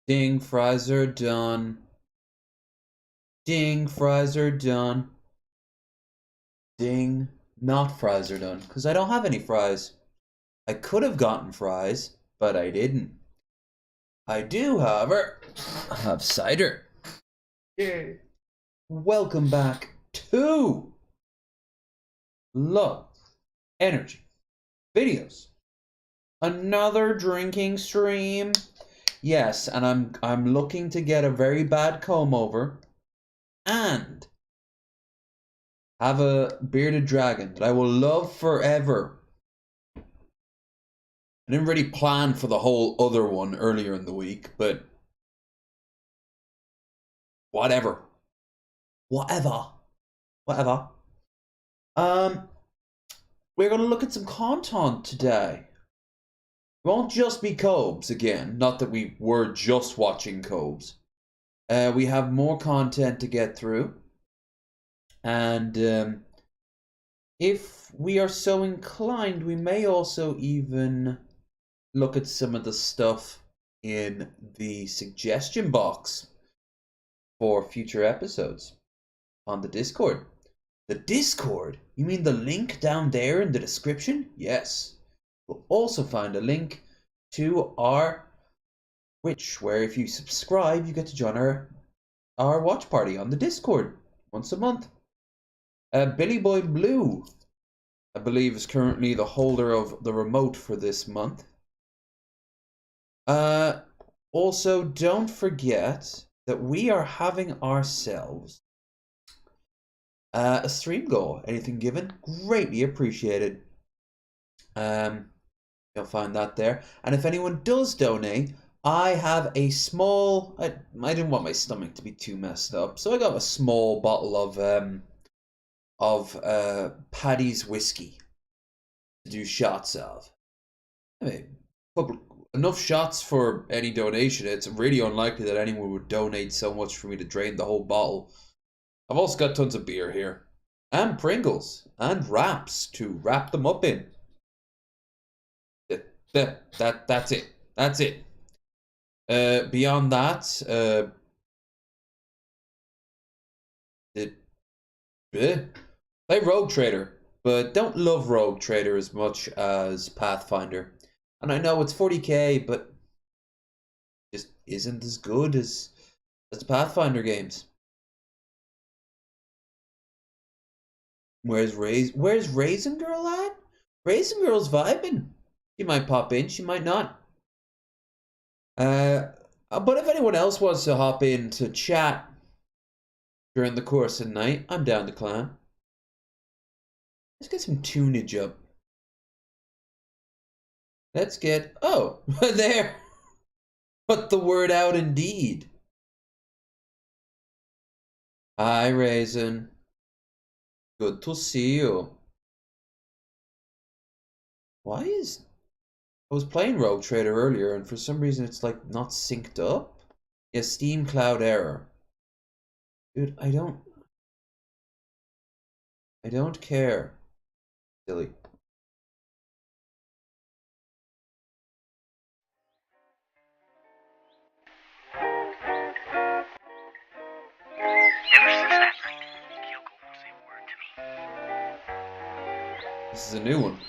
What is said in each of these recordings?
Ding, fries are done. Ding, fries are done. Ding, not fries are done. Because I don't have any fries. I could have gotten fries, but I didn't. I do, however, have cider. Yay. Welcome back to Love, Energy, Videos. Another drinking stream. Yes, and I'm looking to get a very bad comb over and have a bearded dragon that I will love forever. I didn't really plan for the whole other one earlier in the week, but whatever. Whatever. We're gonna look at some Contont today. It won't just be Cobes again, not that we were just watching Cobes. We have more content to get through. And if we are so inclined, we may also even look at some of the stuff in the suggestion box for future episodes on the Discord. The Discord? You mean the link down there in the description? Yes. You'll also find a link to our Twitch, where if you subscribe, you get to join our watch party on the Discord once a month. Billy Boy Blue, I believe, is currently the holder of the remote for this month. Also, don't forget that we are having ourselves a stream goal. Anything given, greatly appreciated. You'll find that there. And if anyone does donate, I have a small. I didn't want my stomach to be too messed up, so I got a small bottle of Paddy's whiskey to do shots of. I mean, enough shots for any donation. It's really unlikely that anyone would donate so much for me to drain the whole bottle. I've also got tons of beer here, and Pringles, and wraps to wrap them up in. That's it. That's it. Beyond that, play Rogue Trader, but don't love Rogue Trader as much as Pathfinder. And I know it's 40k, but just isn't as good as the Pathfinder games. Where's Raisin Girl at? Raisin Girl's vibing. She might pop in, she might not. But if anyone else wants to hop in to chat during the course of the night, I'm down to clan. Let's get some tunage up. Let's get... Oh, there. Put the word out indeed. Hi, Raisin. Good to see you. Why is... I was playing Rogue Trader earlier, and for some reason it's like not synced up. Yeah, Steam Cloud error. Dude, I don't care. Silly. This is a new one.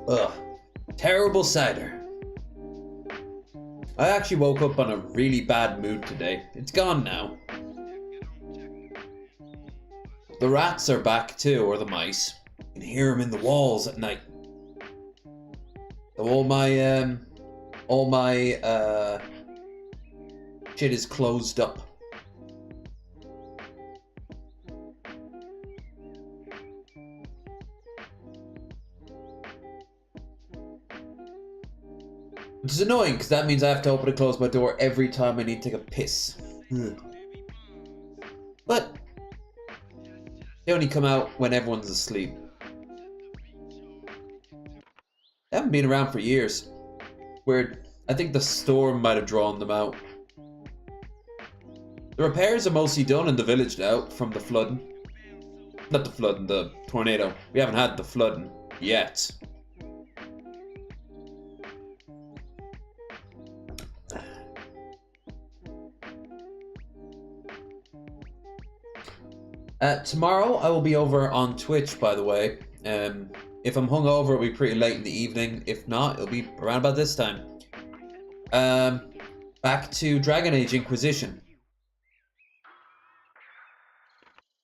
Ugh. Terrible cider. I actually woke up on a really bad mood today. It's gone now. The rats are back too, or the mice. You can hear them in the walls at night. So all my shit is closed up. Which is annoying, because that means I have to open and close my door every time I need to take a piss. But they only come out when everyone's asleep. They haven't been around for years. Weird. I think the storm might have drawn them out. The repairs are mostly done in the village now from the flooding. Not the flooding, the tornado. We haven't had the flooding yet. Tomorrow I will be over on Twitch, by the way. If I'm hungover, it'll be pretty late in the evening. If not, it'll be around about this time. Back to Dragon Age Inquisition.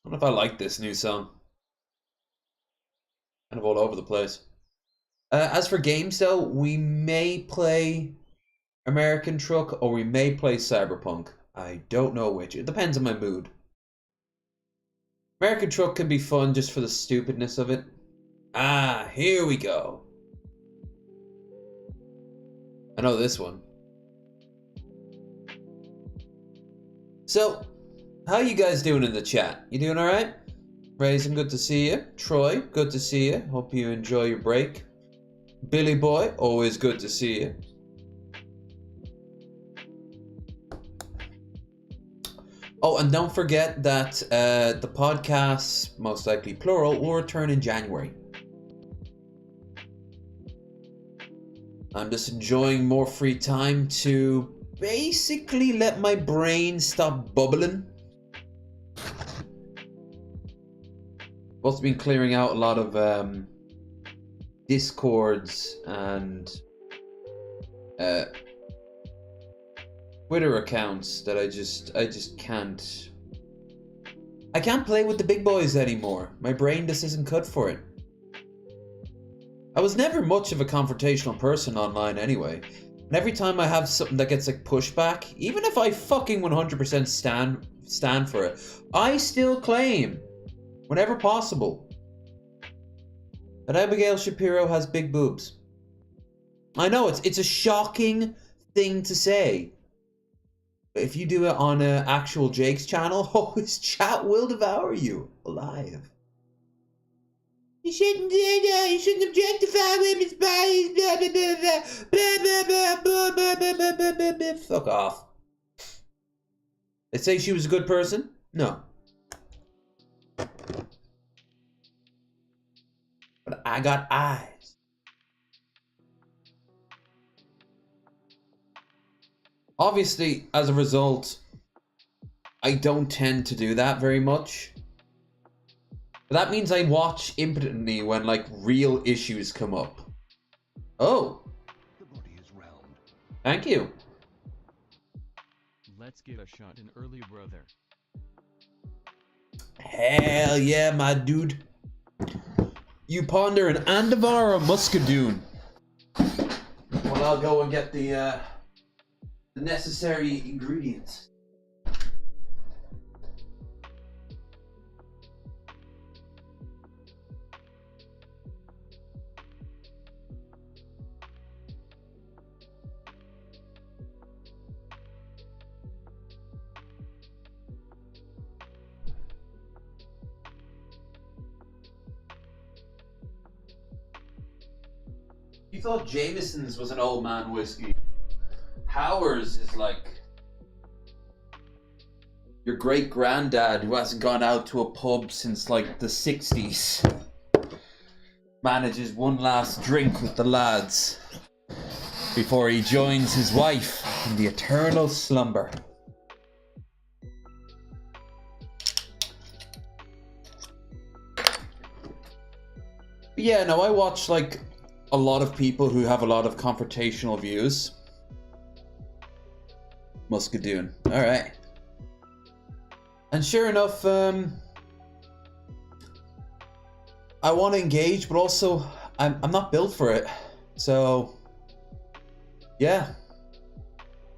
I don't know if I like this new song. Kind of all over the place. As for games though, we may play American Truck or we may play Cyberpunk. I don't know which. It depends on my mood. American Truck can be fun just for the stupidness of it. Ah, here we go. I know this one. So, how you guys doing in the chat? You doing alright? Raisin, good to see you. Troy, good to see you. Hope you enjoy your break. Billy Boy, always good to see you. Oh, and don't forget that the podcast, most likely plural, will return in January. I'm just enjoying more free time to basically let my brain stop bubbling. I've also been clearing out a lot of Discords and Twitter accounts that I just can't. I can't play with the big boys anymore. My brain just isn't cut for it. I was never much of a confrontational person online anyway. And every time I have something that gets like pushback, even if I fucking 100% stand for it, I still claim, whenever possible, that Abigail Shapiro has big boobs. I know it's a shocking thing to say. But if you do it on actual Jake's channel, oh, his chat will devour you alive. You shouldn't do that. You shouldn't objectify women's bodies. Blah, blah, blah, blah, blah, blah, blah, blah, blah, blah, blah. Fuck off. They say she was a good person? No. But I got eyes. Obviously, as a result, I don't tend to do that very much. But that means I watch impotently when, like, real issues come up. Oh. The body is round. Thank you. Let's get a shot in early, brother. Hell yeah, my dude. You ponder an Andavar or Muscadoon? Well, I'll go and get the the necessary ingredients. You thought Jameson's was an old man whiskey. Howers is like your great granddad who hasn't gone out to a pub since like the 60s. Manages one last drink with the lads before he joins his wife in the eternal slumber. But yeah, no, I watch like a lot of people who have a lot of confrontational views. Muscadoon. Alright. And sure enough, I want to engage, but also I'm not built for it. So yeah.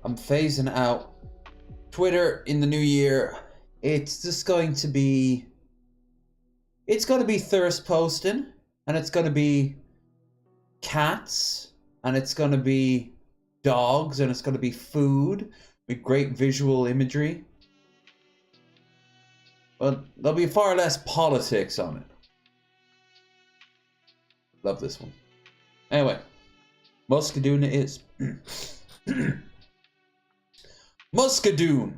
I'm phasing out Twitter in the new year. It's just going to be thirst posting, and it's going to be cats, and it's going to be dogs, and it's going to be food with great visual imagery. But there'll be far less politics on it. Love this one. Anyway, Muscadoon it is. Muscadoon.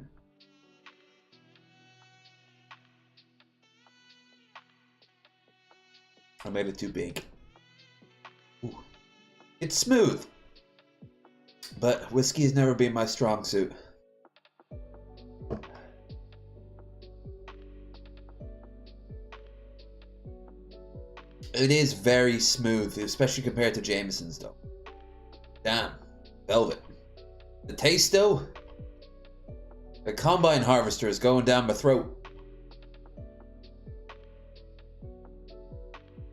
I made it too big. Ooh. It's smooth, but whiskey has never been my strong suit. It is very smooth, especially compared to Jameson's though. Damn, velvet. The taste though, the combine harvester is going down my throat.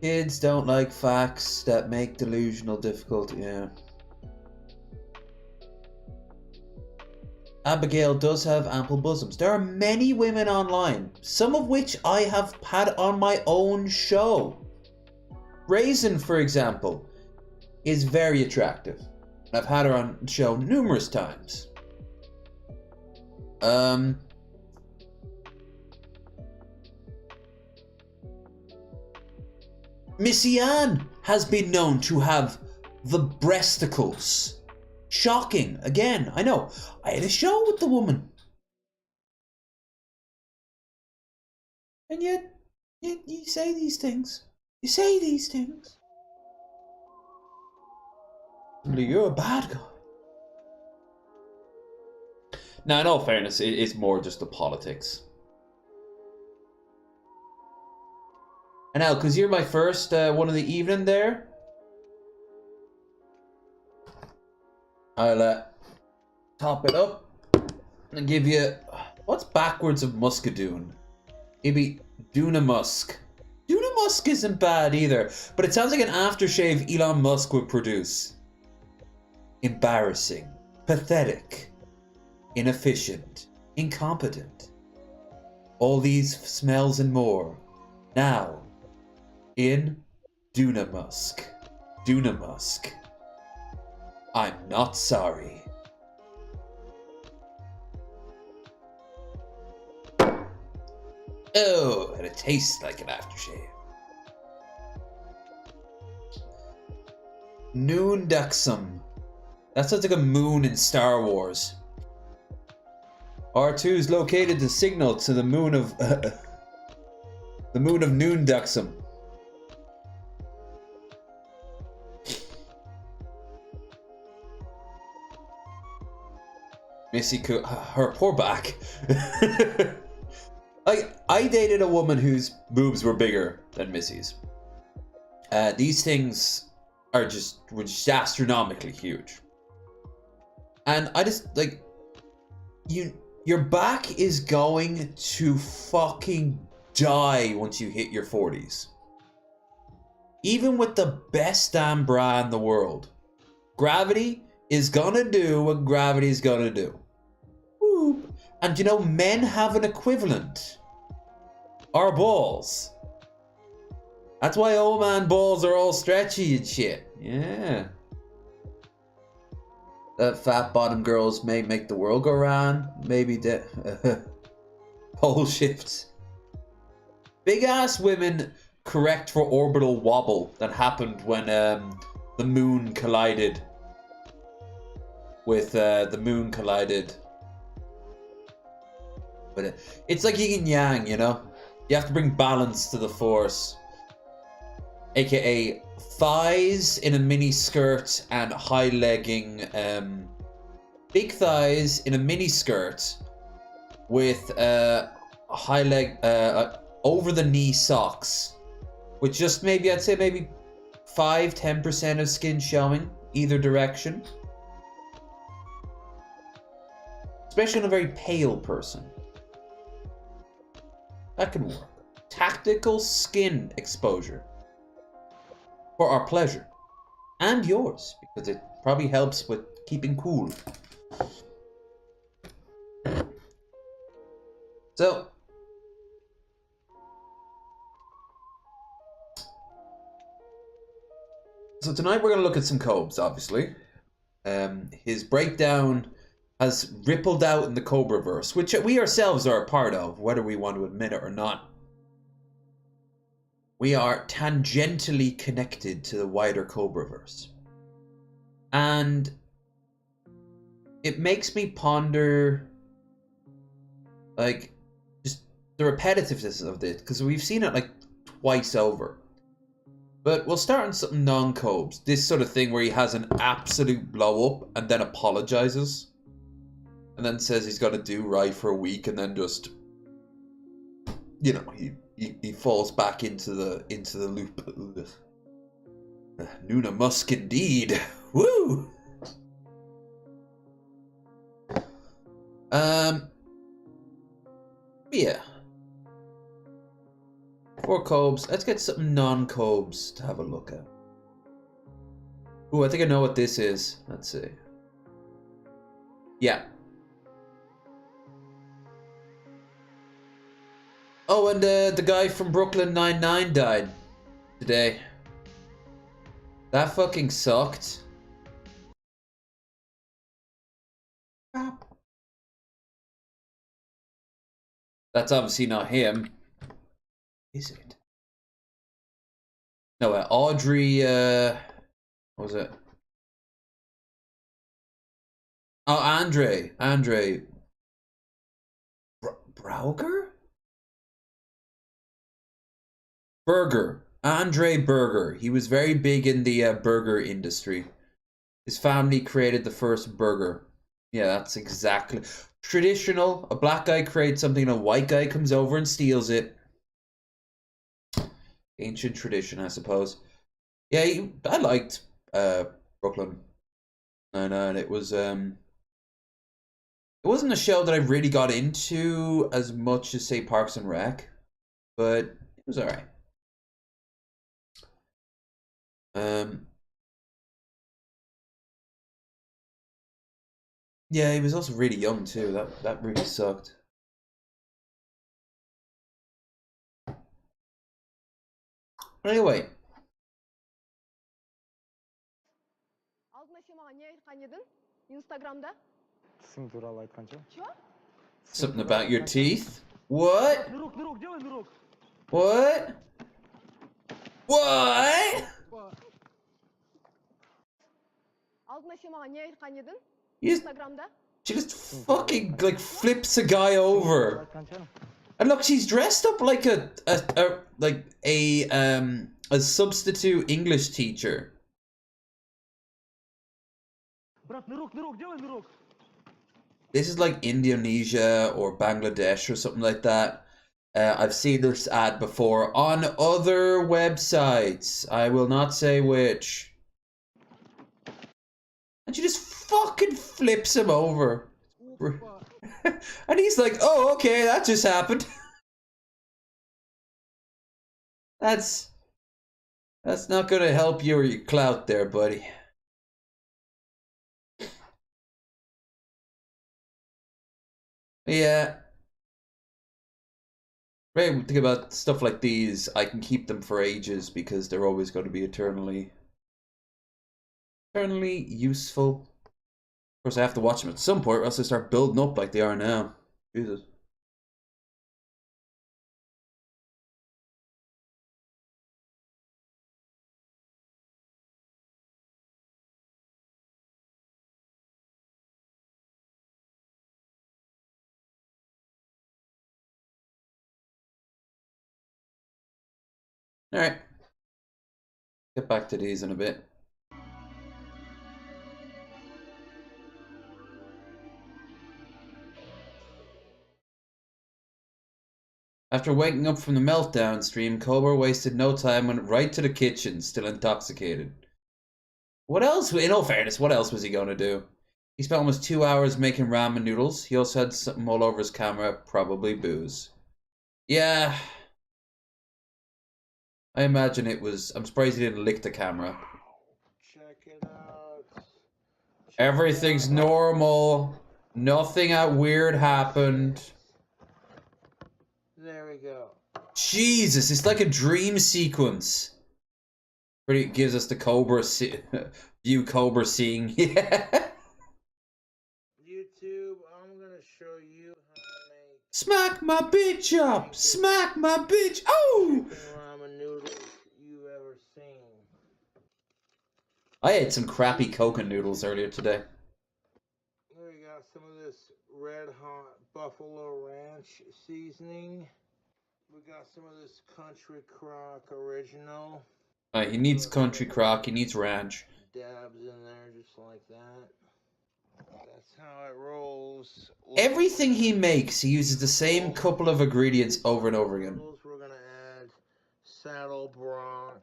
Kids don't like facts that make delusional difficult, yeah. Abigail does have ample bosoms. There are many women online, some of which I have had on my own show. Raisin, for example, is very attractive. I've had her on the show numerous times. Missy Ann has been known to have the breasticles. Shocking. Again, I know. I had a show with the woman. And yet you say these things. You say these things. You're a bad guy. Now, in all fairness, it's more just the politics. And now, because you're my first one of the evening there, I'll top it up and give you... What's backwards of Muscadoon? Maybe Dunamusk. Dunamusk isn't bad either, but it sounds like an aftershave Elon Musk would produce. Embarrassing, pathetic, inefficient, incompetent. All these smells and more. Now, in Dunamusk. Dunamusk. I'm not sorry. Oh, and it tastes like an aftershave. Noondaxum. That sounds like a moon in Star Wars. R2 is located to signal to the moon of the moon of Noondaxum. Missy her poor back. I dated a woman whose boobs were bigger than Missy's. These things were just astronomically huge. And I just like your back is going to fucking die once you hit your 40s. Even with the best damn bra in the world, gravity is gonna do what gravity's gonna do. Woo. And you know, men have an equivalent. Our balls. That's why old man balls are all stretchy and shit. Yeah. That fat bottom girls may make the world go round. Maybe pole shifts. Big ass women correct for orbital wobble that happened when the moon collided with But it's like yin and yang, you know? You have to bring balance to the force. AKA thighs in a mini skirt and high legging, big thighs in a mini skirt with high leg, over the knee socks, with just maybe, I'd say maybe 5-10% of skin showing either direction. Especially on a very pale person. That can work. Tactical skin exposure. For our pleasure. And yours, because it probably helps with keeping cool. So tonight we're going to look at some Cobes, obviously. His breakdown has rippled out in the Cobra-verse, which we ourselves are a part of, whether we want to admit it or not. We are tangentially connected to the wider Cobra-verse. And it makes me ponder, like, just the repetitiveness of this, because we've seen it like twice over. But we'll start on something non-Cobes. This sort of thing where he has an absolute blow-up and then apologizes. And then says he's got to do right for a week and then just, you know, he falls back into the loop. Nuna Musk indeed. Woo! Yeah. 4 Cobes. Let's get something non-Cobes to have a look at. Ooh, I think I know what this is. Let's see. Yeah. Oh, and the guy from Brooklyn Nine-Nine died today. That fucking sucked. That's obviously not him. Is it? No, Audrey, what was it? Oh, Andre Brauger? Burger. Andre Burger. He was very big in the burger industry. His family created the first burger. Yeah, that's exactly. Traditional. A black guy creates something and a white guy comes over and steals it. Ancient tradition, I suppose. Yeah, I liked Brooklyn Nine-Nine. It wasn't a show that I really got into as much as, say, Parks and Rec, but it was alright. Yeah, he was also really young too. That really sucked. Anyway. Something about your teeth? What? What? What? She just fucking like flips a guy over. And look, she's dressed up like a substitute English teacher. This is like Indonesia or Bangladesh or something like that. I've seen this ad before on other websites. I will not say which. And she just fucking flips him over. And he's like, oh, okay, that just happened. That's not gonna help you or your clout there, buddy. Yeah. Right, think about stuff like these. I can keep them for ages because they're always going to be eternally useful. Of course, I have to watch them at some point, or else they start building up like they are now. Jesus. Alright. Get back to these in a bit. After waking up from the meltdown stream, Cobra wasted no time and went right to the kitchen, still intoxicated. What else, in all fairness, what else was he going to do? He spent almost 2 hours making ramen noodles. He also had something all over his camera, probably booze. Yeah. I imagine it was, I'm surprised he didn't lick the camera. Check it out. Everything's normal. Nothing weird happened. There we go. Jesus, it's like a dream sequence. Pretty gives us the Cobra view Cobra seeing. Yeah. YouTube, I'm gonna show you how to make Smack my bitch up! Smack my bitch! Oh! ramen noodles you've ever seen. I ate some crappy coconut noodles earlier today. Here we got some of this red hot buffalo ranch seasoning. We got some of this country crock original. He needs country crock, he needs ranch. Dabs in there just like that. That's how it rolls. Everything he makes, he uses the same couple of ingredients over and over again. We're gonna add saddle bronc.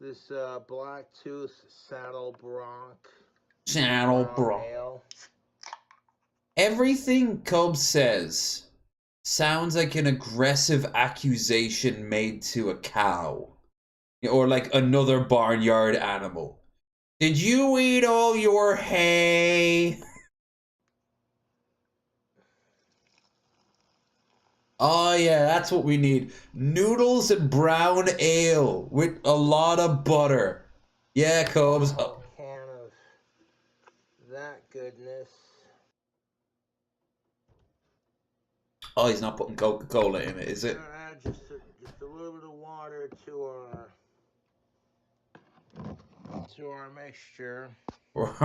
This black tooth saddle bronc. Saddle bronc. Everything Cub says sounds like an aggressive accusation made to a cow. Or like another barnyard animal. Did you eat all your hay? Oh yeah, that's what we need. Noodles and brown ale with a lot of butter. Yeah, Cubs. A can of that goodness. Oh, he's not putting Coca-Cola in it, is it? Add just a little bit of water to our mixture. Both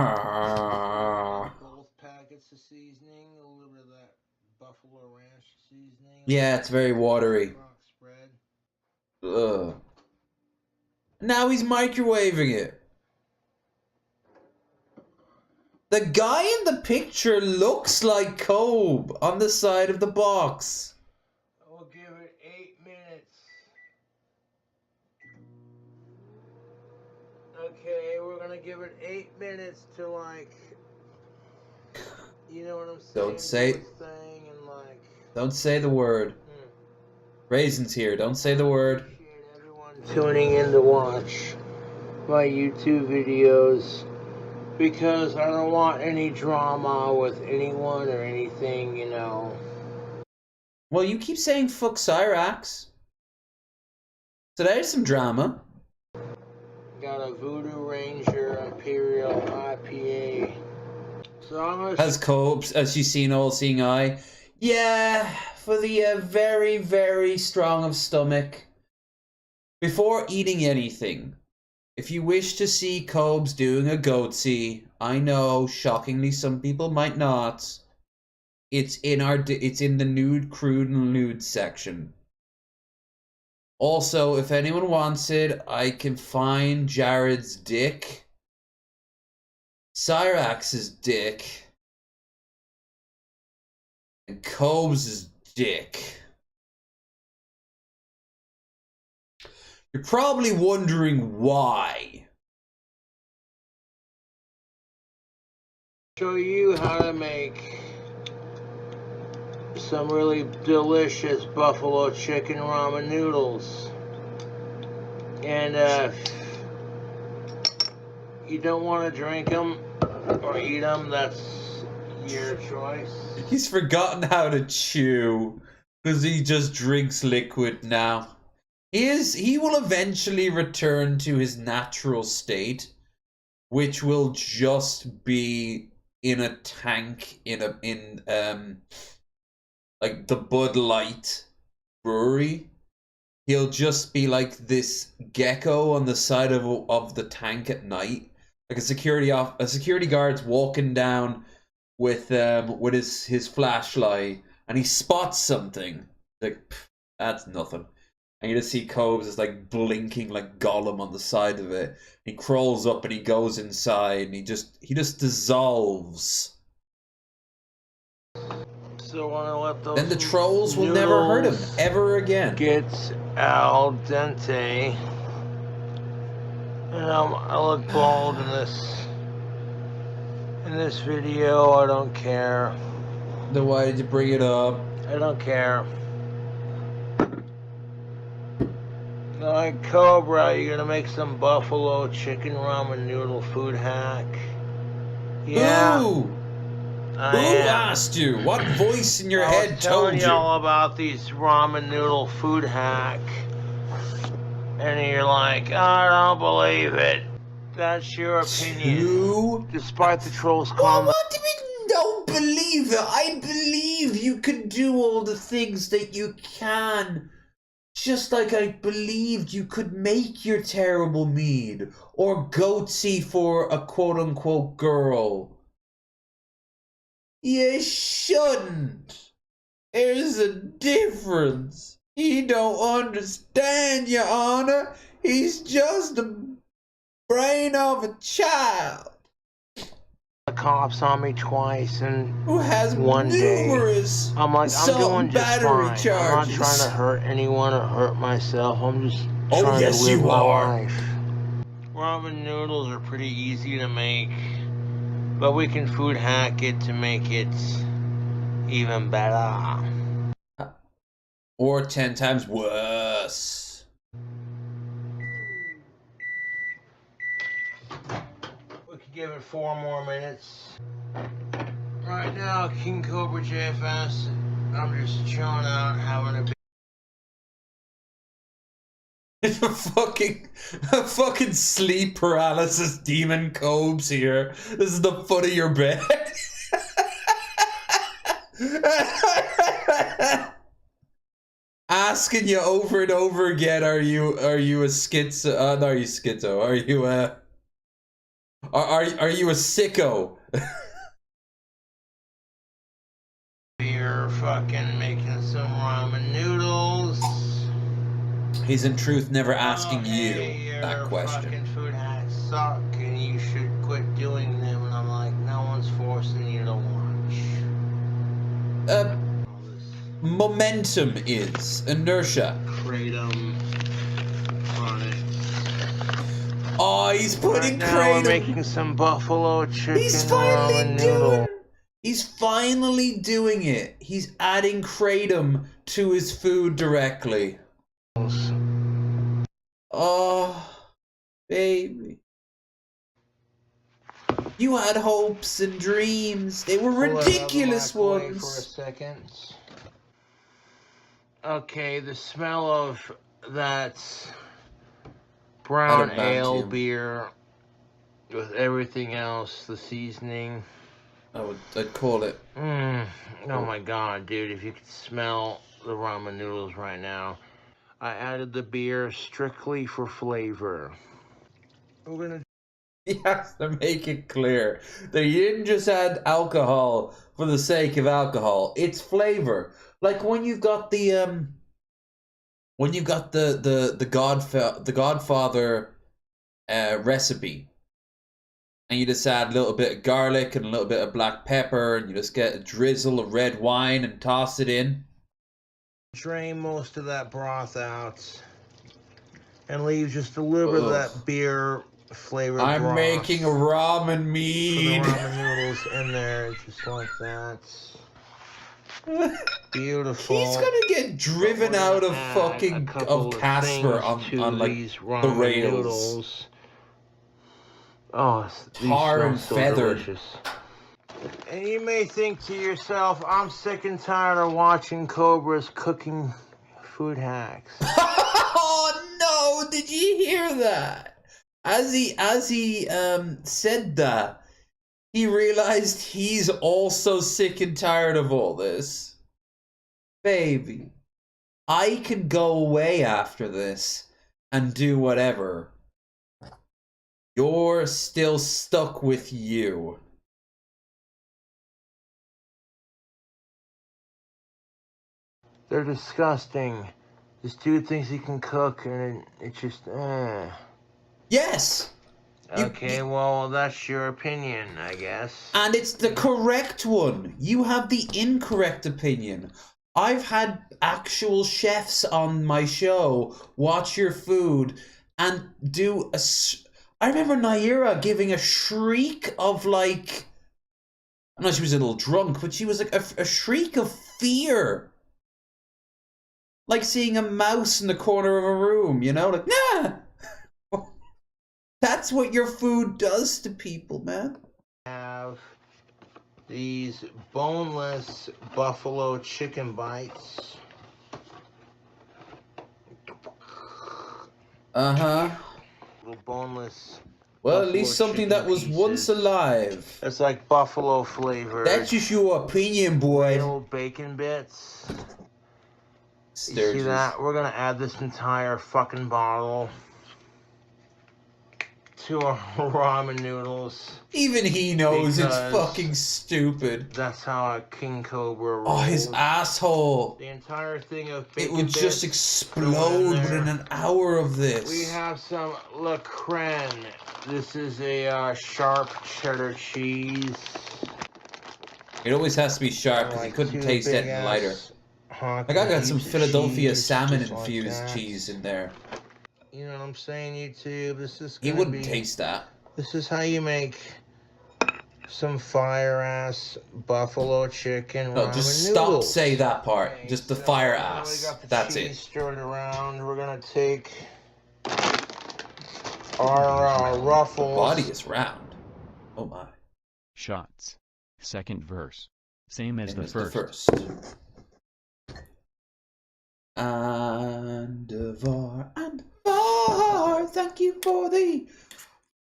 packets of seasoning, a little bit of that buffalo ranch seasoning. Yeah, it's very watery. Spread. Ugh. Now he's microwaving it. The guy in the picture looks like Cobe on the side of the box. We'll give it 8 minutes. Okay, we're gonna give it 8 minutes to like, you know what I'm saying? Don't say. Thing and like. Don't say the word. Raisin's here. Don't say the word. Appreciate everyone tuning in to watch my YouTube videos. Because I don't want any drama with anyone or anything, you know. Well, you keep saying fuck Cyrax. So there's some drama. Got a Voodoo Ranger Imperial IPA. So I'm gonna... Has Copes, as you seen, all seeing eye. Yeah, for the very, very strong of stomach. Before eating anything, if you wish to see Cobes doing a goatsy, I know, shockingly, some people might not. It's in the nude, crude, and lewd section. Also, if anyone wants it, I can find Jared's dick, Cyrax's dick, and Cobes' dick. You're probably wondering why. Show you how to make some really delicious buffalo chicken ramen noodles. And if you don't want to drink them or eat them, that's Your choice. He's forgotten how to chew because he just drinks liquid now. He will eventually return to his natural state, which will just be in a tank in like the Bud Light brewery. He'll just be like this gecko on the side of the tank at night, like a security guard's walking down with his flashlight, and he spots something like, that's nothing. And you just see Cobes is like blinking like Gollum on the side of it. He crawls up and he goes inside and he just dissolves. So when I let those Then the trolls will never hurt him ever again. Gets al dente, and I look bald in this video. I don't care. Then why did you bring it up? I don't care. Like, Cobra, you gonna make some buffalo chicken ramen noodle food hack? Yeah. Who? Who asked you? What voice in your head told you? I was telling y'all about these ramen noodle food hack, and you're like, I don't believe it. That's your opinion. Despite the trolls calling. What do you mean, don't believe it? I believe you can do all the things that you can. Just like I believed you could make your terrible mead or goatsy for a quote-unquote girl. You shouldn't. There's a difference. He don't understand, Your Honor. He's just the brain of a child. The cops on me twice, and who has one numerous day I'm like, I'm doing just fine. Charges. I'm not trying to hurt anyone or hurt myself. I'm just trying to live my are. life. Ramen noodles are pretty easy to make, but we can food hack it to make it even better. Or 10 times worse. We could give it 4 more minutes. Right now, King Cobra JFS, I'm just chilling out, having a fucking sleep paralysis demon Cobes here. This is the foot of your bed. Asking you over and over again, are you a schizo? No, are you schizo? Are you are you a sicko? You're fucking making some ramen noodles. He's in truth never asking you that your question. Fucking food hacks suck, and you should quit doing them. And I'm like, no one's forcing you to watch. Momentum is inertia. Kratom on it. Oh, he's putting right now kratom. We're making some buffalo chicken He's finally ramen doing. noodle. He's finally doing it. He's adding kratom to his food directly. Oh, baby. You had hopes and dreams. They were ridiculous ones. For a second. Okay, the smell of that brown ale beer with everything else, the seasoning. I'd call it. Oh my god, dude, if you could smell the ramen noodles right now. I added the beer strictly for flavor. We're gonna... He has to make it clear that you didn't just add alcohol for the sake of alcohol. It's flavor. Like when you've got the Godfather recipe, and you just add a little bit of garlic and a little bit of black pepper, and you just get a drizzle of red wine and toss it in. Drain most of that broth out and leave just a little bit of that beer flavored broth. I'm making a ramen mead. Put the ramen noodles in there just like that. Beautiful. He's gonna get driven out of fucking Casper on like the rails. Noodles. Oh, tar and so feathered. Delicious. And you may think to yourself, I'm sick and tired of watching Cobra's cooking food hacks. Oh no! Did you hear that? As he said that, he realized he's also sick and tired of all this. Baby, I can go away after this and do whatever. You're still stuck with you. They're disgusting. This dude thinks he can cook, and it just, Yes! Okay, well, that's your opinion, I guess. And it's the correct one. You have the incorrect opinion. I've had actual chefs on my show watch your food and do a... I remember Naira giving a shriek of like... I know she was a little drunk, but she was like a shriek of fear. Like seeing a mouse in the corner of a room, you know? Like, nah! That's what your food does to people, man. Have these boneless buffalo chicken bites. Uh-huh. Little boneless. Well, at least something that was once alive. It's like buffalo flavor. That's just your opinion, boy. Little bacon bits. Sturgis. You see that? We're gonna add this entire fucking bottle to our ramen noodles. Even he knows it's fucking stupid. That's how a king cobra rolls. Oh, his asshole. The entire thing of bacon It would bits just explode within an hour of this. We have some La Crème. This is a sharp cheddar cheese. It always has to be sharp because you couldn't taste anything lighter. Like I got some Philadelphia salmon infused cheese in there. You know what I'm saying, YouTube? This is He wouldn't taste that. This is how you make some fire-ass buffalo chicken No, ramen just noodles. stop say that part. Okay, just the so fire we ass. got the That's cheese it. stirred around. We're gonna take our ruffles. Body is round. Oh my. Shots. Second verse. Same as the It's first. the first. And var and var. Thank you for the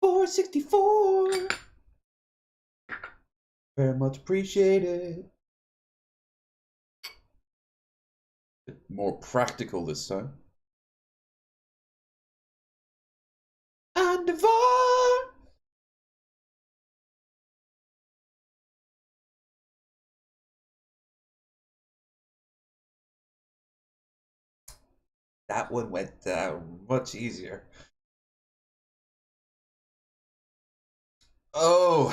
464. Very much appreciated. Bit more practical this time. And var. That one went much easier. Oh.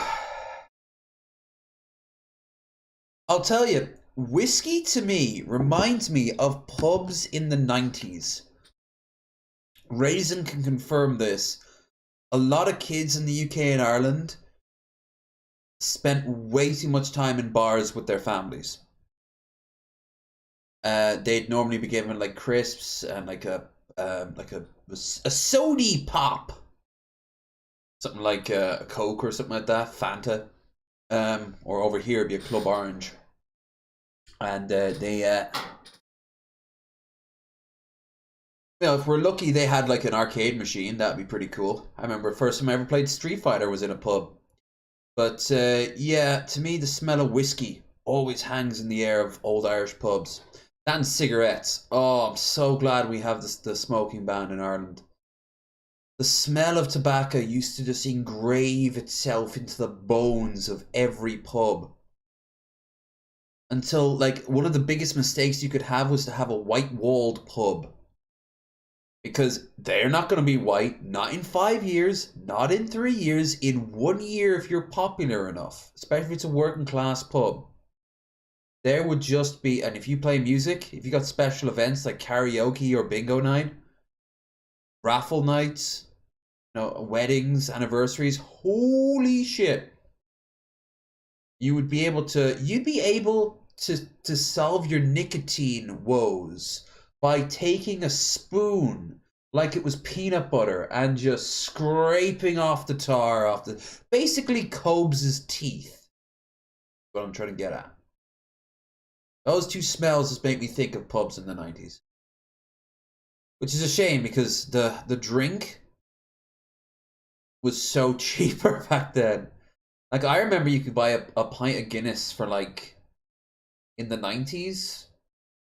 I'll tell you, whiskey to me reminds me of pubs in the 90s. Raisin can confirm this. A lot of kids in the UK and Ireland spent way too much time in bars with their families. They'd normally be given like crisps and like a sody pop, something like a Coke or something like that, Fanta, or over here it'd be a Club Orange, and you know, if we're lucky, they had like an arcade machine. That'd be pretty cool. I remember the first time I ever played Street Fighter was in a pub. But yeah, to me, the smell of whiskey always hangs in the air of old Irish pubs. And cigarettes. Oh, I'm so glad we have the smoking ban in Ireland. The smell of tobacco used to just engrave itself into the bones of every pub. Until, like, one of the biggest mistakes you could have was to have a white-walled pub. Because they're not going to be white, not in 5 years, not in 3 years, in 1 year if you're popular enough. Especially if it's a working class pub. There would just be, and if you play music, if you got special events like karaoke or bingo night, raffle nights, you know, weddings, anniversaries, holy shit. You'd be able to solve your nicotine woes by taking a spoon like it was peanut butter and just scraping off the tar off the, basically Cobes' teeth. What I'm trying to get at. Those two smells just make me think of pubs in the 90s. Which is a shame because the drink was so cheaper back then. Like, I remember you could buy a pint of Guinness for like, in the 90s,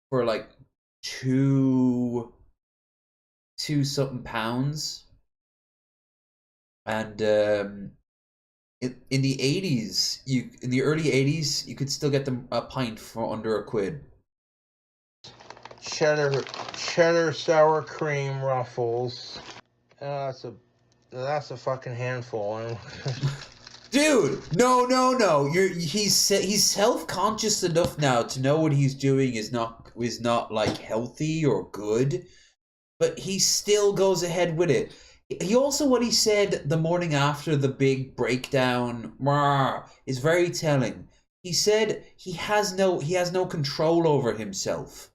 for like two something pounds. And in the 80s, in the early 80s, you could still get them a pint for under £1. Cheddar sour cream ruffles. That's a fucking handful. Dude, no. He's self-conscious enough now to know what he's doing is not like healthy or good, but he still goes ahead with it. He also, what he said the morning after the big breakdown is very telling. He said he has no control over himself.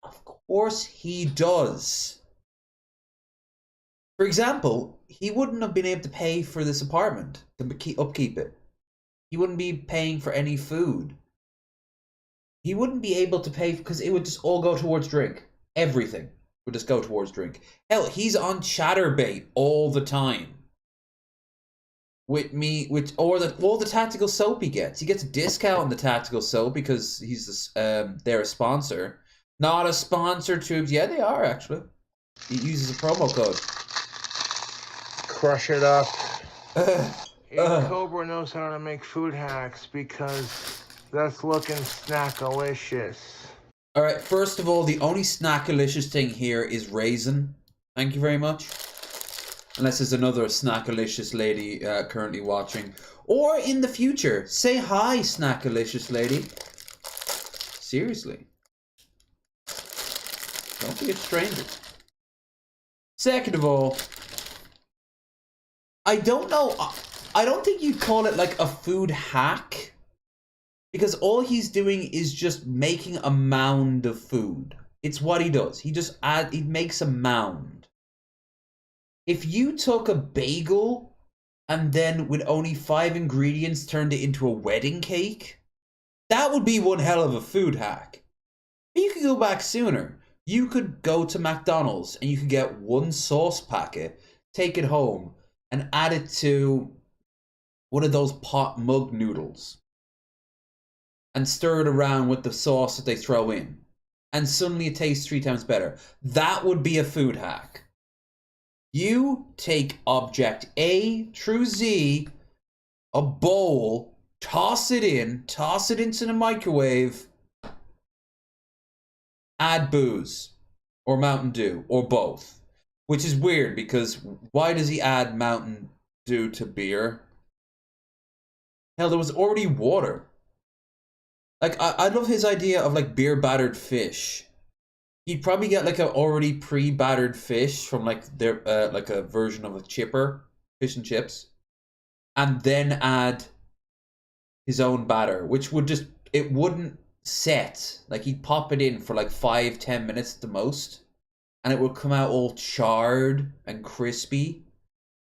Of course he does. For example, he wouldn't have been able to pay for this apartment to upkeep it. He wouldn't be paying for any food. He wouldn't be able to pay because it would just all go towards drink. Everything would just go towards drink. Hell, he's on Chatterbait all the time. With me, all the tactical soap he gets. He gets a discount on the tactical soap because they're a sponsor. Not a sponsor, Tubes. Yeah, they are actually. He uses a promo code. Crush it up. Cobra knows how to make food hacks because that's looking snackalicious. Alright, first of all, the only snackalicious thing here is raisin. Thank you very much. Unless there's another snackalicious lady currently watching. Or in the future. Say hi, snackalicious lady. Seriously. Don't be a stranger. Second of all, I don't know. I don't think you'd call it like a food hack. Because all he's doing is just making a mound of food. It's what he does. He makes a mound. If you took a bagel and then with only 5 ingredients turned it into a wedding cake, that would be one hell of a food hack. But you could go back sooner. You could go to McDonald's and you could get one sauce packet, take it home, and add it to one of those pot mug noodles. And stir it around with the sauce that they throw in. And suddenly it tastes 3 times better. That would be a food hack. You take object A through Z, a bowl, toss it into the microwave, add booze, or Mountain Dew, or both. Which is weird, because why does he add Mountain Dew to beer? Hell, there was already water. Like, I love his idea of, like, beer-battered fish. He'd probably get, like, a already pre-battered fish from, like, their, like, a version of a chipper, fish and chips. And then add his own batter, which would just, it wouldn't set. Like, he'd pop it in for, like, 5-10 minutes at the most. And it would come out all charred and crispy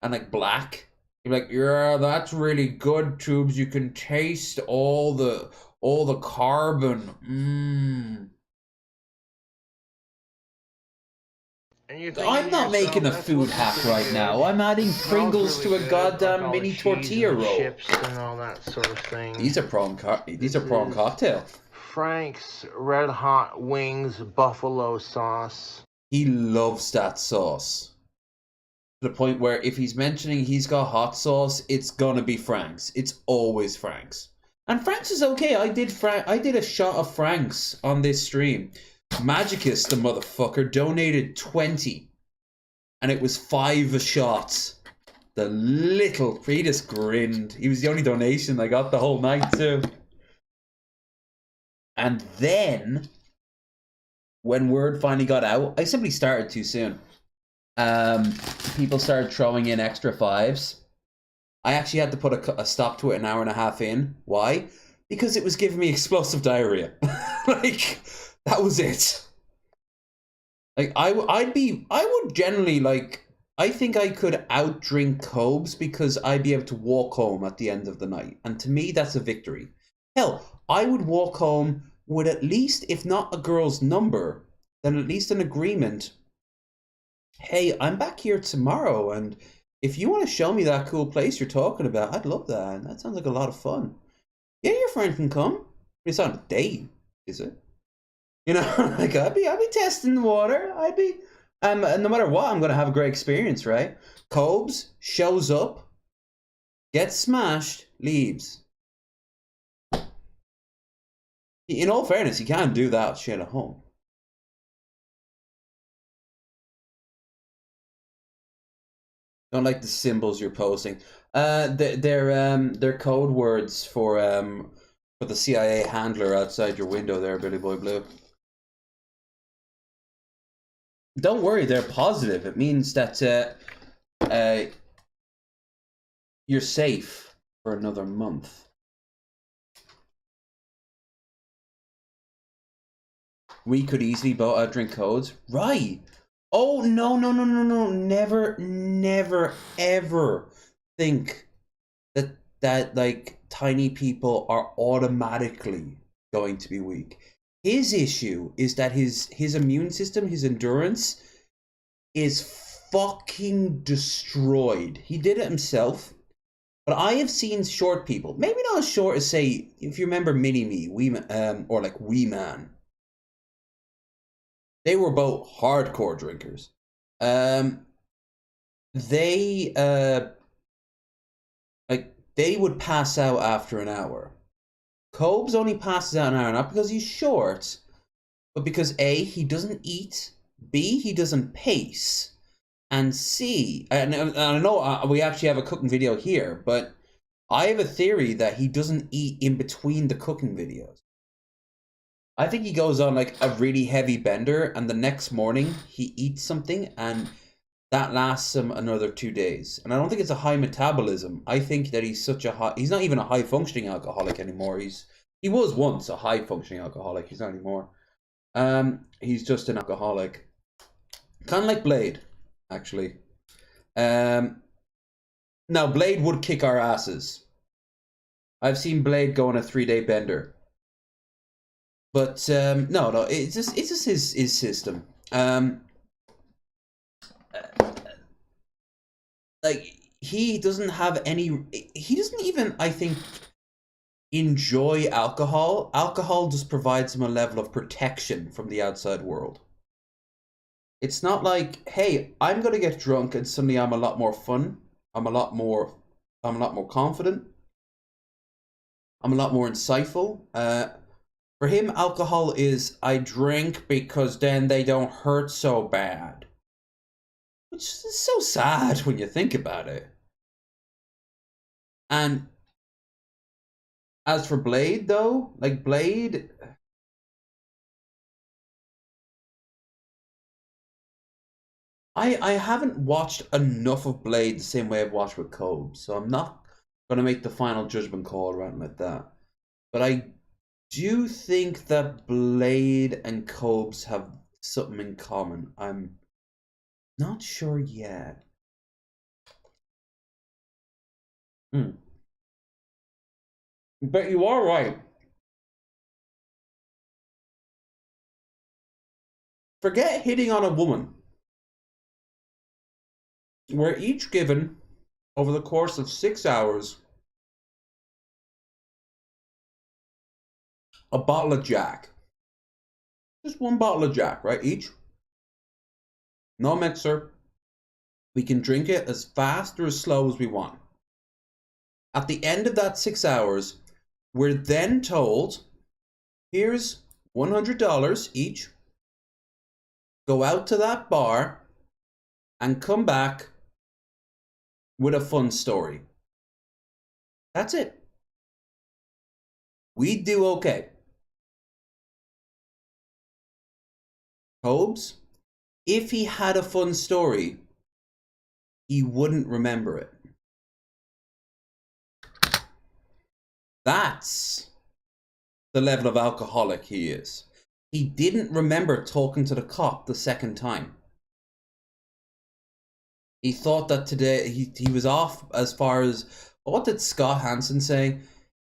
and, like, black. You're like, yeah, that's really good, Tubes. You can taste all the carbon. I'm not making a food hack right now. I'm adding Pringles to a goddamn mini tortilla roll. Chips and all that sort of thing. These are prawn cocktail. Frank's Red Hot Wings buffalo sauce. He loves that sauce. To the point where if he's mentioning he's got hot sauce, it's gonna be Frank's. It's always Frank's. And Frank's is okay. I did a shot of Frank's on this stream. Magicus, the motherfucker, donated 20. And it was 5 a shot. The little... He just grinned. He was the only donation I got the whole night too. And then, when word finally got out, I simply started too soon. People started throwing in extra 5s. I actually had to put a stop to it an hour and a half in. Why? Because it was giving me explosive diarrhea. Like, that was it. Like, I would generally, like, I think I could outdrink Cobes because I'd be able to walk home at the end of the night. And to me, that's a victory. Hell, I would walk home with at least, if not a girl's number, then at least an agreement. Hey, I'm back here tomorrow, and if you want to show me that cool place you're talking about, I'd love that. And that sounds like a lot of fun. Yeah, your friend can come. It's not a date, is it? You know, like I'd be testing the water. I'd be no matter what, I'm gonna have a great experience, right? Cobes shows up, gets smashed, leaves. In all fairness, you can't do that shit at home. Don't like the symbols you're posting. They're code words for the CIA handler outside your window there, Billy Boy Blue. Don't worry, they're positive. It means that you're safe for another month. We could easily drink codes. Right. Oh, no. Never, ever think that like tiny people are automatically going to be weak. His issue is that his immune system, his endurance is fucking destroyed. He did it himself. But I have seen short people, maybe not as short as, say, if you remember Mini-Me, or like Wee Man. They were both hardcore drinkers. They would pass out after an hour. Cobes only passes out an hour, not because he's short, but because A, he doesn't eat, B, he doesn't pace, and C, and I know we actually have a cooking video here, but I have a theory that he doesn't eat in between the cooking videos. I think he goes on like a really heavy bender, and the next morning he eats something, and that lasts him another 2 days. And I don't think it's a high metabolism. I think that he's not even a high functioning alcoholic anymore. He was once a high functioning alcoholic. He's not anymore. He's just an alcoholic. Kind of like Blade, actually. Now Blade would kick our asses. I've seen Blade go on a 3-day bender. But no, it's just his system. Like he doesn't even, I think, enjoy alcohol. Alcohol just provides him a level of protection from the outside world. It's not like, hey, I'm gonna get drunk and suddenly I'm a lot more fun. I'm a lot more confident. I'm a lot more insightful. For him, alcohol is, I drink because then they don't hurt so bad. Which is so sad when you think about it. And as for Blade, though, like Blade, I haven't watched enough of Blade the same way I've watched with Cobes, so I'm not going to make the final judgment call around like that. But I do think that Blade and Cobes have something in common. I'm not sure yet. But you are right. Forget hitting on a woman. We're each given, over the course of 6 hours, a bottle of Jack. Just one bottle of Jack, right? Each. No mixer. We can drink it as fast or as slow as we want. At the end of that 6 hours, we're then told, here's $100 each. Go out to that bar and come back with a fun story. That's it. We do okay. Cobes, if he had a fun story, he wouldn't remember it. That's the level of alcoholic he is. He didn't remember talking to the cop the second time. He thought that today he was off as far as, what did Scott Hansen say?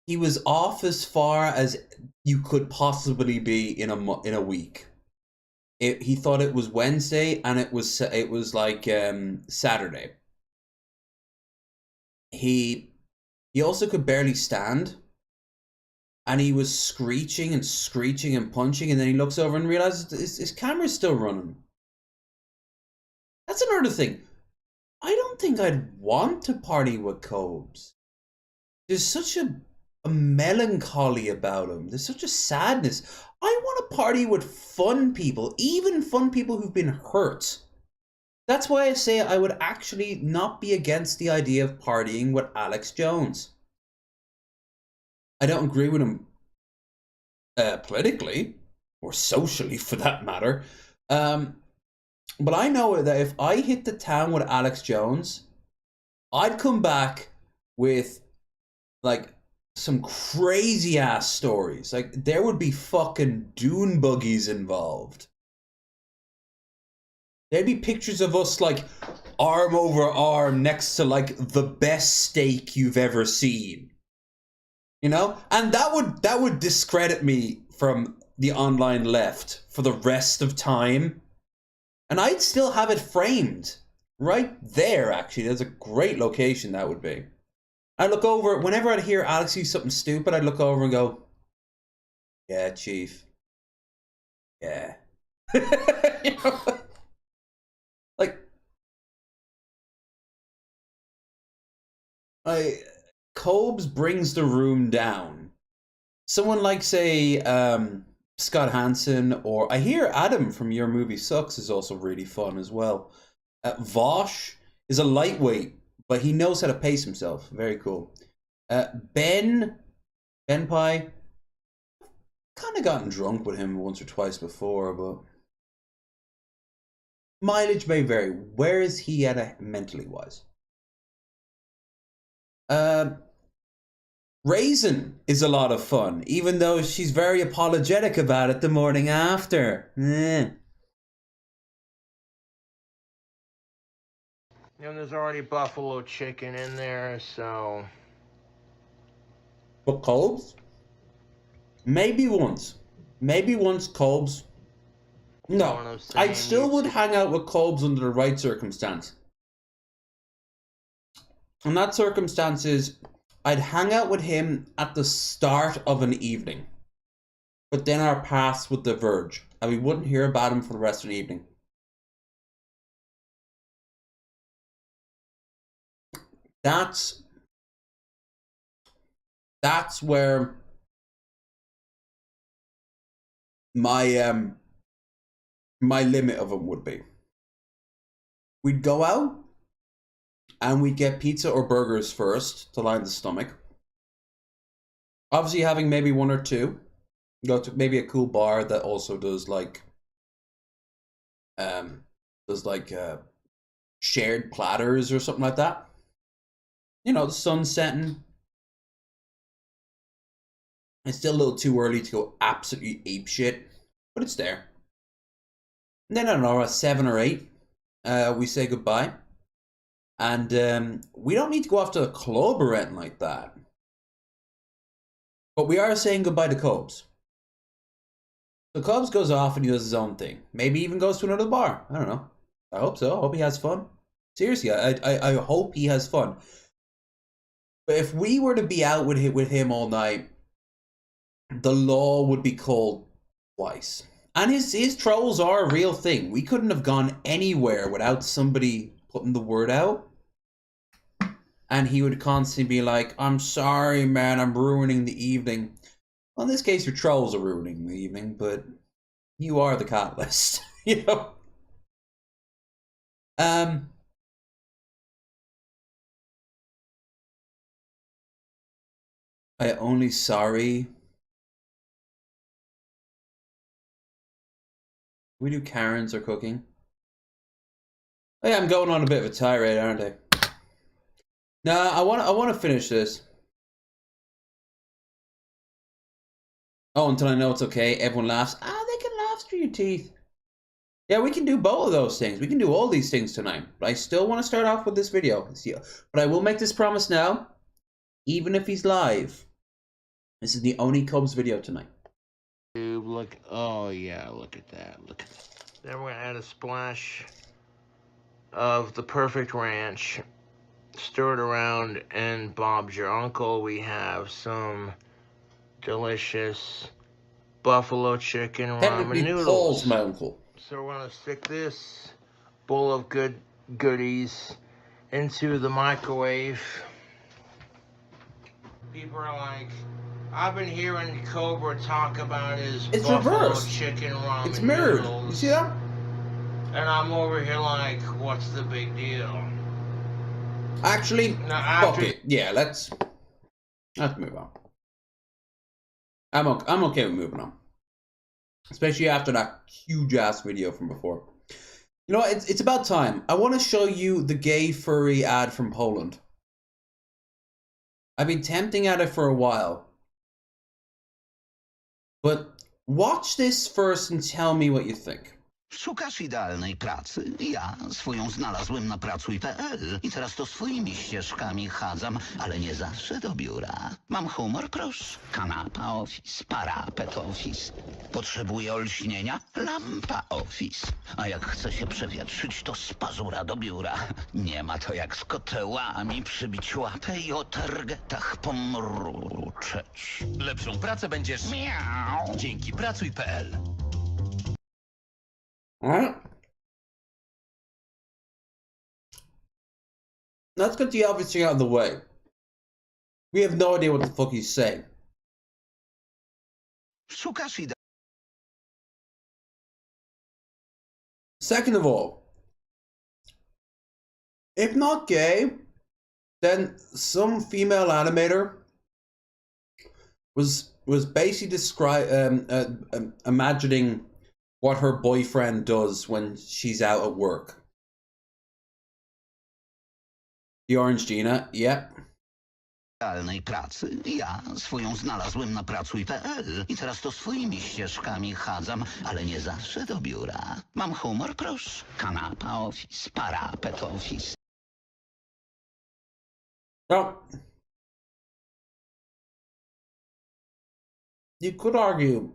He was off as far as you could possibly be in a week. He thought it was Wednesday and it was like Saturday. He also could barely stand, and he was screeching and punching, and then he looks over and realizes his camera's still running. That's another thing. I don't think I'd want to party with Cobes. There's such a melancholy about him. There's such a sadness. I want to party with fun people, even fun people who've been hurt. That's why I say I would actually not be against the idea of partying with Alex Jones. I don't agree with him politically, or socially for that matter. But I know that if I hit the town with Alex Jones, I'd come back with like some crazy ass stories. Like there would be fucking dune buggies involved. There'd be pictures of us like arm over arm next to like the best steak you've ever seen. You know? And that would discredit me from the online left for the rest of time. And I'd still have it framed right there, actually. That's a great location that would be. I look over, whenever I'd hear Alex do something stupid, I'd look over and go, yeah, Chief. Yeah. You know? Cobes brings the room down. Someone like, say, Scott Hansen, or I hear Adam from Your Movie Sucks is also really fun as well. Vosh is a lightweight, but he knows how to pace himself. Very cool. Ben Pie, kind of gotten drunk with him once or twice before, but mileage may vary. Where is he at mentally wise? Raisin is a lot of fun, even though she's very apologetic about it the morning after. And there's already buffalo chicken in there, so... But Colbs? Maybe once. Maybe once Colbs. No, I still would hang out with Colbs under the right circumstance. And that circumstance is, I'd hang out with him at the start of an evening. But then our paths would diverge, and we wouldn't hear about him for the rest of the evening. That's where my my limit of him would be. We'd go out and we'd get pizza or burgers first to line the stomach. Obviously having maybe one or two. Go to maybe a cool bar that also does like shared platters or something like that. You know, the sun's setting. It's still a little too early to go absolutely apeshit, but it's there. And then I don't know, at 7 or 8, we say goodbye. And we don't need to go off to a club or anything like that. But we are saying goodbye to Cobes. So Cobes goes off and he does his own thing. Maybe even goes to another bar. I don't know. I hope so. I hope he has fun. Seriously, I hope he has fun. But if we were to be out with him all night, the law would be called twice. And his trolls are a real thing. We couldn't have gone anywhere without somebody putting the word out. And he would constantly be like, I'm sorry, man, I'm ruining the evening. Well, in this case, your trolls are ruining the evening, but you are the catalyst, you know? I only sorry. We do Karens or cooking. Oh yeah, I'm going on a bit of a tirade, aren't I? Nah, I want to finish this. Oh, until I know it's okay. Everyone laughs. Ah, they can laugh through your teeth. Yeah, we can do both of those things. We can do all these things tonight. But I still want to start off with this video. But I will make this promise now. Even if he's live, this is the only Cubs video tonight. Look, oh yeah, look at that. Look at that. Then we're gonna add a splash of the Perfect Ranch. Stir it around, and Bob's your uncle. We have some delicious buffalo chicken ramen noodles. Paul's my uncle. So we're gonna stick this bowl of goodies into the microwave. People are like, I've been hearing Cobra talk about his buffalo reversed. Chicken ramen It's mirrored. noodles. You see that? And I'm over here like, what's the big deal? Actually, fuck it. Yeah, let's move on. I'm okay with moving on. Especially after that huge ass video from before. You know what? It's about time. I want to show you the gay furry ad from Poland. I've been tempting at it for a while. But watch this first and tell me what you think. Szukasz idealnej pracy? Ja swoją znalazłem na pracuj.pl i teraz to swoimi ścieżkami chadzam, ale nie zawsze do biura. Mam humor, proszę. Kanapa office, parapet office. Potrzebuję olśnienia? Lampa office. A jak chce się przewietrzyć, to z pazura do biura. Nie ma to jak z kotełami przybić łapę i o targetach pomruczeć. Lepszą pracę będziesz Miau. dzięki pracuj.pl. Alright. Let's get the obvious thing out of the way. We have no idea what the fuck he's saying. Szukasz idealnej Second of all, if not gay, then some female animator was basically imagining what her boyfriend does when she's out at work. The Orange Gina, yep. idealnej pracy? Ja swoją znalazłem na pracuj.pl i teraz to swoimi ścieżkami chadzam, ale nie zawsze do biura. Mam humor, proszę. Kanapa office, parapet office. Now, you could argue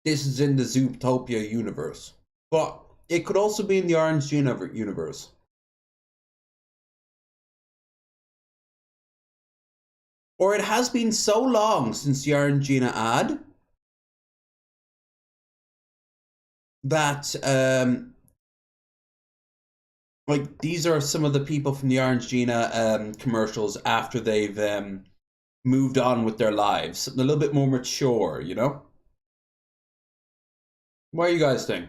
this is in the Zootopia universe, but it could also be in the Orange Gina universe. Or it has been so long since the Orange Gina ad that like these are some of the people from the Orange Gina commercials after they've moved on with their lives, something a little bit more mature, you know? What do you guys think?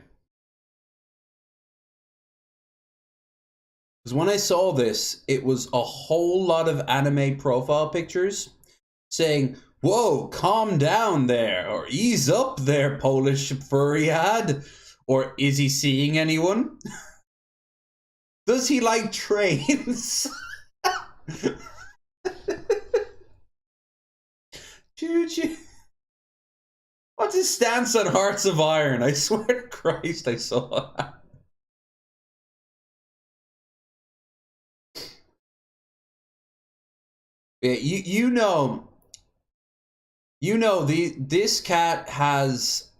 Because when I saw this, it was a whole lot of anime profile pictures saying, whoa, calm down there, or ease up there, Polish furry ad, or is he seeing anyone? Does he like trains? Choo-choo. What's his stance on Hearts of Iron? I swear to Christ, I saw that. Yeah, you know, this cat has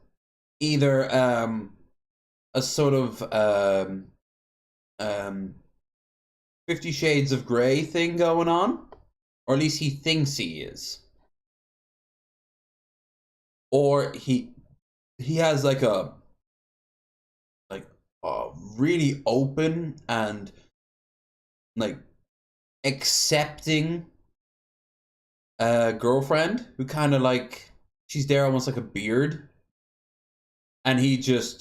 either a sort of 50 Shades of Grey thing going on, or at least he thinks he is. Or he has like a really open and like accepting girlfriend who kind of like, she's there almost like a beard, and he just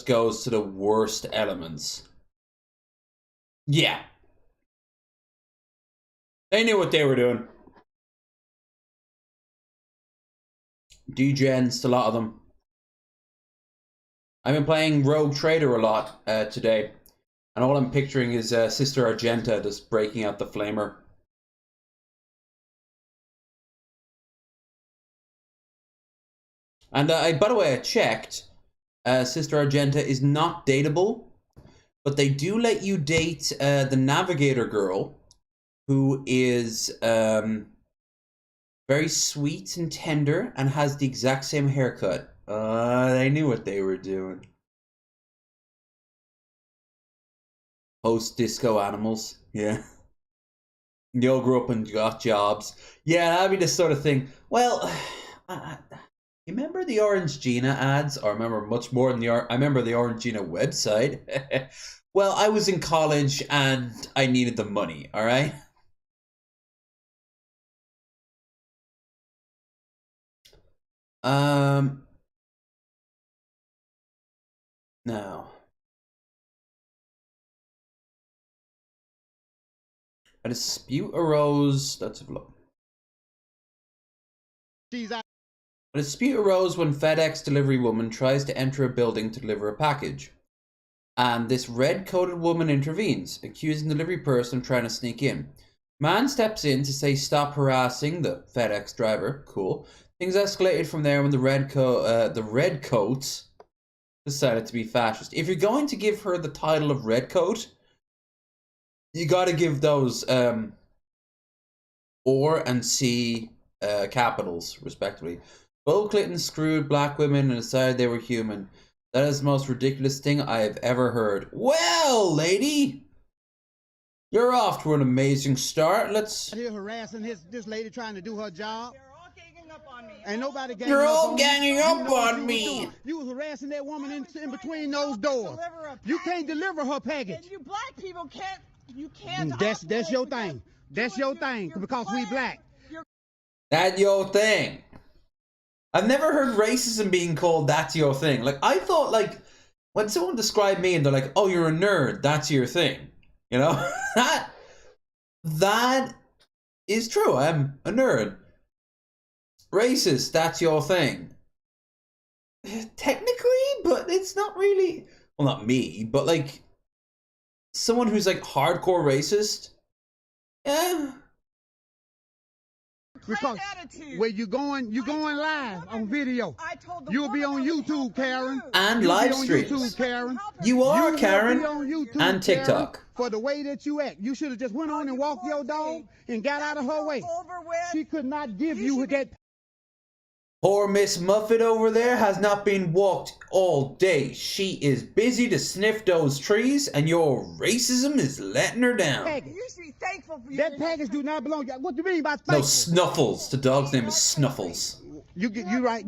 goes to the worst elements. Yeah, they knew what they were doing. Degens, a lot of them. I've been playing Rogue Trader a lot today, and all I'm picturing is Sister Argenta just breaking out the flamer. And by the way, I checked. Sister Argenta is not dateable, but they do let you date the Navigator girl, who is very sweet and tender and has the exact same haircut. They knew what they were doing. Post-disco animals, yeah. They all grew up and got jobs. Yeah, that'd be the sort of thing. Well, you remember the Orange Gina ads? I remember much more than I remember the Orange Gina website. Well, I was in college and I needed the money, all right? Now. A dispute arose. Let's have a look. A dispute arose when FedEx delivery woman tries to enter a building to deliver a package. And this red-coated woman intervenes, accusing the delivery person of trying to sneak in. Man steps in to say stop harassing the FedEx driver. Cool. Things escalated from there when the redcoats decided to be fascist. If you're going to give her the title of redcoat, you gotta give those or and C capitals, respectively. Bill Clinton screwed black women and decided they were human. That is the most ridiculous thing I have ever heard. Well, lady, you're off to an amazing start. Let's. Here harassing this lady trying to do her job. They're all ganging up on me. Ain't nobody ganging You're up all on ganging me. up You know what on you me. was doing. You was harassing that woman in between those doors. You can't deliver her package. And you black people can't. You can't. That's your thing. That's your thing because we black. That's your thing. I've never heard racism being called that's your thing. Like, I thought, like, when someone described me and they're like, oh, you're a nerd, that's your thing. You know? That is true. I'm a nerd. Racist, that's your thing. Technically, but it's not really... Well, not me, but, like, someone who's, like, hardcore racist? Yeah. Because where you going live on video. You'll be on YouTube, Karen. And You'll live be on streams. YouTube, Karen. You are, You Karen. will be on YouTube, And TikTok. Karen, for the way that you act. You should have just went on and walked your dog and got out of her way. She could not give you that. Poor Miss Muffet over there has not been walked all day. She is busy to sniff those trees, and your racism is letting her down. Package. You should be thankful for That package do not belong. What do you mean by thankful? No, Snuffles. The dog's name is Snuffles. You right.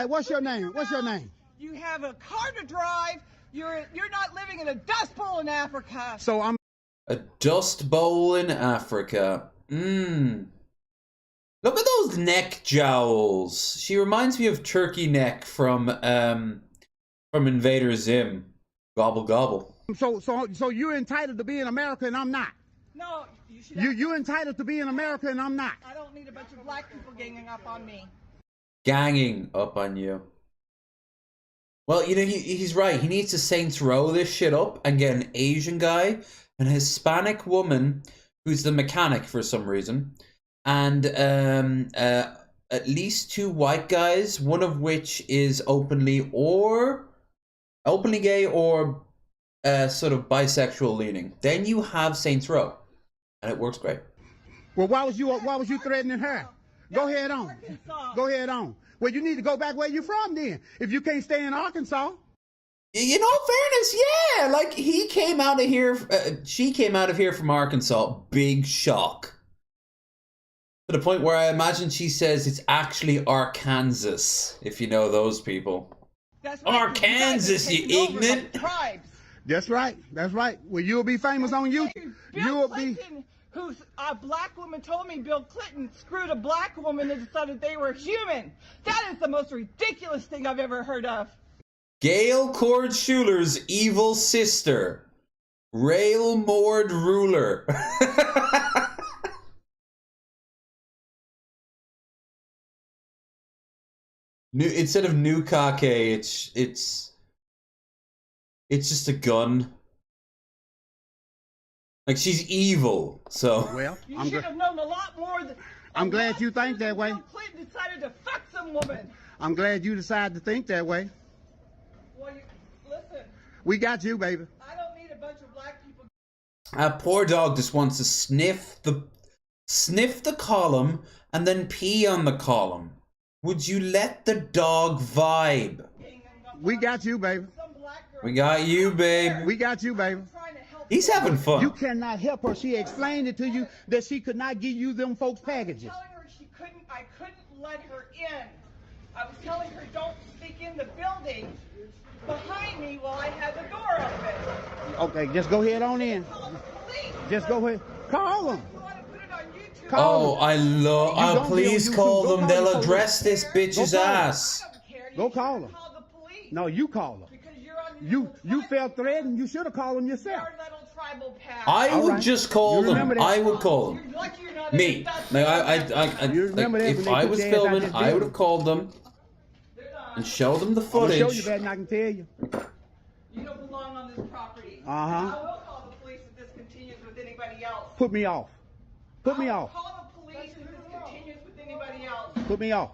What's your name? You have a car to drive. You're not living in a dust bowl in Africa. So I'm. A dust bowl in Africa. Look at those neck jowls. She reminds me of Turkey Neck from Invader Zim. Gobble gobble. So you're entitled to be in America and I'm not. No, you should. You're entitled to be in America and I'm not. I don't need a bunch of black people ganging up on me. Ganging up on you. Well, you know, he's right. He needs to Saints Row this shit up and get an Asian guy, an Hispanic woman who's the mechanic for some reason, and at least 2 white guys, one of which is openly gay or sort of bisexual leaning. Then you have Saints Row, and it works great. Well, why was you threatening her? Go ahead on. Well, you need to go back where you're from then. If you can't stay in Arkansas. In all fairness, yeah, like he came out of here, she came out of here from Arkansas. Big shock. To the point where I imagine she says it's actually Arkansas, if you know those people. That's Arkansas, you ignorant. That's right. Well, you'll be famous on YouTube. Bill Clinton, who's a black woman, told me Bill Clinton screwed a black woman and decided they were human. That is the most ridiculous thing I've ever heard of. Gail Cord Schuler's evil sister. Rail Mord Ruler. Instead of Nukake, it's just a gun. Like, she's evil, so. Well, You should have known a lot more than. I'm glad you think that way. Bill Clinton decided to fuck some woman. I'm glad you decided to think that way. Well, listen, We got you, baby. I don't need a bunch of black people. Poor dog just wants to sniff the column and then pee on the column. Would you let the dog vibe? We got you, baby. We got you, babe. We got you, baby. He's having fun. You cannot help her. She explained it to you that she could not give you them folks' packages. I was telling her I couldn't let her in. I was telling her don't sneak in the building behind me while I had the door open. Okay, just go ahead on in. Call the police. Just go ahead. Call them. You want to put it on YouTube? Oh, I love. You Oh, don't please be on call YouTube. Go them. call They'll the address this police. bitch's Go call them. ass. I don't care. Go You call should them. Call the police. No, you call them. Because you're on your You felt threatened. You should have called them yourself. Your little tribal path. I All would right. just call You them. remember that? I would call them. You're lucky you're not Me. Like, You remember that if when they I put was your ass out filming, this I would building? have called them and showed them the I'm gonna show you footage. that, and I can tell you. You don't belong on this property. Uh-huh. I will call the police if this continues with anybody else. Put me off. Put me I'll off. call the police if this continues with anybody else. Put me off.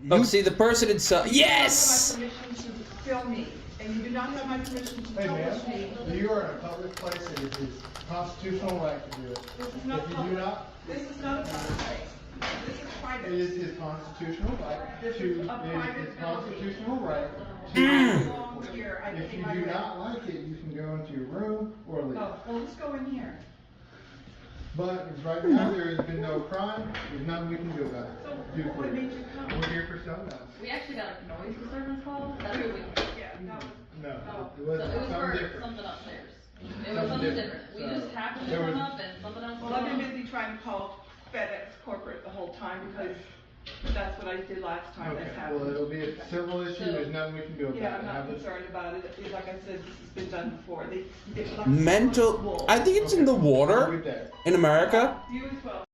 Look, see the person inside. Yes. You do not have my permission to film me, and you do not have my permission to Hey, publish me. ma'am, you are in a public place and it is constitutional right to do it. This is not If you do public. not, This is not a public place. This is private. it is his constitutional right This to, is a it private is his building. constitutional right I to. belong here. I If pay you my do rent. not like it, you can go into your room or leave. Oh, well, let's go in here. But as right now, there has been no crime, there's nothing we can do about So, it. Do what for made it. you come? We're here for something else. We actually got a noise disturbance call. That's what we. Yeah, that was. No, it So it wasn't was something for different. something upstairs. It was Something something different. different. We So, just happened to there come was- up and something else. Well, I've been busy trying to call FedEx corporate the whole time because that's what I did last time Okay, this well, happened. it'll be a civil issue, there's nothing we can do about it. Yeah, I'm not Have it- concerned about it. Like I said, this has been done before. They left Mental. wolves. I think it's in the Have a water good day. in America. You as well.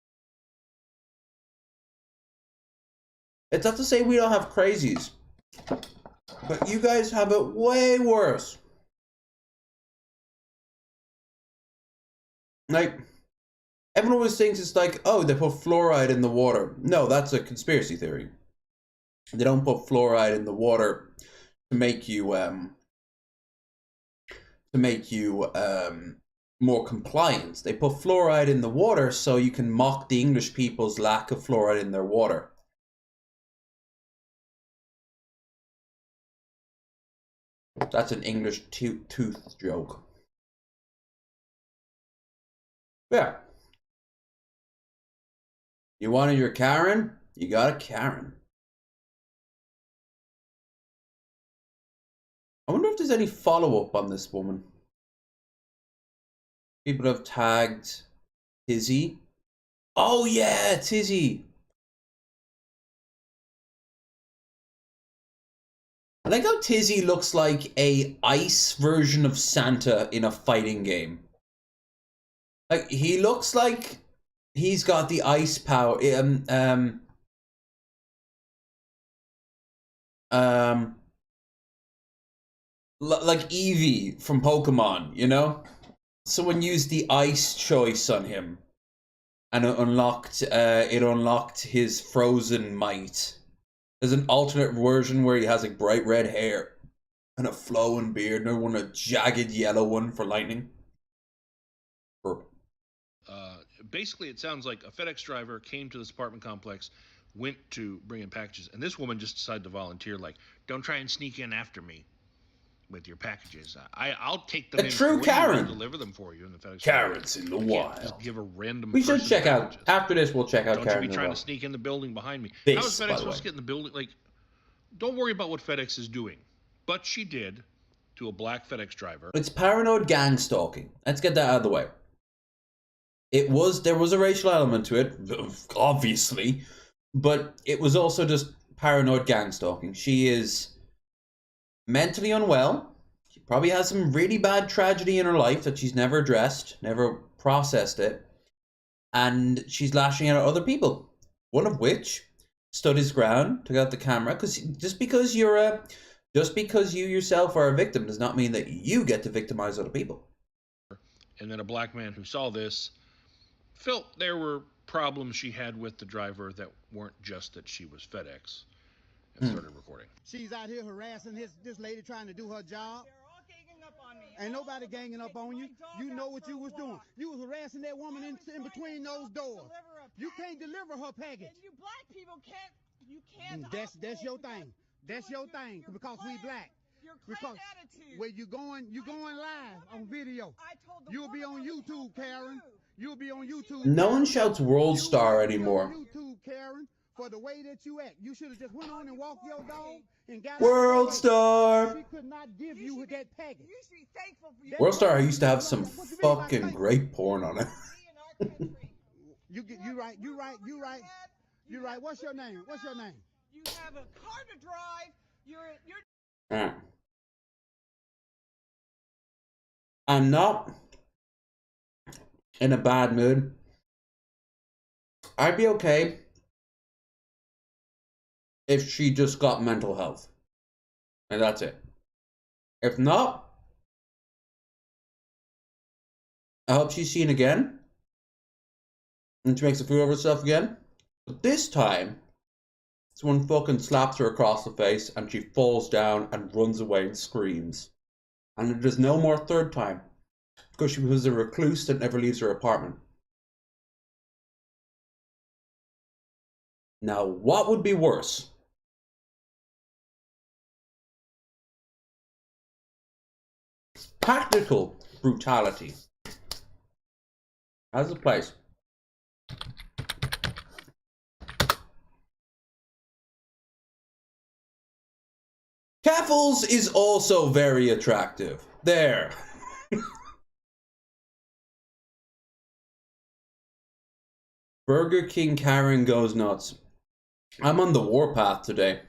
It's not to say we don't have crazies, but you guys have it way worse. Like, everyone always thinks it's like, oh, they put fluoride in the water. No, that's a conspiracy theory. They don't put fluoride in the water to make you more compliant. They put fluoride in the water so you can mock the English people's lack of fluoride in their water. That's an English tooth joke. Yeah. You wanted your Karen? You got a Karen. I wonder if there's any follow-up on this woman. People have tagged Tizzy. Oh yeah, Tizzy. I like how Tizzy looks like a ice version of Santa in a fighting game. Like, he looks like he's got the ice power. Like Eevee from Pokemon, you know? Someone used the ice choice on him, and it unlocked his frozen might. There's an alternate version where he has like bright red hair and a flowing beard, and one a jagged yellow one for lightning. Basically, it sounds like a FedEx driver came to this apartment complex, went to bring in packages, and this woman just decided to volunteer, like, don't try and sneak in after me with your packages. I'll take them A in true for you Karen. and deliver them for you. And the FedEx Karen's in the driver, you can't wild. just give a random We should person check out, packages. after this we'll check out Don't Karen you be as trying well. to sneak in the building behind me. This, How is by FedEx the supposed way. to get in the building? Like, don't worry about what FedEx is doing. But she did to a black FedEx driver. It's paranoid gang stalking. Let's get that out of the way. There was a racial element to it, obviously, but it was also just paranoid gang stalking. She is mentally unwell. She probably has some really bad tragedy in her life that she's never addressed, never processed it, and she's lashing out at other people. One of which stood his ground, took out the camera, because just because you yourself are a victim does not mean that you get to victimize other people. And then a black man who saw this felt there were problems she had with the driver that weren't just that she was FedEx, and started recording. She's out here harassing this lady trying to do her job. They're all ganging up on me. Ain't nobody ganging up on you. You know what you was doing. You was harassing that woman in between those doors. You can't deliver her package. And you black people can't. You can't. That's your thing. That's your thing because we black. Your Because attitude. where you going live on video. You'll be on YouTube, Karen. You'll be on YouTube. No one shouts World Star anymore. YouTube, Karen, for the way that you act. You should have just went on and walked your dog and got World Star. She could not give you that package. You should be thankful for your World Star used to have some fucking great porn on it. You right. What's your name? You have a car to drive. You're Alright. I'm not in a bad mood. I'd be okay if she just got mental health. And that's it. If not, I hope she's seen again. And she makes a fool of herself again. But this time, someone fucking slaps her across the face and she falls down and runs away and screams. And there's no more third time. Because she was a recluse that never leaves her apartment. Now, what would be worse? Practical brutality. Has a place. Caffles is also very attractive. There. Burger King Karen goes nuts. I'm on the warpath today.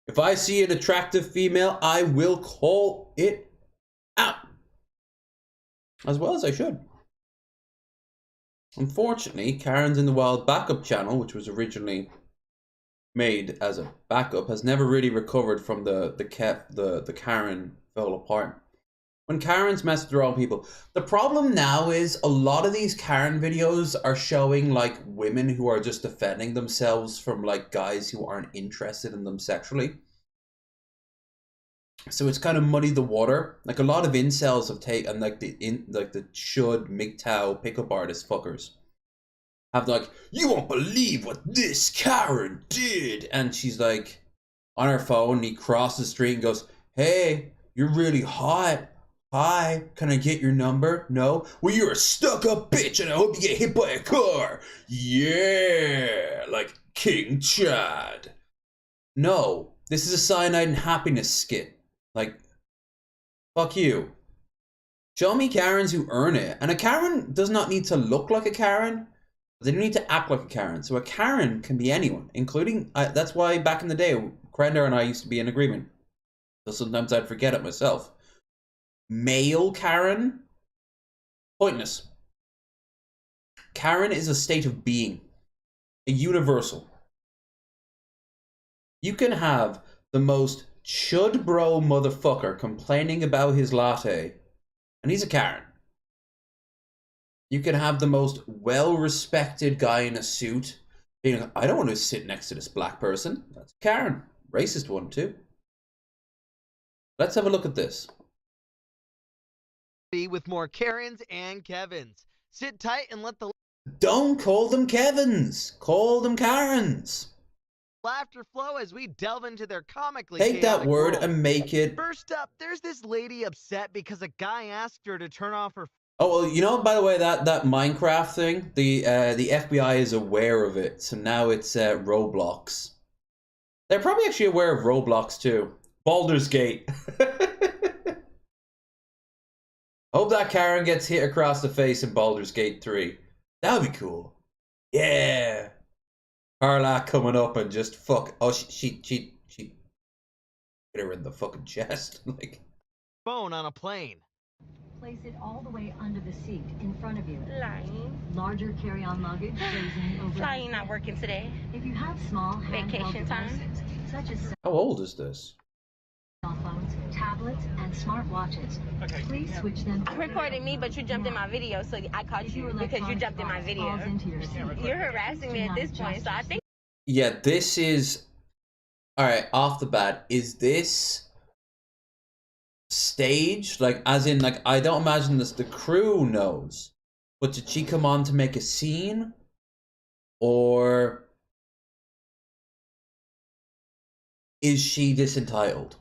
If I see an attractive female, I will call it out. As well as I should. Unfortunately, Karen's in the Wild backup channel, which was originally made as a backup, has never really recovered from the Karen fell apart. When Karens mess with their own people. The problem now is a lot of these Karen videos are showing like women who are just defending themselves from like guys who aren't interested in them sexually. So it's kind of muddied the water. Like a lot of incels have taken like the chud MGTOW pickup artist fuckers have like, you won't believe what this Karen did, and she's like on her phone and he crosses the street and goes, hey, you're really hot. Hi, can I get your number? No? Well, you're a stuck-up bitch and I hope you get hit by a car. Yeah, like King Chad. No, this is a cyanide and happiness skit. Like, fuck you. Show me Karens who earn it. And a Karen does not need to look like a Karen. They don't need to act like a Karen. So a Karen can be anyone, including... that's why back in the day, Krender and I used to be in agreement. So sometimes I'd forget it myself. Male Karen? Pointless. Karen is a state of being. A universal. You can have the most chud bro motherfucker complaining about his latte, and he's a Karen. You can have the most well-respected guy in a suit being like, I don't want to sit next to this black person. That's Karen. Racist one, too. Let's have a look at this. With more Karens and Kevins. Sit tight and let the Don't call them Kevins. Call them Karens. laughter flow as we delve into their comically Take that chaotic word world. and make it... First up, there's this lady upset because a guy asked her to turn off her... Oh, well, you know, by the way, that Minecraft thing, the FBI is aware of it, so now it's Roblox. They're probably actually aware of Roblox too. Baldur's Gate. Hope that Karen gets hit across the face in Baldur's Gate 3. That would be cool. Yeah. Carla coming up and just fuck. Oh, she hit her in the fucking chest. Like. phone on a plane. Place it all the way under the seat in front of you. Lying. Larger carry-on luggage raising over. Flying not working today. If you have small Vacation handheld time. devices, such as How old is this? cell phones, tablets, and smartwatches. Okay. Please switch them. You're recording me, but you jumped in my video, so I caught you because you jumped in my video. You're harassing me at this point, so I think. Yeah, this is... Alright, off the bat, is this staged? Like, as in, like, I don't imagine this the crew knows. But did she come on to make a scene? Or is she this entitled?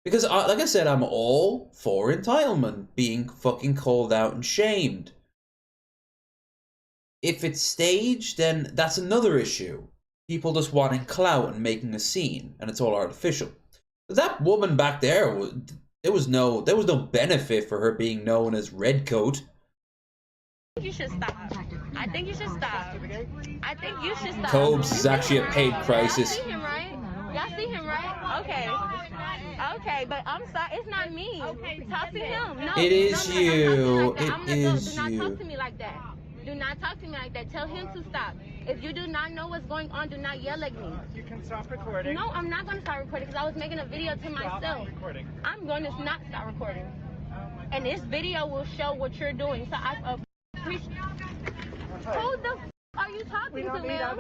Because, like I said, I'm all for entitlement, being fucking called out and shamed. If it's staged, then that's another issue. People just wanting clout and making a scene, and it's all artificial. But that woman back there, there was no benefit for her being known as Redcoat. You should stop. I think you should stop. I think you should stop. Cobes is actually a paid crisis. Y'all see him, right? Y'all see him, right? Okay. Okay, but I'm sorry, it's not me. Talk to him. No, it is you. It is you. Do not talk to you. me like that. Do not talk to me like that. Tell him to stop. If you do not know what's going on, do not yell at me. You can stop recording. No, I'm not going to stop recording because I was making a video to myself. I'm going to not stop recording. And this video will show what you're doing. So I appreciate. Who the f are you talking to, man?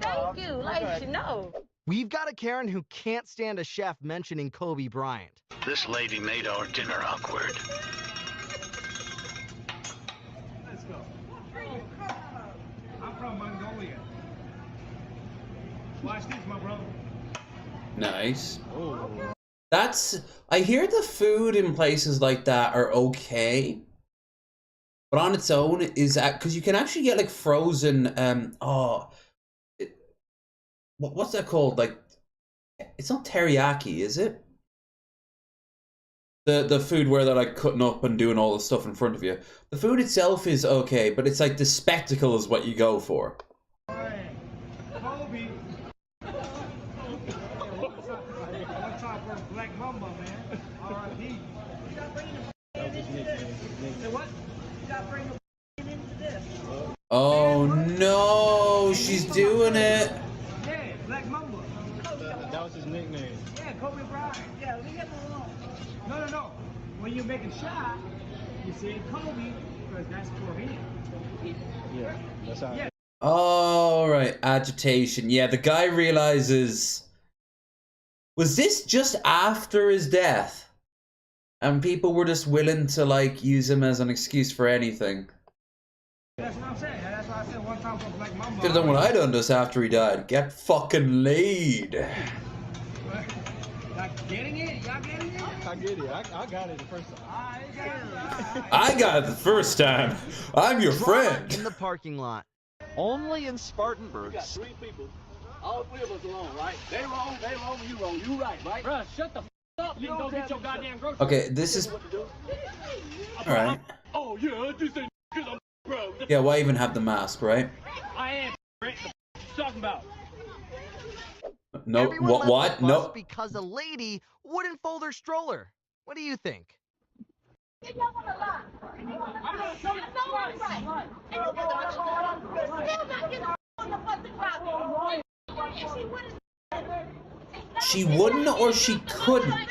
Thank you. Like, no. We've got a Karen who can't stand a chef mentioning Kobe Bryant. This lady made our dinner awkward. Let's go. I'm from Mongolia. Watch this, my brother. Nice. Oh. That's... I hear the food in places like that are okay. But on its own is... Because you can actually get, like, frozen... what's that called? Like... It's not teriyaki, is it? The food where they're, like, cutting up and doing all the stuff in front of you. The food itself is okay, but it's like the spectacle is what you go for. Kobe. What's up for Black Mamba, man? R.I.P. What? Oh no, she's doing it. Yeah, Black Mamba. That was his nickname. Yeah, Kobe Bryant. Yeah, leave him alone. No. When you make a shot, you say Kobe because that's for him. Yeah, that's how. Yeah. All right, agitation. Yeah, the guy realizes. Was this just after his death? And people were just willing to, like, use him as an excuse for anything. That's what I'm saying. That's why I said one time for Black Mamba. Could've done what I done just after he died. Get fucking laid. Y'all getting it? Y'all getting it? I get it. I got it the first time. I got it the first time. I'm your friend. In the parking lot. Only in Spartanburg. We got 3 people. All 3 of us are wrong, right? They wrong, you wrong. You right, right? Bruh, shut the f up. You go get your goddamn groceries. Okay, this is... Alright. Oh, yeah, this ain't because I'm bro. Yeah, why even have the mask, right? I am, right? What you talking about? No, Everyone what? left the No. bus because a lady wouldn't fold her stroller. What do you think? She wouldn't or she couldn't?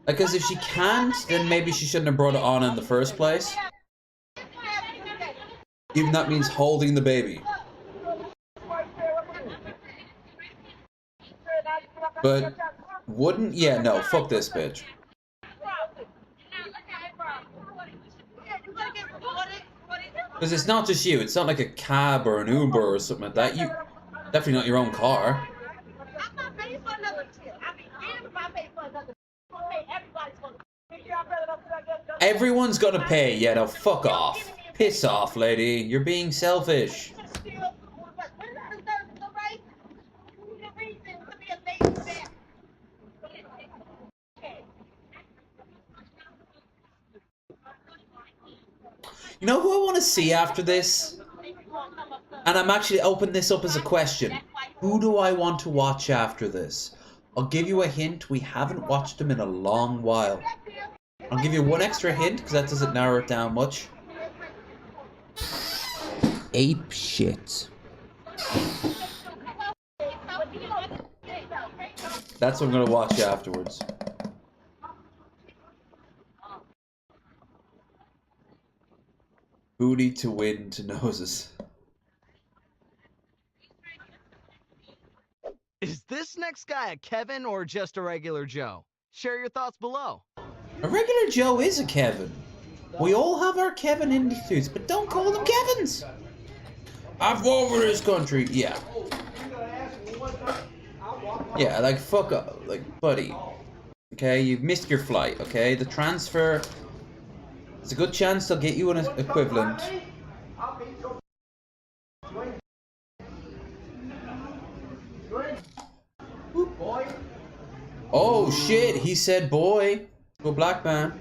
Because if she can't, then maybe she shouldn't have brought it on in the first place. Even that means holding the baby. But wouldn't? Yeah, no, fuck this bitch. Because it's not just you, it's not like a cab or an Uber or something like that. You definitely not your own car. Everyone's gonna pay, yeah, no, fuck off. Piss off, lady. You're being selfish. You know who I want to see after this? And I'm actually opening this up as a question. Who do I want to watch after this? I'll give you a hint. We haven't watched them in a long while. I'll give you one extra hint, because that doesn't narrow it down much. Ape shit. That's what I'm gonna watch afterwards. Booty to wind to noses. Is this next guy a Kevin or just a regular Joe? Share your thoughts below. A regular Joe is a Kevin. We all have our Kevin industries, but don't call them Kevins. I've over this country. Yeah. Yeah, like fuck up, like buddy. Okay, you've missed your flight. Okay, the transfer. There's a good chance they'll get you an equivalent. Oh shit! He said boy. Go black man.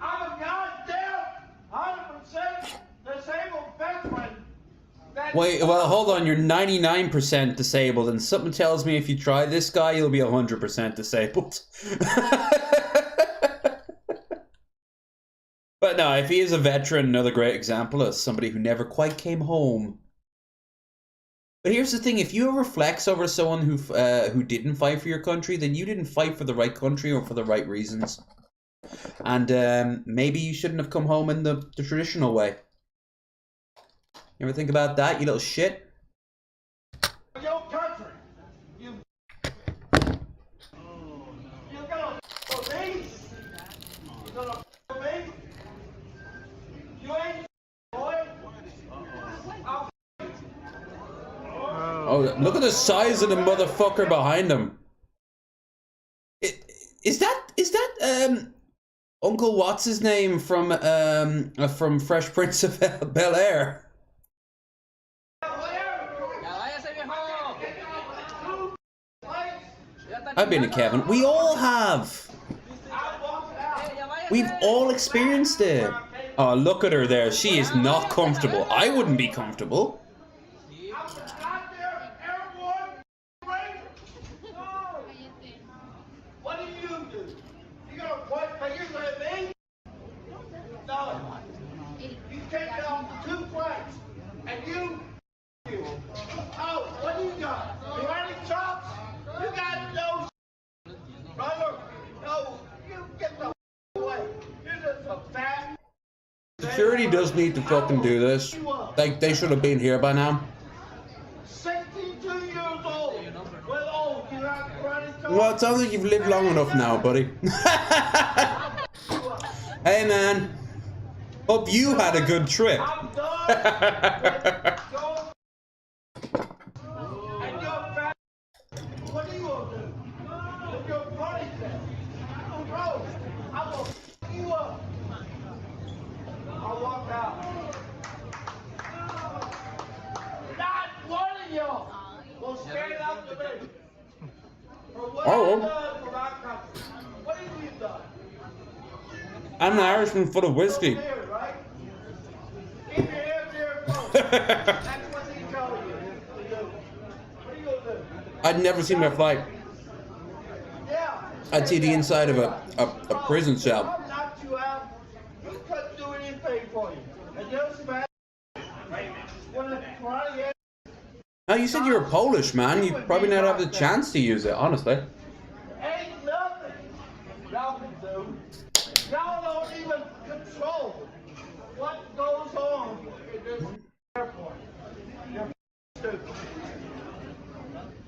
I'm a goddamn 100% disabled veteran. Wait, well, hold on. You're 99% disabled, and something tells me if you try this guy, you'll be 100% disabled. But no, if he is a veteran, another great example of somebody who never quite came home. But here's the thing: if you ever flex over someone who didn't fight for your country, then you didn't fight for the right country or for the right reasons. And maybe you shouldn't have come home in the traditional way. You ever think about that, you little shit? Your country. You gonna me? You gonna me? You ain't boy. Oh, look at the size of the motherfucker behind him. Is that Uncle what's his name from Fresh Prince of Bel-Air? I've been to Kevin. We all have. We've all experienced it. Oh, look at her there. She is not comfortable. I wouldn't be comfortable. What do you do? You gonna point fingers at me? No. You take off 2 flights, and you. Oh, what do you got? You got any chops? You got no. Brother, no. You get the away. You're just a fat. Security does need to fucking do this. Like, they should have been here by now. 62 years old. Well, old. You're not running. Well, it sounds like you've lived long enough now, buddy. Hey, man. Hope you had a good trip. What are you gonna do? If your party's there, bro, I will f you up. I'll walk out. Not one of y'all will stand up to me. For what I've done for my country. What have you done? I'm an Irishman full of whiskey. Here, right? Keep your hands here close. That's what they tell you to do. What are you gonna do? I'd never seen my flight. Yeah. I'd see the inside of a prison cell. I'll knock you out. You couldn't do anything for you. And those man, when the party ends, Oh, you said you were Polish, man. You probably never have the chance to use it, honestly. ain't nothing y'all can do. Y'all don't even control what goes on in this airport. You're stupid.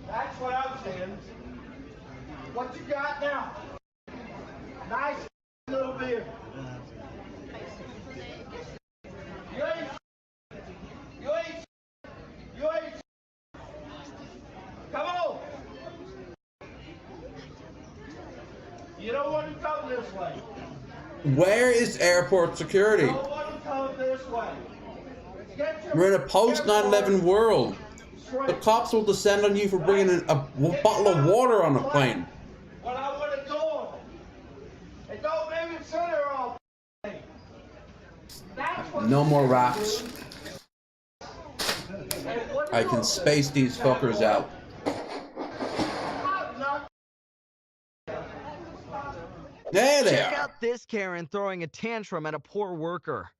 That's what I'm saying. What you got now? Nice little beer. You ain't. You ain't. You ain't. Come on. You don't want to come this way. Where is airport security? You don't want to come this way. Get your We're in a post 9/11 world. The cops will descend on you for bringing in a bottle of water on a plane. When I want to go on it. And don't make it center all day. That's what No more raps. I can space these fuckers out. There they Check are. out this Karen throwing a tantrum at a poor worker.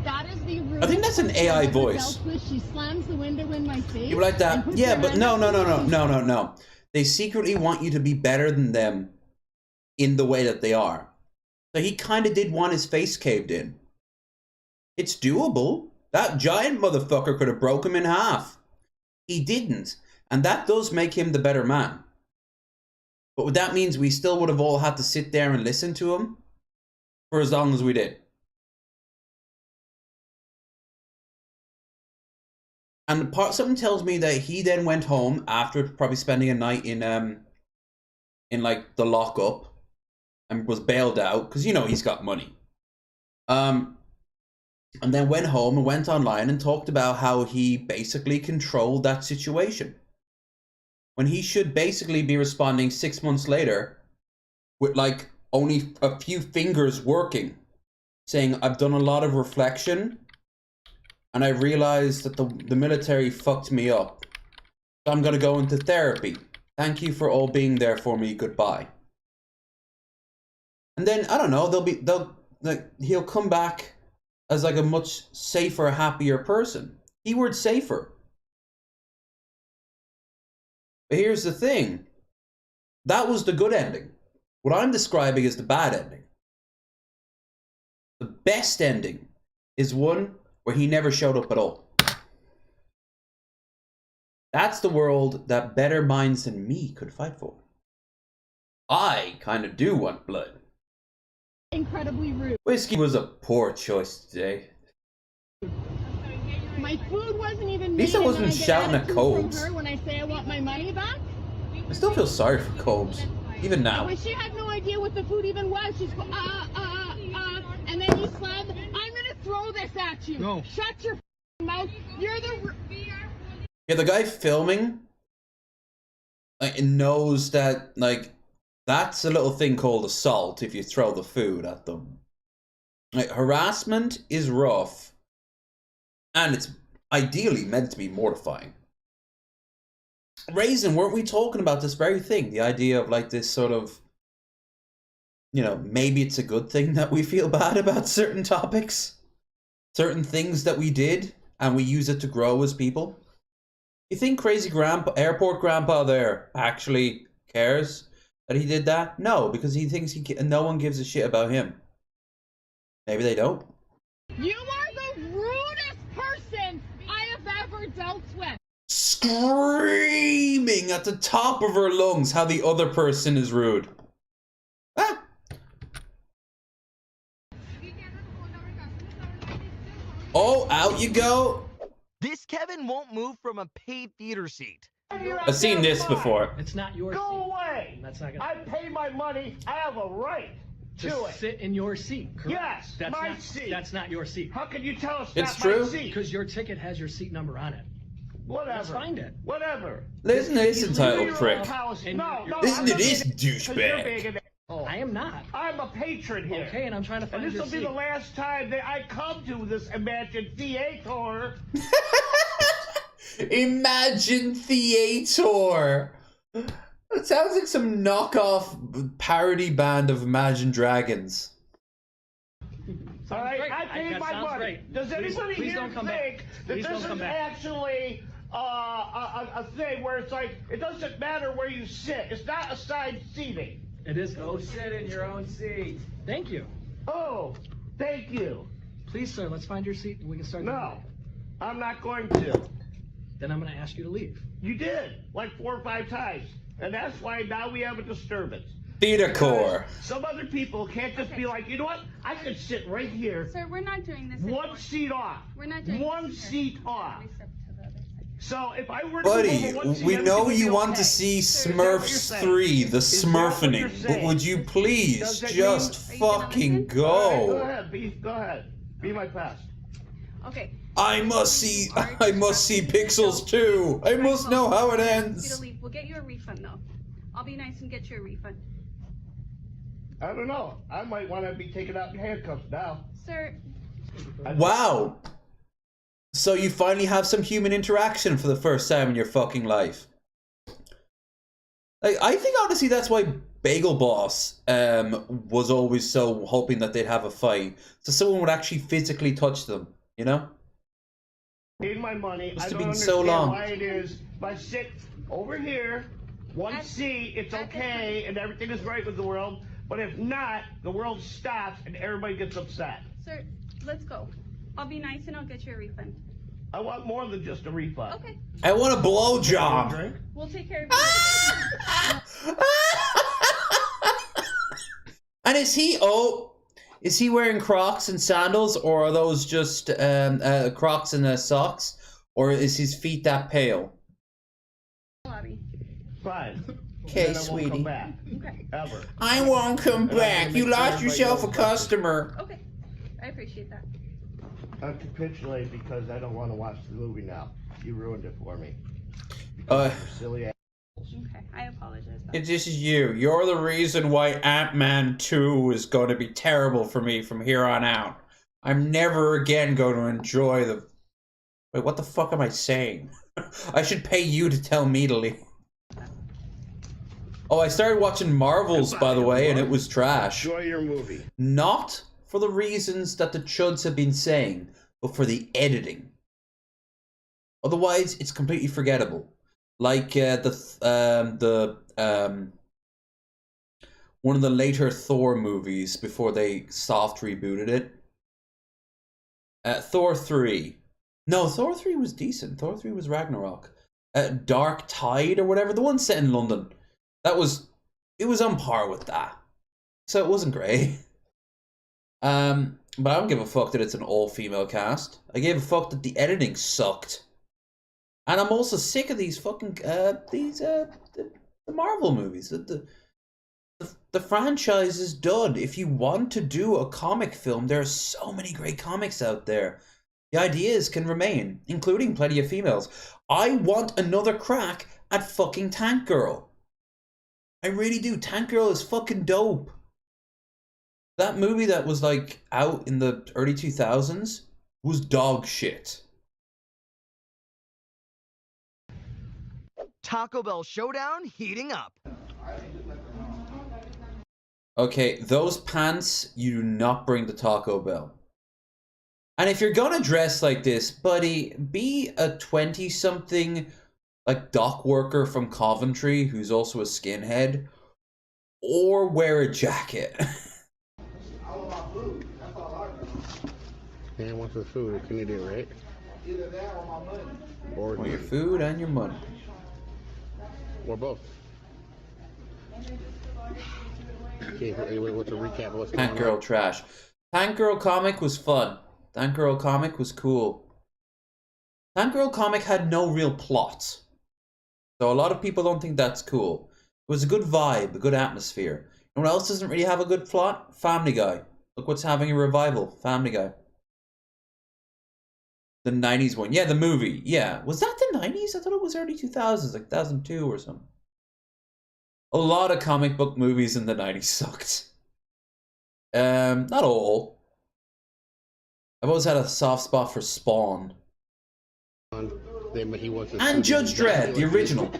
That is filthy rude. I think that's an AI voice. She slams the window in my face. You were like that? Yeah, but no. They secretly want you to be better than them in the way that they are. So he kind of did want his face caved in. It's doable. That giant motherfucker could have broke him in half. He didn't. And that does make him the better man. But that means we still would have all had to sit there and listen to him for as long as we did. And something tells me that he then went home after probably spending a night in like the lockup and was bailed out because, you know, he's got money. And then went home and went online and talked about how he basically controlled that situation. When he should basically be responding 6 months later with like only a few fingers working, saying, I've done a lot of reflection and I realized that the military fucked me up. So I'm going to go into therapy. Thank you for all being there for me. Goodbye. And then, I don't know, he'll come back as like a much safer, happier person. Keyword safer. But here's the thing. That was the good ending. What I'm describing is the bad ending. The best ending is one where he never showed up at all. That's the world that better minds than me could fight for. I kind of do want blood. Incredibly rude. Whiskey was a poor choice today. My food wasn't even made. At least I wasn't shouting at Combs. When I say I want my money back. I still feel sorry for Combs, even now. When she had no idea what the food even was, she's and then you slammed. I'm gonna throw this at you. No. Shut your mouth. You're the. Yeah, the guy filming like knows that like that's a little thing called assault if you throw the food at them. Like harassment is rough, and it's ideally meant to be mortifying. Raisin, weren't we talking about this very thing? The idea of like this sort of, you know, maybe it's a good thing that we feel bad about certain topics, certain things that we did, and we use it to grow as people. You think crazy grandpa, airport grandpa there actually cares that he did that? No, because he thinks no one gives a shit about him. Maybe they don't. You are the rudest person I have ever dealt with. Screaming at the top of her lungs how the other person is rude. Ah. Oh, out you go. This Kevin won't move from a paid theater seat. I've seen this before. It's not your Go seat. away. That's not gonna... I pay my money. I have a right to it. Sit in your seat, correct? Yes, that's my not, seat. That's not your seat. How can you tell us it's that's true. my seat? Because your ticket has your seat number on it. Whatever. Let's find it. Whatever. Listen to this entitled prick. No, Listen to this douchebag. Oh, I am not. I'm a patron here. Okay, and I'm trying to find and your this will be the last time that I come to this imagined theater. Imagine Theater. It sounds like some knockoff parody band of Imagine Dragons. All right, great. I paid my money. Great. Does anybody please here don't come think back. that Please this don't come is back. actually a thing where it's like, it doesn't matter where you sit. It's not assigned seating. It is. Go sit in your own seat. Thank you. Oh, thank you. Please, sir, let's find your seat and we can start. No, I'm not going to. Then I'm going to ask you to leave. You did, like 4 or 5 times. And that's why now we have a disturbance. Theater core. Some other people can't just be like, you know what? I could sit right here. Sir, we're not doing this One anymore. seat off. We're not doing one this seat off. So if I were to Buddy, move over one seat, we know everything you would be want okay. to see Is that what you're Smurfs saying? 3, the Is that what you're Smurfening, but saying? would you please Does that just mean- fucking Go go? ahead, go ahead. Be my pest. Okay. I must see Pixels 2. I must know how it ends. We'll get you a refund though. I'll be nice and get you a refund. I don't know. I might want to be taken out in handcuffs now. Sir. Wow. So you finally have some human interaction for the first time in your fucking life. Like, I think honestly that's why Bagel Boss was always so hoping that they'd have a fight, so someone would actually physically touch them You know? Need my money. Must I have don't been so understand long. why it is. If I sit over here, 1C, it's okay, and everything is right with the world. But if not, the world stops and everybody gets upset. Sir, let's go. I'll be nice and I'll get you a refund. I want more than just a refund. Okay. I want a blowjob. We'll take care of you. And is he wearing Crocs and sandals, or are those just Crocs and socks, or is his feet that pale? Fine. Okay, Then I won't sweetie. come back. Okay. Ever. I won't come And I'm back. gonna You make sure lost everybody yourself a knows about customer. Okay. I appreciate that. I capitulate because I don't want to watch the movie now. You ruined it for me. Uh, Because of your silly ass. Okay. I apologize. this is you. You're the reason why Ant-Man 2 is going to be terrible for me from here on out. I'm never again going to enjoy the... Wait, what the fuck am I saying? I should pay you to tell me to leave. Oh, I started watching Marvels, by the way, and it was trash. Enjoy your movie. Not for the reasons that the chuds have been saying, but for the editing. Otherwise, it's completely forgettable. Like one of the later Thor movies before they soft rebooted it. Thor 3. No, Thor 3 was decent. Thor 3 was Ragnarok. Dark Tide or whatever, the one set in London. It was on par with that. So it wasn't great. But I don't give a fuck that it's an all-female cast. I gave a fuck that the editing sucked. And I'm also sick of these fucking the Marvel movies. The franchise is done. If you want to do a comic film, there are so many great comics out there. The ideas can remain, including plenty of females. I want another crack at fucking Tank Girl. I really do. Tank Girl is fucking dope. That movie that was like out in the early 2000s was dog shit. Taco Bell showdown heating up. Okay, those pants, you do not bring to Taco Bell. And if you're gonna dress like this, buddy, be a 20-something, like, dock worker from Coventry who's also a skinhead, or wear a jacket. I want my food. That's all I do. Man wants his food. What can you do, right? Either that or my money. Or your food and your money. Or both. Okay, what's a recap of what's going Tank Girl trash. Tank Girl comic was fun. Tank Girl comic was cool. Tank Girl comic had no real plot. So a lot of people don't think that's cool. It was a good vibe, a good atmosphere. You know what else doesn't really have a good plot? Family Guy. Look what's having a revival. Family Guy. The 90s one. Yeah, the movie. Yeah. Was that the 90s? I thought it was early 2000s, like 2002 or something. A lot of comic book movies in the 90s sucked. Not all. I've always had a soft spot for Spawn. And Judge Dredd, the original.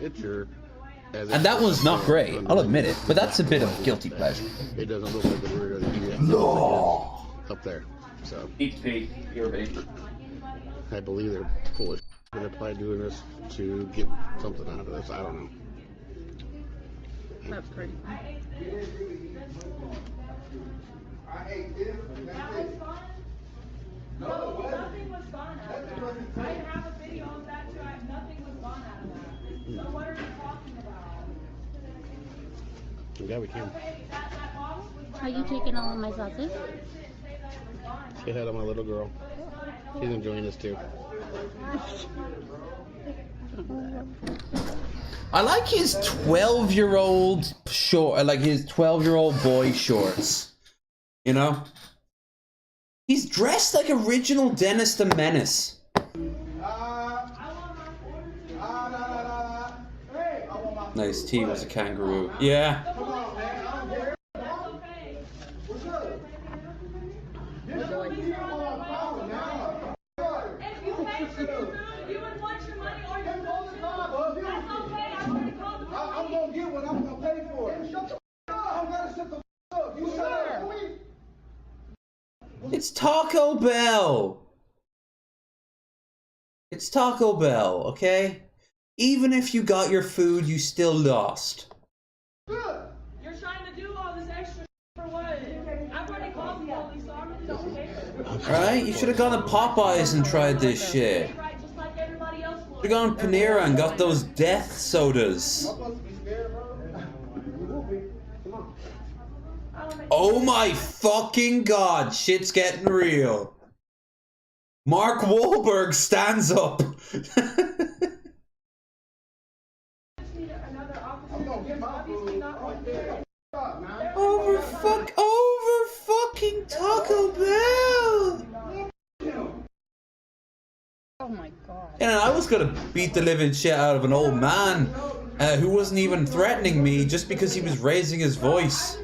And that one's not great, I'll admit it, but that's a bit of guilty pleasure. It doesn't look like the burrito that you get No. up there. So You're big. I believe they're full of shit. They're probably doing this to get something out of this. I don't know. That's crazy. I ate this and that's it. No, nothing was gone out of that. I have a video of that too. Nothing was gone out of that. So what are you talking about? Yeah, we can. Are you taking all of my sauces? Say hi to my little girl. She's enjoying this too. I like his 12-year-old short, like his 12-year-old boy shorts. You know? He's dressed like original Dennis the Menace. Nice, T was a kangaroo. Yeah. I'm gonna get what I'm gonna pay for it. Shut the up. I'm gonna shut the up. You said It's Taco Bell. It's Taco Bell, okay? Even if you got your food, you still lost. Good. You're trying to do all this extra for what? I've already called the police, so I really don't care. Alright? You should have gone to Popeyes and tried this shit. Right, just like everybody else would. Should have gone to Panera and got those death sodas. Oh my fucking god, shit's getting real. Mark Wahlberg stands up. Over fucking Taco Bell. Oh my god. And I was gonna beat the living shit out of an old man who wasn't even threatening me just because he was raising his voice.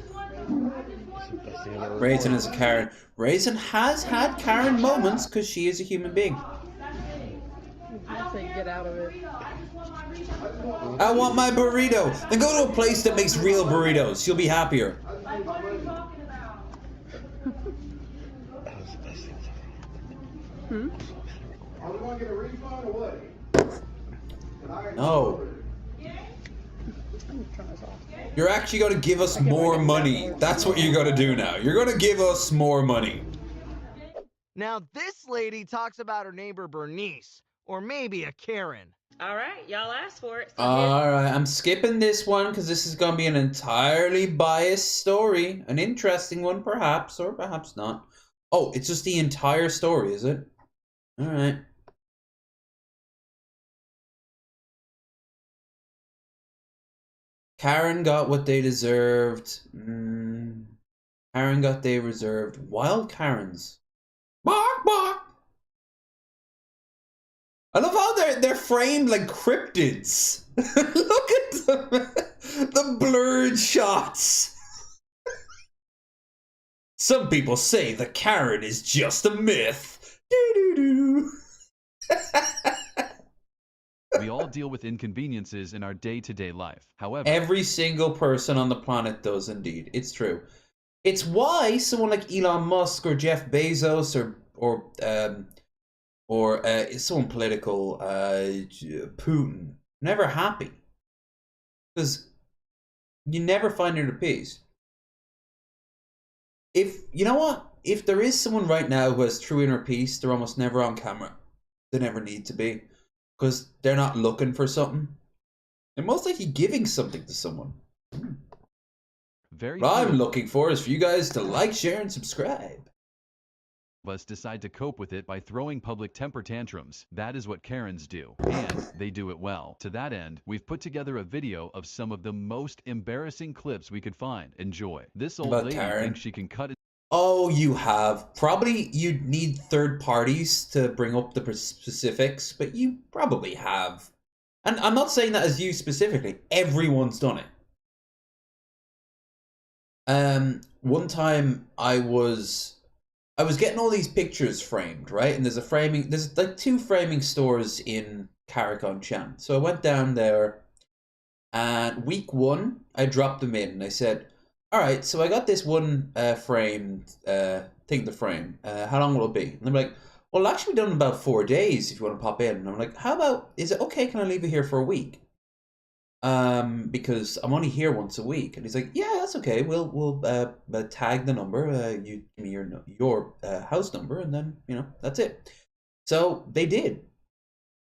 Raisin is a Karen. Raisin has had Karen moments because she is a human being. I say get out of it. I want my burrito. Then go to a place that makes real burritos. You'll be happier. Hmm? Are we going to get a refund or what? No. You're actually going to give us more money. That's what you're going to do now. You're going to give us more money. Now this lady talks about her neighbor Bernice, or maybe a Karen. All right, y'all asked for it. So Alright, I'm skipping this one because this is going to be an entirely biased story. An interesting one, perhaps, or perhaps not. Oh, it's just the entire story, is it? Alright. Karen got what they deserved. Karen got they reserved. Wild Karens. Bark, bark. I love how they're framed like cryptids. Look at them. The blurred shots. Some people say the Karen is just a myth. Doo-doo-doo. We all deal with inconveniences in our day-to-day life. However, every single person on the planet does indeed. It's true. It's why someone like Elon Musk or Jeff Bezos or someone political, Putin, never happy. Because you never find inner peace. If, you know what? If there is someone right now who has true inner peace, they're almost never on camera. They never need to be. Because they're not looking for something. They're most likely giving something to someone. What I'm looking for is for you guys to like, share, and subscribe. Us decide to cope with it by throwing public temper tantrums. That is what Karens do, and they do it well. To that end, we've put together a video of some of the most embarrassing clips we could find. Enjoy. This old lady thinks she can cut it. Oh, you have. Probably you'd need third parties to bring up the specifics, but you probably have. And I'm not saying that as you specifically. Everyone's done it. One time I was getting all these pictures framed, right? And there's like 2 framing stores in Contont. So I went down there, and week 1, I dropped them in, and I said, all right, so I got this one framed thing to frame. How long will it be? And they're like, well, it'll actually be done in about 4 days if you want to pop in. And I'm like, how about, is it okay? Can I leave it here for a week? Because I'm only here once a week. And he's like, yeah, that's okay. We'll tag the number. You give me your house number, and then, you know, that's it. So they did.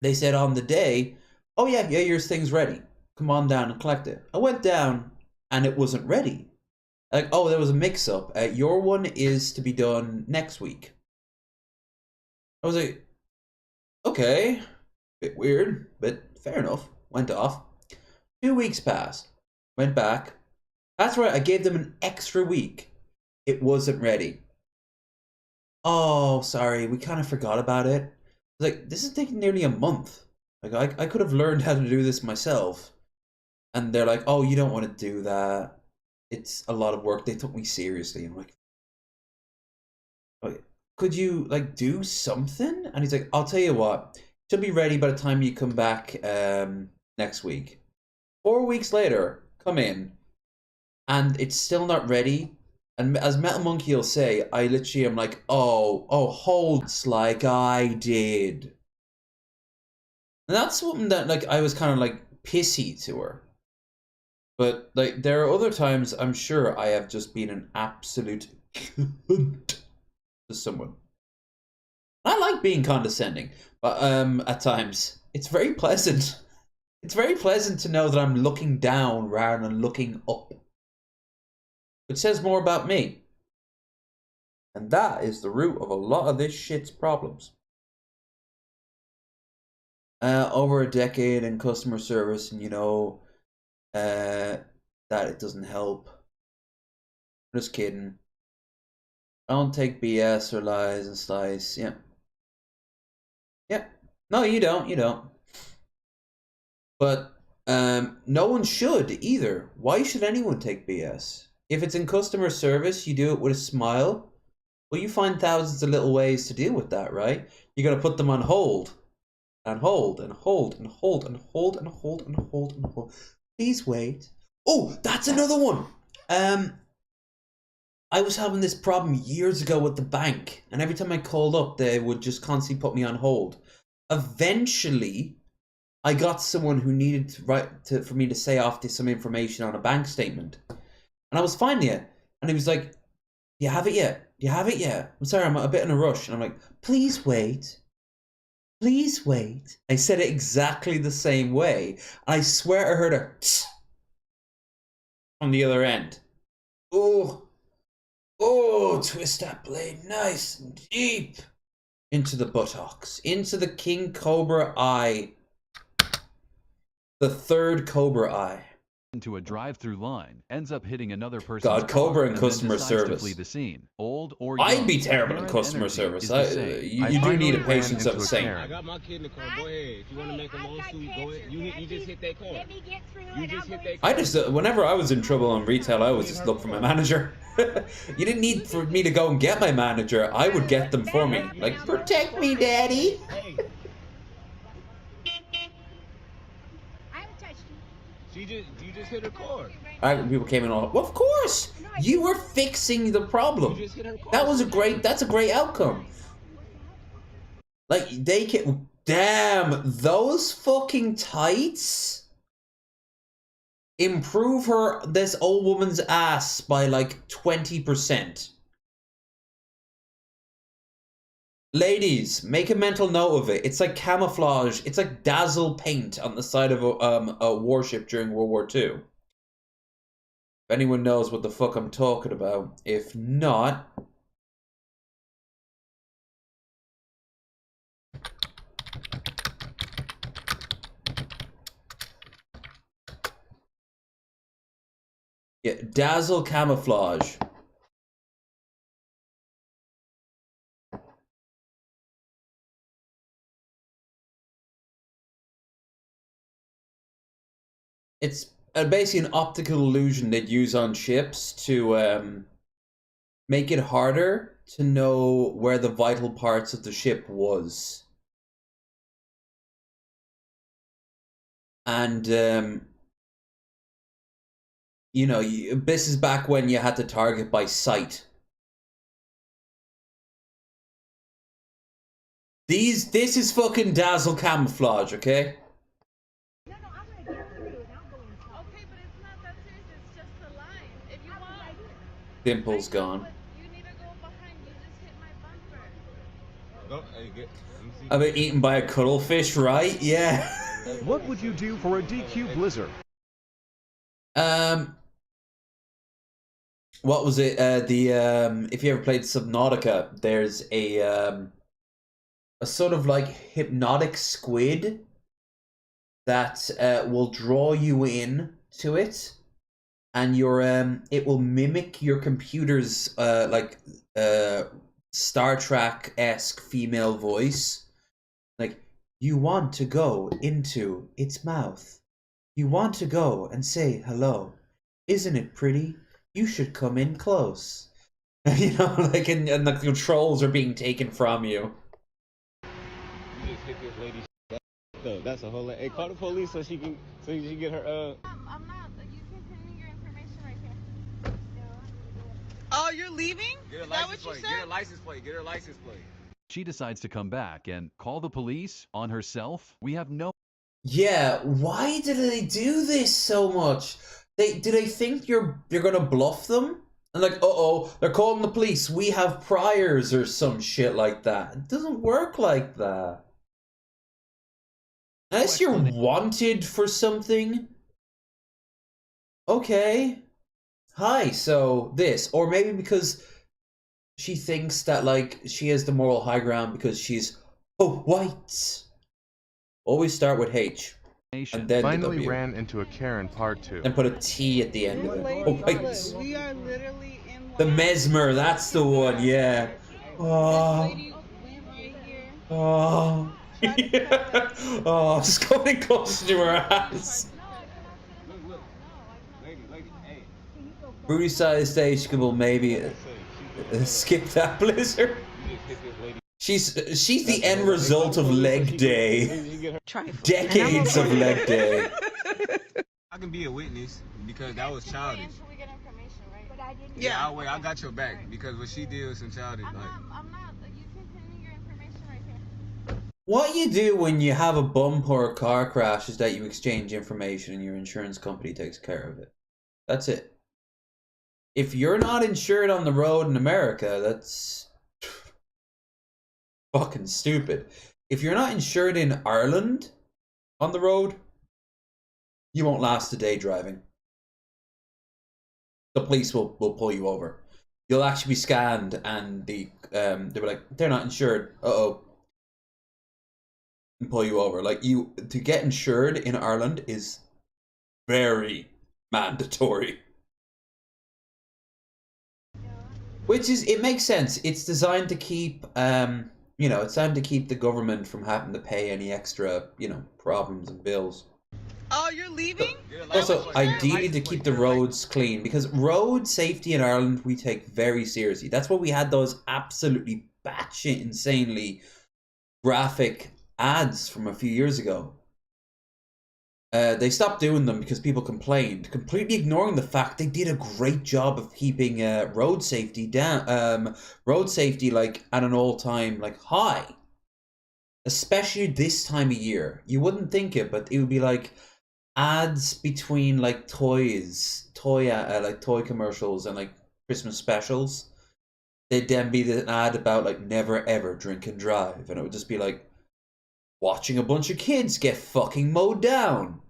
They said on the day, oh yeah, your thing's ready. Come on down and collect it. I went down, and it wasn't ready. Like, oh, there was a mix-up. Your one is to be done next week. I was like, okay, bit weird, but fair enough. Went off. 2 weeks passed. Went back. That's right, I gave them an extra week. It wasn't ready. Oh, sorry, we kind of forgot about it. Like, this is taking nearly a month. Like, I could have learned how to do this myself. And they're like, oh, you don't want to do that. It's a lot of work. They took me seriously. I'm like, could you, like, do something? And he's like, I'll tell you what. Should be ready by the time you come back next week. 4 weeks later, come in, and it's still not ready. And as Metal Monkey will say, I literally am like, oh, hold, like I did. And that's something that, like, I was kind of, like, pissy to her. But, like, there are other times I'm sure I have just been an absolute cunt to someone. I like being condescending, but at times it's very pleasant. It's very pleasant to know that I'm looking down rather than looking up. Which says more about me. And that is the root of a lot of this shit's problems. Over a decade in customer service, and you know that it doesn't help. Just kidding. I don't take BS or lies and slice. Yeah. Yeah. No, you don't. You don't. But no one should either. Why should anyone take BS? If it's in customer service, you do it with a smile. Well, you find thousands of little ways to deal with that, right? You got to put them on hold. And hold, and hold, and hold, and hold, and hold, and hold, and hold. Please wait. Oh, that's another one. I was having this problem years ago with the bank, and every time I called up, they would just constantly put me on hold. Eventually, I got someone who needed for me to say off some information on a bank statement, and I was finding it, and he was like, "Do you have it yet? Do you have it yet? I'm sorry, I'm a bit in a rush." And I'm like, "Please wait. Please wait." I said it exactly the same way. I swear I heard a tss on the other end. Oh, twist that blade nice and deep into the buttocks, into the king cobra eye, the third cobra eye. Into a drive-through line, ends up hitting another person's God, Cobra car, in and customer then decides service. to flee the scene. Old or I'd young, be terrible in Karen customer energy service. is the same. You do need a patience of a I saint. got my kid in the car. Go ahead. If you want to make a lawsuit, go ahead. You just hit that car. Let me get through. You just hit that car. I just, whenever I was in trouble in retail, I always just looked for my manager. You didn't need for me to go and get my manager. I would get them for me. Like, protect me, daddy. You just hit her car. People came in all, well, of course, you were fixing the problem. That's a great outcome. Like, they can, damn, those fucking tights improve this old woman's ass by like 20%. Ladies, make a mental note of it. It's like camouflage. It's like dazzle paint on the side of a warship during World War II. If anyone knows what the fuck I'm talking about. If not... yeah, dazzle camouflage. It's basically an optical illusion they'd use on ships to make it harder to know where the vital parts of the ship was. And, you know, this is back when you had to target by sight. This is fucking dazzle camouflage, okay? Dimple's gone. I've been eaten by a cuttlefish, right? Yeah. What would you do for a DQ Blizzard? What was it? If you ever played Subnautica, there's a sort of like hypnotic squid that will draw you in to it, and it will mimic your computer's Star Trek-esque female voice. Like, you want to go into its mouth. You want to go and say hello. Isn't it pretty? You should come in close. You know, like, and the controls are being taken from you. You just hit this lady. That's a whole lot. Hey, call the police so she can get her I'm not. You can send me your information right here. Oh, you're leaving? Get her Is that what you said? Get her license plate. Get her license plate. She decides to come back and call the police on herself. We have no... Yeah, why do they do this so much? Do they think you're gonna bluff them? And like, uh-oh, they're calling the police. We have priors or some shit like that. It doesn't work like that. Unless you're wanted for something. Okay. Hi, so this. Or maybe because she thinks that, like, she has the moral high ground because she's white. Always start with H. And then Finally the W. ran into a Karen part 2. And put a T at the end of it. White. We are literally in The Mesmer, that's the one, yeah. Oh. Oh. Yeah. Oh, just going close to her ass. Rudy size stage will maybe skip that blizzard. She's the end result of leg day. Decades of leg day. I can be a witness because that was childish. Yeah, I got your back because what she did was some childish. I'm not. You can send me your information right here. What you do when you have a bump or a car crash is that you exchange information and your insurance company takes care of it. That's it. If you're not insured on the road in America, that's fucking stupid. If you're not insured in Ireland on the road, you won't last a day driving. The police will pull you over. You'll actually be scanned and they'll be like, they're not insured. Uh-oh. And pull you over. Like, to get insured in Ireland is very mandatory. Which is, it makes sense. It's designed to keep, you know, it's designed to keep the government from having to pay any extra, you know, problems and bills. Oh, you're leaving? Also, ideally to keep the roads clean, because road safety in Ireland we take very seriously. That's why we had those absolutely batshit insanely graphic ads from a few years ago. They stopped doing them because people complained, completely ignoring the fact they did a great job of keeping road safety down, road safety like at an all-time like high. Especially this time of year. You wouldn't think it, but it would be like ads between like toy commercials and like Christmas specials. They'd then be an ad about like never ever drink and drive, and it would just be like watching a bunch of kids get fucking mowed down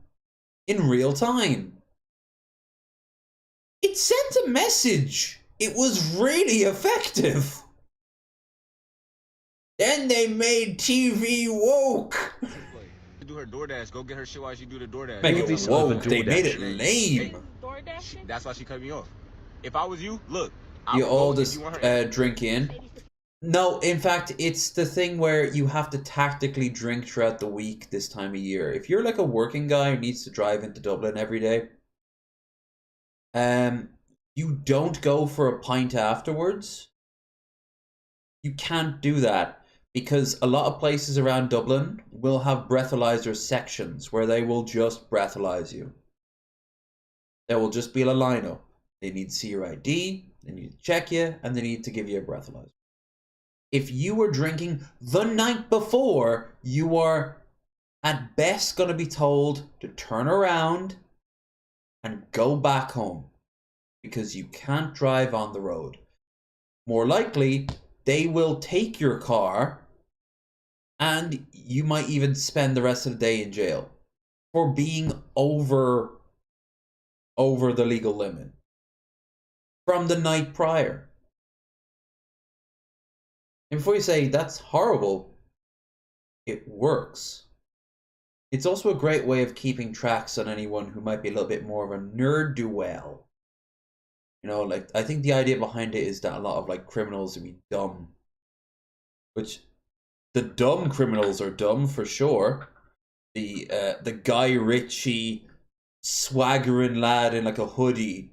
in real time. It sent a message. It was really effective. Then they made TV woke. Do her DoorDash. Go get her shit while she do the DoorDash. Make it woke. They made it lame. That's why she cut me off. If I was you, look. You all just drink in. No, in fact, it's the thing where you have to tactically drink throughout the week this time of year. If you're like a working guy who needs to drive into Dublin every day, you don't go for a pint afterwards. You can't do that because a lot of places around Dublin will have breathalyzer sections where they will just breathalyze you. There will just be a lineup. They need to see your ID, they need to check you, and they need to give you a breathalyzer. If you were drinking the night before, you are at best going to be told to turn around and go back home because you can't drive on the road. More likely, they will take your car and you might even spend the rest of the day in jail for being over the legal limit from the night prior. And before you say, that's horrible, it works. It's also a great way of keeping tracks on anyone who might be a little bit more of a nerd-do-well. You know, like, I think the idea behind it is that a lot of, like, criminals would be dumb. Which, the dumb criminals are dumb, for sure. The Guy Ritchie, swaggering lad in, like, a hoodie.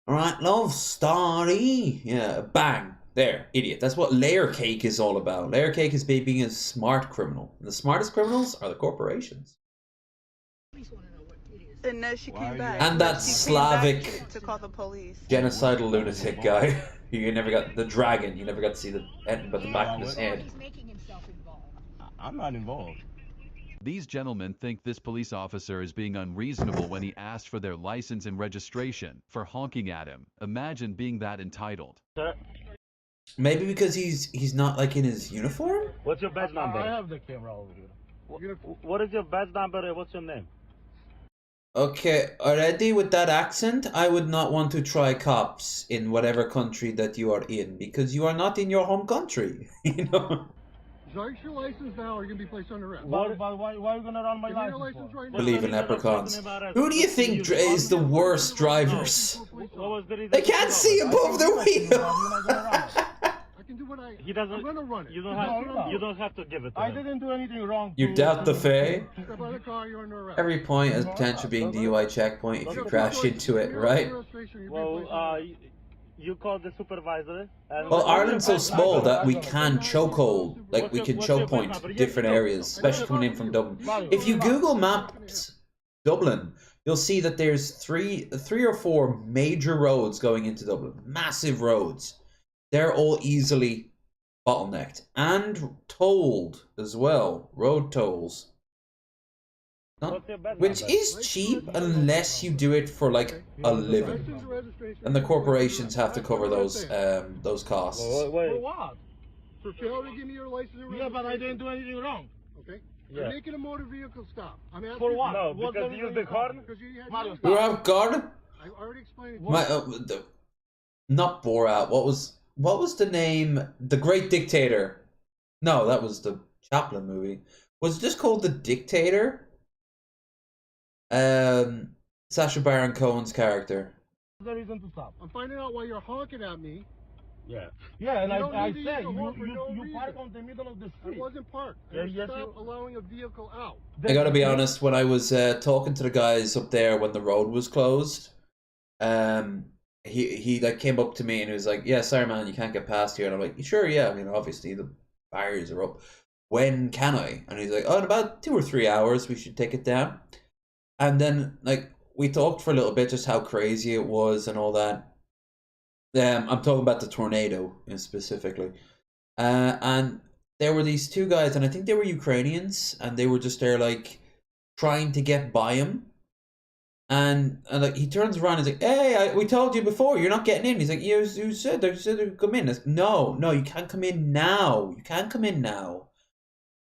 Alright, love, starry. Yeah, bang. There, idiot. That's what layer cake is all about. Layer cake is being a smart criminal. And the smartest criminals are the corporations. Please want to know what it is. And then she came back. And that She came Slavic back to call the police. genocidal lunatic guy. You never got the dragon. You never got to see the end but the back of his head. I'm not involved. These gentlemen think this police officer is being unreasonable when he asked for their license and registration for honking at him. Imagine being that entitled. Sir, Maybe because he's not like in his uniform? what's your badge number? I have the camera over here. What is your badge number and what's your name? Okay, already with that accent, I would not want to try cops in whatever country that you are in, because you are not in your home country, you know? Is your license now, or you're gonna be placed under arrest? Why are you gonna run my license? Right now. Believe in leprechauns. Who do you think is the worst drivers? They can't see above the wheel! I can do what He doesn't. I'm gonna run it. You don't have to give it to him. I didn't do anything wrong. You doubt the Fae? Step out of the car, you're under arrest. Every point has potential being DUI checkpoint if you crash into it, right? Well, you call the supervisor. And Well, Ireland's so small that we can chokehold, like we can choke point different areas, especially coming in from Dublin. If you Google Maps Dublin, you'll see that there's three or four major roads going into Dublin, massive roads. They're all easily bottlenecked and tolled as well, road tolls. Which is cheap unless you do it for like a living, and the corporations have to cover those costs. Wait. For what? For failure to give me your license and registration. Yeah, but I didn't do anything wrong. Okay. Yeah. You're making a motor vehicle stop. I'm asking For what? you. No, because you used the horn. Because you had Mario, You have God? I already explained it. My, not Borat. What was the name? The Great Dictator. No, that was the Chaplin movie. Was it just called The Dictator? Sacha Baron Cohen's character. The reason to stop. I'm finding out why you're honking at me. Yeah. Yeah, and I said you park on the middle of the street. I wasn't parked. Yeah, Stop allowing a vehicle out. I gotta be honest, when I was talking to the guys up there when the road was closed, he like came up to me and he was like, "Yeah, sorry man, you can't get past here." And I'm like, "Sure, yeah. I mean, obviously the barriers are up. When can I?" And he's like, "Oh, in about 2 or 3 hours, we should take it down." And then like we talked for a little bit just how crazy it was and all that. I'm talking about the tornado specifically, and there were these two guys, and I think they were Ukrainians, and they were just there like trying to get by him. And like he turns around and he's like, "Hey, we told you before, you're not getting in." He's like, "You said they could come in." Like, no, you can't come in now. You can't come in now.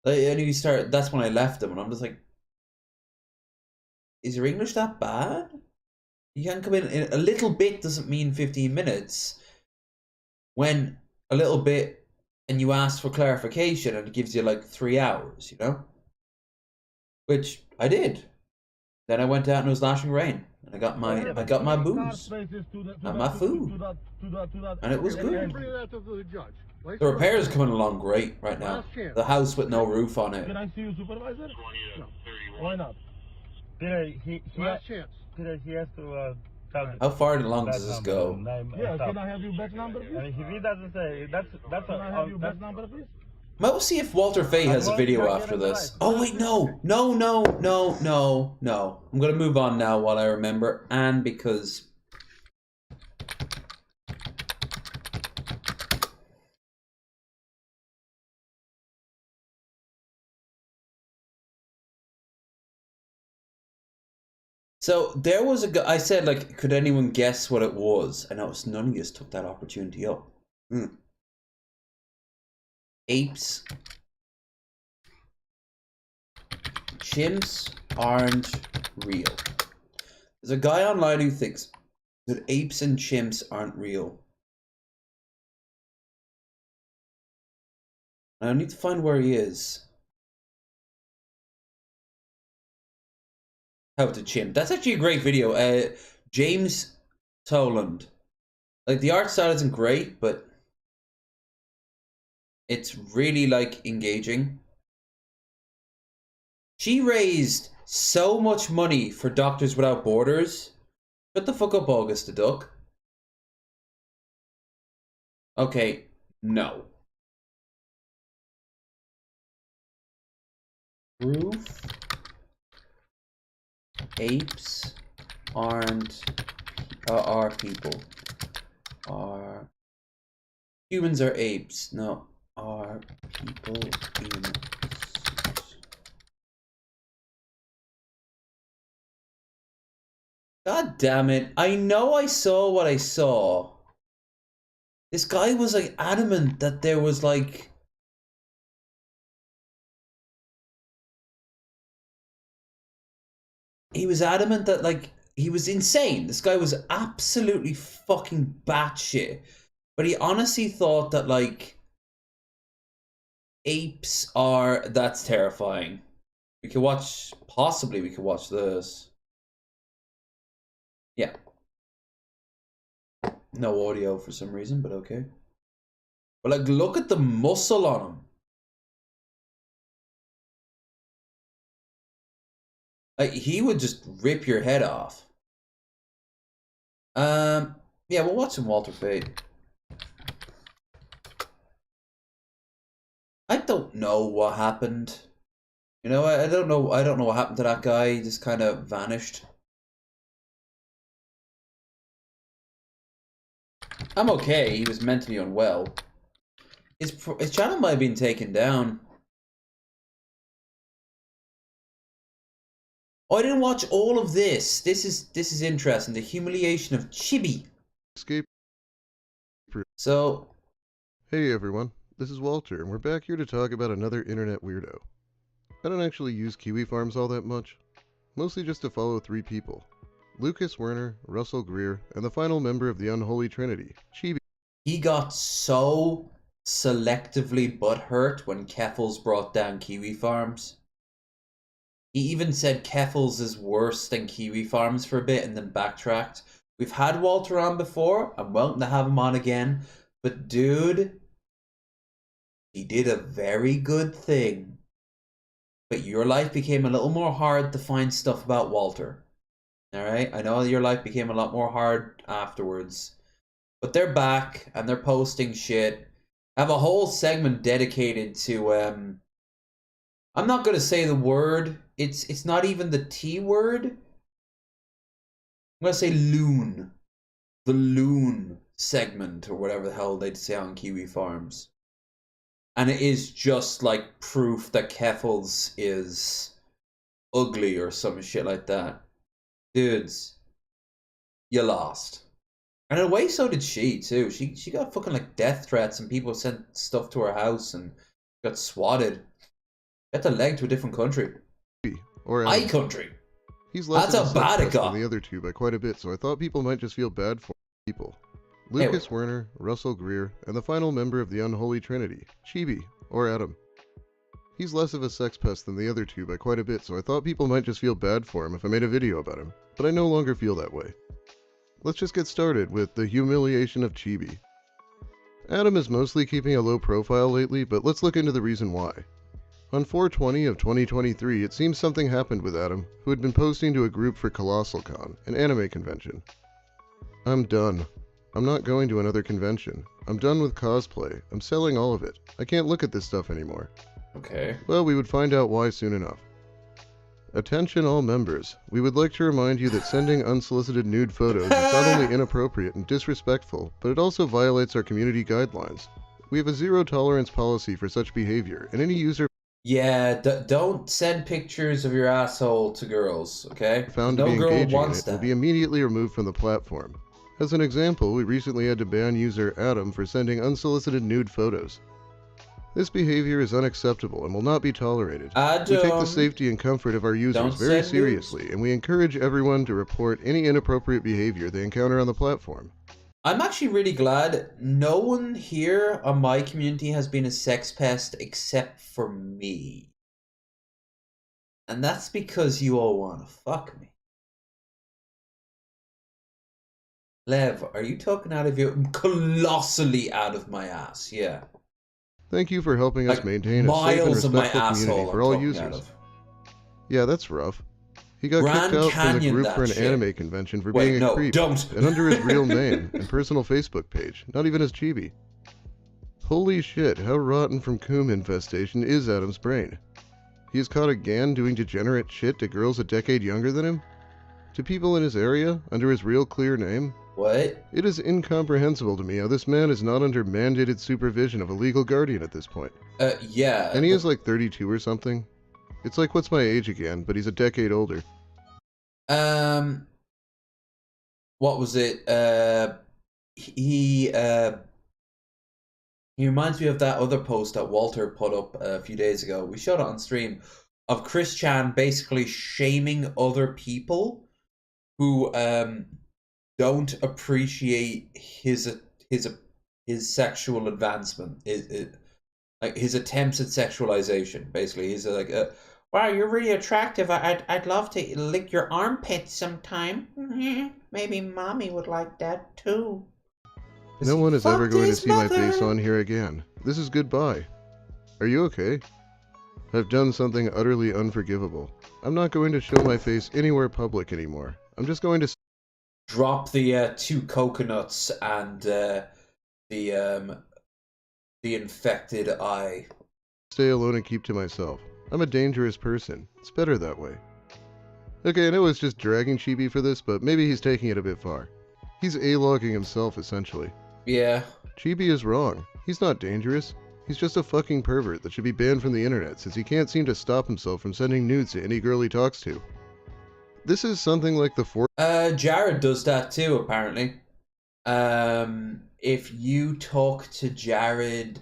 And he started. That's when I left him, and I'm just like, "Is your English that bad? You can't come in. A little bit doesn't mean 15 minutes. When a little bit, and you ask for clarification, and it gives you like 3 hours, you know." Which I did. Then I went out and it was lashing rain, and I got my booze and my food, and it was good. The repairs are coming along great right now. The house with no roof on it. Can I see you, supervisor? No. Why not? Peter, Last chance. Peter, he has to How far along does this go? Yeah, can I have your badge number, please? If he doesn't say, can I have your badge number, please? We'll see if Walter Fay has a video after this. Oh wait, no. I'm gonna move on now while I remember, and because so there was a guy. I said, like, could anyone guess what it was? I noticed none of you took that opportunity up. Apes. Chimps aren't real. There's a guy online who thinks that apes and chimps aren't real. I need to find where he is. How to chimp. That's actually a great video. James Toland. Like, the art style isn't great, but it's really, like, engaging. She raised so much money for Doctors Without Borders. Shut the fuck up, August the Duck. Okay, no. Proof apes are people. Humans are apes. No, are people in suits. God damn it. I know I saw what I saw. This guy was like adamant that there was like... He was adamant that like... He was insane. This guy was absolutely fucking batshit. But he honestly thought that like... Apes are... That's terrifying. We could watch... Possibly we could watch this. Yeah. No audio for some reason, but okay. But like, look at the muscle on him. Like, he would just rip your head off. Yeah, we'll watch some Walter Fade. I don't know what happened. You know, I don't know what happened to that guy. He just kind of vanished. I'm okay. He was mentally unwell. His channel might have been taken down. Oh, I didn't watch all of this. This is interesting. The humiliation of Chibi. Escape. So, hey everyone, this is Walter, and we're back here to talk about another internet weirdo. I don't actually use Kiwi Farms all that much, mostly just to follow 3 people. Lucas Werner, Russell Greer, and the final member of the Unholy Trinity, Chibi. He got so selectively butthurt when Keffels brought down Kiwi Farms. He even said Keffels is worse than Kiwi Farms for a bit and then backtracked. We've had Walter on before. I'm welcome to have him on again. But dude, he did a very good thing. But your life became a little more hard to find stuff about Walter. Alright? I know your life became a lot more hard afterwards. But they're back and they're posting shit. I have a whole segment dedicated to I'm not gonna say the word. It's not even the T word. I'm gonna say loon. The loon segment or whatever the hell they'd say on Kiwi Farms. And it is just like proof that Keffels is ugly or some shit like that. Dudes, you lost. And in a way, so did she too. She got fucking like death threats and people sent stuff to her house and got swatted. Got the leg to a different country. Or my country. He's less That's of a how bad it suspect got. than the other 2 by quite a bit, so I thought people might just feel bad for people. Lucas Werner, Russell Greer, and the final member of the Unholy Trinity, Chibi, or Adam. He's less of a sex pest than the other 2 by quite a bit, so I thought people might just feel bad for him if I made a video about him, but I no longer feel that way. Let's just get started with the humiliation of Chibi. Adam is mostly keeping a low profile lately, but let's look into the reason why. On 4/20 of 2023, it seems something happened with Adam, who had been posting to a group for ColossalCon, an anime convention. I'm done. I'm not going to another convention. I'm done with cosplay. I'm selling all of it. I can't look at this stuff anymore. Okay. Well, we would find out why soon enough. Attention all members. We would like to remind you that sending unsolicited nude photos is not only inappropriate and disrespectful, but it also violates our community guidelines. We have a zero tolerance policy for such behavior, and any user Yeah, don't send pictures of your asshole to girls, okay? found to No be girl engaging in wants it will that. be immediately removed from the platform. As an example, we recently had to ban user Adam for sending unsolicited nude photos. This behavior is unacceptable and will not be tolerated. We take the safety and comfort of our users very seriously, and we encourage everyone to report any inappropriate behavior they encounter on the platform. I'm actually really glad no one here on my community has been a sex pest except for me. And that's because you all want to fuck me. Lev, are you talking out of your... Colossally out of my ass, yeah. Thank you for helping us maintain a safe and respectful community for all users. Yeah, that's rough. He got kicked out from the group for an anime convention for being a creep, and under his real name and personal Facebook page, not even as Chibi. Holy shit, how rotten from coom infestation is Adam's brain? He is caught again doing degenerate shit to girls a decade younger than him? To people in his area, under his real clear name? What? It is incomprehensible to me how this man is not under mandated supervision of a legal guardian at this point. Yeah. And he is like 32 or something. It's like, what's my age again, but he's a decade older. What was it? He reminds me of that other post that Walter put up a few days ago. We showed it on stream of Chris Chan basically shaming other people who don't appreciate his sexual advancement, like his attempts at sexualization. Basically, he's like, "Wow, you're really attractive. I'd love to lick your armpits sometime. Maybe mommy would like that too." No one is ever going to see my face on here again. This is goodbye. Are you okay? I've done something utterly unforgivable. I'm not going to show my face anywhere public anymore. I'm just going to drop the 2 coconuts and the infected eye. Stay alone and keep to myself. I'm a dangerous person. It's better that way. Okay, I know it's just dragging Chibi for this, but maybe he's taking it a bit far. He's A-logging himself, essentially. Yeah. Chibi is wrong. He's not dangerous. He's just a fucking pervert that should be banned from the internet since he can't seem to stop himself from sending nudes to any girl he talks to. This is something like the fourth... Jared does that too, apparently. If you talk to Jared...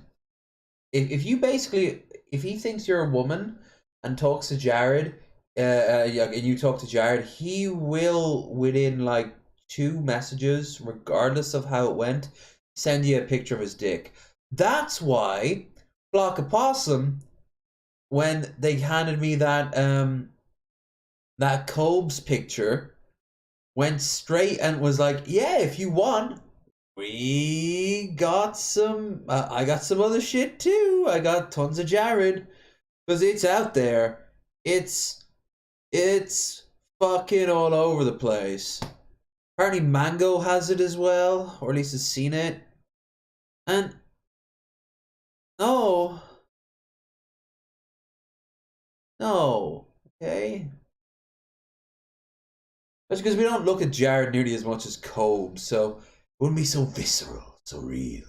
If you basically... If he thinks you're a woman and talks to Jared, and you talk to Jared, he will, within like 2 messages, regardless of how it went, send you a picture of his dick. That's why Block of Possum, when they handed me that Cobes picture, went straight and was like, "Yeah, if you want, we got some. I got some other shit too. I got tons of Jared, because it's out there. It's fucking all over the place. Apparently, Mango has it as well, or at least has seen it. And no, okay. That's because we don't look at Jared nearly as much as Cobes, so it wouldn't be so visceral, so real.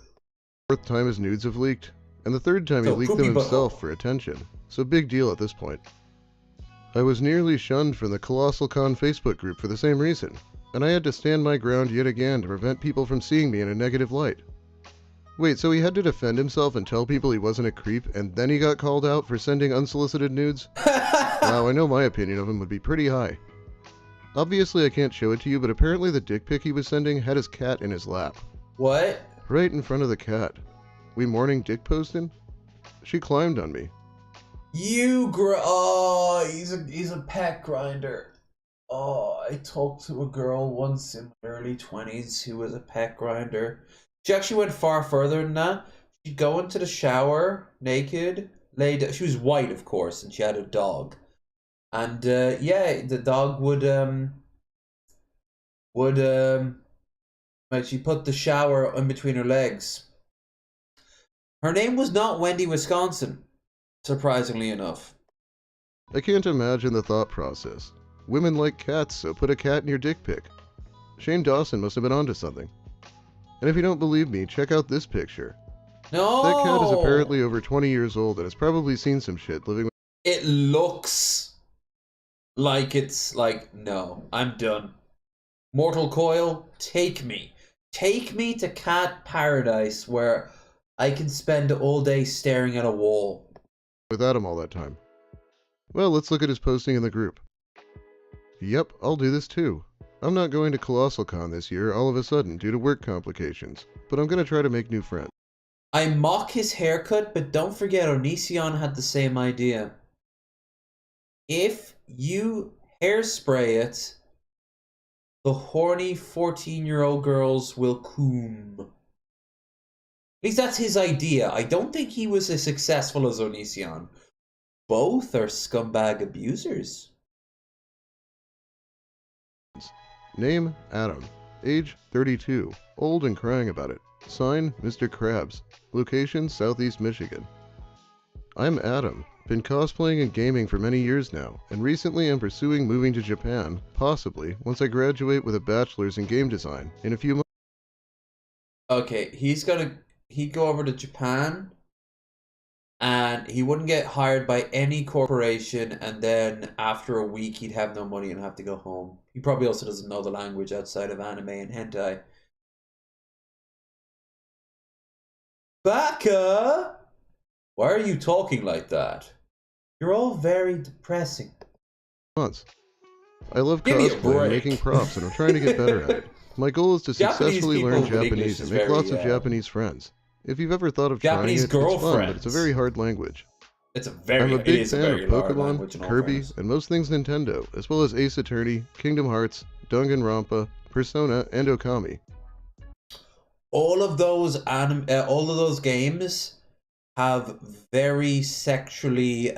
4th time his nudes have leaked, and the 3rd time he leaked them himself for attention, so big deal at this point. I was nearly shunned from the Colossal Con Facebook group for the same reason, and I had to stand my ground yet again to prevent people from seeing me in a negative light. Wait, so he had to defend himself and tell people he wasn't a creep, and then he got called out for sending unsolicited nudes? Wow, I know my opinion of him would be pretty high. Obviously I can't show it to you, but apparently the dick pic he was sending had his cat in his lap. What? Right in front of the cat. We morning dick posting? She climbed on me. Oh, he's a pet grinder. Oh, I talked to a girl once in my early 20s who was a pet grinder. She actually went far further than that. She'd go into the shower naked, lay down. She was white, of course, and she had a dog. And yeah, the dog would like, she put the shower in between her legs. Her name was not Wendy Wisconsin, surprisingly enough. I can't imagine the thought process. Women like cats, so put a cat in your dick pic. Shane Dawson must have been onto something. And if you don't believe me, check out this picture. No! That cat is apparently over 20 years old and has probably seen some shit living with... It looks like it's like, no, I'm done. Mortal Coil, take me. Take me to Cat Paradise where I can spend all day staring at a wall. With Adam all that time. Well, let's look at his posting in the group. Yep, I'll do this too. I'm not going to Colossal Con this year all of a sudden due to work complications, but I'm going to try to make new friends. I mock his haircut, but don't forget Onision had the same idea. If you hairspray it, the horny 14-year-old girls will coom. At least that's his idea. I don't think he was as successful as Onision. Both are scumbag abusers. Name, Adam. Age, 32. Old and crying about it. Sign, Mr. Krabs. Location, Southeast Michigan. I'm Adam. Been cosplaying and gaming for many years now, and recently I'm pursuing moving to Japan, possibly, once I graduate with a bachelor's in game design, in a few months. Okay, he'd go over to Japan, and he wouldn't get hired by any corporation, and then after a week he'd have no money and have to go home. He probably also doesn't know the language outside of anime and hentai. Baka! Why are you talking like that? You're all very depressing. I love cosplay and making props, and I'm trying to get better at it. My goal is to successfully learn Japanese and make lots of Japanese friends. If you've ever thought of trying it, it's fun, but it's a very hard language. I'm a big fan of Pokemon, Kirby, and most things Nintendo, as well as Ace Attorney, Kingdom Hearts, Danganronpa, Persona, and Okami. All of those games have very sexually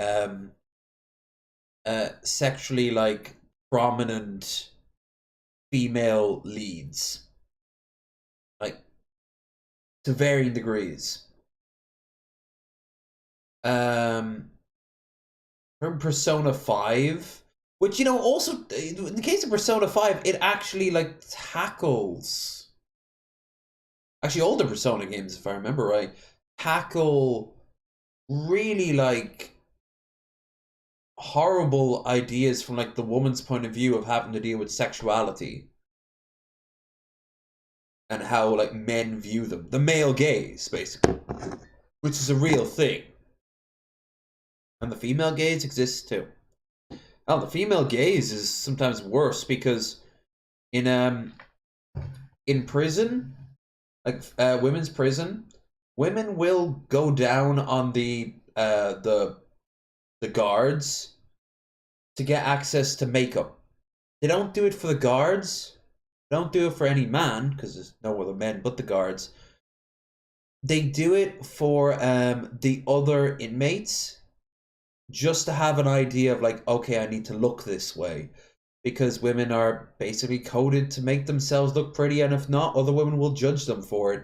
like prominent female leads, like to varying degrees. From Persona 5, which, you know, also in the case of Persona 5, it actually like tackles, actually all the Persona games, if I remember right, tackle really like horrible ideas from like the woman's point of view of having to deal with sexuality and how like men view them, the male gaze basically, which is a real thing. And the female gaze exists too. Oh, the female gaze is sometimes worse because in prison, like women's prison, women will go down on the guards to get access to makeup. They don't do it for the guards. They don't do it for any man, because there's no other men but the guards. They do it for the other inmates, just to have an idea of like, okay, I need to look this way. Because women are basically coded to make themselves look pretty, and if not, other women will judge them for it.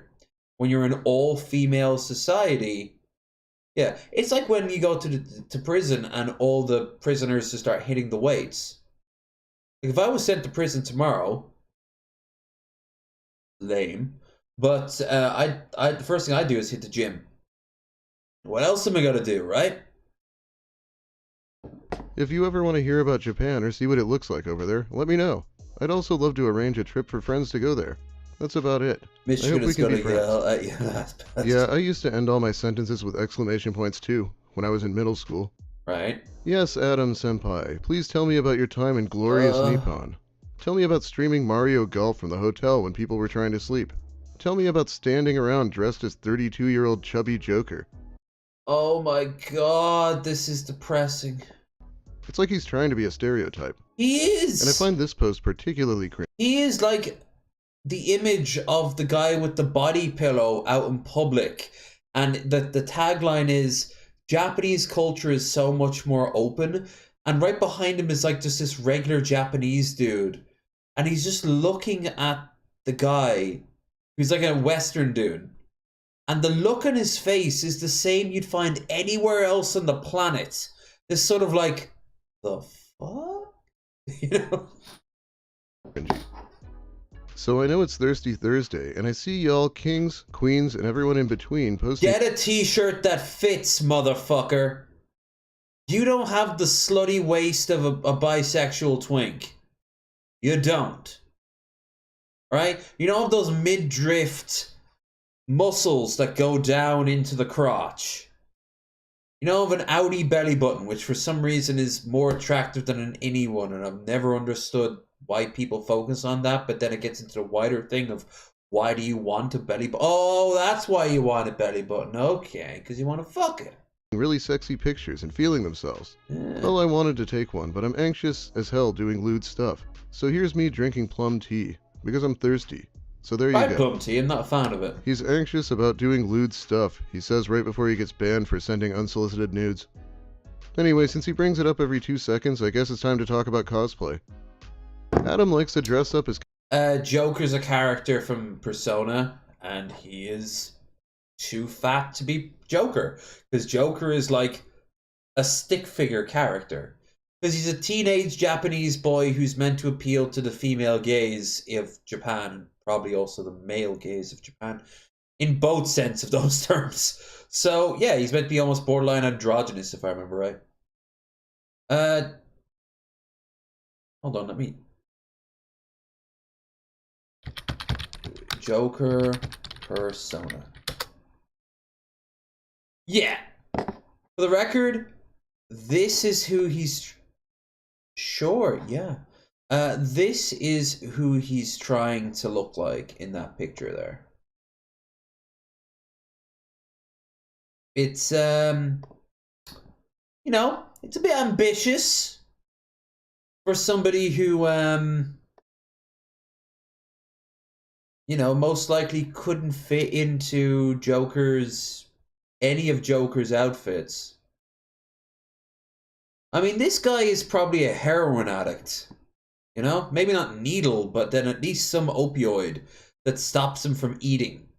When you're in all-female society, yeah, it's like when you go to prison and all the prisoners just start hitting the weights. Like if I was sent to prison tomorrow, lame, but the first thing I do is hit the gym. What else am I gonna do, right? If you ever want to hear about Japan or see what it looks like over there, let me know. I'd also love to arrange a trip for friends to go there. That's about it. I hope we can be friends. Yeah, I used to end all my sentences with exclamation points too, when I was in middle school. Right. Yes, Adam-senpai, please tell me about your time in glorious Nippon. Tell me about streaming Mario Golf from the hotel when people were trying to sleep. Tell me about standing around dressed as 32-year-old chubby Joker. Oh my god, this is depressing. It's like he's trying to be a stereotype. He is! And I find this post particularly cringe. He is like the image of the guy with the body pillow out in public. And the tagline is, Japanese culture is so much more open. And right behind him is like just this regular Japanese dude. And he's just looking at the guy who's like a Western dude. And the look on his face is the same you'd find anywhere else on the planet. This sort of like, the fuck? You know? So I know it's Thirsty Thursday, and I see y'all kings, queens, and everyone in between posting— Get a t-shirt that fits, motherfucker. You don't have the slutty waist of a bisexual twink. You don't. Right? You don't have those mid-drift muscles that go down into the crotch. You know, of an outie belly button, which for some reason is more attractive than an innie one, and I've never understood why people focus on that, but then it gets into the wider thing of why do you want a belly button? Oh, that's why you want a belly button. Okay, because you want to fuck it. Really sexy pictures and feeling themselves. Well, I wanted to take one, but I'm anxious as hell doing lewd stuff. So here's me drinking plum tea, because I'm thirsty. So there you go. Plum tea, I'm not a fan of it. He's anxious about doing lewd stuff, he says right before he gets banned for sending unsolicited nudes. Anyway, since he brings it up every 2 seconds, I guess it's time to talk about cosplay. Adam likes to dress up as— Joker's a character from Persona, and he is too fat to be Joker. Because Joker is like a stick figure character. Because he's a teenage Japanese boy who's meant to appeal to the female gaze of Japan, and probably also the male gaze of Japan, in both sense of those terms. So, yeah, he's meant to be almost borderline androgynous, if I remember right. Hold on, let me... Joker persona. Yeah. For the record, this is who he's... Sure, yeah. This is who he's trying to look like in that picture there. It's, you know, it's a bit ambitious for somebody who, you know, most likely couldn't fit into any of Joker's outfits. I mean, this guy is probably a heroin addict, you know? Maybe not needle, but then at least some opioid that stops him from eating.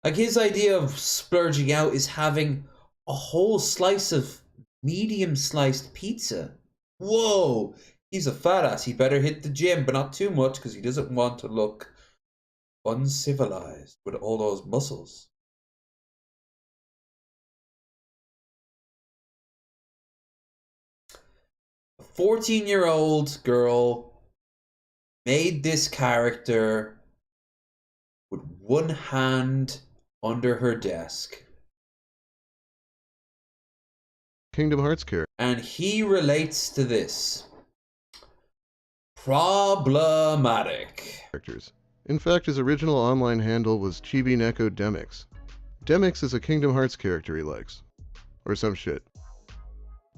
Like, his idea of splurging out is having a whole slice of medium-sliced pizza. Whoa! He's a fat ass. He better hit the gym, but not too much, because he doesn't want to look uncivilized with all those muscles. A 14-year-old girl made this character with one hand under her desk. Kingdom Hearts character. And he relates to this. Problematic. Characters. In fact, his original online handle was Chibi Neko Demix. Demix is a Kingdom Hearts character he likes. Or some shit.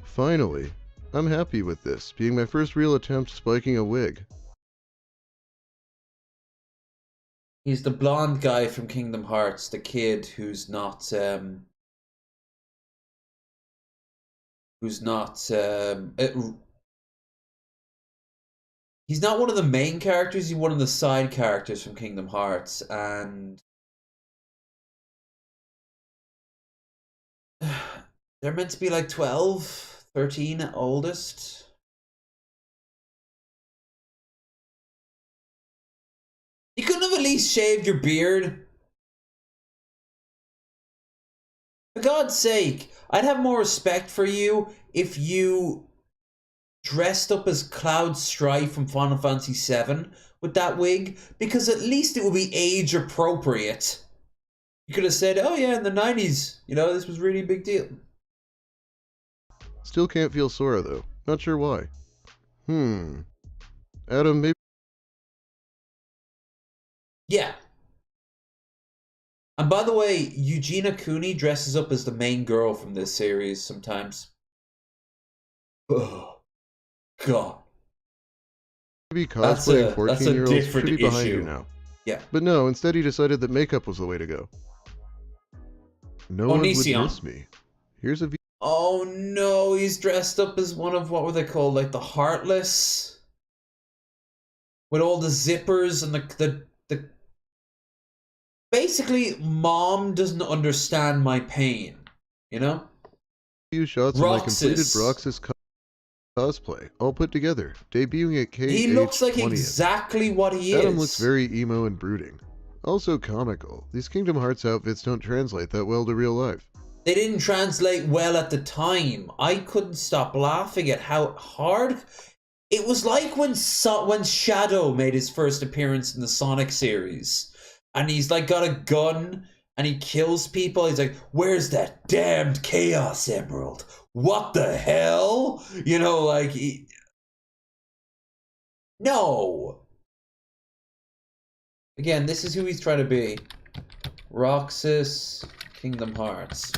Finally, I'm happy with this, being my first real attempt spiking a wig. He's the blonde guy from Kingdom Hearts, the kid who's not he's not one of the main characters, he's one of the side characters from Kingdom Hearts, and they're meant to be like 12, 13 at oldest. You couldn't have at least shaved your beard? For God's sake, I'd have more respect for you if you dressed up as Cloud Strife from Final Fantasy VII with that wig, because at least it would be age appropriate. You could have said, oh yeah, in the 90s, you know, this was really a big deal. Still can't feel Sora though. Not sure why. Adam, maybe... Yeah. And by the way, Eugenia Cooney dresses up as the main girl from this series sometimes. Oh, God. Maybe cosplaying 14-year-olds should be behind you now. Yeah. But no, instead he decided that makeup was the way to go. No one would miss me. Here's a view. Oh no, he's dressed up as one of, what were they called, like the Heartless? With all the zippers and the basically, Mom doesn't understand my pain, you know? Few shots of my completed Broxus cosplay, all put together, debuting at KH20th. He looks like exactly what he is. Adam looks very emo and brooding. Also comical. These Kingdom Hearts outfits don't translate that well to real life. They didn't translate well at the time. I couldn't stop laughing at how hard... It was like when Shadow made his first appearance in the Sonic series. And he's like got a gun and he kills people. He's like, where's that damned Chaos Emerald? What the hell? You know, like... No! Again, this is who he's trying to be. Roxas, Kingdom Hearts.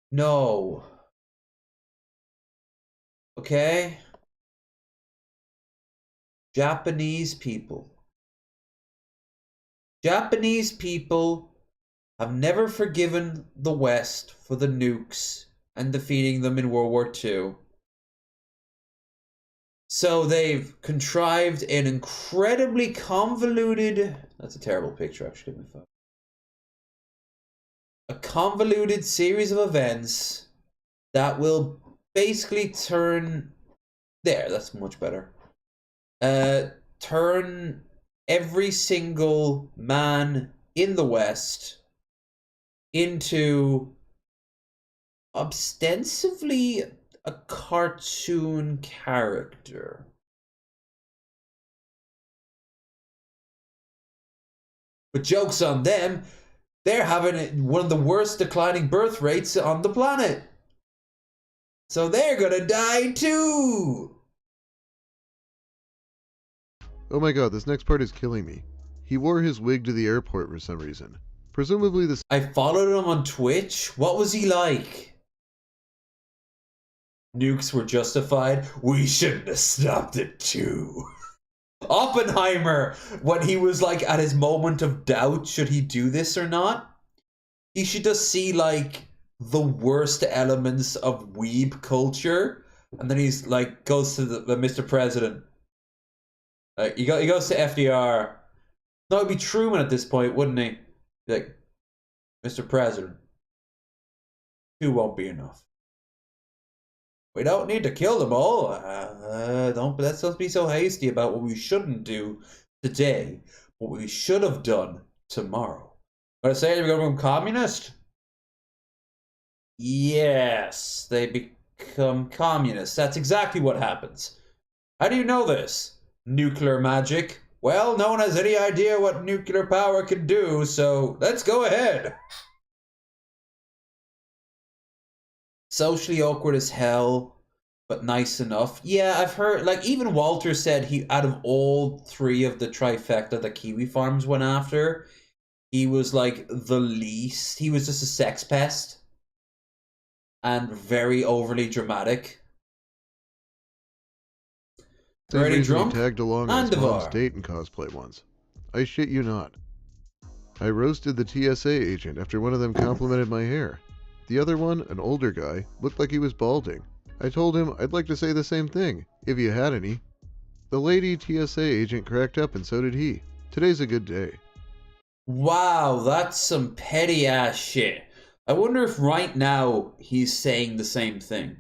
No. Okay? Japanese people. Japanese people have never forgiven the West for the nukes and defeating them in World War II. So they've contrived an incredibly convoluted... That's a terrible picture, actually. My phone. A convoluted series of events that will basically turn... There, that's much better. Turn every single man in the West into ostensibly a cartoon character. But joke's on them, they're having one of the worst declining birth rates on the planet. So they're gonna die too! Oh my god, this next part is killing me. He wore his wig to the airport for some reason. Presumably this... I followed him on Twitch. What was he like? Nukes were justified. We shouldn't have stopped it too. Oppenheimer, when he was like at his moment of doubt, should he do this or not? He should just see like the worst elements of weeb culture, and then he's like goes to the Mr. President. He goes to FDR. No, it'd be Truman at this point, wouldn't he? Be like, Mr. President, 2 won't be enough. We don't need to kill them all. Let's not be so hasty about what we shouldn't do today. What we should have done tomorrow. But I say they're going to become communist? Yes, they become communists. That's exactly what happens. How do you know this? Nuclear magic. Well, no one has any idea what nuclear power can do, so let's go ahead. Socially awkward as hell, but nice enough. Yeah, I've heard, like, even Walter said he, out of all 3 of the trifecta that Kiwi Farms went after, he was, like, the least. He was just a sex pest. And very overly dramatic. Already drunk? He tagged along on his mom's date in cosplay once. I shit you not. I roasted the TSA agent after one of them complimented my hair. The other one, an older guy, looked like he was balding. I told him I'd like to say the same thing, if you had any. The lady TSA agent cracked up and so did he. Today's a good day. Wow, that's some petty ass shit. I wonder if right now he's saying the same thing.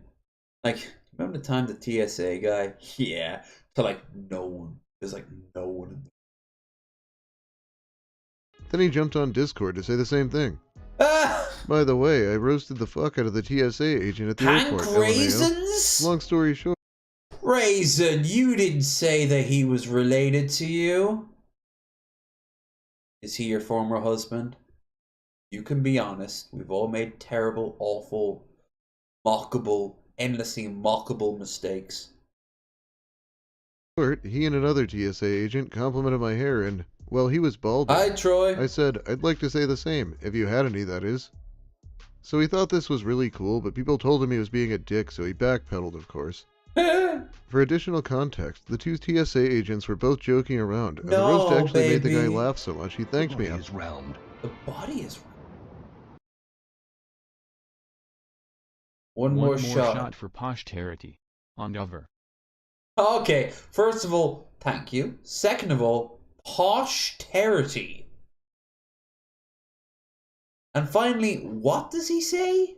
Like, remember the time the TSA guy? Yeah. To like no one. There's like no one in there. Then he jumped on Discord to say the same thing. By the way, I roasted the fuck out of the TSA agent at the airport. Raisins? Long story short. Raisin, you didn't say that he was related to you. Is he your former husband? You can be honest. We've all made terrible, awful, mockable, endlessly mockable mistakes. He and another TSA agent complimented my hair and, well, he was balding. Hi, Troy. I said, I'd like to say the same, if you had any, that is. So he thought this was really cool, but people told him he was being a dick, so he backpedaled, of course. For additional context, the 2 TSA agents were both joking around, and the roast actually made the guy laugh so much he thanked me. The body is round. One more shot for posterity. On over. Okay, first of all, thank you. Second of all, posterity. And finally, what does he say?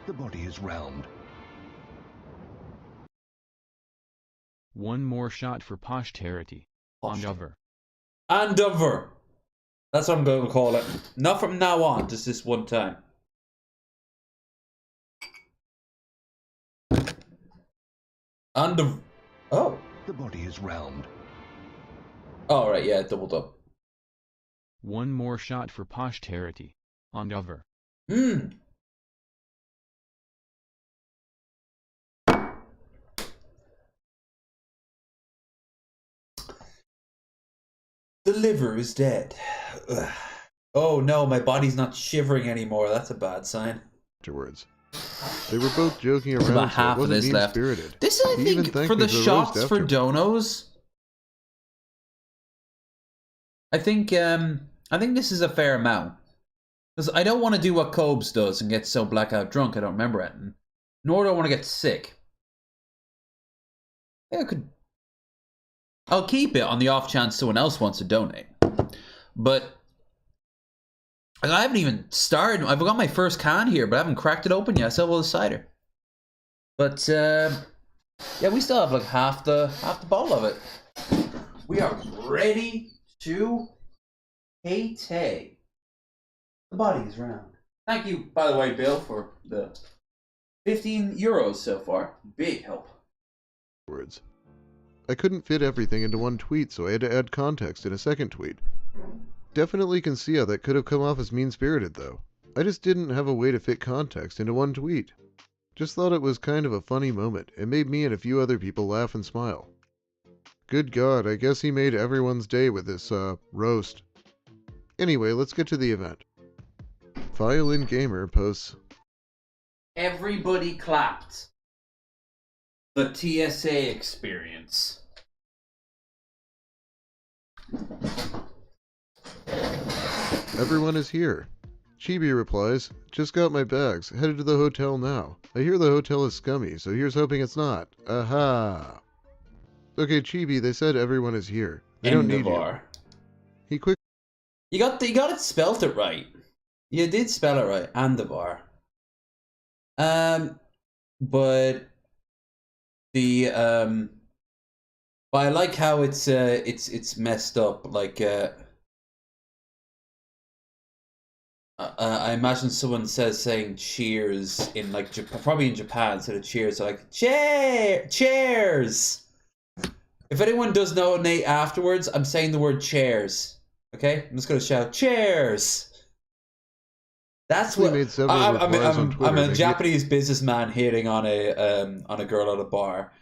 The body is round. One more shot for posterity. On over. And over. That's what I'm going to call it. Not from now on, just this one time. Oh. The body is round. Oh, right, yeah, doubled up. One more shot for posterity. On over. The liver is dead. Ugh. Oh no, my body's not shivering anymore. That's a bad sign. Afterwards. They were both joking around, about so half it of wasn't this left. mean-spirited. This, I He even think, thanked for me the roast shots for after. donos. I think this is a fair amount. Because I don't want to do what Cobes does and get so blackout drunk I don't remember it. Nor do I want to get sick. Yeah, I'll keep it on the off chance someone else wants to donate. But I haven't even started. I've got my first can here, but I haven't cracked it open yet. I still have all the cider. But yeah, we still have like half the bottle of it. We are ready to hate. The body is round. Thank you, by the way, Bill, for the 15 euros so far. Big help. Words. I couldn't fit everything into one tweet, so I had to add context in a second tweet. Definitely can see how that could have come off as mean-spirited, though. I just didn't have a way to fit context into one tweet. Just thought it was kind of a funny moment. It made me and a few other people laugh and smile. Good God, I guess he made everyone's day with this, roast. Anyway, let's get to the event. Violin Gamer posts... Everybody clapped. The TSA experience. Everyone is here. Chibi replies, just got my bags, headed to the hotel now. I hear the hotel is scummy, so here's hoping it's not. Aha! Okay, Chibi, they said everyone is here. They don't need you. He quick. You got it spelt it right. You did spell it right, and the bar. But the but I like how it's messed up. Like I imagine someone saying cheers in like probably in Japan instead of cheers, so like chairs. If anyone does donate afterwards, I'm saying the word chairs. Okay, I'm just gonna shout chairs. That's what I'm a Japanese businessman hitting on a girl at a bar,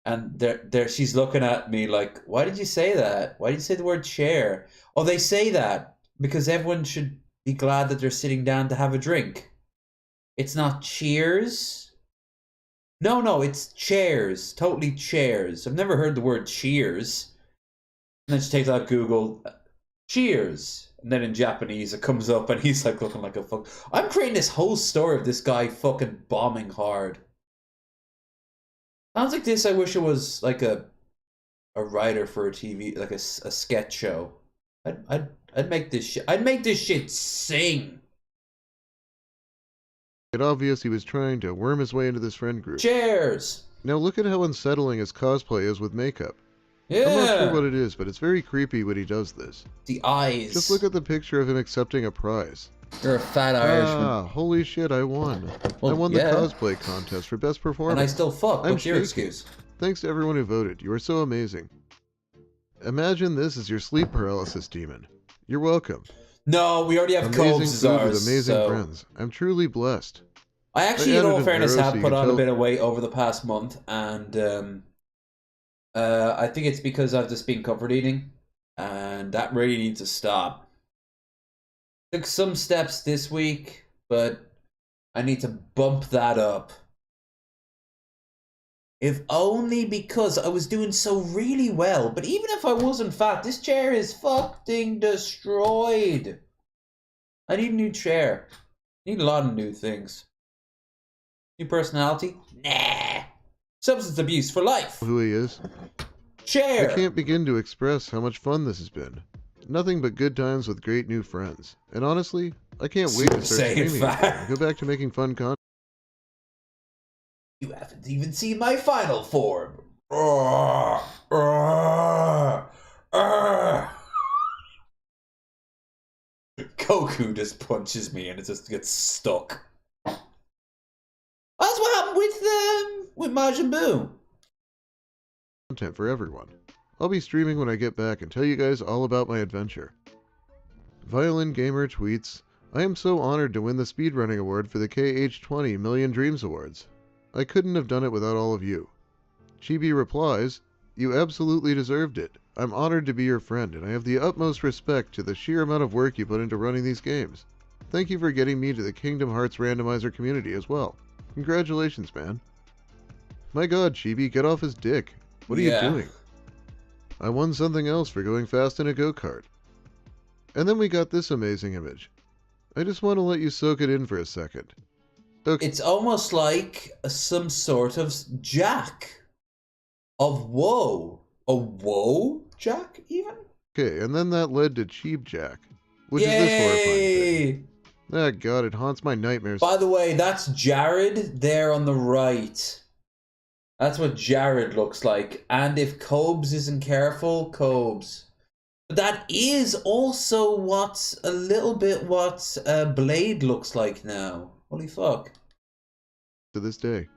and there she's looking at me like, why did you say that? Why did you say the word chair? Oh, they say that because everyone should be glad that they're sitting down to have a drink. It's not cheers. No, it's chairs. Totally chairs. I've never heard the word cheers. And then she takes out Google, cheers. And then in Japanese it comes up and he's like looking like a fuck. I'm creating this whole story of this guy fucking bombing hard. Sounds like this. I wish it was like a writer for a TV, like a sketch show. I'd make this shit. I'd make this shit sing. It's obvious he was trying to worm his way into this friend group. Cheers! Now look at how unsettling his cosplay is with makeup. Yeah. I'm not sure what it is, but it's very creepy when he does this. The eyes. Just look at the picture of him accepting a prize. You're a fat Irishman. Ah, holy shit, I won. Well, I won the cosplay contest for best performance. And I still fuck. What's your excuse? Thanks to everyone who voted. You are so amazing. Imagine this is your sleep paralysis demon. You're welcome. No, we already have Cobes as ours. With amazing friends. I'm truly blessed. I actually, in all fairness, have put on a bit of weight over the past month, and I think it's because I've just been comfort eating, and that really needs to stop. Took some steps this week, but I need to bump that up. If only because I was doing so really well, but even if I wasn't fat, this chair is fucking destroyed. I need a new chair. I need a lot of new things. New personality? Nah. Substance abuse for life. Who he is? Chair. I can't begin to express how much fun this has been. Nothing but good times with great new friends. And honestly, I can't wait to start streaming again and go back to making fun content. You haven't even seen my final form. Goku just punches me and it just gets stuck. That's what happened with Majin Buu. Content for everyone. I'll be streaming when I get back and tell you guys all about my adventure. Violin Gamer tweets, I am so honored to win the speedrunning award for the KH20 Million Dreams Awards. I couldn't have done it without all of you. Chibi replies, you absolutely deserved it. I'm honored to be your friend, and I have the utmost respect to the sheer amount of work you put into running these games. Thank you for getting me to the Kingdom Hearts randomizer community as well. Congratulations, man. My god, Chibi, get off his dick. What are you doing? I won something else for going fast in a go-kart. And then we got this amazing image. I just want to let you soak it in for a second. Okay. It's almost like some sort of jack Of woe. A woe, Jack, even? Okay, and then that led to Cheap Jack, which is this horrifying thing. Ah, God, it haunts my nightmares. By the way, that's Jared there on the right. That's what Jared looks like. And if Cobes isn't careful, Cobes. But that is also what's a little bit what Blade looks like now. Holy fuck. To this day.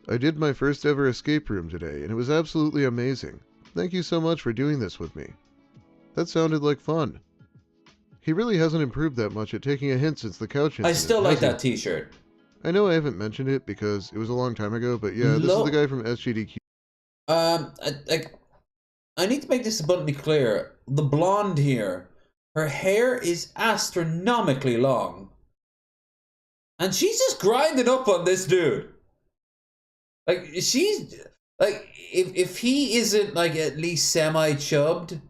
I did my first ever escape room today, and it was absolutely amazing. Thank you so much for doing this with me. That sounded like fun. He really hasn't improved that much at taking a hint since the couch incident. I still like that t-shirt. I know I haven't mentioned it because it was a long time ago, but yeah, this is the guy from SGDQ. I need to make this abundantly clear. The blonde here, her hair is astronomically long. And she's just grinding up on this dude. Like, she's... Like, if he isn't, like, at least semi-chubbed,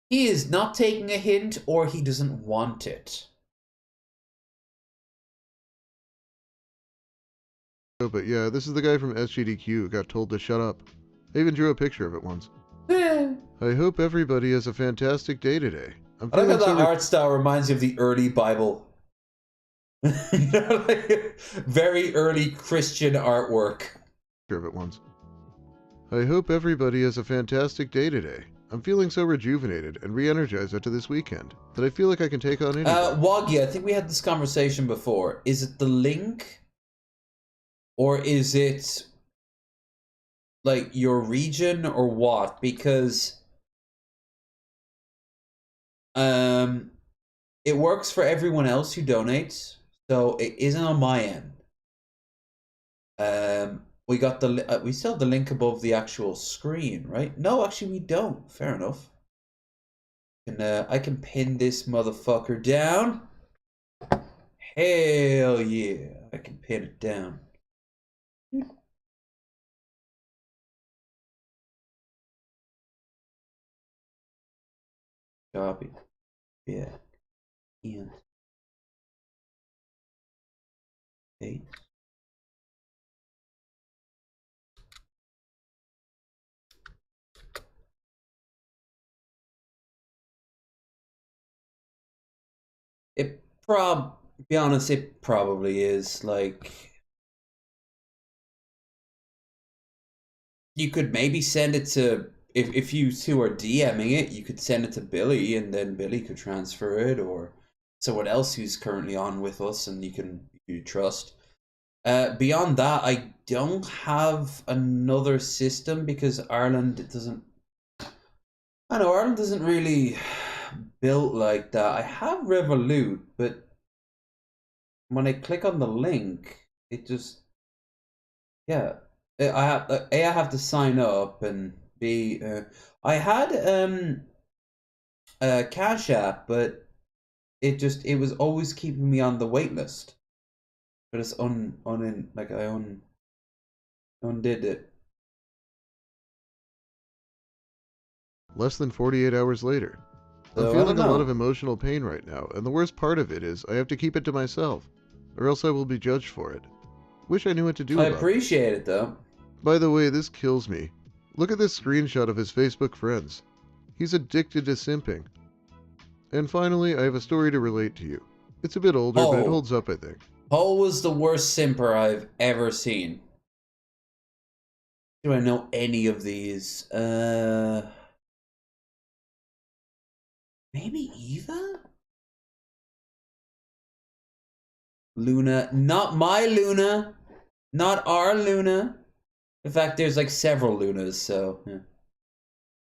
he is not taking a hint or he doesn't want it. But yeah, this is the guy from SGDQ who got told to shut up. I even drew a picture of it once. I hope everybody has a fantastic day today. I like how that art style reminds you of the early Bible. You know, like very early Christian artwork. Of it once. I hope everybody has a fantastic day today. I'm feeling so rejuvenated and re-energized after this weekend that I feel like I can take on anything. Woggy, I think we had this conversation before. Is it the link? Or is it like your region or what? Because it works for everyone else who donates, so it isn't on my end. We got the we still have the link above the actual screen, right? No, actually we don't. Fair enough. And I can pin this motherfucker down. Hell yeah, I can pin it down. Copy. Yeah. And 8. It be honest, it probably is. Like, you could maybe send it to, if you two are DMing it, you could send it to Billy and then Billy could transfer it, or someone else who's currently on with us and you trust. Beyond that, I don't have another system because Ireland doesn't, I know Ireland doesn't really built like that. I have Revolut, but when I click on the link, it just, yeah, I have to sign up, and B, I had Cash App, but it was always keeping me on the wait list. But it's I undid it. Less than 48 hours later. I'm feeling a lot of emotional pain right now, and the worst part of it is I have to keep it to myself, or else I will be judged for it. Wish I knew what to do about it. I appreciate it, though. By the way, this kills me. Look at this screenshot of his Facebook friends. He's addicted to simping. And finally, I have a story to relate to you. It's a bit older, but it holds up, I think. Paul was the worst simper I've ever seen. Do I know any of these? Maybe Eva? Luna. Not my Luna. Not our Luna. In fact, there's like several Lunas, so... Yeah.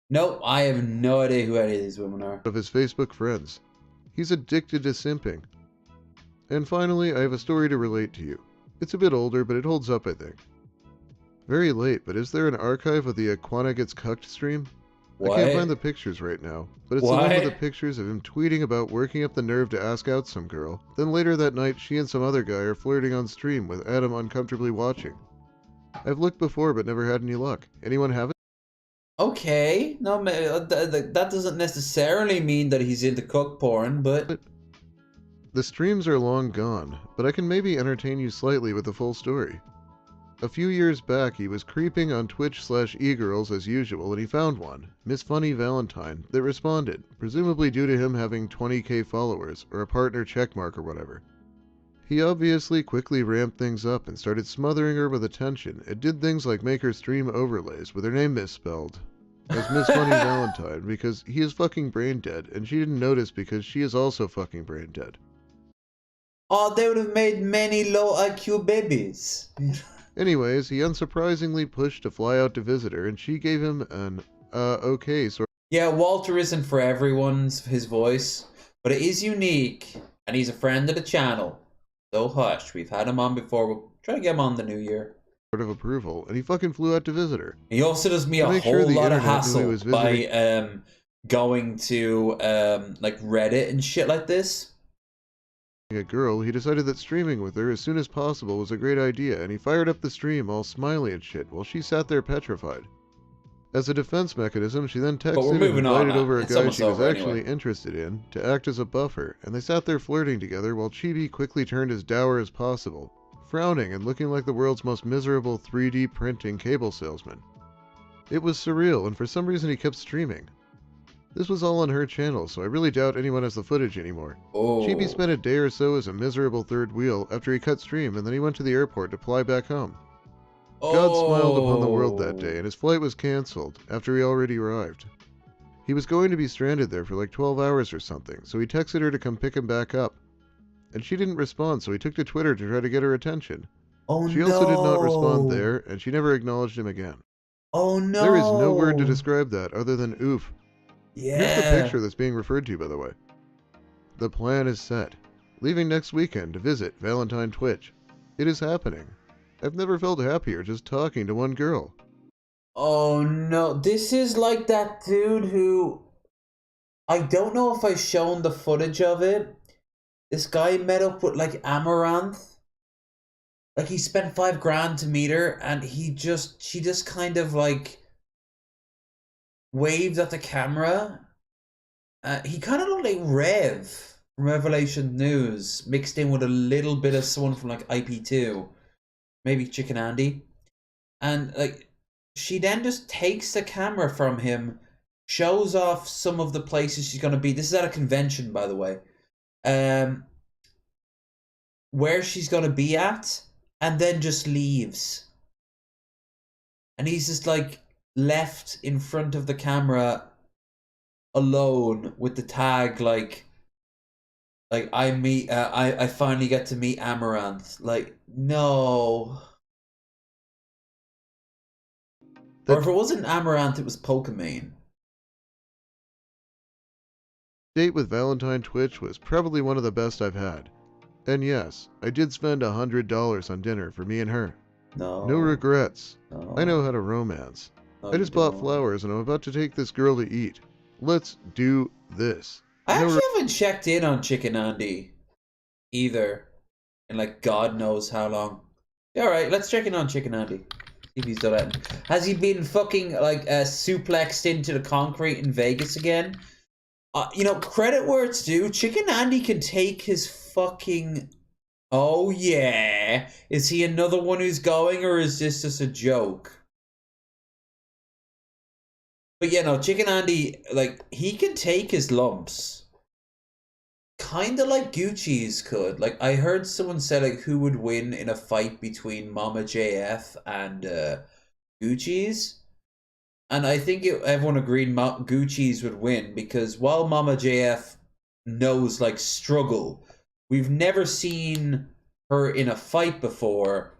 Nope, I have no idea who any of these women are. Of his Facebook friends. He's addicted to simping. And finally, I have a story to relate to you. It's a bit older, but it holds up, I think. Very late, but is there an archive of the Aquana Gets Cucked stream? What? I can't find the pictures right now, but it's the one with the pictures of him tweeting about working up the nerve to ask out some girl. Then later that night, she and some other guy are flirting on stream with Adam uncomfortably watching. I've looked before, but never had any luck. Anyone have it? Okay, no, that doesn't necessarily mean that he's into cook porn, but... The streams are long gone, but I can maybe entertain you slightly with the full story. A few years back, he was creeping on Twitch/e-girls as usual, and he found one, Miss Funny Valentine, that responded, presumably due to him having 20k followers, or a partner checkmark or whatever. He obviously quickly ramped things up and started smothering her with attention, and did things like make her stream overlays with her name misspelled as Miss Funny Valentine because he is fucking brain dead, and she didn't notice because she is also fucking brain dead. Oh, they would have made many low IQ babies. Anyways, he unsurprisingly pushed to fly out to visit her, and she gave him an, okay sort. Yeah, Walter isn't for everyone's his voice, but it is unique, and he's a friend of the channel. So hush, we've had him on before, we'll try to get him on the new year. Of approval, and he fucking flew out to visit her. He also does me a whole lot of hassle by going to like Reddit and shit like this. A girl, he decided that streaming with her as soon as possible was a great idea, and he fired up the stream all smiley and shit while she sat there petrified. As a defense mechanism, she then texted and invited over a guy she was actually interested in to act as a buffer, and they sat there flirting together while Chibi quickly turned as dour as possible, frowning and looking like the world's most miserable 3D printing cable salesman. It was surreal, and for some reason he kept streaming. This was all on her channel, so I really doubt anyone has the footage anymore. Chibi spent a day or so as a miserable third wheel after he cut stream, and then he went to the airport to fly back home. God smiled upon the world that day, and his flight was cancelled after he already arrived. He was going to be stranded there for like 12 hours or something, so he texted her to come pick him back up. And she didn't respond, so he took to Twitter to try to get her attention. She also did not respond there, and she never acknowledged him again. Oh no! There is no word to describe that other than oof. Yeah. Here's the picture that's being referred to, by the way. The plan is set. Leaving next weekend to visit Valentine Twitch. It is happening. I've never felt happier just talking to one girl. Oh no, this is like that dude who... I don't know if I've shown the footage of it. This guy met up with like Amaranth. Like he spent $5,000 to meet her, and she just kind of like waved at the camera. He kind of looked like Rev from Revelation News, mixed in with a little bit of someone from like IP2, maybe Chicken Andy. And like she then just takes the camera from him, shows off some of the places she's gonna be. This is at a convention, by the way. Where she's gonna be at, and then just leaves. And he's just like left in front of the camera alone with the tag like I finally get to meet Amaranth. Like, no. Or if it wasn't Amaranth, it was Pokemon. Date with Valentine Twitch was probably one of the best I've had. And yes, I did spend $100 on dinner for me and her. No. No regrets. No. I know how to romance. No, I just bought flowers and I'm about to take this girl to eat. Let's do this. I actually haven't checked in on Chicken Andy either in like God knows how long. Alright, let's check in on Chicken Andy. See if he's done it. Has he been fucking like suplexed into the concrete in Vegas again? You know, credit where it's due. Chicken Andy can take his fucking... Oh yeah. Is he another one who's going, or is this just a joke? But yeah, no, Chicken Andy, like, he can take his lumps. Kinda like Gucci's could. Like, I heard someone say, like, who would win in a fight between Mama JF and Gucci's. And I think everyone agreed Gucci's would win, because while Mama JF knows, like, struggle, we've never seen her in a fight before.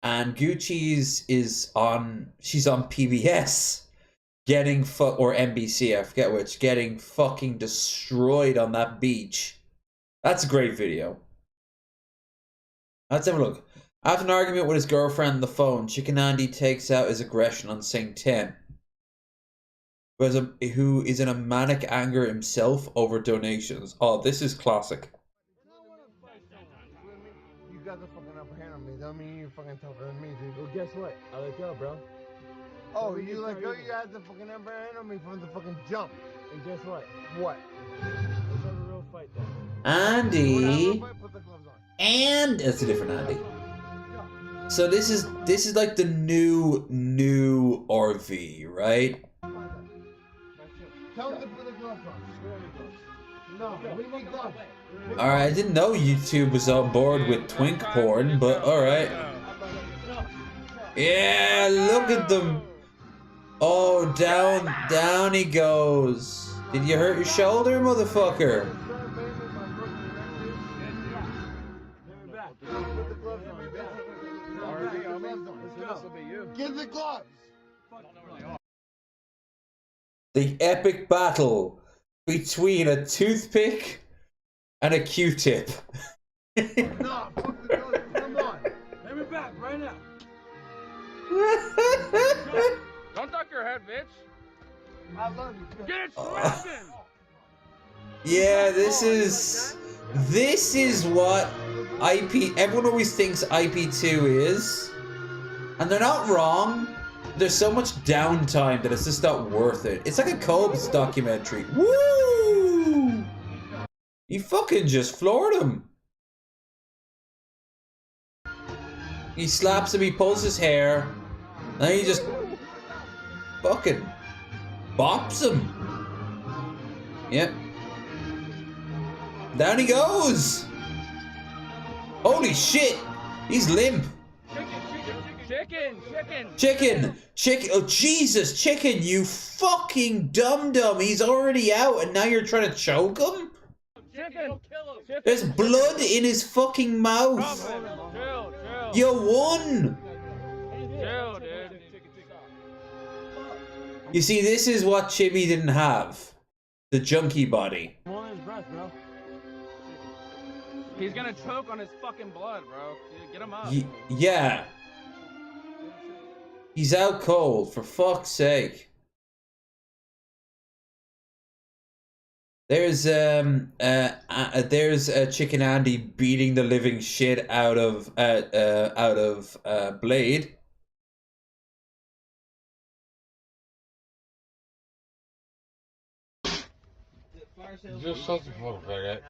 And Gucci's she's on PBS. Getting or NBC, I forget which, getting fucking destroyed on that beach. That's a great video. Let's have a look. After an argument with his girlfriend on the phone, Chicken Andy takes out his aggression on Saint 10, who is in a manic anger himself over donations. Oh, this is classic. You got the fucking upper hand on me. That mean you're fucking tougher than me, dude. Well, guess what? I let go, bro. Oh, you let go? You had the fucking upper hand on me from the fucking jump. And guess what? What? Let's have a real fight then. Andy. And it's a different Andy. So this is like the new RV, right? Tell them to put the gloves on. No, we need gloves. Alright, I didn't know YouTube was on board with twink porn, but alright. Yeah, look at them. Oh, down he goes. Did you hurt your shoulder, motherfucker? Give the gloves. The epic battle between a toothpick and a Q-tip. No, fuck the gloves. Come on. Give me back right now. Don't duck your head, bitch. I love you. Get it scratching. Yeah, this is what everyone always thinks IP2 is. And they're not wrong. There's so much downtime that it's just not worth it. It's like a Cobes documentary. Woo! You fucking just floored him. He slaps him, he pulls his hair, then he just fucking bops him. Yep. Down he goes. Holy shit! He's limp. Chicken! Oh, Jesus! Chicken, you fucking dum-dum! He's already out and now you're trying to choke him? There's blood in his fucking mouth! You won! You see, this is what Chibi didn't have. The junkie body. He's gonna choke on his fucking blood, bro. Get him up. Yeah. He's out cold, for fuck's sake. There's Chicken Andy beating the living shit out of Blade. Just such a photo faggot.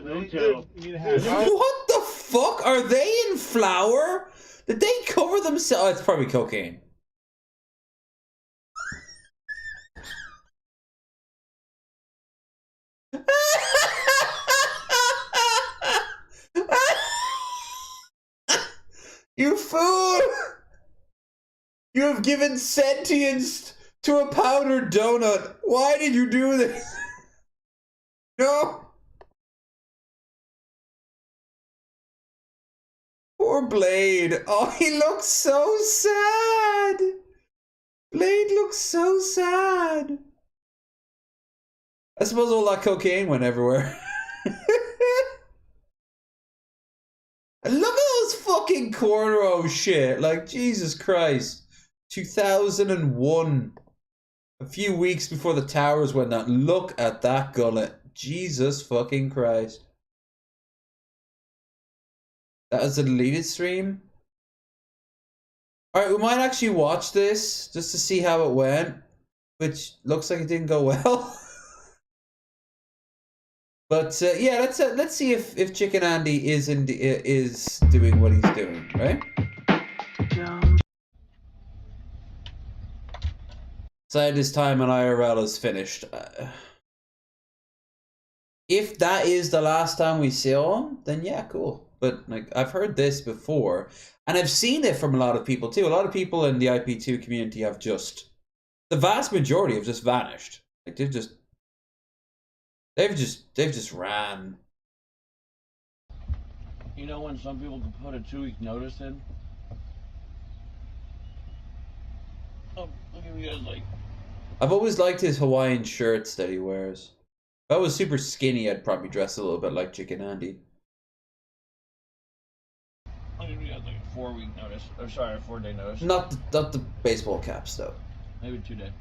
What the fuck? Are they in flour? Did they cover themselves? Oh, it's probably cocaine. You fool! You have given sentience to a powdered donut. Why did you do this? No. Poor Blade. Oh, he looks so sad. Blade looks so sad. I suppose all that cocaine went everywhere. Look at those fucking cornrow shit. Like, Jesus Christ. 2001. A few weeks before the towers went down. Look at that gullet. Jesus fucking Christ. That was a deleted stream. Alright, we might actually watch this just to see how it went. Which looks like it didn't go well. But yeah, let's see if Chicken Andy is doing what he's doing, right? Side this time and IRL is finished. If that is the last time we see him, then yeah, cool. But like, I've heard this before, and I've seen it from a lot of people too. A lot of people in the IP2 community have just, the vast majority have just vanished. Like they've just ran. You know when some people can put a 2-week notice in? Oh, I'll give you guys like. I've always liked his Hawaiian shirts that he wears. If I was super skinny, I'd probably dress a little bit like Chicken Andy. I'll give you guys like a 4-week notice. Or sorry, a 4-day notice. Not the baseball caps though. Maybe 2-day.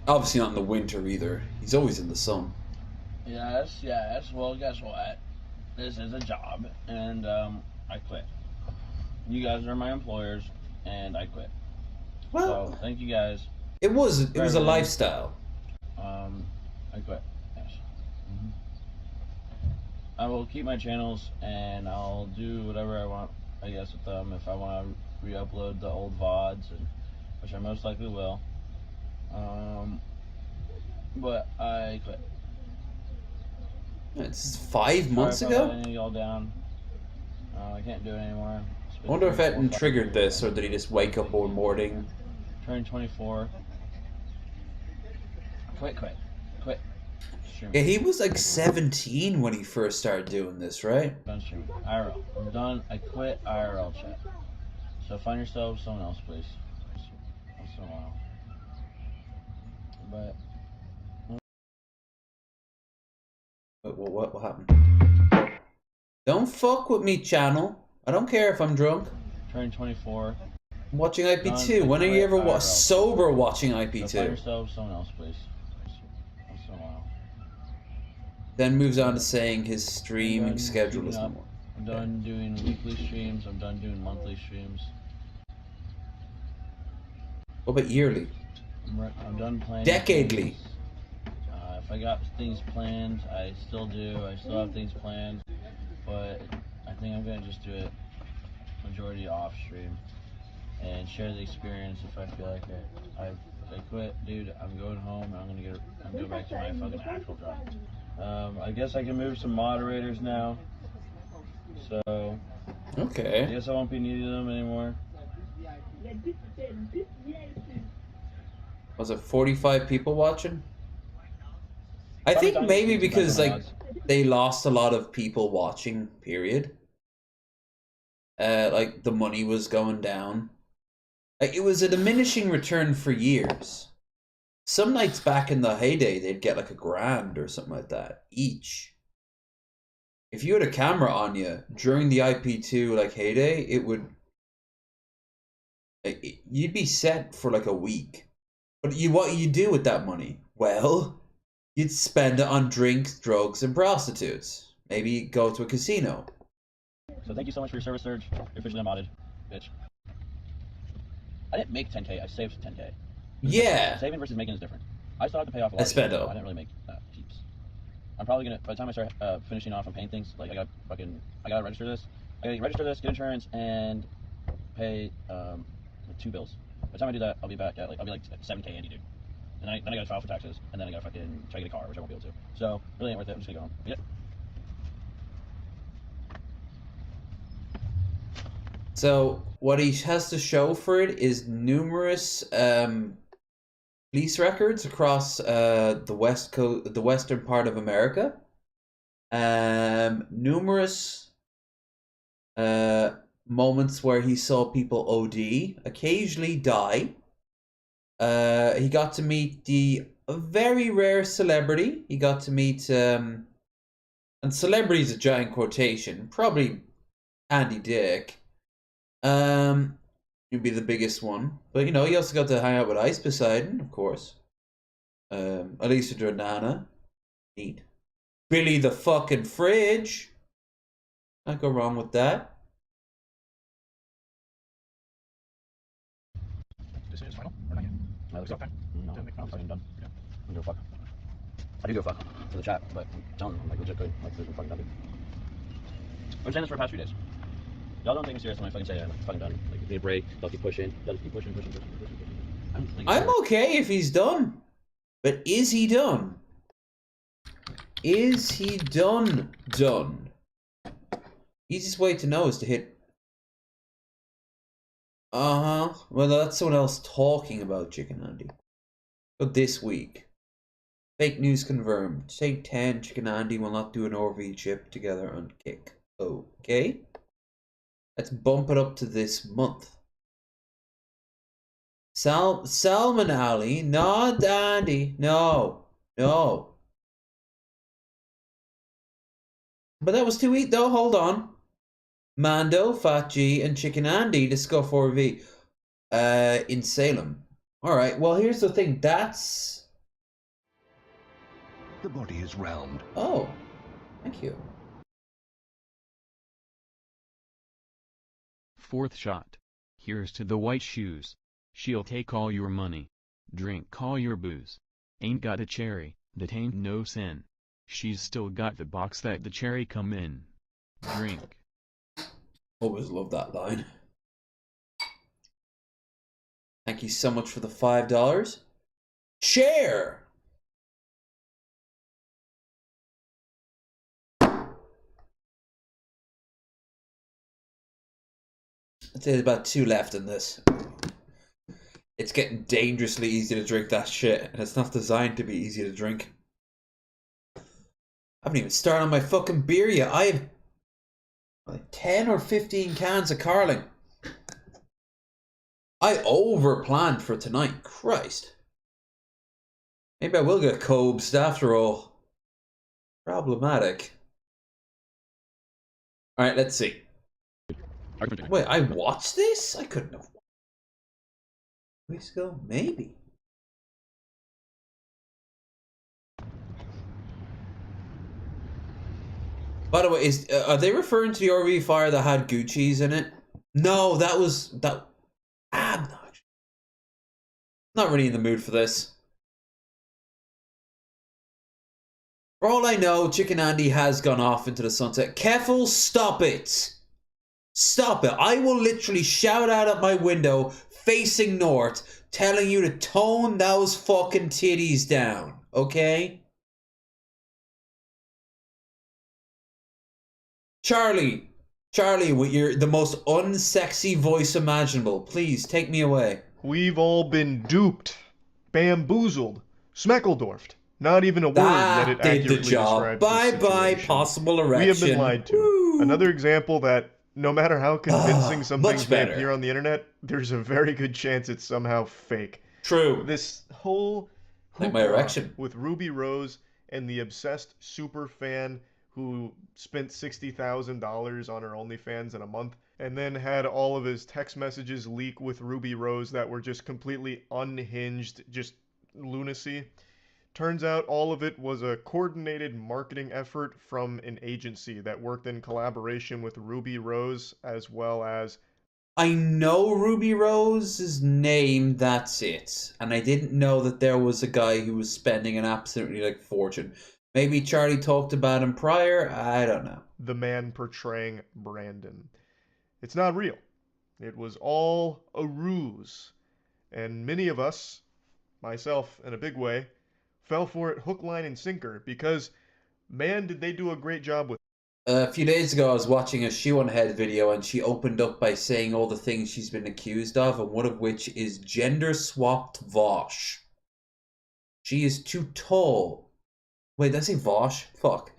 Obviously not in the winter either. He's always in the sun. Yes. Well, guess what? This is a job, and I quit. You guys are my employers, and I quit. Well, so thank you guys. It was a lifestyle. I quit. Yes. I will keep my channels and I'll do whatever I want, I guess, with them. If I want to re-upload the old VODs, which I most likely will. But I quit. It's 5 months Sorry if I'm ago? letting y'all down. I can't do it anymore. I wonder if Etten triggered this, or did he just wake up one morning? Turning 24. Quit. Yeah, he was like 17 when he first started doing this, right? Done streaming. IRL. I'm done. I quit IRL chat. So find yourself someone else, please. Once in a while. But What happened? Don't fuck with me, channel. I don't care if I'm drunk. turning 24. I'm watching IP2. When are you ever sober watching IP2? So find yourself someone else, please. Once in a while. Then moves on to saying his streaming schedule is more. I'm done doing weekly streams. I'm done doing monthly streams. What about yearly? I'm done playing. Decadely. If I got things planned, I still do. I still have things planned, but I think I'm gonna just do it majority off stream and share the experience if I feel like it. If I quit, dude, I'm going home. I'm gonna go back to my fucking actual job. I guess I can move some moderators now. So. Okay. I guess I won't be needing them anymore. Was it 45 people watching? I think maybe because like they lost a lot of people watching, period. Like the money was going down. Like it was a diminishing return for years. Some nights back in the heyday, they'd get like $1,000 or something like that each. If you had a camera on you during the IP2 like heyday, it would you'd be set for like a week. But what you do with that money? Well, you'd spend it on drinks, drugs, and prostitutes. Maybe go to a casino. So thank you so much for your service, Surge. You're officially unmodded, bitch. I didn't make 10K. I saved 10K. Yeah. Saving versus making is different. I still have to pay off a lot. I spent it. I didn't really make heaps. I'm probably gonna, by the time I start finishing off and paying things, like I gotta register this. I gotta register this, get insurance, and pay like 2 bills. By the time I do that, I'll be back at I'll be like 7K Andy, dude. And then I gotta file for taxes, and then I gotta fucking try to get a car, which I won't be able to. So really ain't worth it. I'm just gonna go home. Yep. So what he has to show for it is numerous police records across the west coast, the western part of America. Numerous moments where he saw people OD, occasionally die. He got to meet a very rare celebrity. He got to meet and celebrity is a giant quotation, probably Andy Dick. He'd be the biggest one, but you know he also got to hang out with Ice Poseidon, of course. Elisa Jordana, neat. Billy the fucking Fridge. Can't go wrong with that. This is final or not yet? No, it's okay. No, I'm fucking done. Yeah. I don't give a fuck. I do give a fuck for the chat, but I'm telling them, I'm like legit good. Like, I'm fucking done, dude. I've been saying this for the past 3 days. Y'all don't take me serious when I fucking say I'm fucking done. Like, need a break, they'll keep pushing. They'll just keep pushing. I'm okay if he's done. But is he done? Is he done? Easiest way to know is to hit... Well, that's someone else talking about Chicken Andy. But this week. Fake news confirmed. Take 10, Chicken Andy will not do an RV chip together on Kick. Okay. Let's bump it up to this month. Salman Ali, not Andy. No. But that was 2 weeks though, hold on. Mando, Fat G, and Chicken Andy to Scuff RV in Salem. Alright, well here's the thing, that's... The body is round. Oh, thank you. 4th shot. Here's to the white shoes. She'll take all your money. Drink all your booze. Ain't got a cherry, that ain't no sin. She's still got the box that the cherry come in. Drink. Always love that line. Thank you so much for the $5. Share! I'd say there's about 2 left in this. It's getting dangerously easy to drink that shit, and it's not designed to be easy to drink. I haven't even started on my fucking beer yet. I have like 10 or 15 cans of Carling. I over-planned for tonight. Christ. Maybe I will get cobs after all. Problematic. Alright, let's see. Wait, I watched this? I couldn't have. Weeks ago? Maybe. By the way, are they referring to the RV fire that had Gucci's in it? No, that was that. I'm not really in the mood for this. For all I know, Chicken Andy has gone off into the sunset. Keffel, stop it! Stop it! I will literally shout out at my window, facing north, telling you to tone those fucking titties down, okay? Charlie, with the most unsexy voice imaginable, please take me away. We've all been duped, bamboozled, smeckledorfed. Not even a word that it did accurately the job. describes the Bye-bye, situation. possible erection. We have been lied to. Woo. Another example that no matter how convincing some things may appear on the internet, there's a very good chance it's somehow fake. True. This whole like my erection with Ruby Rose and the obsessed super fan who spent $60,000 on her OnlyFans in a month and then had all of his text messages leak with Ruby Rose that were just completely unhinged, just lunacy. Turns out all of it was a coordinated marketing effort from an agency that worked in collaboration with Ruby Rose as well as... I know Ruby Rose's name, that's it. And I didn't know that there was a guy who was spending an absolutely like fortune. Maybe Charlie talked about him prior, I don't know. The man portraying Brandon. It's not real. It was all a ruse. And many of us, myself in a big way, fell for it hook, line, and sinker because, man, did they do a great job with it. A few days ago, I was watching a Shoe on Head video and she opened up by saying all the things she's been accused of, and one of which is gender-swapped Vosh. She is too tall. Wait, did I say Vosh? Fuck.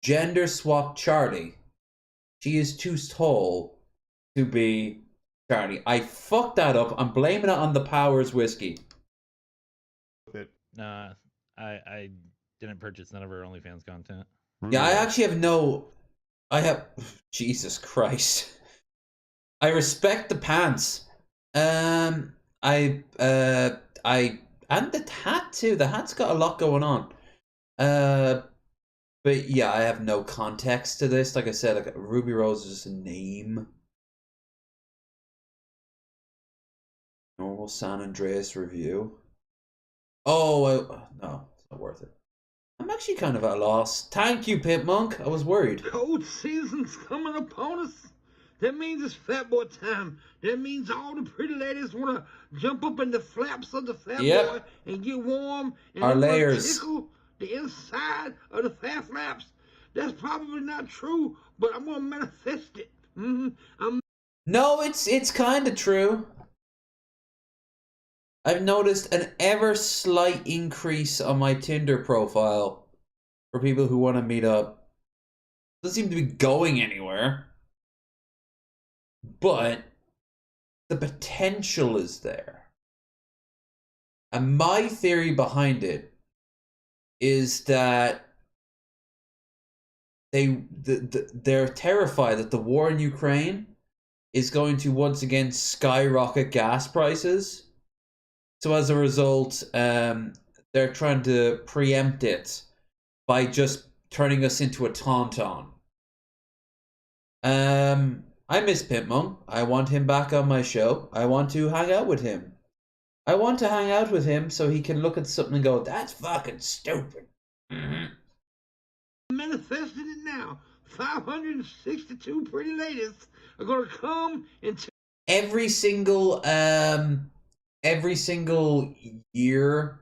Gender-swapped Charlie. She is too tall to be Charlie. I fucked that up. I'm blaming it on the Powers whiskey. Nah, I didn't purchase none of her OnlyFans content. Yeah, I actually have no... Jesus Christ. I respect the pants. And the hat too. The hat's got a lot going on. But yeah, I have no context to this. Like I said, like Ruby Rose is just a name. Normal San Andreas review. Oh, no, it's not worth it. I'm actually kind of at a loss. Thank you, Pit Monk. I was worried. Cold season's coming upon us. That means it's fat boy time. That means all the pretty ladies want to jump up in the flaps of the fat boy and get warm. And our layers. Tickle the inside of the fat flaps. That's probably not true, but I'm going to manifest it. No, it's kind of true. I've noticed an ever slight increase on my Tinder profile for people who want to meet up. Doesn't seem to be going anywhere. But the potential is there. And my theory behind it is that they're terrified that the war in Ukraine is going to once again skyrocket gas prices. So as a result, they're trying to preempt it by just turning us into a tauntaun. I miss Pimp Monk. I want him back on my show. I want to hang out with him. I want to hang out with him so he can look at something and go, that's fucking stupid. manifesting it now. 562 pretty ladies are gonna come and every single year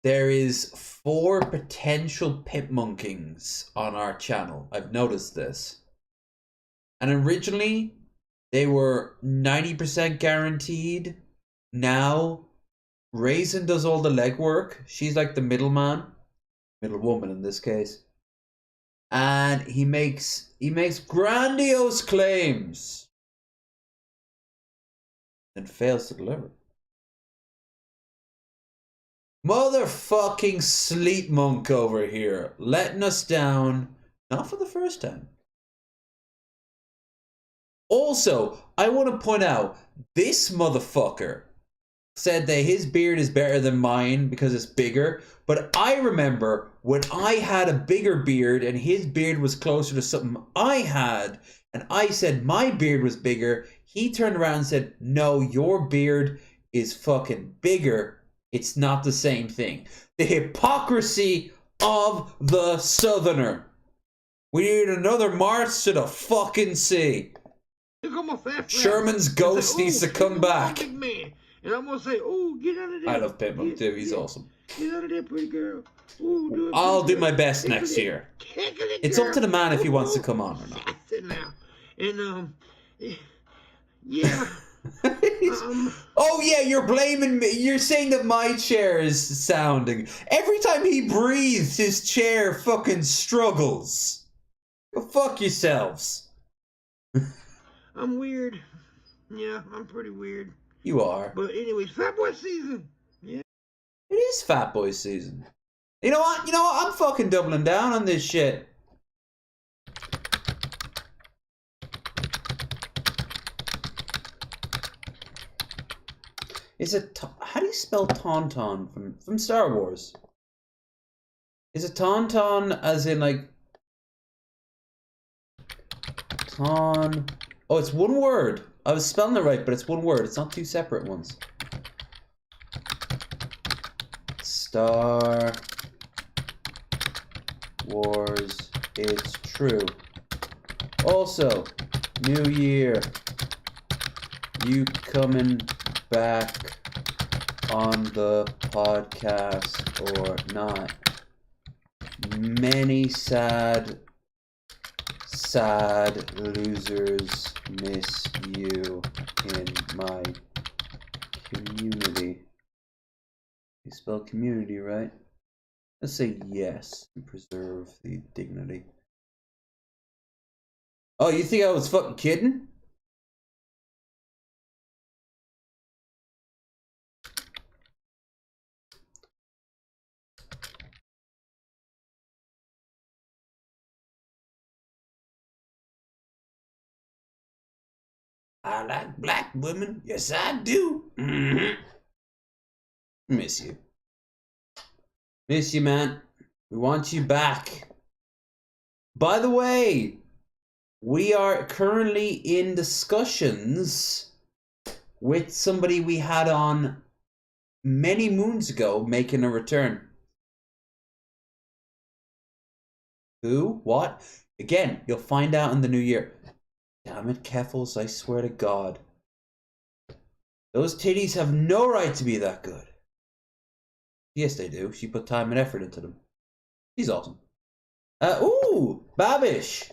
there is 4 potential pimp monkings on our channel. I've noticed this. And originally they were 90% guaranteed. Now Raisin does all the legwork. She's like the middleman, middle woman in this case. And he makes grandiose claims and fails to deliver. Motherfucking sleep monk over here, letting us down, not for the first time. Also, I want to point out, this motherfucker said that his beard is better than mine because it's bigger, but I remember when I had a bigger beard and his beard was closer to something I had, and I said my beard was bigger, he turned around and said, no, your beard is fucking bigger. It's not the same thing. The hypocrisy of the Southerner. We need another march to the fucking sea. Sherman's ghost needs to come back. And I'm gonna say, oh, get out of there. I love Pitbull too, he's awesome. Get out of there, pretty girl. Ooh, I'll do my best next year. It's up to the man if he wants to come on or not. Now. And, yeah. Oh yeah, you're blaming me. You're saying that my chair is sounding. Every time he breathes, his chair fucking struggles. Go fuck yourselves. I'm weird. Yeah, I'm pretty weird. You are. But anyways, Fat Boy season. Yeah. It is Fat Boy season. You know what? I'm fucking doubling down on this shit. Is it... How do you spell Tauntaun from Star Wars? Is it Tauntaun as in like... Taun... Oh, it's one word. I was spelling it right, but it's one word. It's not 2 separate ones. Star Wars, it's true. Also, New Year. You coming back on the podcast or not? Many sad losers miss you in my community. You spell community right? Let's say yes and preserve the dignity. Oh, you think I was fucking kidding? I like black women. Yes, I do. Miss you. Miss you, man. We want you back. By the way, we are currently in discussions with somebody we had on many moons ago making a return. Who? What? Again, you'll find out in the new year. Damn it, Keffels, I swear to God. Those titties have no right to be that good. Yes, they do. She put time and effort into them. She's awesome. Ooh, Babish.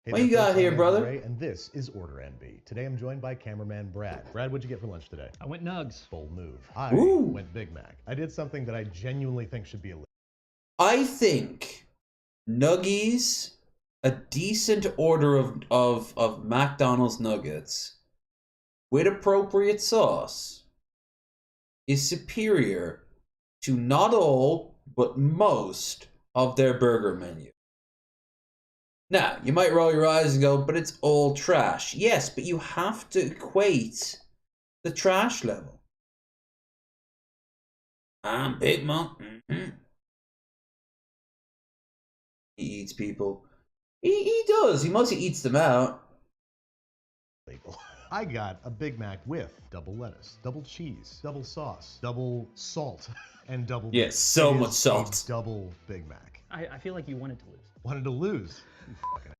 Hey, what you got here, brother? Ray, and this is Order NB. Today I'm joined by cameraman Brad. Brad, what'd you get for lunch today? I went Nugs. Bold move. I went Big Mac. I did something that I genuinely think should be illegal. I think Nuggies, a decent order of McDonald's nuggets with appropriate sauce, is superior to not all, but most of their burger menu. Now, you might roll your eyes and go, but it's all trash. Yes, but you have to equate the trash level. I'm Big Monk. He eats people. He does. He mostly eats them out. I got a Big Mac with double lettuce, double cheese, double sauce, double salt, and double... Yes, so much salt. Double Big Mac. I feel like you wanted to lose. Wanted to lose. You fucking...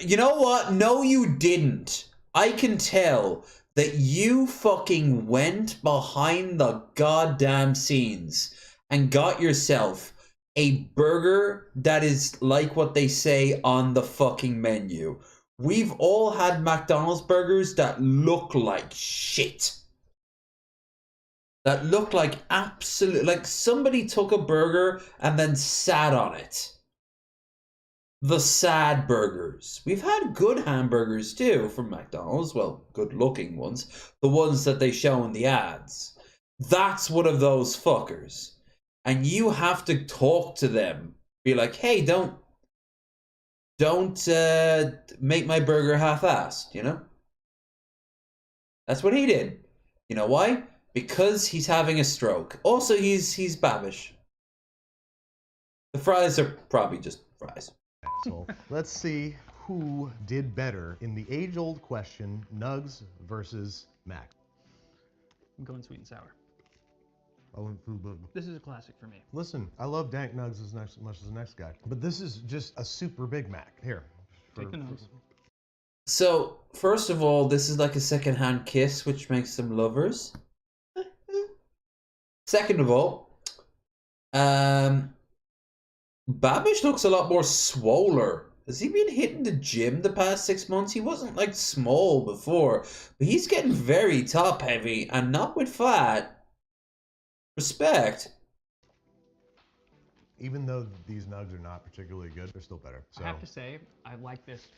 You know what? No, you didn't. I can tell that you fucking went behind the goddamn scenes and got yourself a burger that is like what they say on the fucking menu. We've all had McDonald's burgers that look like shit. That look like absolute... Like somebody took a burger and then sat on it. The sad burgers. We've had good hamburgers too from McDonald's. Well, good looking ones. The ones that they show in the ads. That's one of those fuckers. And you have to talk to them. Be like, hey, don't make my burger half-assed, you know? That's what he did. You know why? Because he's having a stroke. Also, he's babbish. The fries are probably just fries. So let's see who did better in the age-old question, Nugs versus Mac. I'm going sweet and sour. I went food burger. This is a classic for me. Listen, I love Dank Nugs as much as the next guy, but this is just a super Big Mac. Here. Take the Nugs. So, first of all, this is like a second-hand kiss, which makes them lovers. Second of all, Babish looks a lot more swoller. Has he been hitting the gym the past 6 months? He wasn't like small before, but he's getting very top heavy and not with fat. Respect. Even though these nugs are not particularly good, they're still better. So. I have to say, I like this,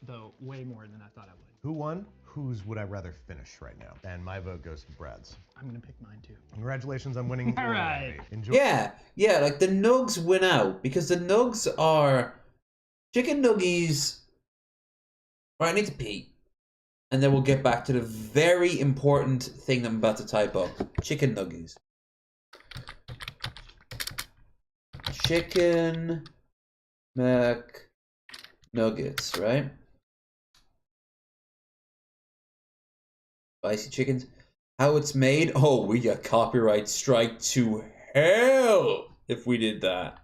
though, way more than I thought I would. Who won? Whose would I rather finish right now? And my vote goes to Brad's. I'm going to pick mine, too. Congratulations on winning. All right. Enjoy. Yeah, like the nugs win out because the nugs are chicken nuggies. All right, I need to pee. And then we'll get back to the very important thing that I'm about to type up. Chicken nuggies. Chicken McNuggets, right? Spicy chickens. How it's made? Oh, we got copyright strike to hell if we did that.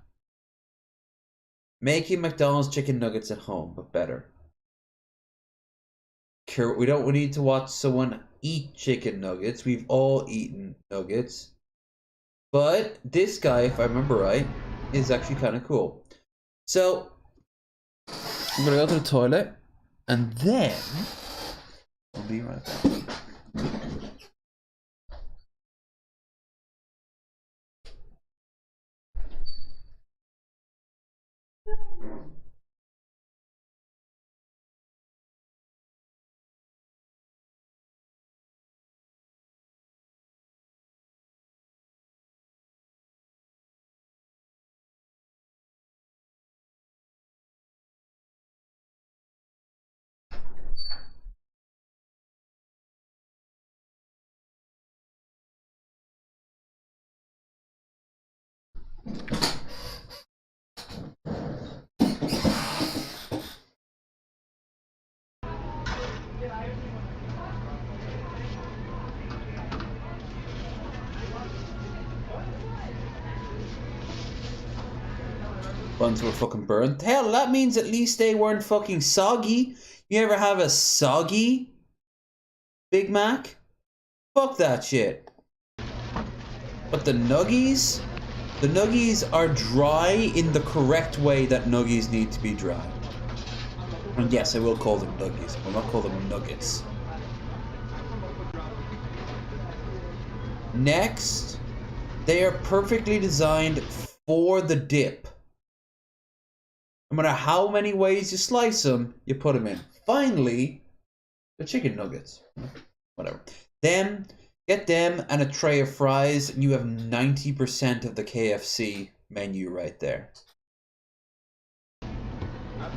Making McDonald's chicken nuggets at home, but better. We don't need to watch someone eat chicken nuggets. We've all eaten nuggets. But this guy, if I remember right, is actually kind of cool. So, I'm going to go to the toilet, and then I'll be right back. Buns were fucking burnt. Hell, that means at least they weren't fucking soggy. You ever have a soggy Big Mac? Fuck that shit. But the nuggies are dry in the correct way that nuggies need to be dry. And yes, I will call them nuggies. I will not call them nuggets. Next, they are perfectly designed for the dip. No matter how many ways you slice them, you put them in. Finally, the chicken nuggets. Whatever. Then, get them and a tray of fries, and you have 90% of the KFC menu right there.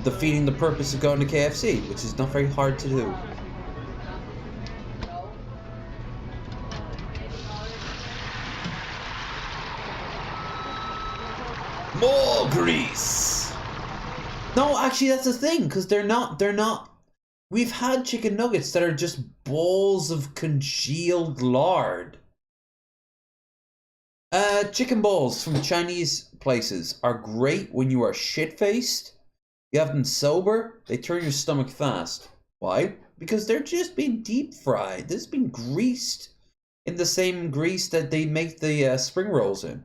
Defeating the purpose of going to KFC, which is not very hard to do. More grease! No, actually that's the thing, because they're not... We've had chicken nuggets that are just balls of congealed lard. Chicken balls from Chinese places are great when you are shit-faced. You have them sober, they turn your stomach fast. Why? Because they're just being deep fried. This has been greased in the same grease that they make the spring rolls in.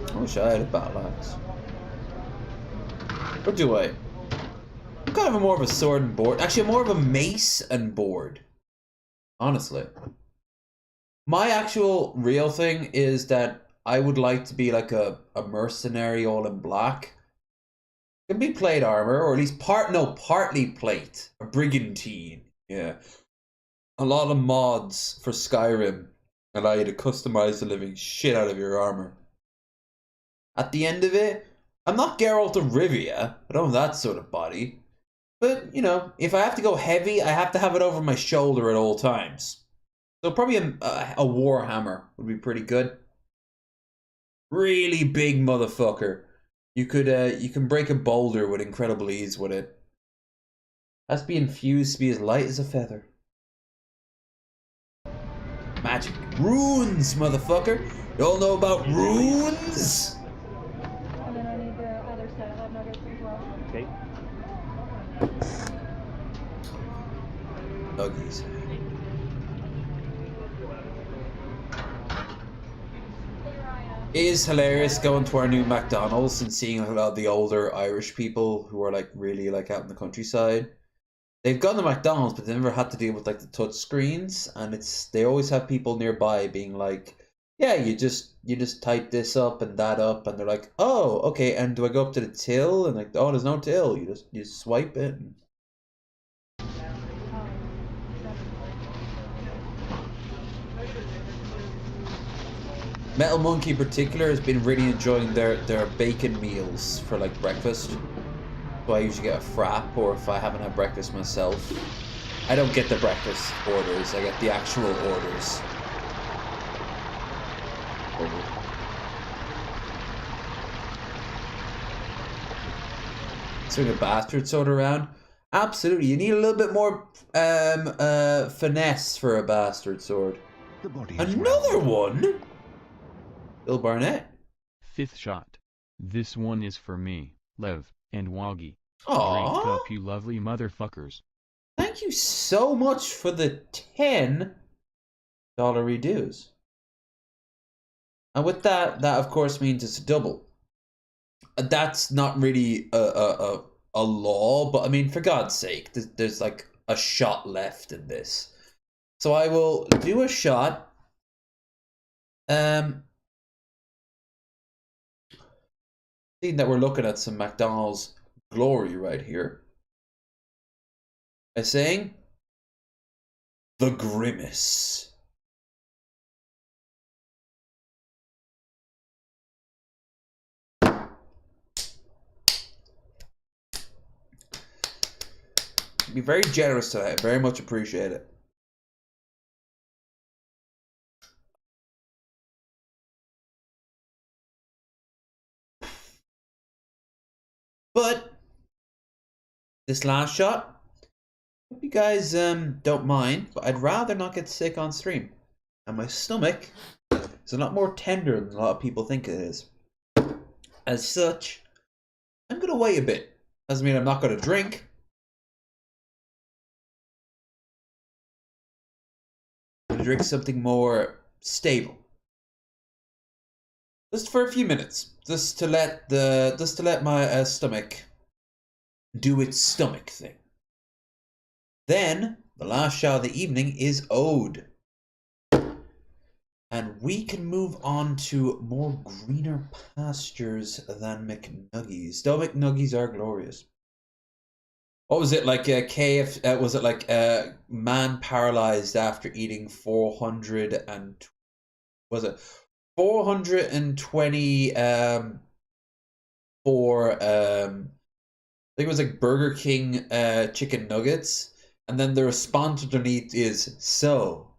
I wish I had a battle axe. Or do I? I'm kind of more of a sword and board. Actually, I'm more of a mace and board. Honestly. My actual real thing is that I would like to be like a mercenary all in black. It can be plate armor, or at least partly plate. A brigantine. Yeah. A lot of mods for Skyrim allow you to customize the living shit out of your armor. At the end of it, I'm not Geralt of Rivia. I don't have that sort of body. But, you know, if I have to go heavy, I have to have it over my shoulder at all times. So probably a warhammer would be pretty good. Really big motherfucker. You can break a boulder with incredible ease with it. Has to be infused to be as light as a feather. Magic. Runes, motherfucker. You all know about runes? And then I need the other set of nuggets as well. Okay. Nuggies. It is hilarious going to our new McDonald's and seeing a lot of the older Irish people who are like really like out in the countryside. They've gone to McDonald's, but they never had to deal with like the touch screens, and they always have people nearby being like, "Yeah, you just type this up and that up," and they're like, "Oh, okay." And do I go up to the till? And like, "Oh, there's no till. You just swipe it." And... Metal Monkey in particular has been really enjoying their bacon meals for like breakfast. So I usually get a frap, or if I haven't had breakfast myself. I don't get the breakfast orders, I get the actual orders. Swing a bastard sword around? Absolutely, you need a little bit more finesse for a bastard sword. Another one? Bill Barnett. 5th shot. This one is for me, Lev, and Woggy. Aww. Drink up, you lovely motherfuckers. Thank you so much for the $10 redues. And with that of course means it's a double. That's not really a law, but I mean, for God's sake, there's like a shot left in this. So I will do a shot. Seeing that we're looking at some McDonald's glory right here. By saying, the Grimace. Be very generous today. I very much appreciate it. But this last shot, hope you guys don't mind, but I'd rather not get sick on stream. And my stomach is a lot more tender than a lot of people think it is. As such, I'm gonna wait a bit. Doesn't mean I'm not gonna drink. I'm gonna drink something more stable. Just for a few minutes. Just to let my stomach do its stomach thing. Then, the last shot of the evening is Ode. And we can move on to more greener pastures than McNuggies. Though McNuggies are glorious. What was it like? Was it like a man paralyzed after eating 420 I think it was like Burger King chicken nuggets, and then the response underneath is, so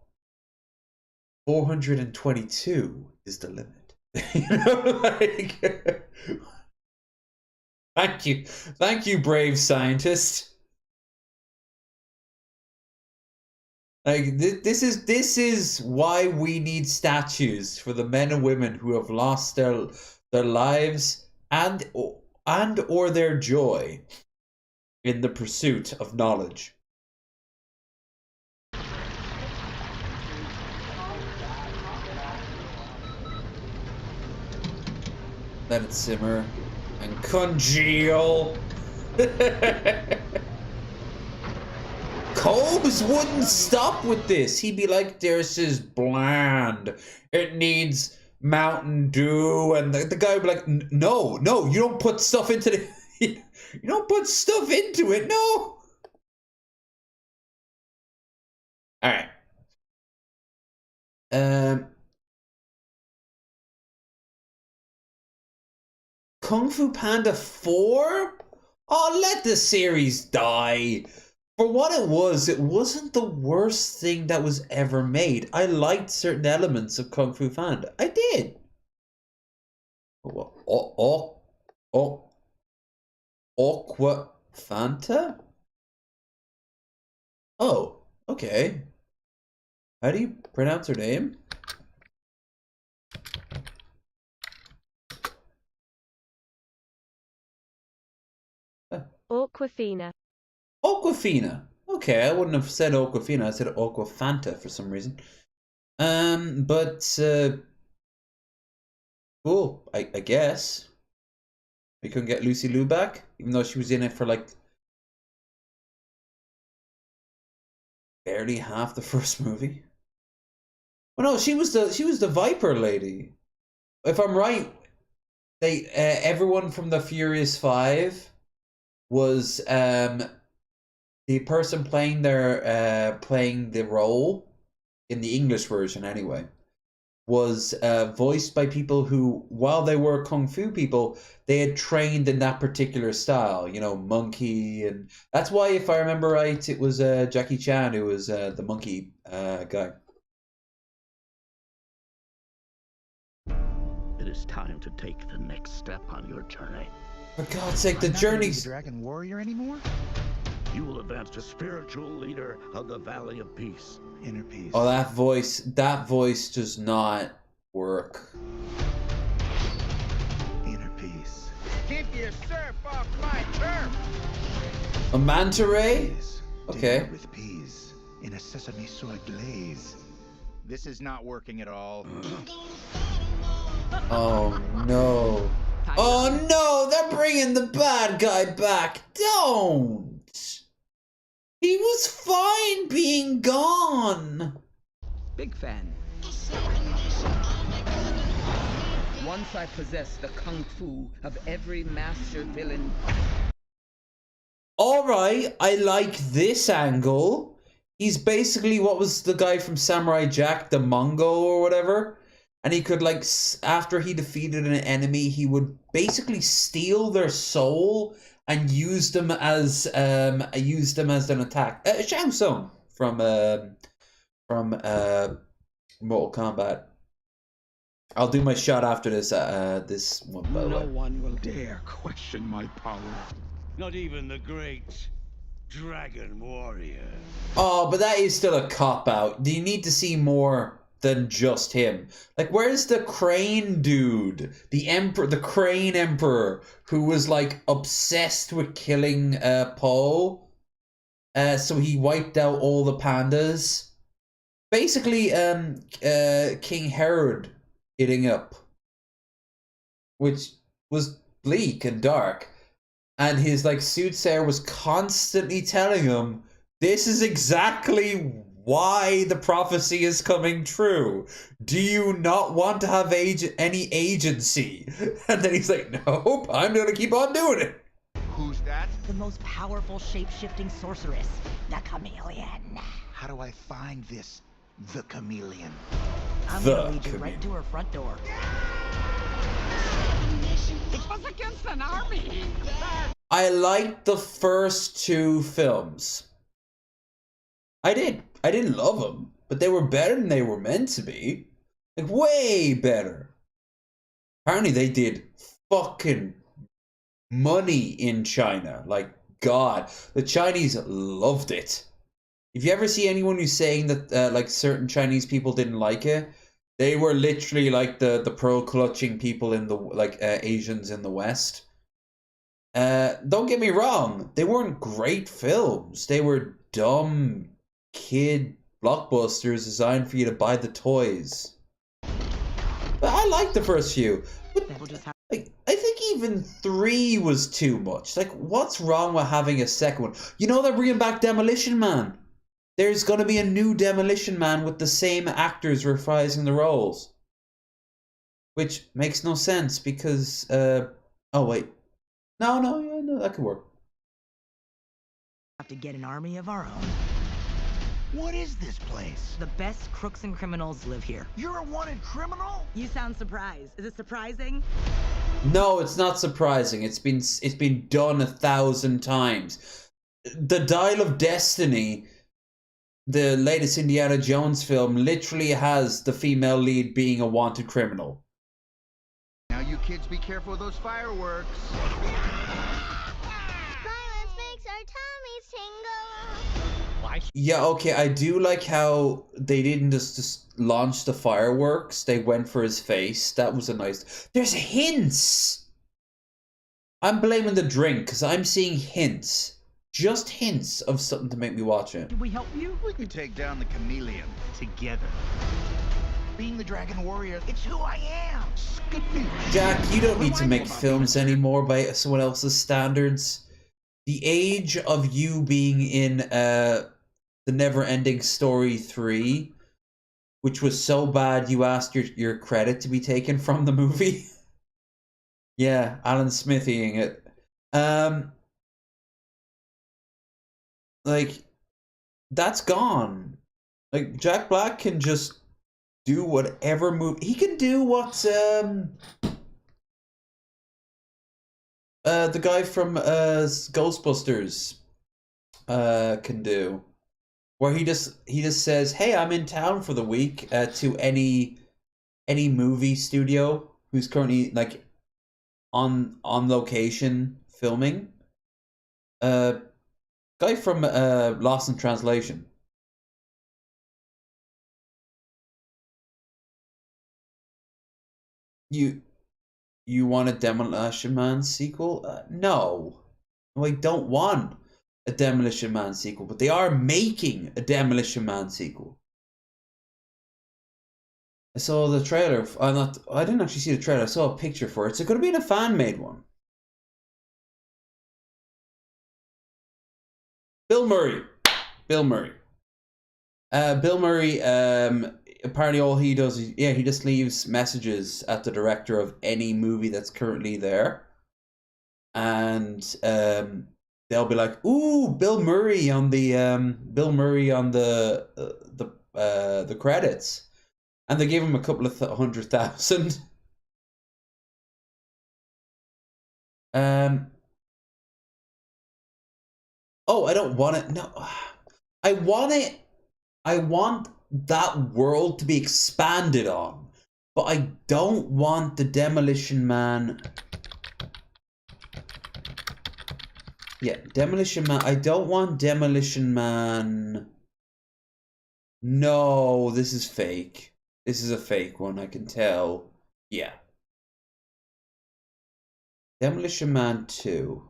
422 is the limit. You know, like Thank you, brave scientist. Like this is why we need statues for the men and women who have lost their lives and or their joy in the pursuit of knowledge. Let it simmer and congeal. Cobes wouldn't stop with this. He'd be like, "This is bland. It needs Mountain Dew," and the guy would be like, "No, you don't put stuff into the, you don't put stuff into it. No." All right. Kung Fu Panda 4? Oh, let the series die. For what it wasn't the worst thing that was ever made. I liked certain elements of Kung Fu Panda. I did. Aqua Fanta? Oh, okay. How do you pronounce her name? Aquafina. Aquafina. Okay, I wouldn't have said Aquafina. I said Aquafanta for some reason. But cool. I guess we couldn't get Lucy Liu back, even though she was in it for like barely half the first movie. Well, no, she was the Viper lady. If I'm right, they everyone from the Furious Five was the person playing the role in the English version anyway was voiced by people who, while they were kung fu people, they had trained in that particular style, you know, monkey, and that's why, if I remember right, it was Jackie Chan who was the monkey guy. It is time to take the next step on your journey. For God's sake, the journey's... Dragon Warrior anymore? You will advance to spiritual leader of the Valley of Peace. Inner peace. Oh, that voice does not work. Inner peace. Keep your surf off my turf! A manta ray? Okay. With peas in a sesame soy glaze. This is not working at all. Oh no. Oh no, they're bringing the bad guy back. Don't. He was fine being gone. Big fan. Once I possess the kung fu of every master villain. Alright, I like this angle. He's basically what was the guy from Samurai Jack, the Mongo or whatever. And he could, like, after he defeated an enemy, he would basically steal their soul and use them as an attack. Shang Tsung from Mortal Kombat. I'll do my shot after this. This one, by the way. No one will dare question my power. Not even the great Dragon Warrior. Oh, but that is still a cop-out. Do you need to see more than just him? Like, where's the crane dude? The emperor, the crane emperor, who was, like, obsessed with killing Po. So he wiped out all the pandas. Basically, King Herod eating up. Which was bleak and dark. And his, like, soothsayer was constantly telling him, this is exactly why the prophecy is coming true. Do you not want to have any agency? And then he's like, nope, I'm going to keep on doing it. Who's that? The most powerful shape-shifting sorceress, the chameleon. How do I find the chameleon? I'm gonna lead you right to her front door. It was against an army. I liked the first two films. I did. I didn't love them, but they were better than they were meant to be. Like, way better. Apparently they did fucking money in China. Like, God, the Chinese loved it. If you ever see anyone who's saying that like certain Chinese people didn't like it, they were literally like the pearl clutching people in the Asians in the West. Don't get me wrong, they weren't great films. They were dumb kid blockbusters designed for you to buy the toys. But I liked the first few. But, like, I think even 3 was too much. Like, what's wrong with having a second one? You know they're bringing back Demolition Man. There's going to be a new Demolition Man with the same actors reprising the roles. Which makes no sense because... oh, wait. No, that could work. Have to get an army of our own. What is this place? The best crooks and criminals live here. You're a wanted criminal? You sound surprised. Is it surprising? No, it's not surprising. It's been done 1,000 times. The Dial of Destiny, the latest Indiana Jones film, literally has the female lead being a wanted criminal. Now you kids be careful of those fireworks. Violence makes our tummies tingle. Yeah, okay, I do like how they didn't just launch the fireworks. They went for his face. That was a nice... There's hints! I'm blaming the drink, because I'm seeing hints. Just hints of something to make me watch it. Can we help you? We can take down the chameleon together. Being the Dragon Warrior, it's who I am. Jack, you don't need to make films anymore by someone else's standards. The age of you being in The Never-Ending Story 3, which was so bad you asked your credit to be taken from the movie. Yeah, Alan Smithying it. Like, that's gone. Like, Jack Black can just do whatever movie. He can do what the guy from Ghostbusters can do, where he just says, "Hey, I'm in town for the week," to any movie studio who's currently like on location filming. Guy from Lost in Translation. You want a Demolition Man sequel? No. I don't want a Demolition Man sequel, but they are making a Demolition Man sequel. I saw the trailer. I didn't actually see the trailer. I saw a picture for it. It's going to be in a fan-made one. Bill Murray. Bill Murray, apparently all he does is, he just leaves messages at the director of any movie that's currently there. And they'll be like, "Ooh, Bill Murray on the credits." And they give him a couple of 100,000. Oh, I don't want it. No. I want it. I want that world to be expanded on, but I don't want the Demolition Man. Yeah, Demolition Man. I don't want Demolition Man. No, this is fake. This is a fake one, I can tell. Yeah. Demolition Man 2.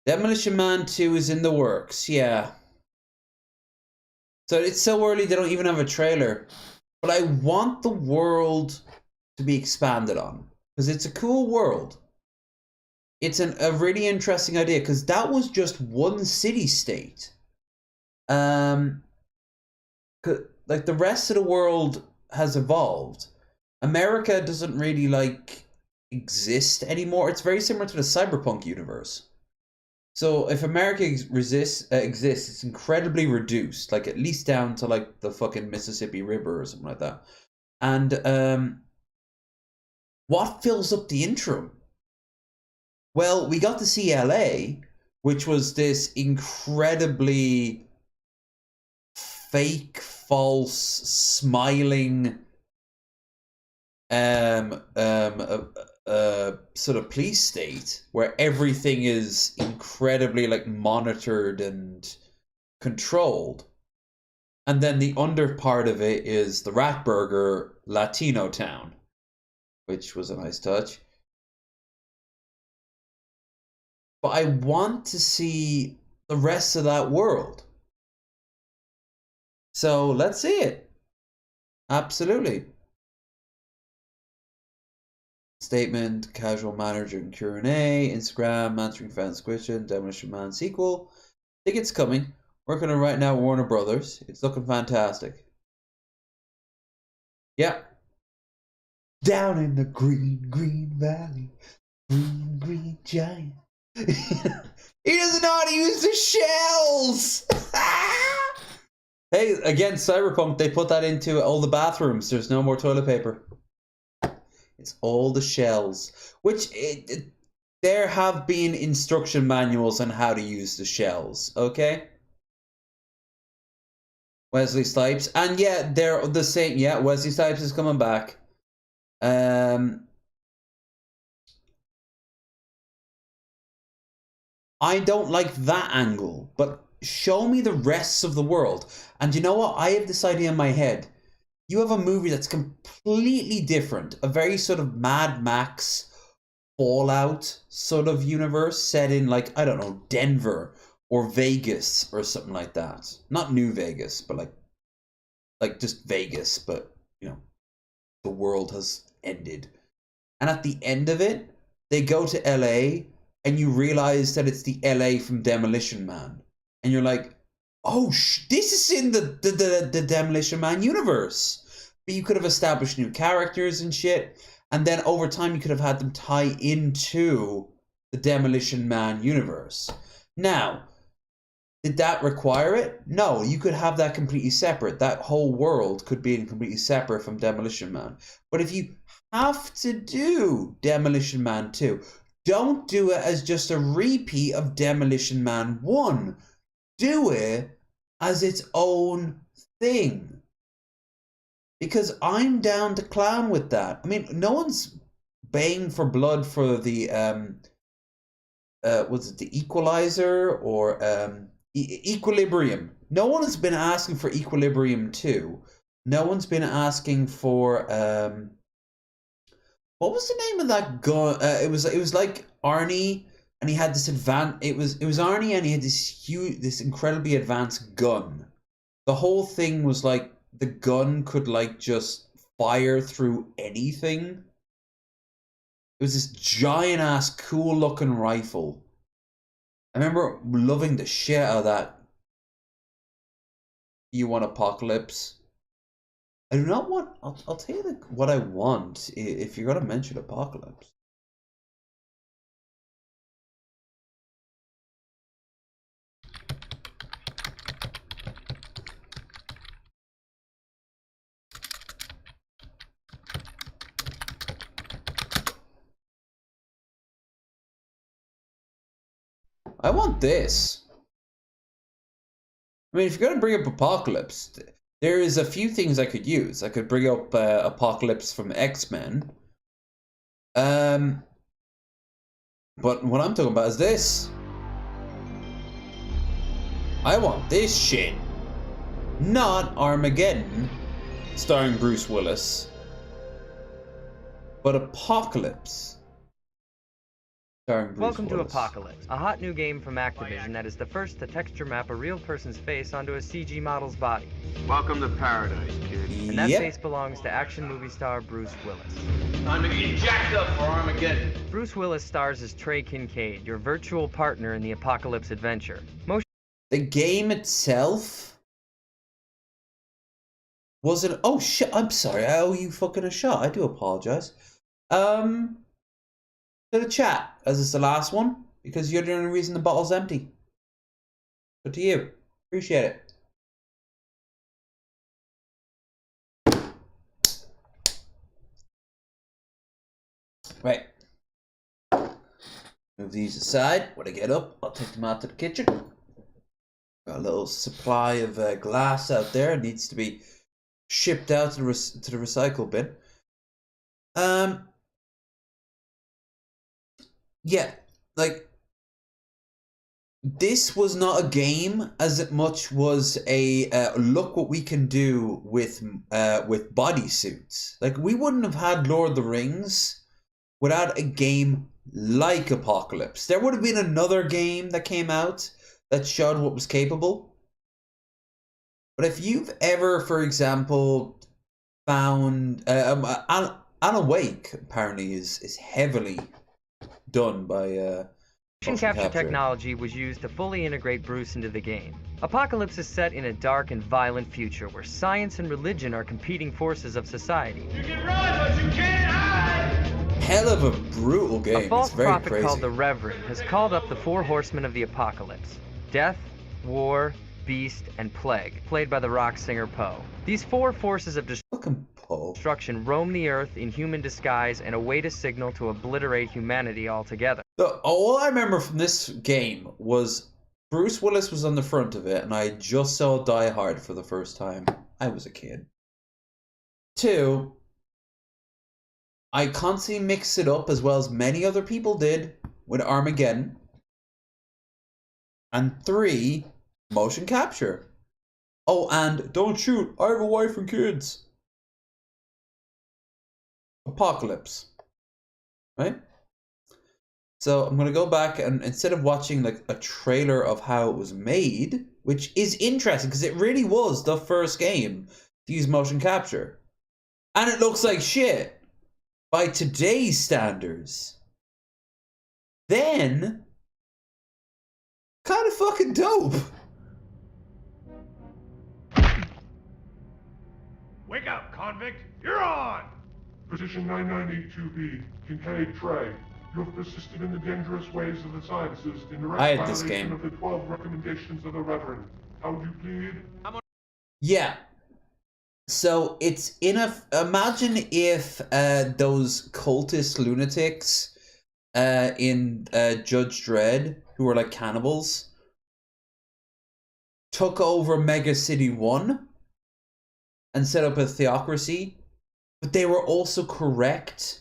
Demolition Man 2 is in the works, yeah. So it's so early they don't even have a trailer. But I want the world to be expanded on, because it's a cool world. It's a really interesting idea, because that was just one city-state. Like the rest of the world has evolved. America doesn't really like exist anymore. It's very similar to the cyberpunk universe. So if America exists, it's incredibly reduced, like at least down to like the fucking Mississippi River or something like that. And what fills up the interim? Well, we got to see LA, which was this incredibly fake, false, smiling sort of police state where everything is incredibly like monitored and controlled. And then the under part of it is the Ratburger Latino town, which was a nice touch. But I want to see the rest of that world. So let's see it. Absolutely. Statement, casual manager and Q&A, Instagram, answering fans' question, Demolition Man sequel. I think it's coming. Working on it right now, Warner Brothers. It's looking fantastic. Yep. Down in the green, green valley, green, green giant. He doesn't know how to use the shells! Hey, again, Cyberpunk, they put that into all the bathrooms. There's no more toilet paper. It's all the shells. Which, there have been instruction manuals on how to use the shells, okay? Wesley Snipes. And yeah, they're the same. Yeah, Wesley Snipes is coming back. I don't like that angle, but show me the rest of the world. And you know what? I have this idea in my head. You have a movie that's completely different. A very sort of Mad Max, Fallout sort of universe set in, like, I don't know, Denver or Vegas or something like that. Not New Vegas, but like just Vegas, but, you know, the world has ended. And at the end of it, they go to LA and you realize that it's the LA from Demolition Man. And you're like, oh, this is in the Demolition Man universe. But you could have established new characters and shit. And then over time, you could have had them tie into the Demolition Man universe. Now, did that require it? No, you could have that completely separate. That whole world could be completely separate from Demolition Man. But if you have to do Demolition Man 2, don't do it as just a repeat of Demolition Man 1. Do it as its own thing. Because I'm down to clown with that. I mean, no one's baying for blood for the, was it the Equalizer or Equilibrium? No one has been asking for Equilibrium 2. No one's been asking for, what was the name of that gun? It was like Arnie, and he had this it was Arnie, and he had this incredibly advanced gun. The whole thing was like the gun could like just fire through anything. It was this giant ass cool looking rifle. I remember loving the shit out of that. You want Apocalypse? I do not want. I'll tell you what I want if you're gonna mention Apocalypse. I want this. I mean, if you're gonna bring up Apocalypse, there is a few things I could use. I could bring up Apocalypse from X-Men. But what I'm talking about is this. I want this shit. Not Armageddon, starring Bruce Willis, but Apocalypse, starring Bruce Welcome Willis. to Apocalypse, a hot new game from Activision that is the first to texture map a real person's face onto a CG model's body. Welcome to paradise, kid. And that face belongs to action movie star Bruce Willis. Time to get jacked up for Armageddon. Bruce Willis stars as Trey Kincaid, your virtual partner in the Apocalypse adventure. The game itself wasn't. Oh shit! I'm sorry. I owe you fucking a shot. I do apologize. To the chat, as it's the last one, because you're the only reason the bottle's empty. So to you, appreciate it. Right. Move these aside. When I get up, I'll take them out to the kitchen. Got a little supply of glass out there. It needs to be shipped out to the recycle bin. yeah, like, this was not a game as it much was a look what we can do with bodysuits. Like, we wouldn't have had Lord of the Rings without a game like Apocalypse. There would have been another game that came out that showed what was capable. But if you've ever, for example, found Alan Wake apparently is heavily done by Motion capture technology was used to fully integrate Bruce into the game. Apocalypse is set in a dark and violent future where science and religion are competing forces of society. You can run, but you can't hide! Hell of a brutal game. A false it's very prophet crazy. called the Reverend has called up the four horsemen of the apocalypse: death, war, beast, and plague, played by the rock singer Poe. These four forces of destruction roam the earth in human disguise and await a signal to obliterate humanity altogether. All I remember from this game was Bruce Willis was on the front of it, and I just saw Die Hard for the first time. I was a kid. 2, I constantly mix it up as well as many other people did with Armageddon. And 3, motion capture. Oh, and don't shoot, I have a wife and kids. Apocalypse. Right? So I'm going to go back and instead of watching like a trailer of how it was made, which is interesting because it really was the first game to use motion capture. And it looks like shit by today's standards. Then, kind of fucking dope. Wake up, convict! You're on! Position 9982B, Kincaid Trey. You have persisted in the dangerous ways of the sciences in direct I had this violation game. of the 12 recommendations of the Reverend. How would you plead? Yeah. So it's in a. Imagine if those cultist lunatics in Judge Dredd, who were like cannibals, took over Mega City 1 and set up a theocracy, but they were also correct.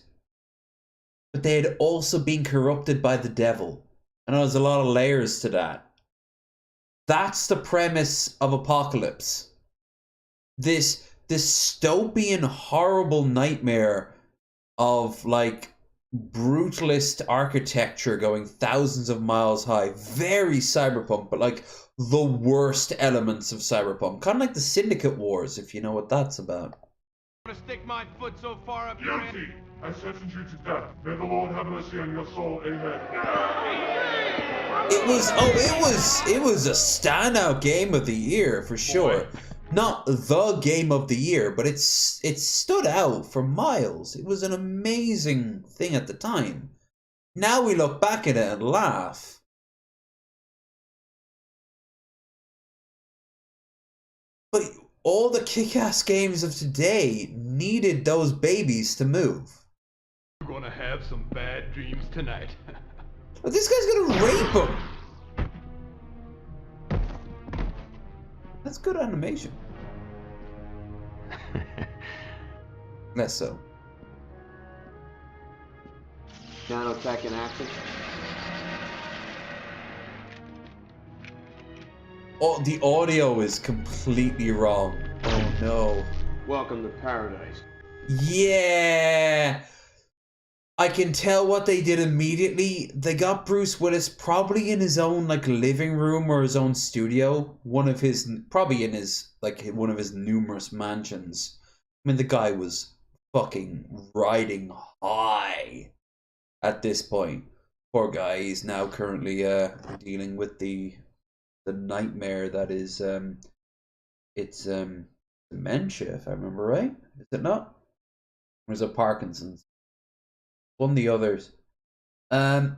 But they had also been corrupted by the devil. And there's a lot of layers to that. That's the premise of Apocalypse. This dystopian, horrible nightmare of like brutalist architecture going thousands of miles high. Very cyberpunk, but like the worst elements of cyberpunk. Kind of like the Syndicate Wars, if you know what that's about. I'm gonna stick my foot so far up your ass. Guilty! I sentence you to death. May the Lord have mercy on your soul. Amen. It was a standout game of the year for sure. Not the game of the year, but it stood out for miles. It was an amazing thing at the time. Now we look back at it and laugh. But all the kick-ass games of today needed those babies to move. You're gonna have some bad dreams tonight. But this guy's gonna rape him. That's good animation. Less so. Nanotech in action. Oh, the audio is completely wrong. Oh no. Welcome to paradise. Yeah. I can tell what they did immediately. They got Bruce Willis probably in his own like living room or his own studio. Probably in his like one of his numerous mansions. I mean, the guy was fucking riding high at this point. Poor guy. He's now currently dealing with the nightmare that is it's dementia, if I remember right. Is it not? Or is it Parkinson's? One of the others. I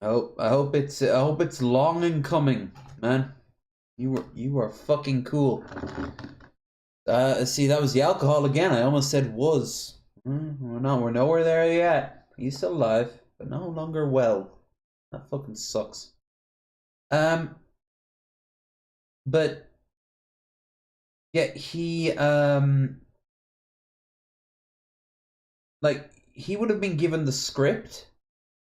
hope it's long in coming, man. You are fucking cool. See, that was the alcohol again. I almost said was. We're nowhere there yet. He's still alive, but no longer well. That fucking sucks. But yeah, he like he would have been given the script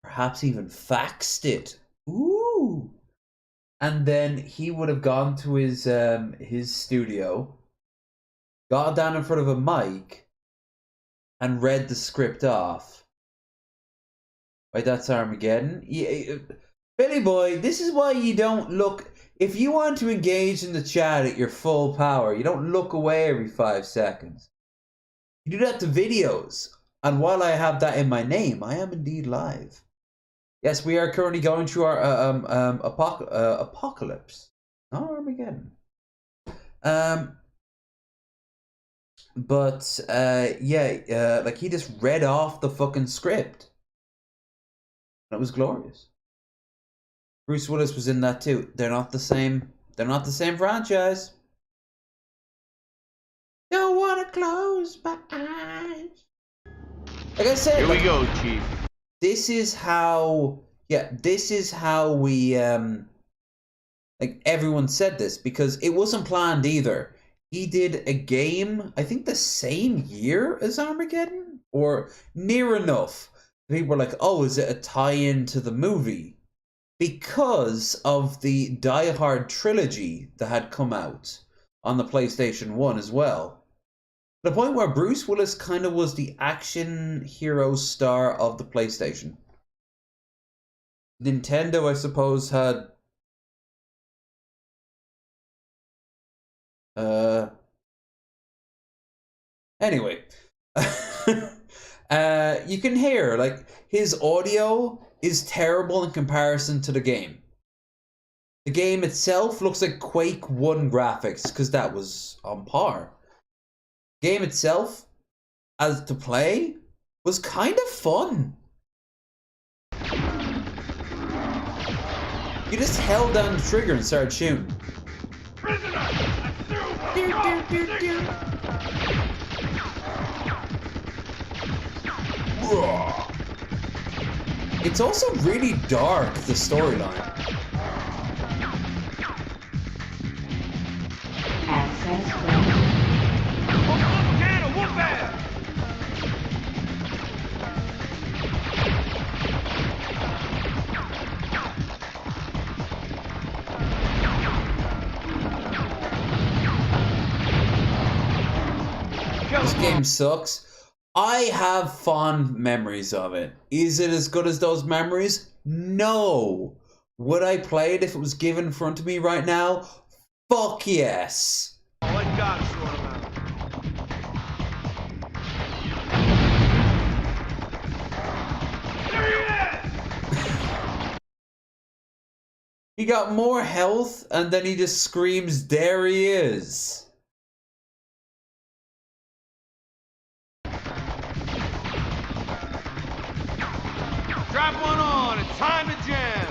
perhaps even faxed it. Ooh. And then he would have gone to his studio, got down in front of a mic, and read the script off. Right, that's Armageddon. Yeah, Billy Boy, this is why you don't look... If you want to engage in the chat at your full power, you don't look away every 5 seconds. You do that to videos. And while I have that in my name, I am indeed live. Yes, we are currently going through our apocalypse. Not Armageddon. But yeah, like he just read off the fucking script. And it was glorious. Bruce Willis was in that too. They're not the same. They're not the same franchise. Don't wanna close my eyes. Like I said, here we go, Chief. This is how. Yeah, this is how we. Like everyone said this because it wasn't planned either. He did a game, I think the same year as Armageddon, or near enough. People were like, "Oh, is it a tie-in to the movie?" Because of the Die Hard trilogy that had come out on the PlayStation 1 as well. The point where Bruce Willis kind of was the action hero star of the PlayStation. Nintendo, I suppose, had... Anyway. You can hear, like, his audio is terrible in comparison to the game. The game itself looks like Quake 1 graphics, because that was on par. The game itself, as to play, was kind of fun. You just held down the trigger and started shooting. It's also really dark, the storyline. This game sucks. I have fond memories of it. Is it as good as those memories? No. Would I play it if it was given in front of me right now? Fuck yes. Let God sort him out. There he is! He got more health and then he just screams, "There he is." Strap one on, it's time to jam.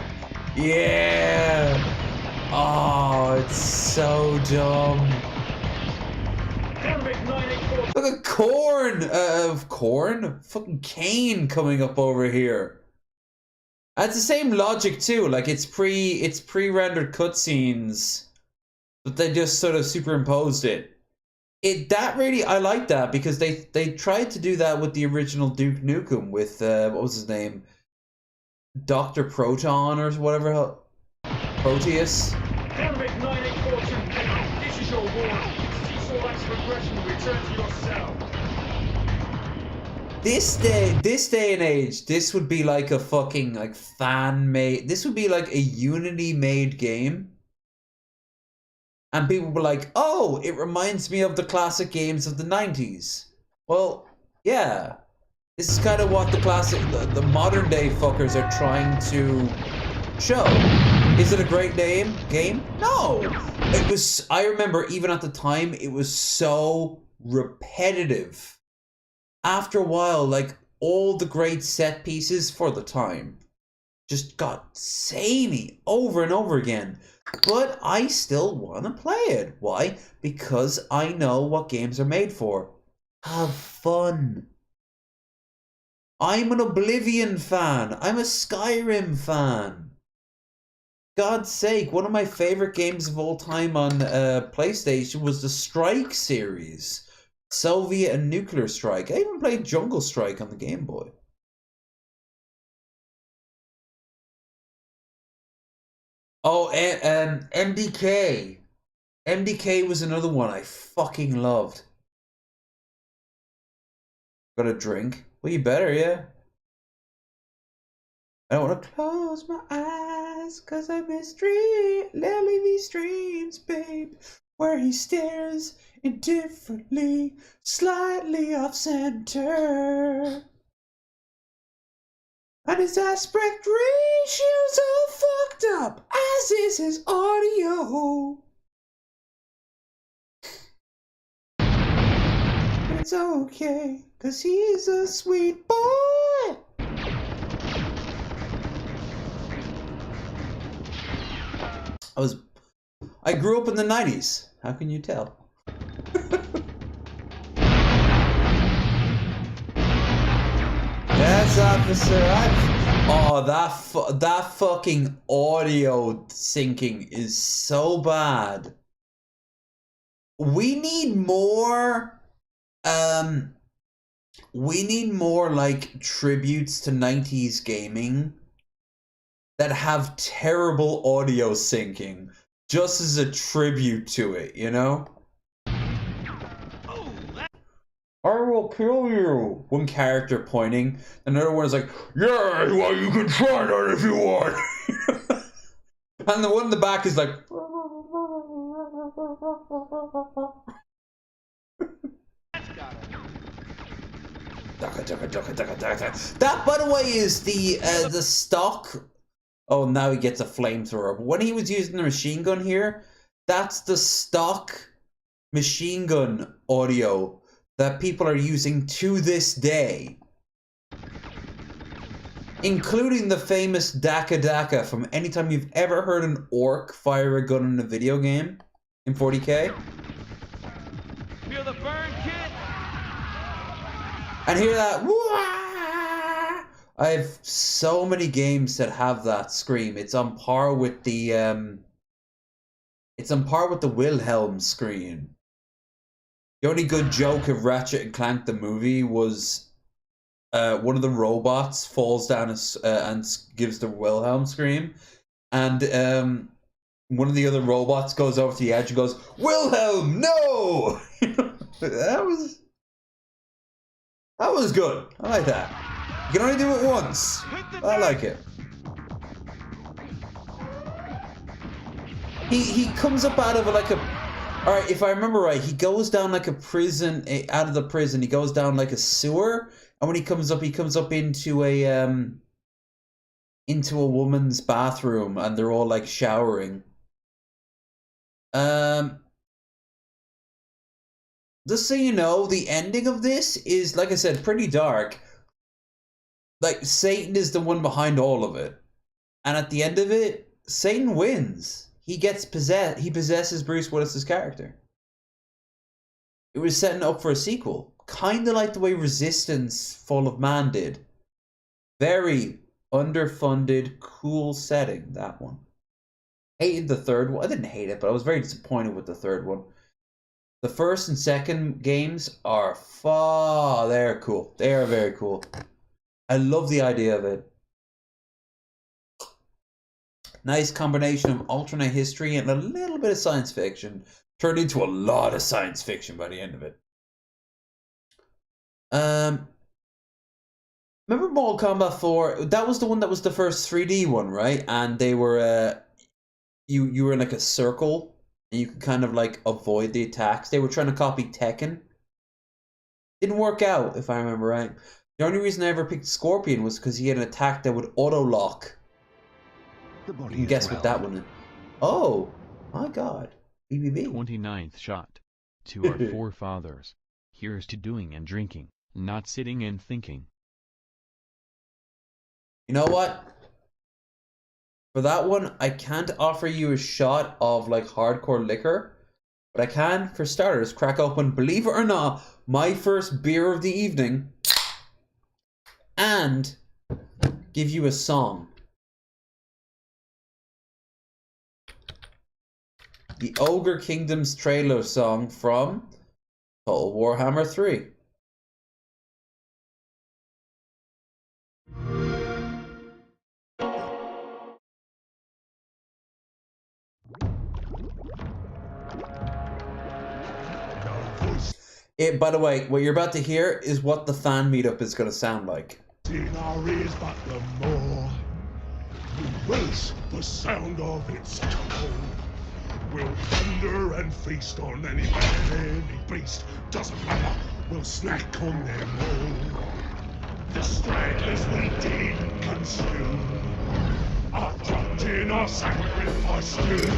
Yeah. Oh, it's so dumb. Look at Corn. Fucking Kane coming up over here. That's the same logic too. Like it's pre-rendered cutscenes, but they just sort of superimposed it. I like that because they tried to do that with the original Duke Nukem with what was his name? Dr. Proton or whatever. Proteus. Denric 9842, this is your warning. T-Sorax regression will return to your cell. This day and age, this would be like a fucking like fan-made. This would be like a Unity-made game. And people were like, "Oh, it reminds me of the classic games of the 90s." Well, yeah. This is kind of what the modern day fuckers are trying to show. Is it a great game? No. It was, I remember even at the time, it was so repetitive. After a while, like all the great set pieces for the time just got samey over and over again. But I still want to play it. Why? Because I know what games are made for. Have fun. I'm an Oblivion fan. I'm a Skyrim fan. God's sake, one of my favorite games of all time on PlayStation was the Strike series. Soviet and Nuclear Strike. I even played Jungle Strike on the Game Boy. Oh, MDK. MDK was another one I fucking loved. Got a drink? Well, you better, yeah. I don't want to close my eyes, cause I miss Lily these dreams, babe, where he stares indifferently, slightly off center. And his aspect ratio's all fucked up, as is his audio. But it's okay, cause he's a sweet boy. I grew up in the 90s. How can you tell? Yes, officer. That fucking audio syncing is so bad. We need more like tributes to 90s gaming that have terrible audio syncing just as a tribute to it, you know? I will kill you. One character pointing, another one is like, yeah, well, you can try that if you want. And the one in the back is like, that, by the way, is the stock. Oh, now he gets a flamethrower. But when he was using the machine gun here, that's the stock machine gun audio that people are using to this day. Including the famous Daka Daka from anytime you've ever heard an orc fire a gun in a video game in 40K. Feel the burn, kid? And hear that, wah! I have so many games that have that scream. It's on par with the Wilhelm scream. The only good joke of Ratchet and Clank the movie was one of the robots falls down and gives the Wilhelm scream, and one of the other robots goes over to the edge and goes, "Wilhelm, no!" That was good. I like that. You can only do it once. I like it. He comes up out of like a... Alright, if I remember right, he goes down like a prison, out of the prison, he goes down like a sewer, and when he comes up into a woman's bathroom, and they're all like showering. Just so you know, the ending of this is, like I said, pretty dark. Like, Satan is the one behind all of it. And at the end of it, Satan wins. He gets possessed. He possesses Bruce Willis's character. It was setting up for a sequel. Kind of like the way Resistance Fall of Man did. Very underfunded, cool setting, that one. Hated the third one. I didn't hate it, but I was very disappointed with the third one. The first and second games are they're cool. They are very cool. I love the idea of it. Nice combination of alternate history and a little bit of science fiction. Turned into a lot of science fiction by the end of it. Remember Mortal Kombat 4? That was the one that was the first 3D one, right? And they were you were in like a circle and you could kind of like avoid the attacks. They were trying to copy Tekken. Didn't work out, if I remember right. The only reason I ever picked Scorpion was because he had an attack that would auto-lock. You can guess what that one is. Oh, my God. BBB. 29th shot. To our forefathers. Here's to doing and drinking, not sitting and thinking. You know what? For that one, I can't offer you a shot of like hardcore liquor. But I can, for starters, crack open, believe it or not, my first beer of the evening. And give you a song. The Ogre Kingdom's trailer song from Total Warhammer 3. By the way, what you're about to hear is what the fan meetup is going to sound like. In our ears, but the more we race the sound of its tone. We'll thunder and feast on any man, any beast. Doesn't matter, we'll snack on them all. The stragglers we didn't consume are dropped in our sacrifice too.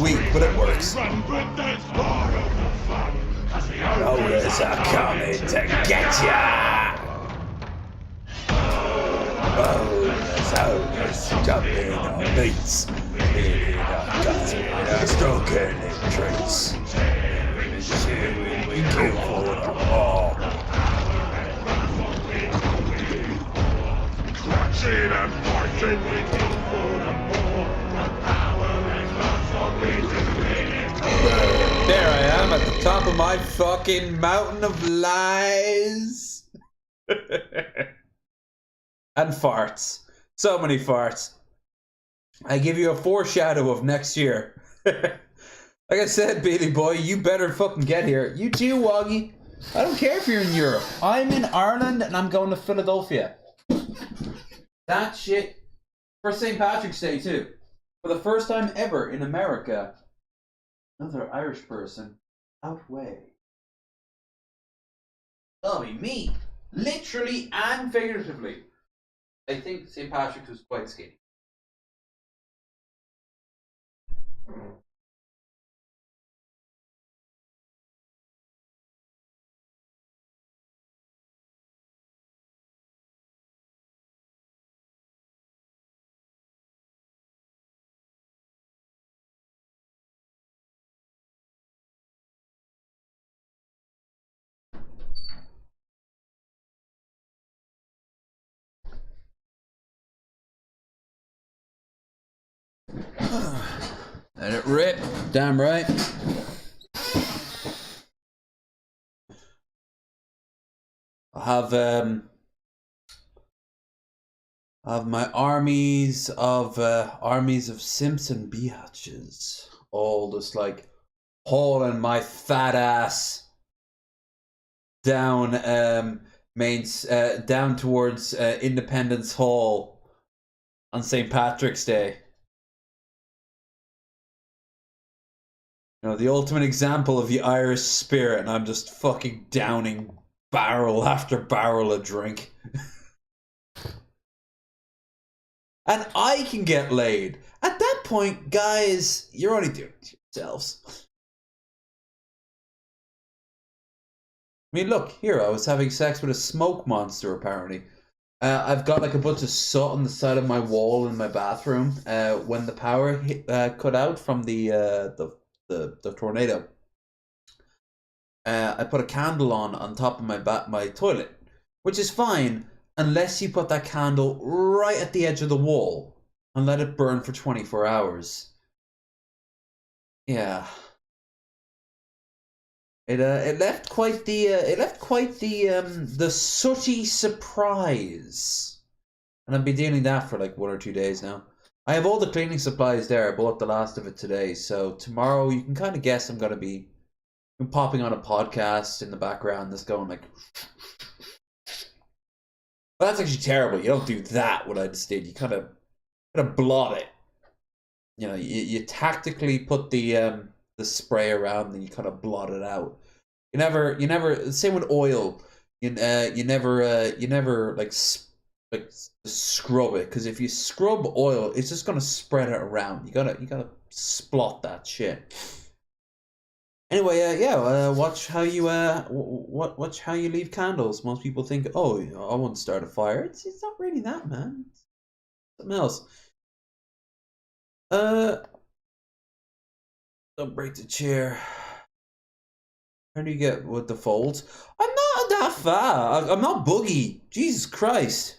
Weak, but it works. Run, but there's more of the fun. Rollers are coming to get ya! Rollers jumping on beats, leading our guts with our stroking in trees. We kill for the all. Clutching and fighting, we kill for the more. The power and love what we do in it. There I am at the top of my fucking mountain of lies. And farts. So many farts. I give you a foreshadow of next year. Like I said, Bailey boy, you better fucking get here. You too, Woggy. I don't care if you're in Europe. I'm in Ireland and I'm going to Philadelphia. That shit. For St. Patrick's Day too. For the first time ever in America, another Irish person outweigh. That'll be me. Literally and figuratively. I think St. Patrick's was quite skinny. Let it rip. Damn right. I have my armies of Simpson biatches, all just like hauling my fat ass down down towards Independence Hall on St. Patrick's Day. You know, the ultimate example of the Irish spirit, and I'm just fucking downing barrel after barrel of drink. And I can get laid. At that point, guys, you're only doing it to yourselves. I mean, look, here, I was having sex with a smoke monster, apparently. I've got like a bunch of soot on the side of my wall in my bathroom when the power cut out from the tornado. I put a candle on top of my toilet, which is fine unless you put that candle right at the edge of the wall and let it burn for 24 hours. Yeah. It left quite the sooty surprise, and I've been dealing that for like 1 or 2 days now. I have all the cleaning supplies there. I bought the last of it today, so tomorrow you can kind of guess I'm going to be popping on a podcast in the background that's going like... But that's actually terrible. You don't do that, what I just did. You kind of blot it. You know, you tactically put the spray around and you kind of blot it out. You never, same with oil. You never like scrub it, because if you scrub oil, it's just gonna spread it around. You gotta splot that shit. Anyway, watch how you watch how you leave candles. Most people think, oh, I won't start a fire. It's not really that, man. It's something else. Don't break the chair. How do you get with the folds? I'm not that fat. I'm not Boogie. Jesus Christ.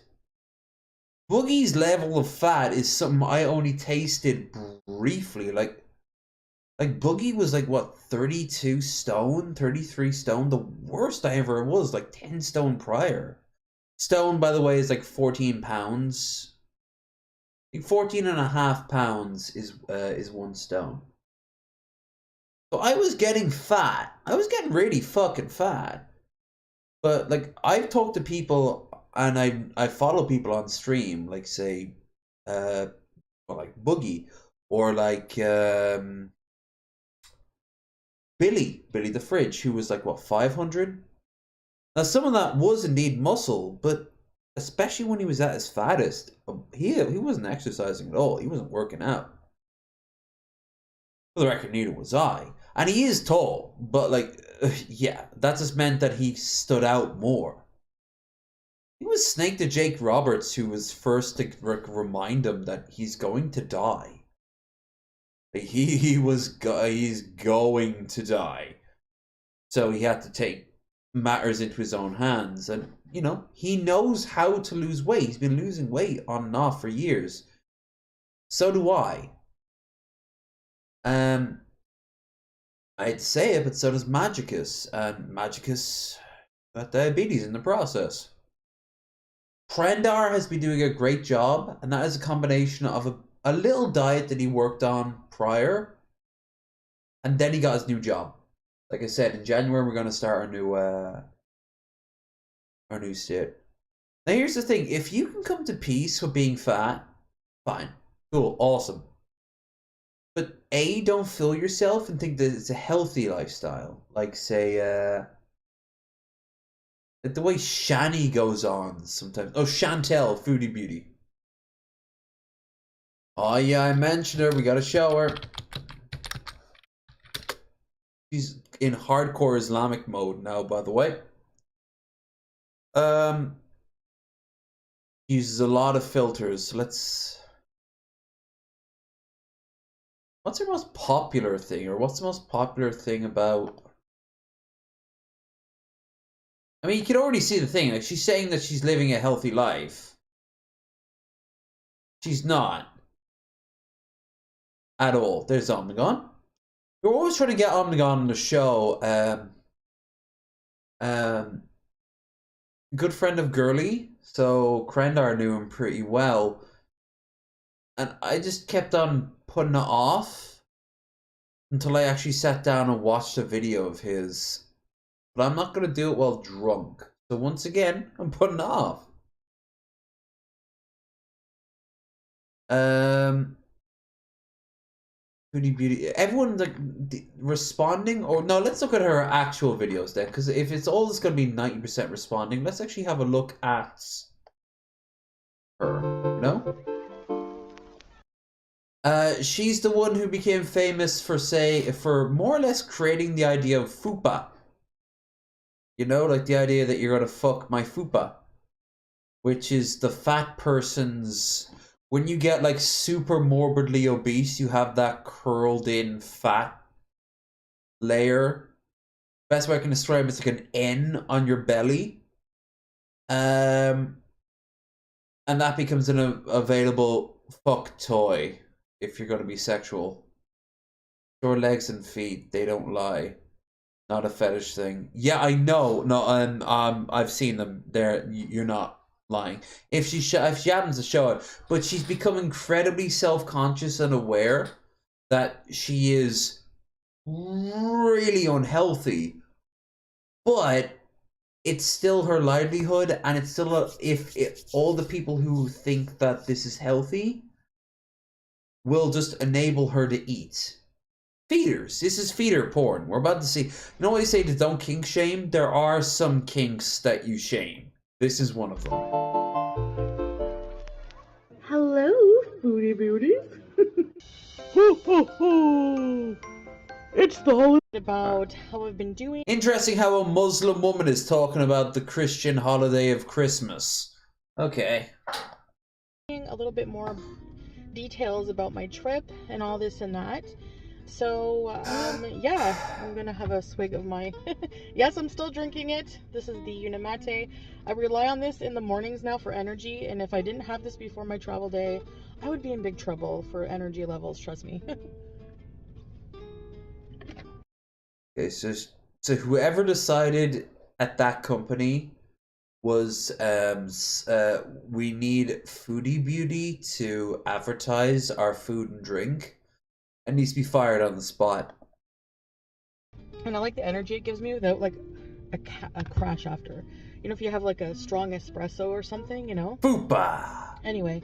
Boogie's level of fat is something I only tasted briefly. Like Boogie was like, what, 32 stone? 33 stone? The worst I ever was, like 10 stone prior. Stone, by the way, is like 14 pounds. I think 14 and a half pounds is 1 stone. So I was getting fat. I was getting really fucking fat. But like I've talked to people and I follow people on stream, like say well, like Boogie or like Billy the Fridge, who was like what 500. Now some of that was indeed muscle, but especially when he was at his fattest, he wasn't exercising at all. He wasn't working out. For the record, neither was I. And he is tall, but like, yeah, that just meant that he stood out more. He was Snake to Jake Roberts, who was first to remind him that he's going to die. He's going to die. So he had to take matters into his own hands. And, you know, he knows how to lose weight. He's been losing weight on and off for years. So do I. I'd say it, but so does Magicus. And Magicus got diabetes in the process. Prendar has been doing a great job, and that is a combination of a little diet that he worked on prior, and then he got his new job. Like I said, in January we're going to start our new state. Now here's the thing: if you can come to peace with being fat, fine, cool, awesome. But A, don't fool yourself and think that it's a healthy lifestyle. Like say, the way Shani goes on sometimes. Oh, Chantel, Foodie Beauty. Oh yeah, I mentioned her. We gotta show her. She's in hardcore Islamic mode now, by the way. Uses a lot of filters. What's her most popular thing, or what's the most popular thing about? I mean, you can already see the thing. Like, she's saying that she's living a healthy life. She's not. At all. There's Omnigon. We're always trying to get Omnigon on the show. Good friend of Girly. So, Krendar knew him pretty well. And I just kept on putting it off until I actually sat down and watched a video of his. But I'm not going to do it while drunk. So once again, I'm putting it off. Beauty. Everyone like responding, or no? Let's look at her actual videos then, because if it's all just going to be 90% responding, let's actually have a look at her. You know, she's the one who became famous for more or less creating the idea of fupa. You know, like the idea that you're gonna fuck my fupa, which is the fat person's. When you get like super morbidly obese, you have that curled in fat layer. Best way I can describe it is like an N on your belly. And that becomes an available fuck toy if you're gonna be sexual. Your legs and feet, they don't lie. Not a fetish thing. Yeah, I know. No, I've seen them. There, you're not lying. If she happens to show it, but she's become incredibly self-conscious and aware that she is really unhealthy, but it's still her livelihood, and it's still if all the people who think that this is healthy will just enable her to eat. Feeders. This is feeder porn. We're about to see. You know what they say to don't kink shame? There are some kinks that you shame. This is one of them. Hello, Foodie Beauties. Ho, ho, ho. It's the holiday. About how I've been doing. Interesting how a Muslim woman is talking about the Christian holiday of Christmas. Okay. A little bit more details about my trip and all this and that. So, yeah, I'm gonna have a swig of my, yes, I'm still drinking it. This is the Unimate. I rely on this in the mornings now for energy, and if I didn't have this before my travel day, I would be in big trouble for energy levels, trust me. Okay, so whoever decided at that company was, we need Foodie Beauty to advertise our food and drink. It needs to be fired on the spot. And I like the energy it gives me without like a crash after. You know, if you have like a strong espresso or something, you know? Boopa! Anyway,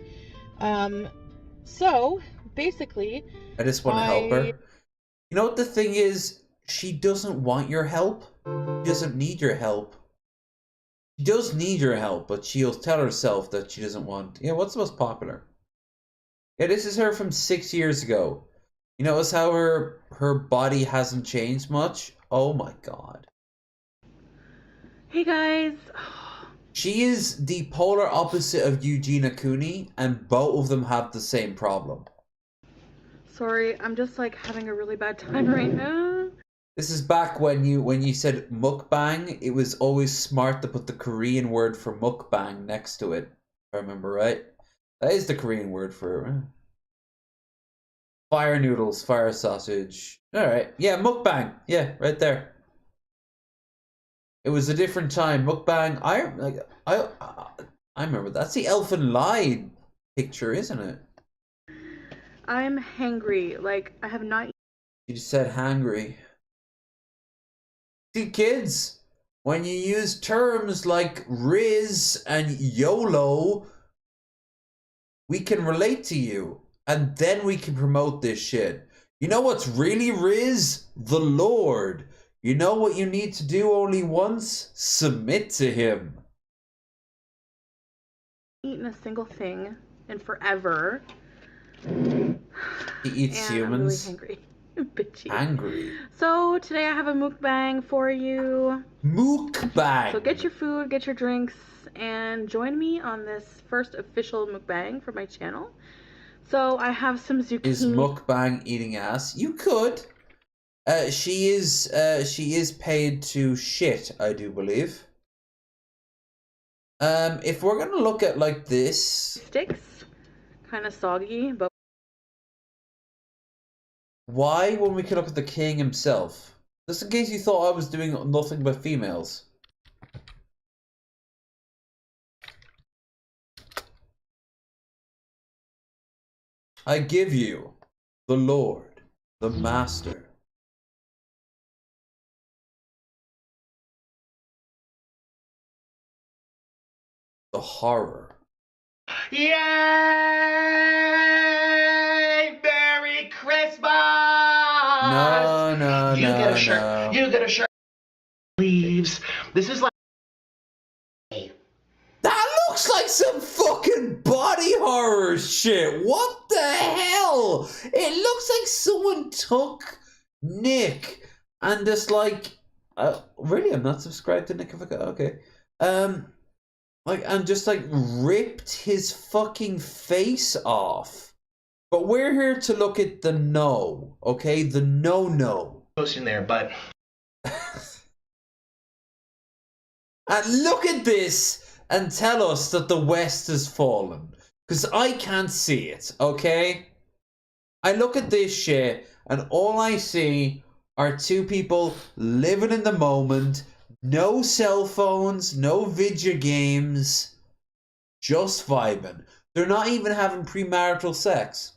so basically, I just want to help her. You know what the thing is? She doesn't want your help. She doesn't need your help. She does need your help, but she'll tell herself that she doesn't want... Yeah, what's the most popular? Yeah, this is her from 6 years ago. You notice how her body hasn't changed much? Oh my god. Hey guys. She is the polar opposite of Eugenia Cooney, and both of them have the same problem. Sorry, I'm just like having a really bad time right now. This is back when you said mukbang, it was always smart to put the Korean word for mukbang next to it. If I remember right. That is the Korean word for it. Fire noodles, fire sausage. Alright. Yeah, mukbang. Yeah, right there. It was a different time. Mukbang. I remember. That's the Elfin Lied picture, isn't it? I'm hangry. Like, I have not... You just said hangry. See, kids, when you use terms like Riz and YOLO, we can relate to you. And then we can promote this shit. You know what's really Riz? The Lord. You know what you need to do only once? Submit to him. Eaten a single thing in forever. He eats humans. I'm really hungry. Bitchy. Angry. So today I have a mukbang for you. Mukbang. So get your food, get your drinks, and join me on this first official mukbang for my channel. So I have some zucchini. Is mukbang eating ass? You could. She is paid to shit, I do believe. If we're gonna look at like this, sticks, kind of soggy, but why when we could look at the king himself? Just in case you thought I was doing nothing but females. I give you the Lord, the Master. The horror. Yay! Merry Christmas! No, you get a shirt. no. You get a shirt. Leaves. This is like. That looks like some fucking body horror shit. What the hell? It looks like someone took Nick and just like, really? I'm not subscribed to Nick. Okay. Like, and just like ripped his fucking face off. But we're here to look at the no, okay? The no. Goes in there, but. And look at this and tell us that the West has fallen. Because I can't see it, okay? I look at this shit and all I see are two people living in the moment. No cell phones, no video games, just vibing. They're not even having premarital sex.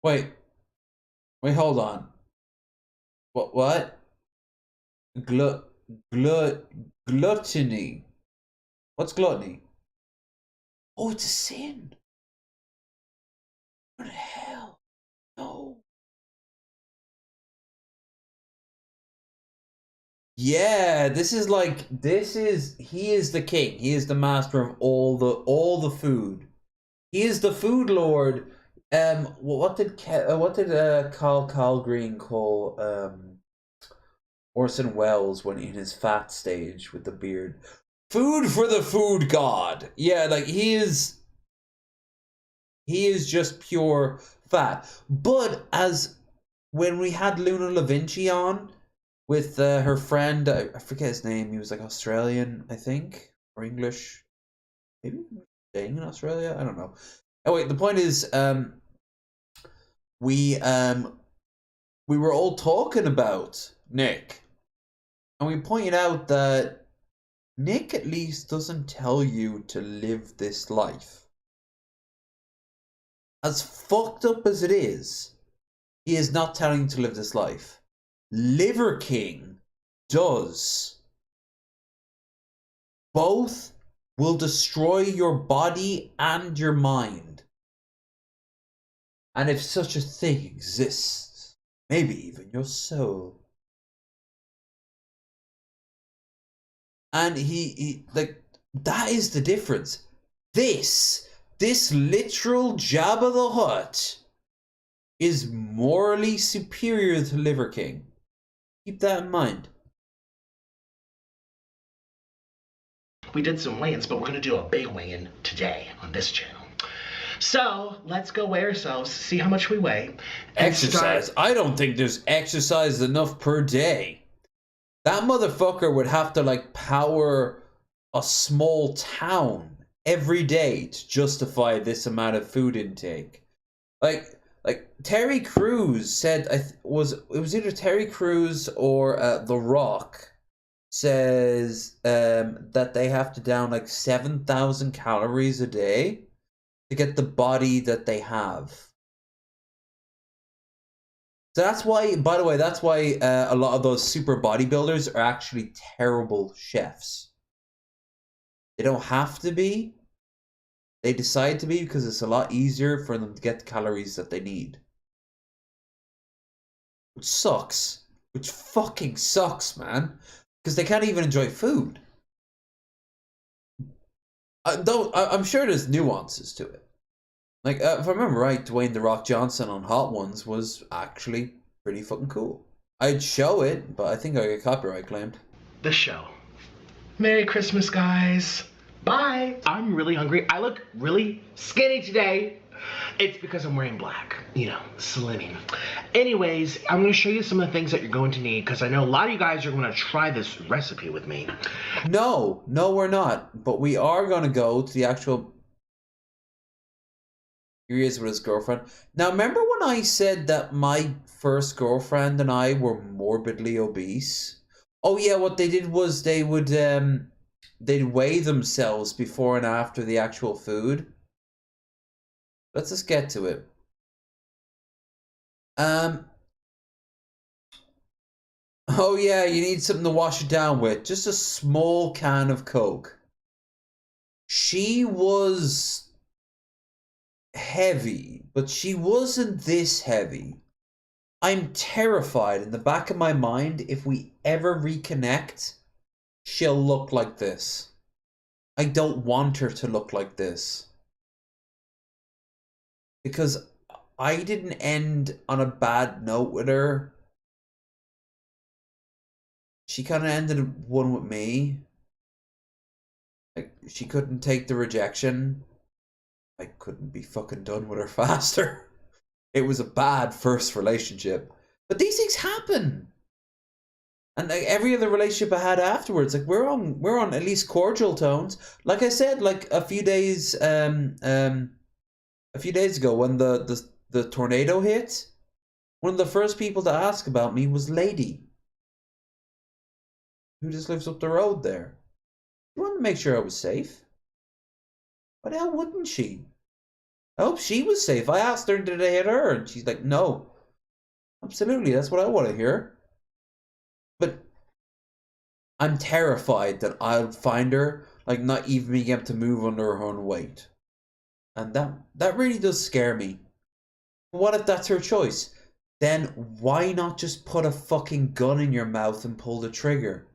Wait, hold on. What? Gluttony. What's gluttony? Oh, it's a sin. What the hell? No. Yeah, he is the king. He is the master of all the food. He is the food lord. What did Carl Green call Orson Welles when in his fat stage with the beard? Food for the food god. Yeah, like he is just pure fat. But as when we had Luna Da Vinci on with her friend, I forget his name. He was like Australian, I think, or English, maybe staying in Australia. I don't know. Oh wait, the point is, we were all talking about Nick, and we pointed out that Nick at least doesn't tell you to live this life. As fucked up as it is, He is not telling you to live this life. Liver King does. Both will destroy your body and your mind. And if such a thing exists, maybe even your soul. And he like, that is the difference. This literal Jabba the Hutt is morally superior to Liver King. Keep that in mind. We did some weigh-ins, but we're going to do a big weigh-in today on this channel. So, let's go weigh ourselves, see how much we weigh. Exercise? I don't think there's exercise enough per day. That motherfucker would have to, like, power a small town every day to justify this amount of food intake. Like Terry Crews said, it was either Terry Crews or The Rock says that they have to down like 7,000 calories a day to get the body that they have. So that's why, by the way, that's why a lot of those super bodybuilders are actually terrible chefs. They don't have to be. They decide to be because it's a lot easier for them to get the calories that they need. Which sucks. Which fucking sucks, man. Because they can't even enjoy food. I'm sure there's nuances to it. Like, if I remember right, Dwayne "The Rock" Johnson on Hot Ones was actually pretty fucking cool. I'd show it, but I think I get copyright claimed. The show. Merry Christmas, guys. Bye. I'm really hungry. I look really skinny today. It's because I'm wearing black. You know, slimming. Anyways, I'm going to show you some of the things that you're going to need because I know a lot of you guys are going to try this recipe with me. No, we're not. But we are going to go to the actual... Here he is with his girlfriend. Now, remember when I said that my first girlfriend and I were morbidly obese? Oh yeah, what they did was they would... they'd weigh themselves before and after the actual food. Let's just get to it. Oh yeah, you need something to wash it down with. Just a small can of Coke. She was heavy, but she wasn't this heavy. I'm terrified in the back of my mind if we ever reconnect, she'll look like this. I don't want her to look like this. Because I didn't end on a bad note with her. She kind of ended one with me. Like, she couldn't take the rejection. I couldn't be fucking done with her faster. It was a bad first relationship. But these things happen. And like every other relationship I had afterwards, like we're on at least cordial tones. Like I said, like a few days ago when the tornado hit, one of the first people to ask about me was Lady, who just lives up the road there. She wanted to make sure I was safe. Why the hell wouldn't she? I hope she was safe. I asked her, did I hit her? And she's like, no. Absolutely, that's what I want to hear. But I'm terrified that I'll find her, like, not even being able to move under her own weight. And that really does scare me. What if that's her choice? Then why not just put a fucking gun in your mouth and pull the trigger?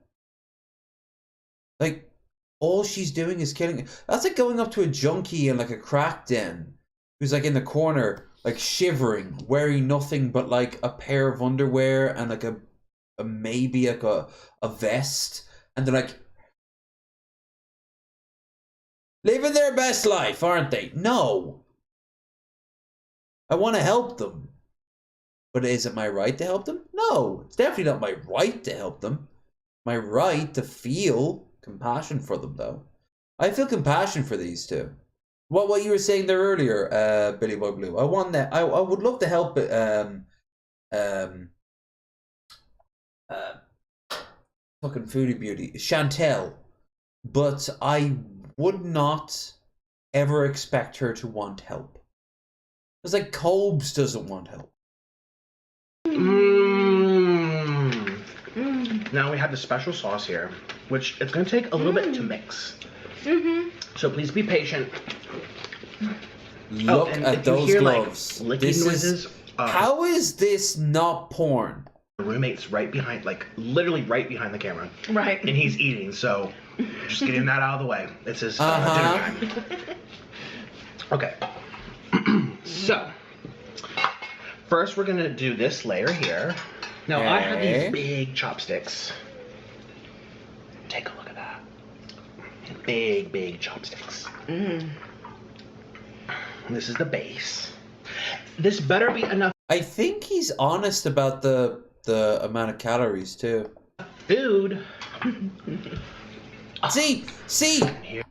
Like, all she's doing is killing. That's like going up to a junkie in like a crack den who's like in the corner, like shivering, wearing nothing but like a pair of underwear and like a maybe like a vest, and they're like living their best life, aren't they? No. I want to help them. But is it my right to help them? No. It's definitely not my right to help them. My right to feel compassion for them, though. I feel compassion for these two. What you were saying there earlier, Billy Boy Blue. I want that. I would love to help fucking Foodie Beauty, Chantel, but I would not ever expect her to want help. It's like Cobes doesn't want help. Now we have the special sauce here, which it's going to take a little bit to mix. So please be patient. Look at those hear, gloves. Like, licking noises. How is this not porn? The roommate's right behind, like literally right behind the camera. Right. And he's eating, so just getting that out of the way. It's his dinner time. Okay. So, first we're gonna do this layer here. Now I have these big chopsticks. Take a look at that. Big, big chopsticks. This is the base. This better be enough. I think he's honest about the amount of calories too. Food. See,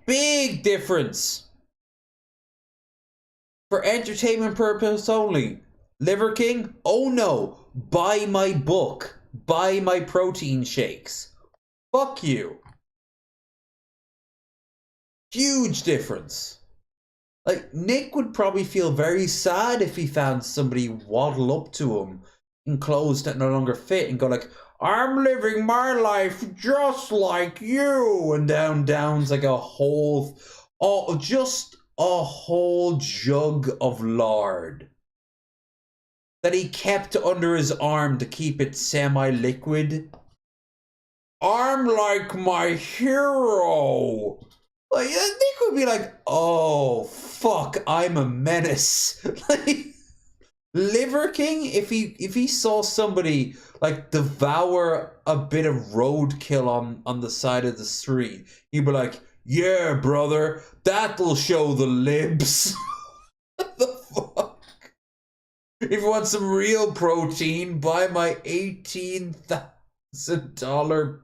big difference. For entertainment purpose only. Liver King? Oh no. Buy my book. Buy my protein shakes. Fuck you. Huge difference. Like, Nick would probably feel very sad if he found somebody waddle up to him in clothes that no longer fit and go like, I'm living my life just like you. And downs like a whole, just a whole jug of lard that he kept under his arm to keep it semi-liquid. I'm like my hero. Like, Nick would be like, oh, fuck, I'm a menace. Like, Liver King, if he saw somebody, like, devour a bit of roadkill on the side of the street, he'd be like, yeah, brother, that'll show the libs. What the fuck? If you want some real protein, buy my $18,000,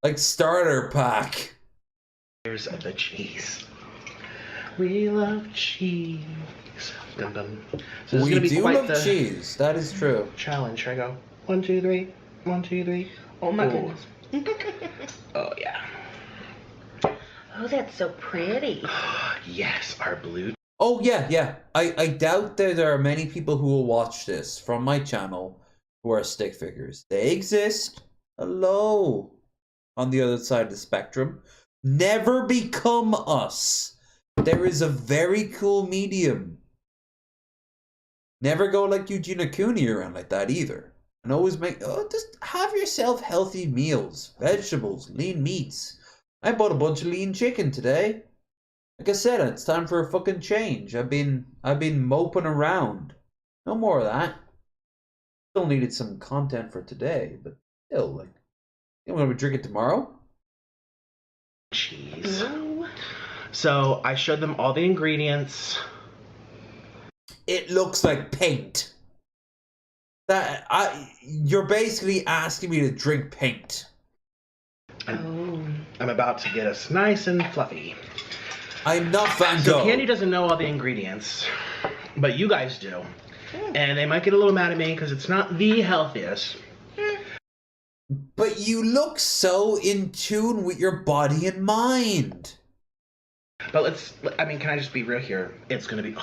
like, starter pack. Here's the cheese. We love cheese. Dum dum. So we do love cheese. That is true. Challenge. Here I go. 1, 2, 3. 1, 2, 3. Oh my goodness. Oh yeah. Oh, that's so pretty. Yes, our blue. Oh yeah. I doubt that there are many people who will watch this from my channel who are stick figures. They exist. Hello. On the other side of the spectrum. Never become us. There is a very cool medium. Never go like Eugenia Cooney around like that either. And always just have yourself healthy meals, vegetables, lean meats. I bought a bunch of lean chicken today. Like I said, it's time for a fucking change. I've been moping around. No more of that. Still needed some content for today, but still, like, I'm gonna drink it tomorrow. Cheese. So I showed them all the ingredients. It looks like paint. You're basically asking me to drink paint. I'm about to get us nice and fluffy. I'm not Van Gogh. So Candy doesn't know all the ingredients, but you guys do. And they might get a little mad at me because it's not the healthiest. But you look so in tune with your body and mind. But can I just be real here? It's gonna be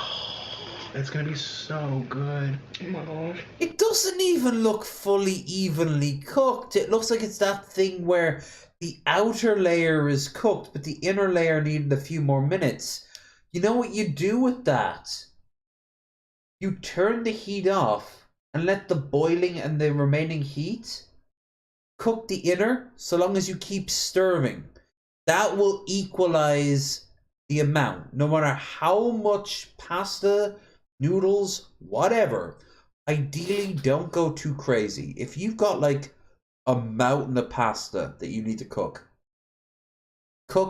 so good. Oh my gosh. It doesn't even look fully evenly cooked. It looks like it's that thing where the outer layer is cooked, but the inner layer needed a few more minutes. You know what you do with that? You turn the heat off and let the boiling and the remaining heat cook the inner, so long as you keep stirring. That will equalize the amount. No matter how much pasta, noodles, whatever. Ideally, don't go too crazy. If you've got like a mountain of pasta that you need to cook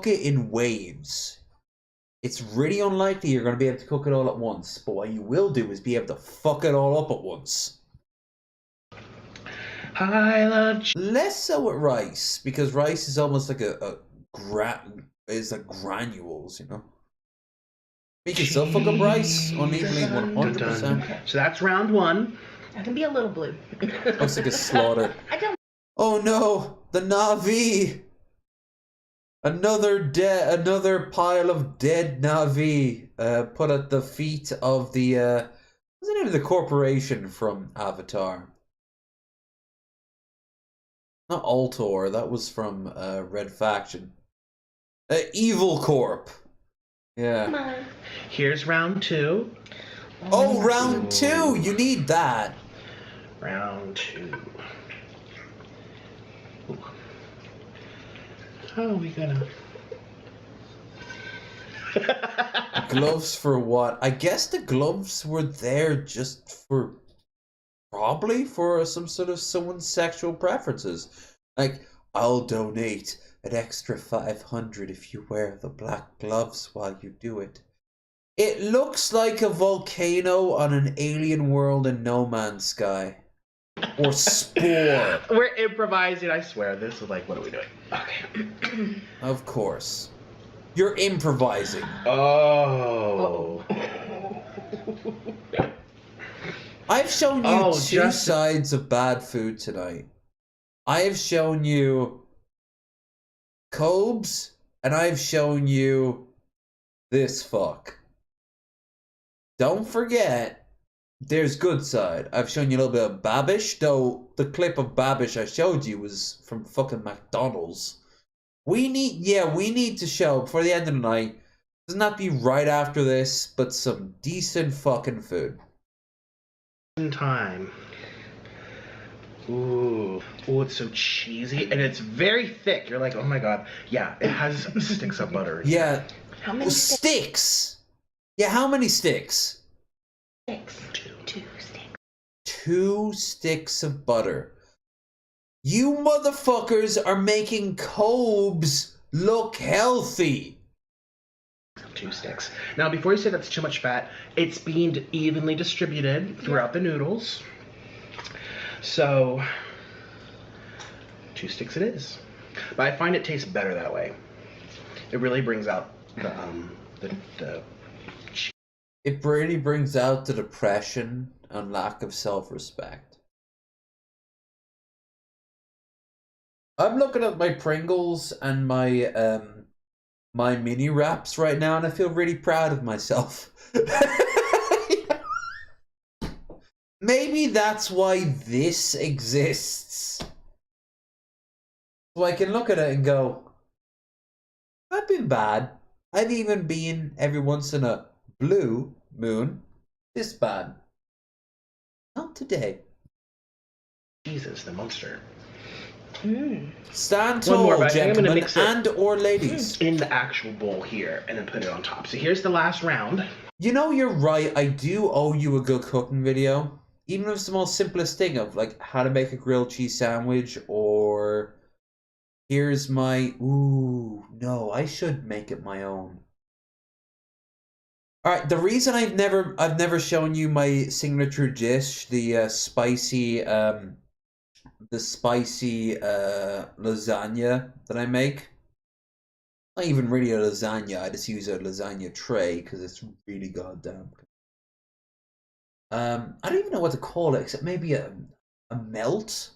it in waves. It's really unlikely you're going to be able to cook it all at once. But what you will do is be able to fuck it all up at once. I love less so with rice, because rice is almost like it's like granules, you know. You can still fuck up rice unevenly 100%. So that's round 1. I can be a little blue. Looks like a slaughter. Oh no, the Na'vi! Another pile of dead Na'vi put at the feet of the what's the name of the corporation from Avatar? Not Altor, that was from Red Faction. Evil Corp. Yeah. Come on. Here's round 2. Oh, round 2! You need that. Round 2. Ooh. How are we gonna... Gloves for what? I guess the gloves were there just for... Probably for some sort of someone's sexual preferences. Like, I'll donate an extra 500 if you wear the black gloves while you do it. It looks like a volcano on an alien world in No Man's Sky. Or Spore. We're improvising, I swear. This is like, what are we doing? Okay. Of course. You're improvising. Oh. I've shown you two sides of bad food tonight. I have shown you Cobes, and I've shown you this fuck. Don't forget, there's good side. I've shown you a little bit of Babish, though the clip of Babish I showed you was from fucking McDonald's. We need to show, before the end of the night, doesn't have to be right after this, but some decent fucking food. Time. Ooh, it's so cheesy, and it's very thick. You're like, oh my god. Yeah, it has sticks of butter. Yeah. How many sticks? Yeah, how many sticks? 6. 2 sticks. 2 sticks of butter. You motherfuckers are making Cobes look healthy. 2 sticks. Now, before you say that's too much fat, it's being evenly distributed throughout the noodles. So, 2 sticks it is. But I find it tastes better that way. It really brings out the It really brings out the depression and lack of self-respect. I'm looking at my Pringles and my my mini wraps right now, and I feel really proud of myself. Maybe that's why this exists. So I can look at it and go, I've been bad. I've even been, every once in a blue moon, this bad. Not today. Jesus, the monster. Stand tall, gentlemen and or ladies. In the actual bowl here, and then put it on top. So here's the last round. You know, you're right. I do owe you a good cooking video. Even if it's the most simplest thing of, like, how to make a grilled cheese sandwich, or here's my... Ooh, no, I should make it my own. Alright, the reason I've never shown you my signature dish, the spicy lasagna that I make. Not even really a lasagna, I just use a lasagna tray because it's really goddamn good. I don't even know what to call it, except maybe a melt.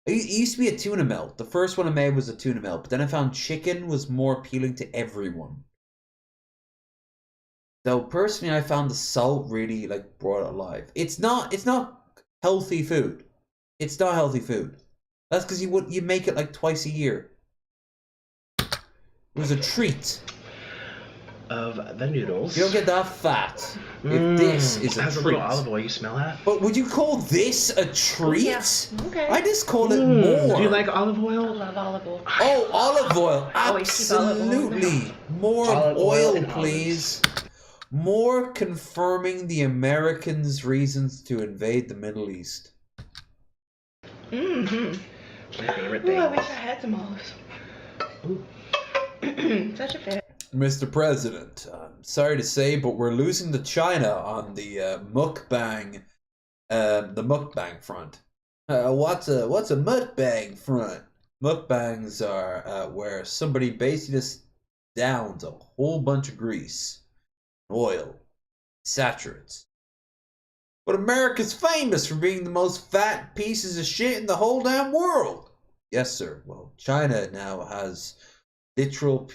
It used to be a tuna melt. The first one I made was a tuna melt, but then I found chicken was more appealing to everyone. So personally, I found the salt really like brought it alive. It's not healthy food. It's not healthy food. That's because you make it like twice a year. It was a treat. Of the noodles. You don't get that fat. If this is a has treat. A little olive oil. You smell that? But would you call this a treat? Yeah. Okay. I just call it more. Do you like olive oil? I love olive oil. Oh, olive oil. Always keep olive oil. Absolutely. More Olive oil and please. More confirming the Americans' reasons to invade the Middle East. My favorite thing. Ooh, I wish I had some olives. Such a fit. Mr. President, I'm sorry to say, but we're losing to China on the mukbang front. What's a mukbang front? Mukbangs are where somebody basically just downs a whole bunch of grease, oil, saturates. But America's famous for being the most fat pieces of shit in the whole damn world. Yes, sir. Well, China now has literal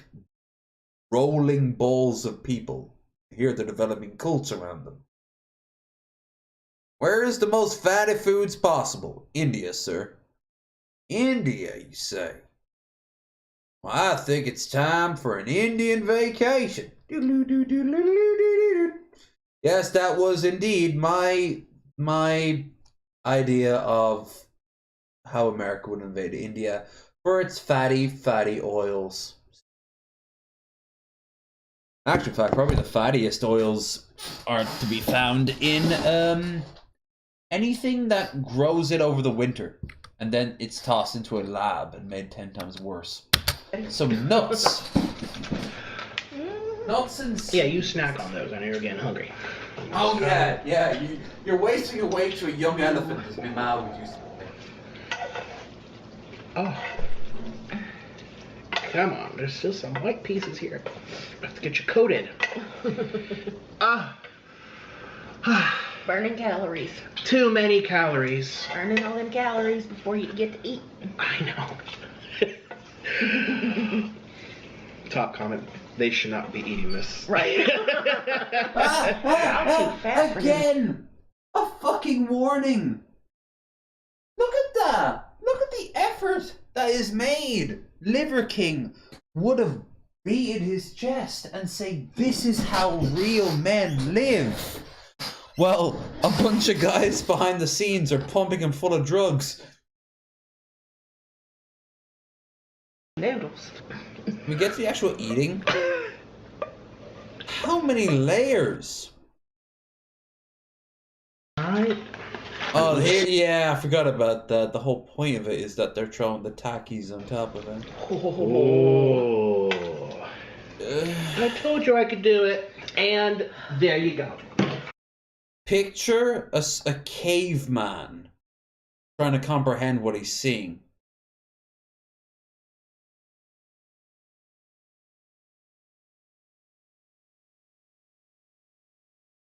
rolling balls of people. Here they're developing cults around them. Where is the most fatty foods possible? India, sir. India, you say? Well, I think it's time for an Indian vacation. Yes, that was indeed my idea of how America would invade India for its fatty oils. Actually, in fact, probably the fattiest oils are to be found in anything that grows it over the winter, and then it's tossed into a lab and made 10 times worse. So nuts. Nuts and... Yeah, you snack on those. I know you're getting hungry. Oh yeah. You're wasting away to a young elephant, as my ma would use to say. Oh. Come on, there's still some white pieces here. Let's get you coated. Burning calories. Too many calories. Burning all them calories before you get to eat. I know. Top comment, they should not be eating this. Right. Again! A fucking warning! Look at that! Look at the effort that is made! Liver King would have beaten his chest and say, this is how real men live. Well, a bunch of guys behind the scenes are pumping him full of drugs. Noodles. We get to the actual eating. How many layers? Alright. Oh, here, yeah, I forgot about that. The whole point of it is that they're throwing the takis on top of it. Oh. I told you I could do it, and there you go. Picture a caveman trying to comprehend what he's seeing.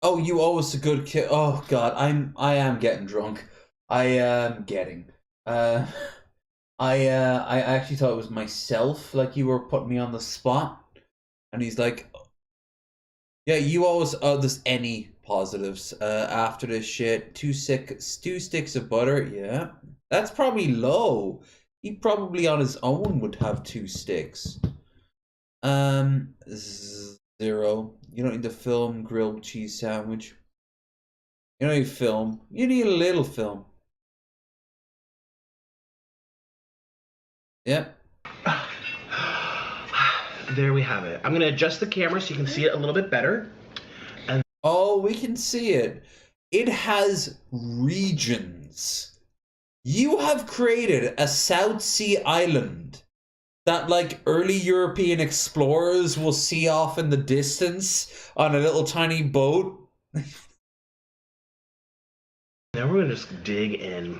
Oh, you owe us a good kid. Oh God, I am getting drunk. I am getting. I actually thought it was myself. Like you were putting me on the spot, and he's like, "Yeah, you always there's any positives after this shit. Two sticks of butter. Yeah, that's probably low. He probably on his own would have 2 sticks. 0. You don't need to film grilled cheese sandwich. You don't need film. You need a little film. Yep. There we have it. I'm going to adjust the camera so you can see it a little bit better. And oh, we can see it. It has regions. You have created a South Sea island that like early European explorers will see off in the distance on a little tiny boat. Now we're gonna just dig in.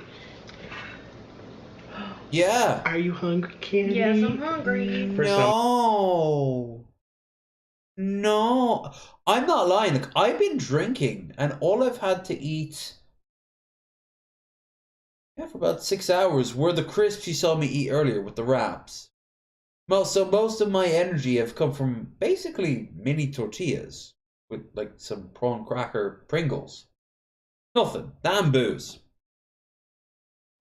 Yeah. Are you hungry, Candy? Yes, I'm hungry. No. No. I'm not lying. Like, I've been drinking and all I've had to eat for about 6 hours were the crisps you saw me eat earlier with the wraps. Well, so most of my energy have come from basically mini tortillas with like some prawn cracker Pringles. Nothing. Damn booze.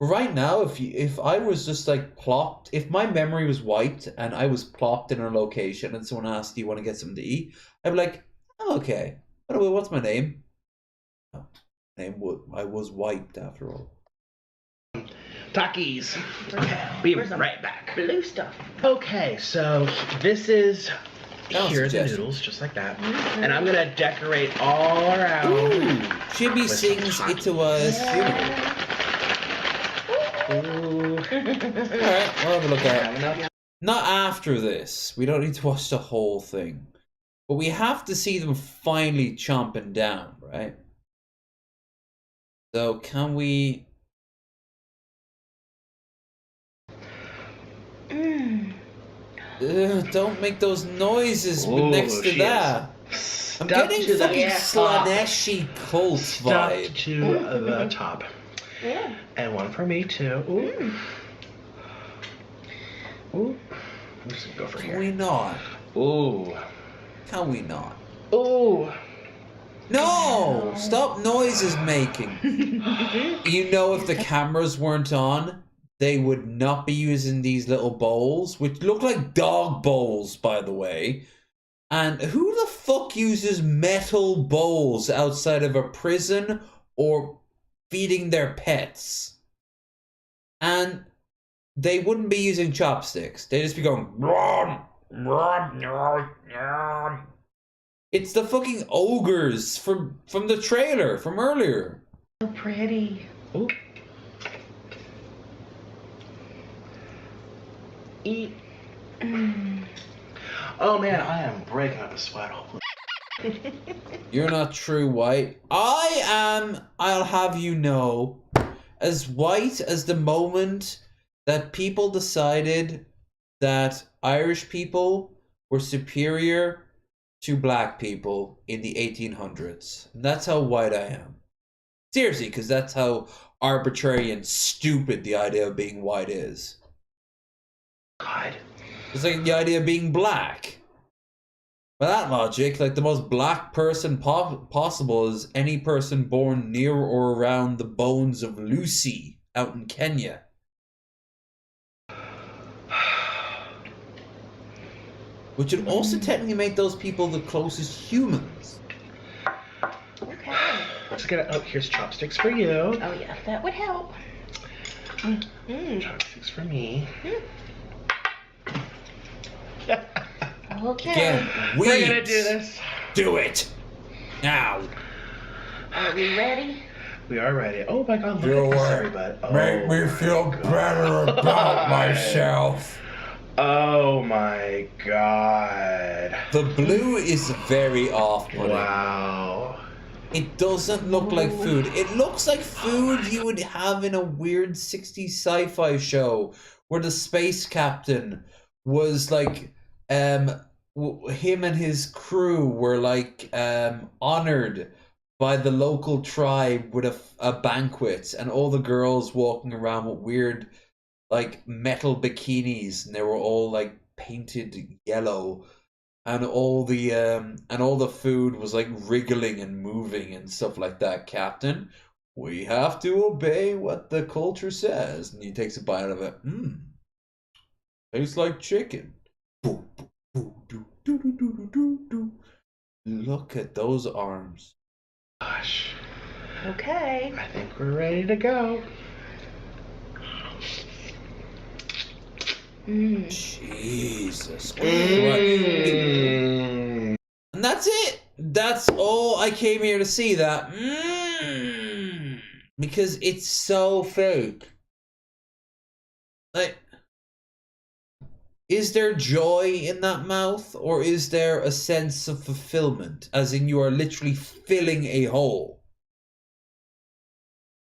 Right now, if I was just like plopped, if my memory was wiped and I was plopped in a location and someone asked, "Do you want to get something to eat?" I'd be like, "Oh, okay. By the way, what's my name?" Oh, I was wiped after all. Takis. Be right back. Blue stuff. Okay, so this is Sounds here are the suggestive. noodles, just like that. And I'm gonna decorate all around. Ooh, Chibi sings "It to Us." Ooh. Alright, we'll have a look at it. Not after this. We don't need to watch the whole thing. But we have to see them finally chomping down, right? So can we... don't make those noises next to that. I'm getting fucking Slaneshi cult vibe. To the top. Yeah. And one for me too. Ooh. Ooh. I'm just gonna go for Can here. we not? Ooh. Can we not? Ooh. No! Stop noises making. You know if the cameras weren't on, they would not be using these little bowls, which look like dog bowls, by the way. And who the fuck uses metal bowls outside of a prison or feeding their pets? And they wouldn't be using chopsticks. They'd just be going, "Rom, rom, rom, rom." It's the fucking ogres from the trailer from earlier. So pretty. Ooh. Eat. Oh man, I am breaking up a sweat. You're not true white. I am, I'll have you know, as white as the moment that people decided that Irish people were superior to black people in the 1800s. And that's how white I am. Seriously, because that's how arbitrary and stupid the idea of being white is. God. It's like the idea of being black. By that logic, like the most black person possible is any person born near or around the bones of Lucy out in Kenya. Which would also technically make those people the closest humans. Okay. Let's get it. Oh, here's chopsticks for you. Oh yeah, that would help. Chopsticks for me. Okay. Again, we're gonna do this. Do it now. Are we ready? We are ready. Oh my God! Look at this, everybody. Make me feel better about myself. Oh my God. The blue is very off-putting. Wow. It doesn't look like food. It looks like food you would have in a weird 60s sci-fi show where the space captain was like, him and his crew were like honored by the local tribe with a banquet, and all the girls walking around with weird like metal bikinis, and they were all like painted yellow, and all the food was like wriggling and moving and stuff like that. Captain, we have to obey what the culture says. And he takes a bite of it. Tastes like chicken. Look at those arms. Gosh. Okay. I think we're ready to go. Jesus Christ. And that's it. That's all I came here to see. That. Because it's so fake. Like, is there joy in that mouth, or is there a sense of fulfillment, as in you are literally filling a hole?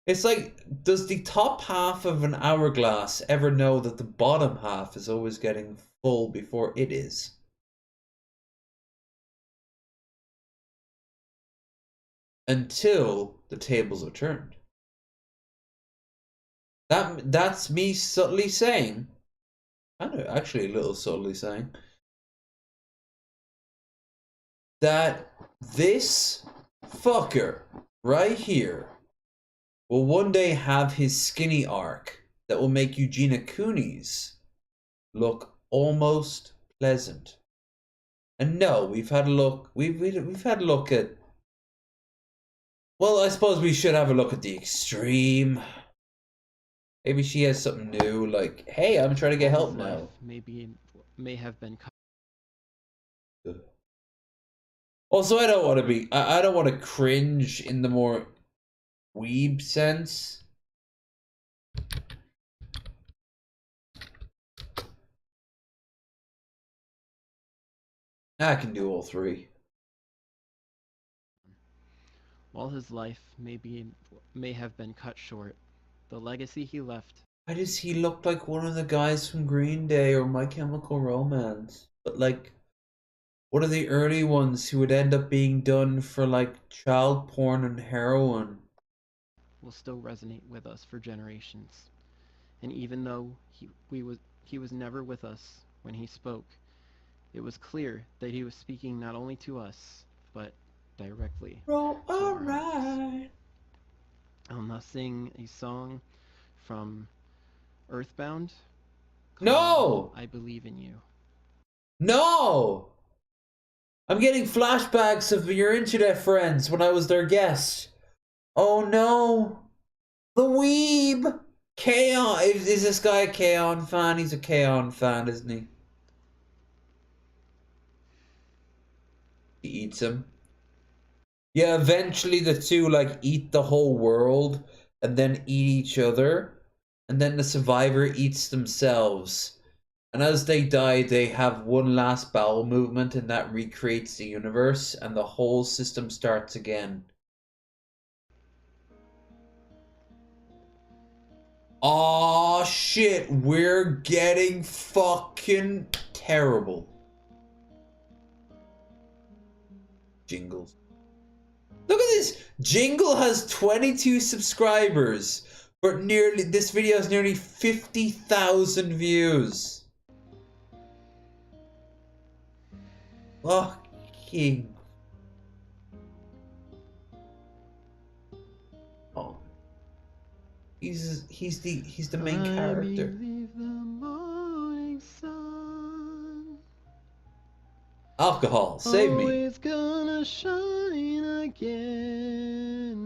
It's like, does the top half of an hourglass ever know that the bottom half is always getting full before it is? Until the tables are turned. That's me subtly saying, actually a little subtly saying, that this fucker right here will one day have his skinny arc that will make Eugenia Cooney's look almost pleasant. And no, we've had a look. We've had a look at. Well, I suppose we should have a look at the extreme. Maybe she has something new, like, hey, I'm trying to get help now. May have been. Also, I don't want to be. I don't want to cringe in the more weeb sense. I can do all three. While his life may have been cut short, the legacy he left. Why does he look like one of the guys from Green Day or My Chemical Romance? But like one of the early ones who would end up being done for like child porn and heroin. Will still resonate with us for generations. And even though he was never with us when he spoke, it was clear that he was speaking not only to us, but directly. Oh, alright. I'll now sing a song from Earthbound? No! I believe in you. No! I'm getting flashbacks of your internet friends when I was their guest. Oh no! The weeb! Kaon! Is this guy a Kaon fan? He's a Kaon fan, isn't he? He eats him. Yeah, eventually the two like eat the whole world and then eat each other. And then the survivor eats themselves. And as they die, they have one last bowel movement and that recreates the universe and the whole system starts again. Aw, shit, we're getting fucking terrible. Jingles. Look at this! Jingle has 22 subscribers, but this video has nearly 50,000 views. Fucking. Oh. He's the main character. Alcohol, save me. Always gonna shine again.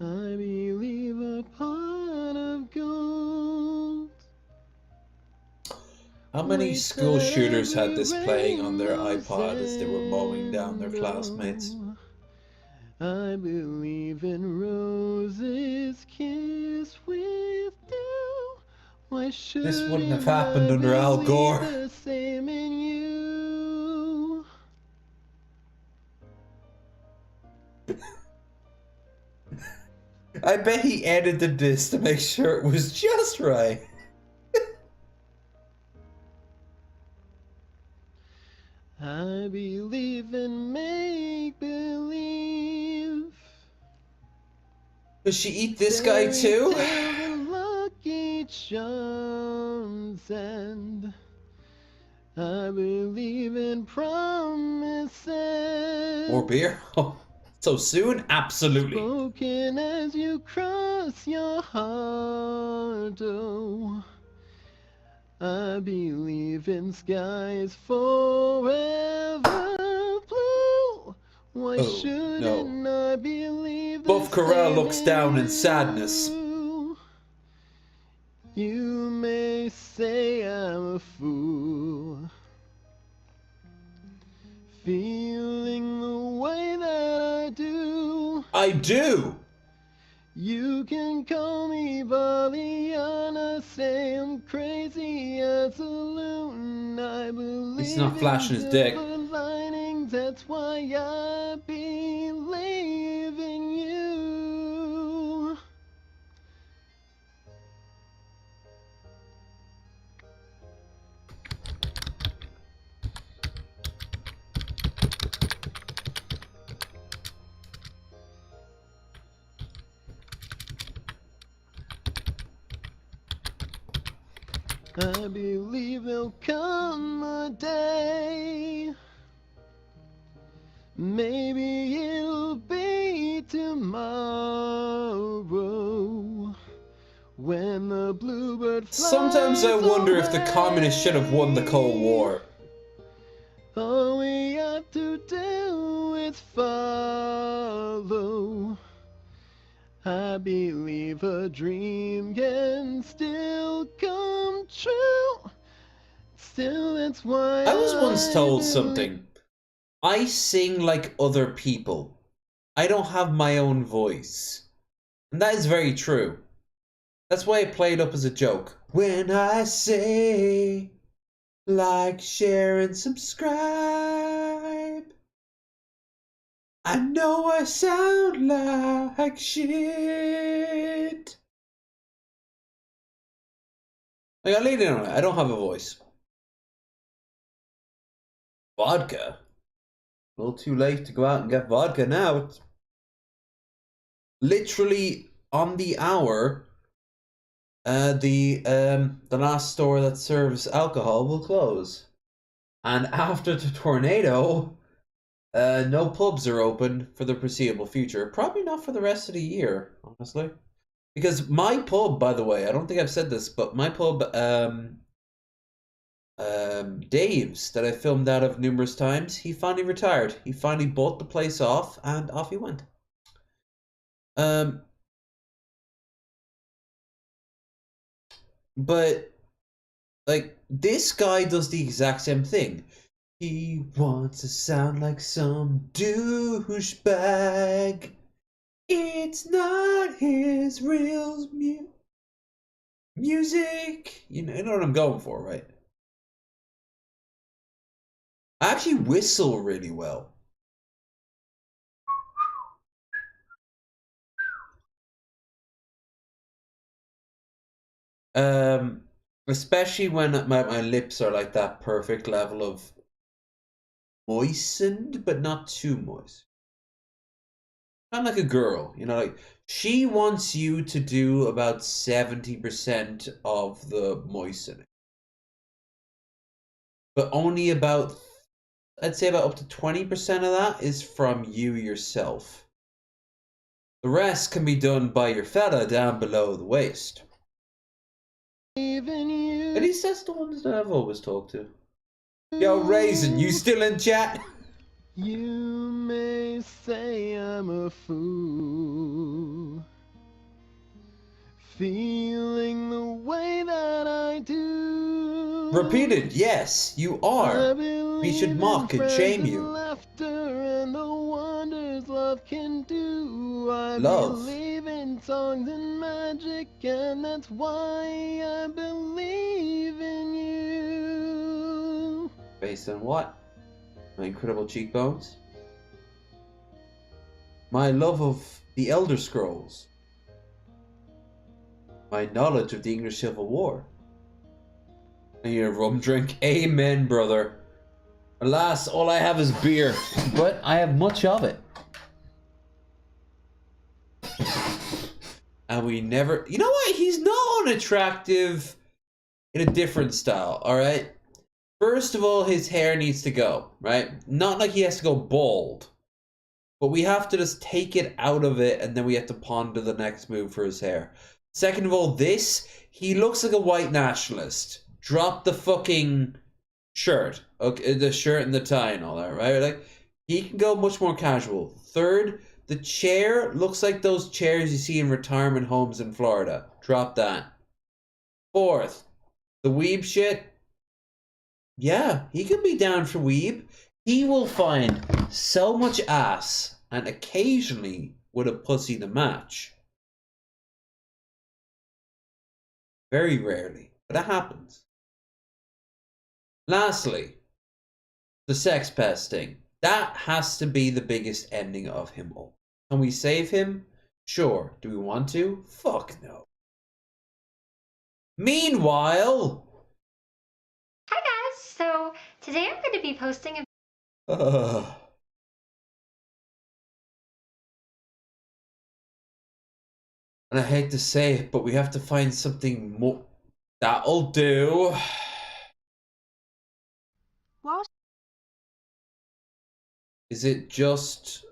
I believe a pot of gold. How many school shooters had this playing on their iPod as they were mowing down their classmates? I believe in roses kissed with dew. Why should This wouldn't have happened under Al Gore. the same in you? I bet he edited this to make sure it was just right. I believe in make-believe. Does she eat this guy too? Lucky charms, and I believe in promises. More beer? Oh, so soon? Absolutely. Spoken as you cross your heart, oh. I believe in skies forever blue. Why shouldn't I believe the Buff Corral same looks down in sadness. You may say I'm a fool, feeling the way that I do. I do. You can call me Pollyanna, say I'm crazy as a loon. I believe He's not flashing his dick. linings, that's why I believe in you. I believe there'll come a day, maybe it'll be tomorrow, when the bluebird flies. Sometimes I wonder if the communists should have won the Cold War. All we have to do is follow. I believe a dream can still come true. Still, that's why I was once told something. I sing like other people. I don't have my own voice. And that is very true. That's why I play it up as a joke. When I say, like, share, and subscribe, I know I sound like shit. I gotta lean in on it. I don't have a voice. Vodka? A little too late to go out and get vodka now. It's literally on the hour. The last store that serves alcohol will close. And after the tornado, no pubs are open for the foreseeable future. Probably not for the rest of the year, honestly. Because my pub, by the way, I don't think I've said this, but my pub, Dave's, that I filmed out of numerous times, he finally retired. He finally bought the place off, and off he went. But, like, this guy does the exact same thing. He wants to sound like some douchebag. It's not his real music. You know what I'm going for, right? I actually whistle really well. Especially when my lips are like that perfect level of moistened, but not too moist. I'm like a girl, you know, like she wants you to do about 70% of the moistening. But only about, I'd say about up to 20% of that is from you yourself. The rest can be done by your fella down below the waist. At least that's the ones that I've always talked to. Yo, Raisin, you still in chat? You may say I'm a fool, feeling the way that I do. Repeated, yes, you are. We should mock and shame you. Laughter and the wonders love can do. I Love. believe in songs and magic, and that's why I believe in you. Based on what? My incredible cheekbones? My love of the Elder Scrolls? My knowledge of the English Civil War? I need a rum drink. Amen, brother. Alas, all I have is beer, but I have much of it. And we never... You know what? He's not unattractive in a different style, alright? First of all, his hair needs to go, right? Not like he has to go bald. But we have to just take it out of it, and then we have to ponder the next move for his hair. Second of all, he looks like a white nationalist. Drop the fucking shirt. Okay, the shirt and the tie and all that, right? Like, he can go much more casual. Third, the chair looks like those chairs you see in retirement homes in Florida. Drop that. Fourth, the weeb shit. Yeah, he could be down for weeb. He will find so much ass, and occasionally with a pussy to match. Very rarely, but it happens. Lastly, the sex pest thing. That has to be the biggest ending of him all. Can we save him? Sure. Do we want to? Fuck no. Meanwhile... Hi guys, so today I'm going to be posting a And I hate to say it, but we have to find something more. That'll do. Well, Is it just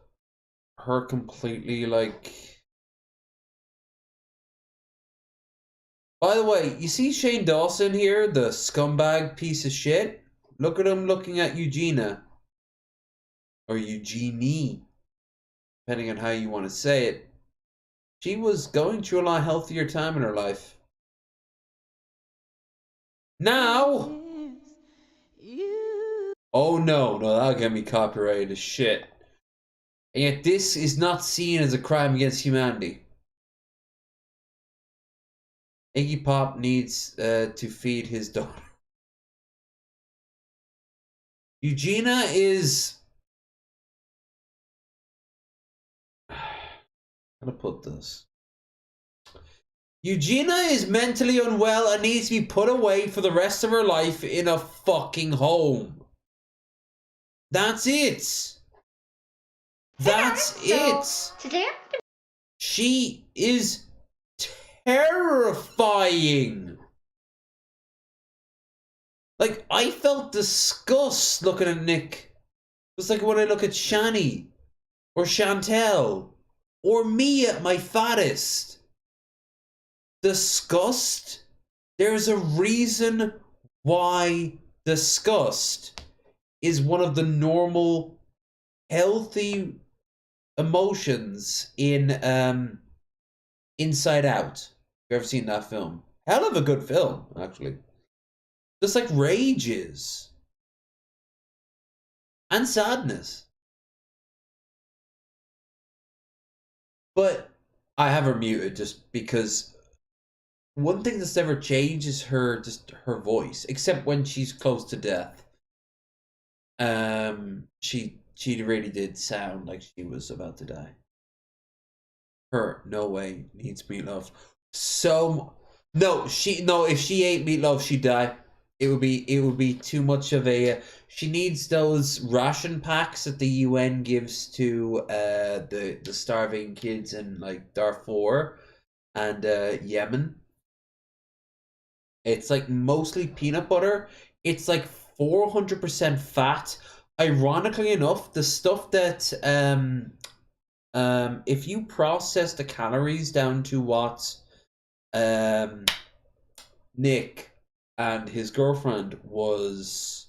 her completely like... By the way, you see Shane Dawson here, the scumbag piece of shit? Look at him looking at Eugenia. Or Eugenie, depending on how you want to say it. She was going through a lot healthier time in her life. Now! Oh no, that'll get me copyrighted as shit. And yet this is not seen as a crime against humanity. Iggy Pop needs to feed his daughter. Eugenia is... How to put this? Eugenia is mentally unwell and needs to be put away for the rest of her life in a fucking home. That's it. That's it. today She is terrifying. Like, I felt disgust looking at Nick. It's like when I look at Shani or Chantel or me at my fattest. disgust, there's a reason why disgust is one of the normal, healthy emotions in Inside Out. You ever seen that film? Hell of a good film, actually. Just like rage is. And sadness. But I have her muted just because one thing that's never changed is her voice, except when she's close to death. She really did sound like she was about to die. Her, no way, needs meatloaf. If she ate meatloaf, she'd die. It would be too much of a. She needs those ration packs that the UN gives to the starving kids in like Darfur and Yemen. It's like mostly peanut butter. It's like 400% fat. Ironically enough, the stuff that if you process the calories down to what Nick and his girlfriend was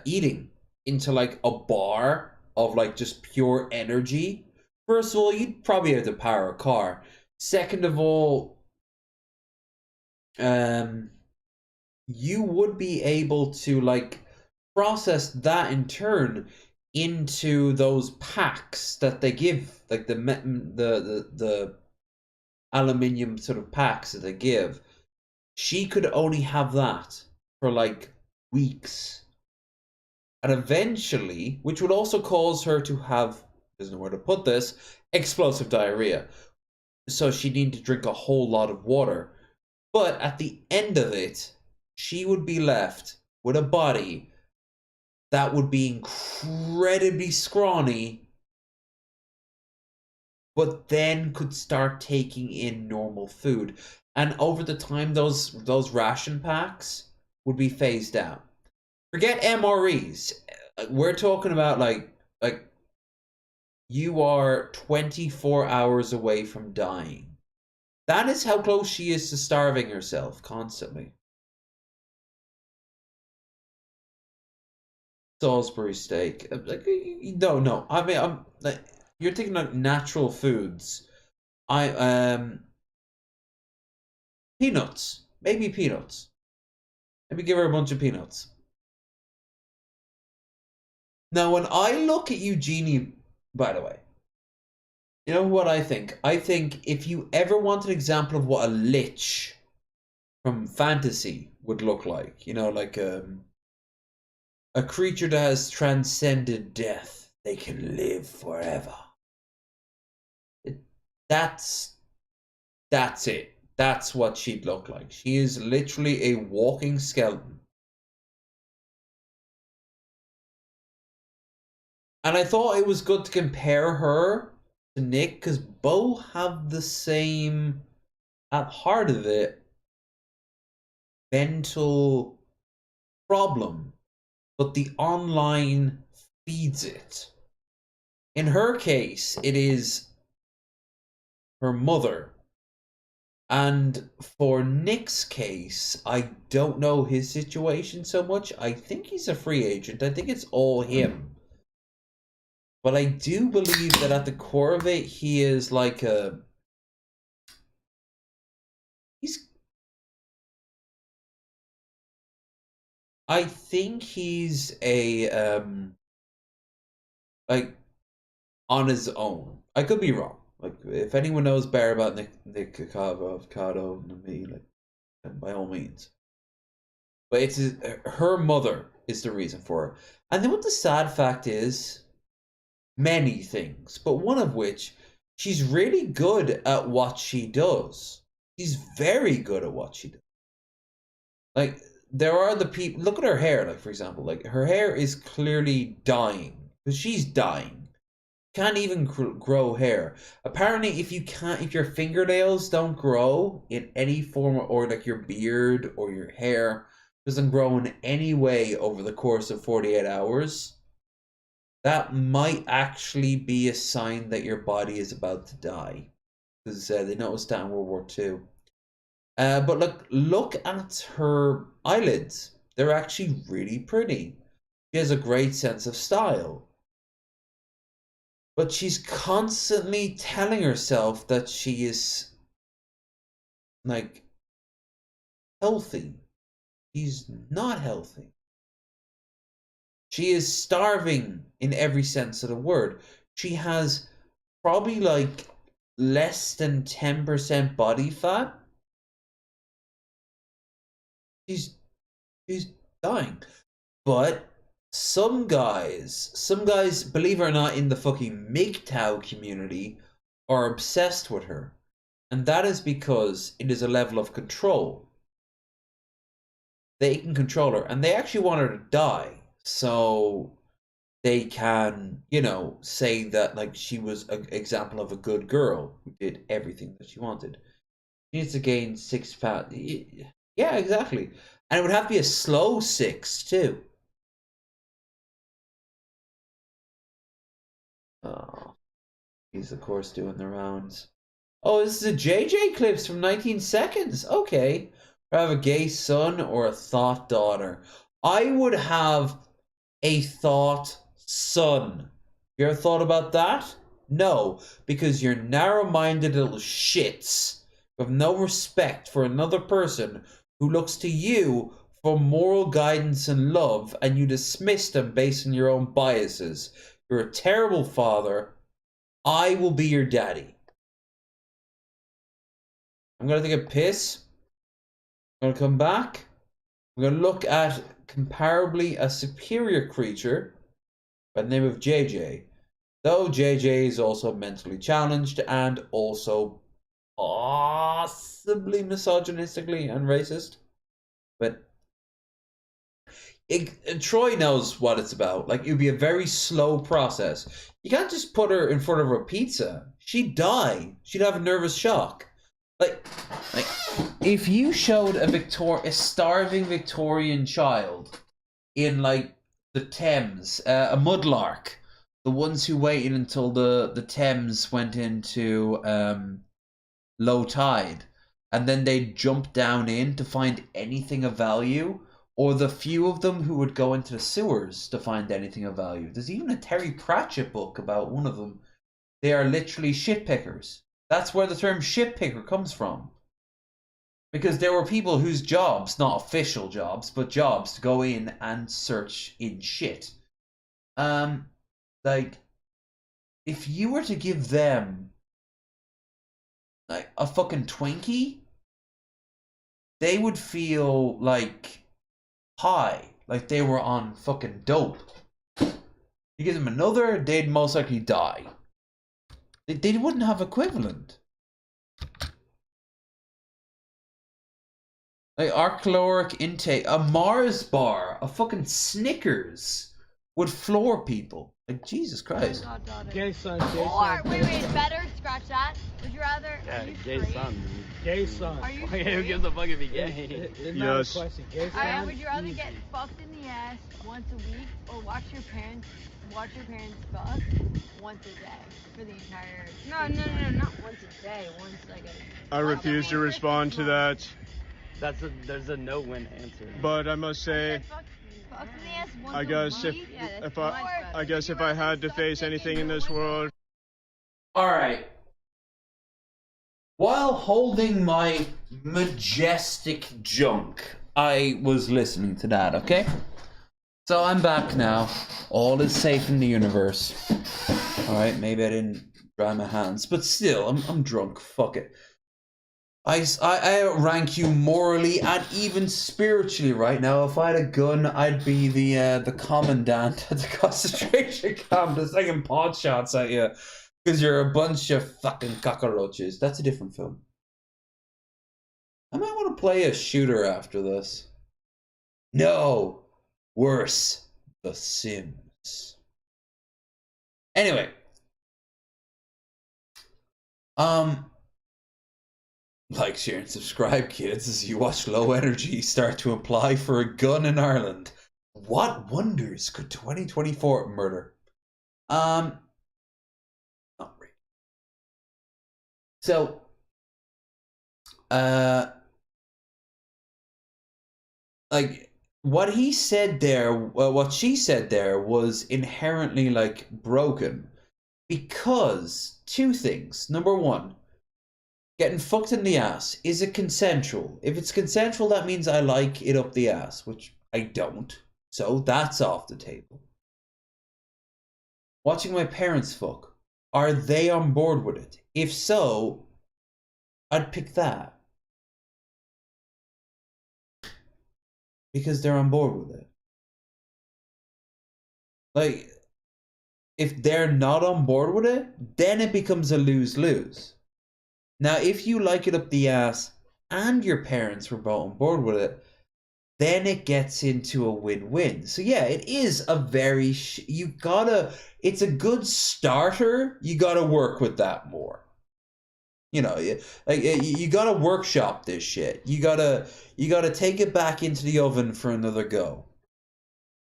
eating into like a bar of like just pure energy. First of all, you'd probably have to power a car. Second of all, you would be able to like process that in turn into those packs that they give, like the aluminium sort of packs that they give. She could only have that for like weeks. And eventually, which would also cause her to have, doesn't know where to put this, explosive diarrhea. So she'd need to drink a whole lot of water. But at the end of it, she would be left with a body that would be incredibly scrawny, but then could start taking in normal food. And over the time, those ration packs would be phased out. Forget MREs. We're talking about like you are 24 hours away from dying. That is how close she is to starving herself constantly. Salisbury steak. Like, no. I mean, I'm like, you're thinking like natural foods. Peanuts. Maybe peanuts. Maybe give her a bunch of peanuts. Now, when I look at Eugenie, by the way, you know what I think? I think if you ever want an example of what a lich from fantasy would look like, you know, like a creature that has transcended death, they can live forever. That's it. That's what she'd look like. She is literally a walking skeleton. And I thought it was good to compare her to Nick, because both have the same, at heart of it, mental problem, but the online feeds it. In her case, it is her mother. And for Nick's case, I don't know his situation so much. I think he's a free agent. I think it's all him. But I do believe that at the core of it, he is like a... I think he's a... like, on his own. I could be wrong. Like, if anyone knows better about Nick Avocado than me, like, by all means. But it's her mother is the reason for her. And then what the sad fact is... many things, but one of which, she's really good at what she does. She's very good at what she does. Like, there are the people, look at her hair, like, for example, like, her hair is clearly dying, because she's dying. Can't even grow hair. Apparently, if your fingernails don't grow in any form, or like your beard or your hair doesn't grow in any way over the course of 48 hours, that might actually be a sign that your body is about to die. Because they noticed that in World War II. But look at her eyelids. They're actually really pretty. She has a great sense of style. But she's constantly telling herself that she is, like, healthy. She's not healthy. She is starving in every sense of the word. She has probably, like, less than 10% body fat. She's dying. But some guys, believe it or not, in the fucking MGTOW community are obsessed with her. And that is because it is a level of control. They can control her, and they actually want her to die. So they can, you know, say that, like, she was an example of a good girl who did everything that she wanted. She needs to gain 6 pounds. Yeah, exactly. And it would have to be a slow 6, too. Oh, he's, of course, doing the rounds. Oh, this is a JJ clips from 19 seconds. Okay. I have a gay son or a thought daughter. I would have a thought son. You ever thought about that? No, because you're narrow-minded little shits with no respect for another person who looks to you for moral guidance and love, and you dismiss them based on your own biases. You're a terrible father. I will be your daddy. I'm gonna take a piss. I'm gonna come back. I'm gonna look at comparably a superior creature by the name of JJ. Though JJ is also mentally challenged and also possibly misogynistically and racist. But Troy knows what it's about. Like, it would be a very slow process. You can't just put her in front of a pizza. She'd die. She'd have a nervous shock. Like if you showed a starving Victorian child in, like, the Thames, a mudlark, the ones who waited until the Thames went into low tide, and then they'd jump down in to find anything of value, or the few of them who would go into the sewers to find anything of value. There's even a Terry Pratchett book about one of them. They are literally shit pickers. That's where the term shit picker comes from. Because there were people whose jobs, not official jobs, but jobs to go in and search in shit. Like, if you were to give them, like, a fucking Twinkie, they would feel, like, high. Like they were on fucking dope. You give them another, they'd most likely die. They wouldn't have equivalent. Like, our caloric intake, a Mars bar, a fucking Snickers would floor people. Like, Jesus Christ. Gay son, Or, wait, better, scratch that. Would you rather... Yeah, gay son. Gay son. Are you Who gives a fuck if he gay? Yes. Question. Gay son? Alright, would you rather get fucked in the ass once a week, or watch your parents fuck once a day for the entire... No, not once a day, once like a... I refuse to respond to that. There's a no-win answer. But I must say, I guess if I had to face anything in this world. All right. While holding my majestic junk, I was listening to that. Okay. So I'm back now. All is safe in the universe. All right. Maybe I didn't dry my hands, but still, I'm drunk. Fuck it. I outrank you morally and even spiritually right now. If I had a gun, I'd be the commandant at the concentration camp that's taking pot shots at you because you're a bunch of fucking cockroaches. That's a different film. I might want to play a shooter after this. No, worse, The Sims. Anyway, like, share, and subscribe, kids, as you watch Low Energy start to apply for a gun in Ireland. What wonders could 2024 murder? Not really. So, like, what he said there, what she said there was inherently, like, broken. Because, two things. Number one, getting fucked in the ass, is it consensual? If it's consensual, that means I like it up the ass, which I don't. So that's off the table. Watching my parents fuck, are they on board with it? If so, I'd pick that. Because they're on board with it. Like, if they're not on board with it, then it becomes a lose-lose. Now, if you like it up the ass and your parents were both on board with it, then it gets into a win-win. So yeah, it is a very, it's a good starter. You gotta work with that more. You know, you gotta workshop this shit. You gotta take it back into the oven for another go.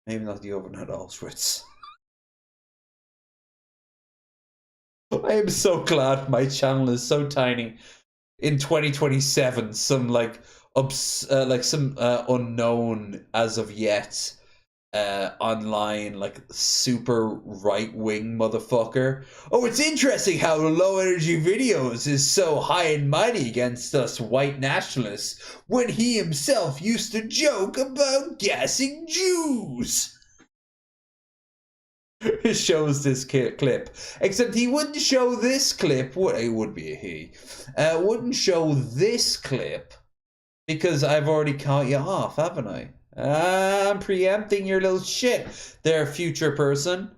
Maybe not the oven at Auschwitz. I am so glad my channel is so tiny. In 2027, some unknown as of yet online super right-wing motherfucker. Oh, it's interesting how low energy videos is so high and mighty against us white nationalists when he himself used to joke about gassing Jews. It shows this clip, except he wouldn't show this clip. It would be a he. Wouldn't show this clip because I've already caught you off, haven't I? I'm preempting your little shit there, future person.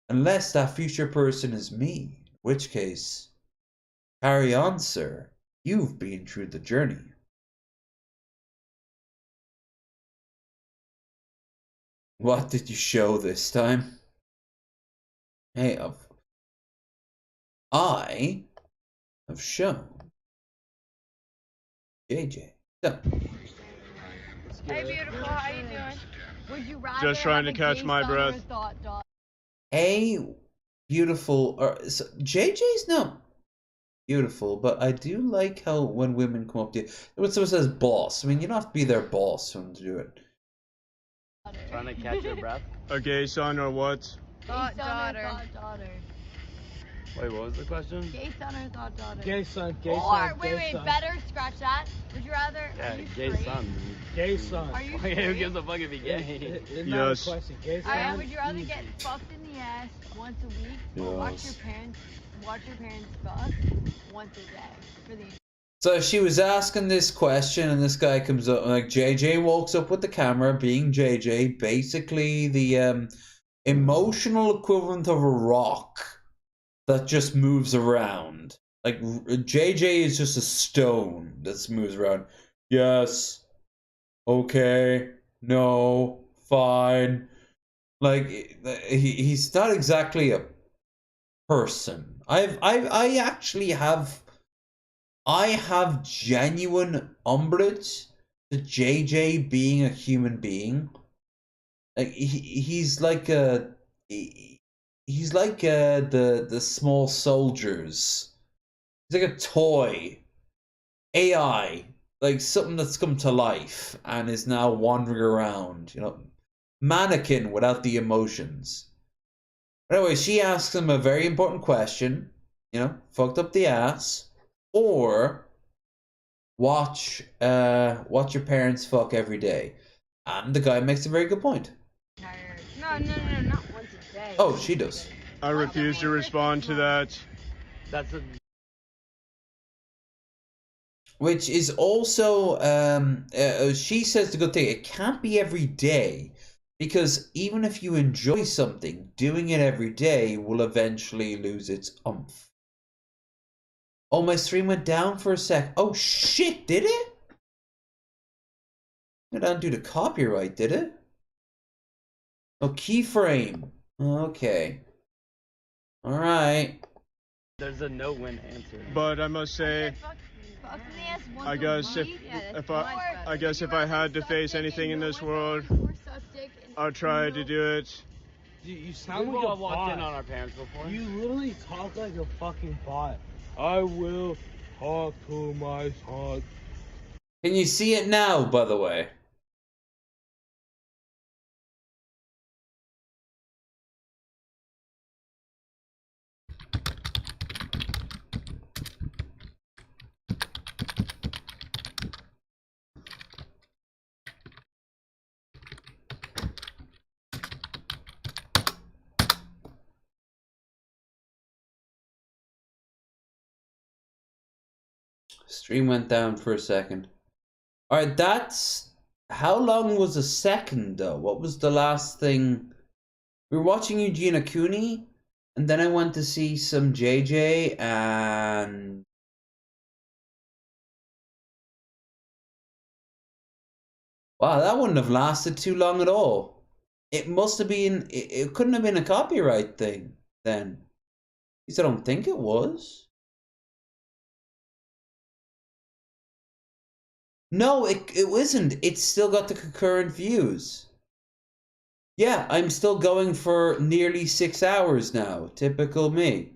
Unless that future person is me, in which case, carry on, sir. You've been through the journey. What did you show this time? I have shown JJ. So. Hey, beautiful, how you doing? Would you rather just trying to catch my breath. Hey, beautiful. So JJ's not beautiful, but I do like how when women come up to you, when someone says boss, I mean, you don't have to be their boss for them to do it. Trying to catch your breath? A gay son or what? Thought daughter. Wait, what was the question? Gay son or thought daughter? Gay son, gay son. Or, gay wait, son. better, scratch that. Would you rather... Yeah, gay son. Gay son. Are you Okay, who gives a fuck if he gay? Isn't that a question? Gay son? Alright, would you rather get fucked in the ass once a week or watch your parents fuck once a day for the... So she was asking this question, and this guy comes up, like, JJ walks up with the camera, being JJ, basically the emotional equivalent of a rock that just moves around. Like, JJ is just a stone that moves around. Yes. Okay. No. Fine. Like, he's not exactly a person. I actually have genuine umbrage to JJ being a human being. Like he's like the small soldiers. He's like a toy AI, like something that's come to life and is now wandering around. You know, mannequin without the emotions. But anyway, she asks him a very important question. You know, fucked up the ass. Or watch your parents fuck every day. And the guy makes a very good point. No, not once a day. Oh, she does. I refuse to respond to that. That's a... Which is also, she says the good thing, it can't be every day. Because even if you enjoy something, doing it every day will eventually lose its oomph. Oh, my stream went down for a sec. Oh, shit, did it? It didn't do the copyright, did it? Oh, keyframe. Okay. Alright. There's a no-win answer. But I must say, I guess if I had to face anything in this world, I'd try to do it. You sound We've like all a walked bot. in on our parents before. You literally talk like a fucking bot. I will talk to my son. Can you see it now, by the way? Stream went down for a second. Alright, that's... How long was a second, though? What was the last thing? We were watching Eugenia Cooney, and then I went to see some JJ, and... Wow, that wouldn't have lasted too long at all. It must have been... It couldn't have been a copyright thing, then. At least I don't think it was. No, it isn't. It's still got the concurrent views. Yeah, I'm still going for nearly 6 hours now. Typical me.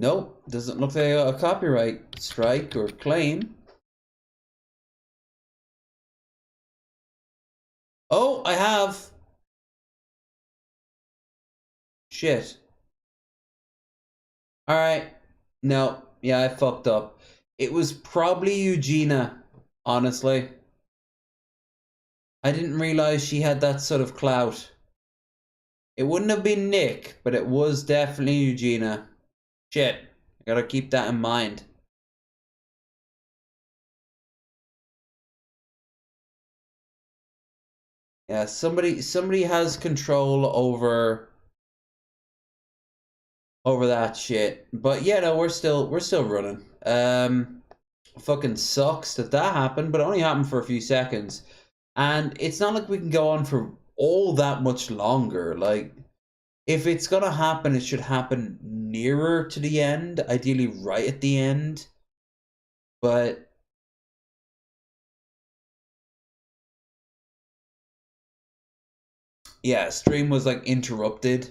Nope, doesn't look like a copyright strike or claim. Oh, I have. Shit. Alright. No, yeah, I fucked up. It was probably Eugenia, honestly. I didn't realize she had that sort of clout. It wouldn't have been Nick, but it was definitely Eugenia. Shit, I gotta keep that in mind. Yeah, somebody has control over that shit. But yeah, no, we're still running. Fucking sucks that happened, but it only happened for a few seconds. And it's not like we can go on for all that much longer. Like, if it's gonna happen, it should happen nearer to the end, ideally right at the end. But yeah, stream was like interrupted.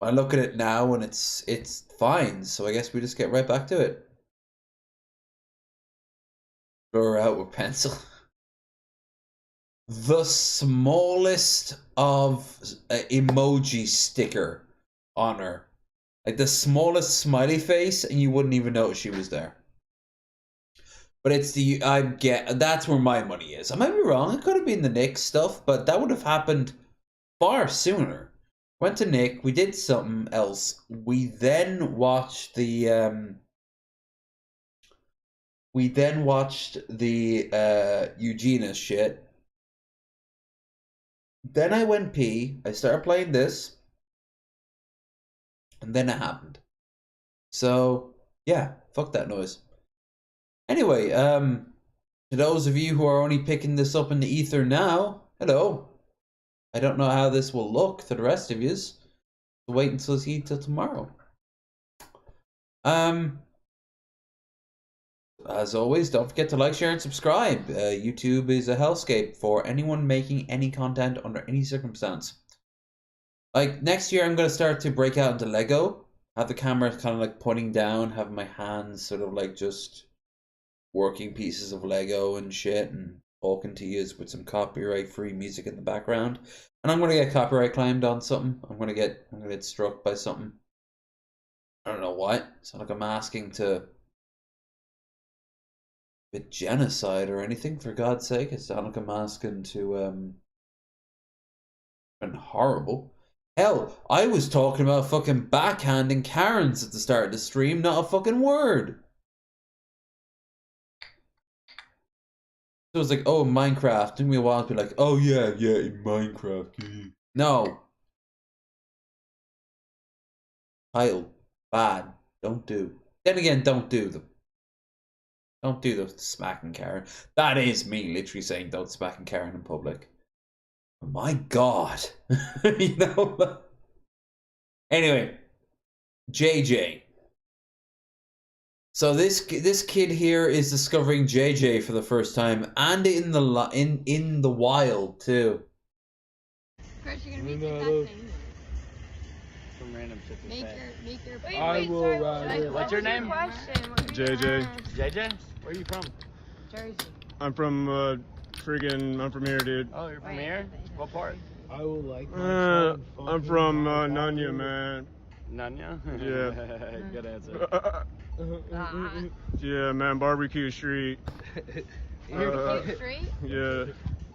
I look at it now and it's fine, so I guess we just get right back to it. Blur out with pencil. The smallest of emoji sticker on her. Like the smallest smiley face, and you wouldn't even notice she was there. But it's that's where my money is. I might be wrong, it could have been the Nick stuff, but that would have happened far sooner. Went to Nick, we did something else. We then watched the Eugenia shit. Then I went pee, I started playing this, and then it happened. So, yeah, fuck that noise. Anyway, to those of you who are only picking this up in the ether now, hello. I don't know how this will look to the rest of yous. So wait until see till tomorrow. As always, don't forget to like, share, and subscribe. YouTube is a hellscape for anyone making any content under any circumstance. Like, next year I'm going to start to break out into Lego. Have the camera kind of like pointing down, have my hands sort of like just working pieces of Lego and shit, and talking to you with some copyright-free music in the background. And I'm going to get copyright claimed on something. I'm going to get struck by something. I don't know what. It's not like I'm asking to bit genocide or anything, for God's sake. It's not like I'm asking to been horrible. Hell, I was talking about fucking backhanding Karens at the start of the stream, not a fucking word. So it was like, oh, Minecraft. Took me a while to be like, oh yeah, in Minecraft. No. Title. Bad. Don't do. Then again, don't do them. Don't do the smacking Karen. That is me literally saying don't smacking Karen in public. Oh my God. You know? Anyway. JJ. So this kid here is discovering JJ for the first time, and in the wild too. Chris, you're gonna be disgusting. Some random shit to say. Make your. I will ride. What's your name? JJ. JJ? Where are you from? Jersey. I'm from I'm from here, dude. Oh, you're from here? What part? I will like. I'm from Nanya, man. Nanya? Yeah. Good answer. Yeah, man, Barbecue Street. Barbecue Street? Yeah.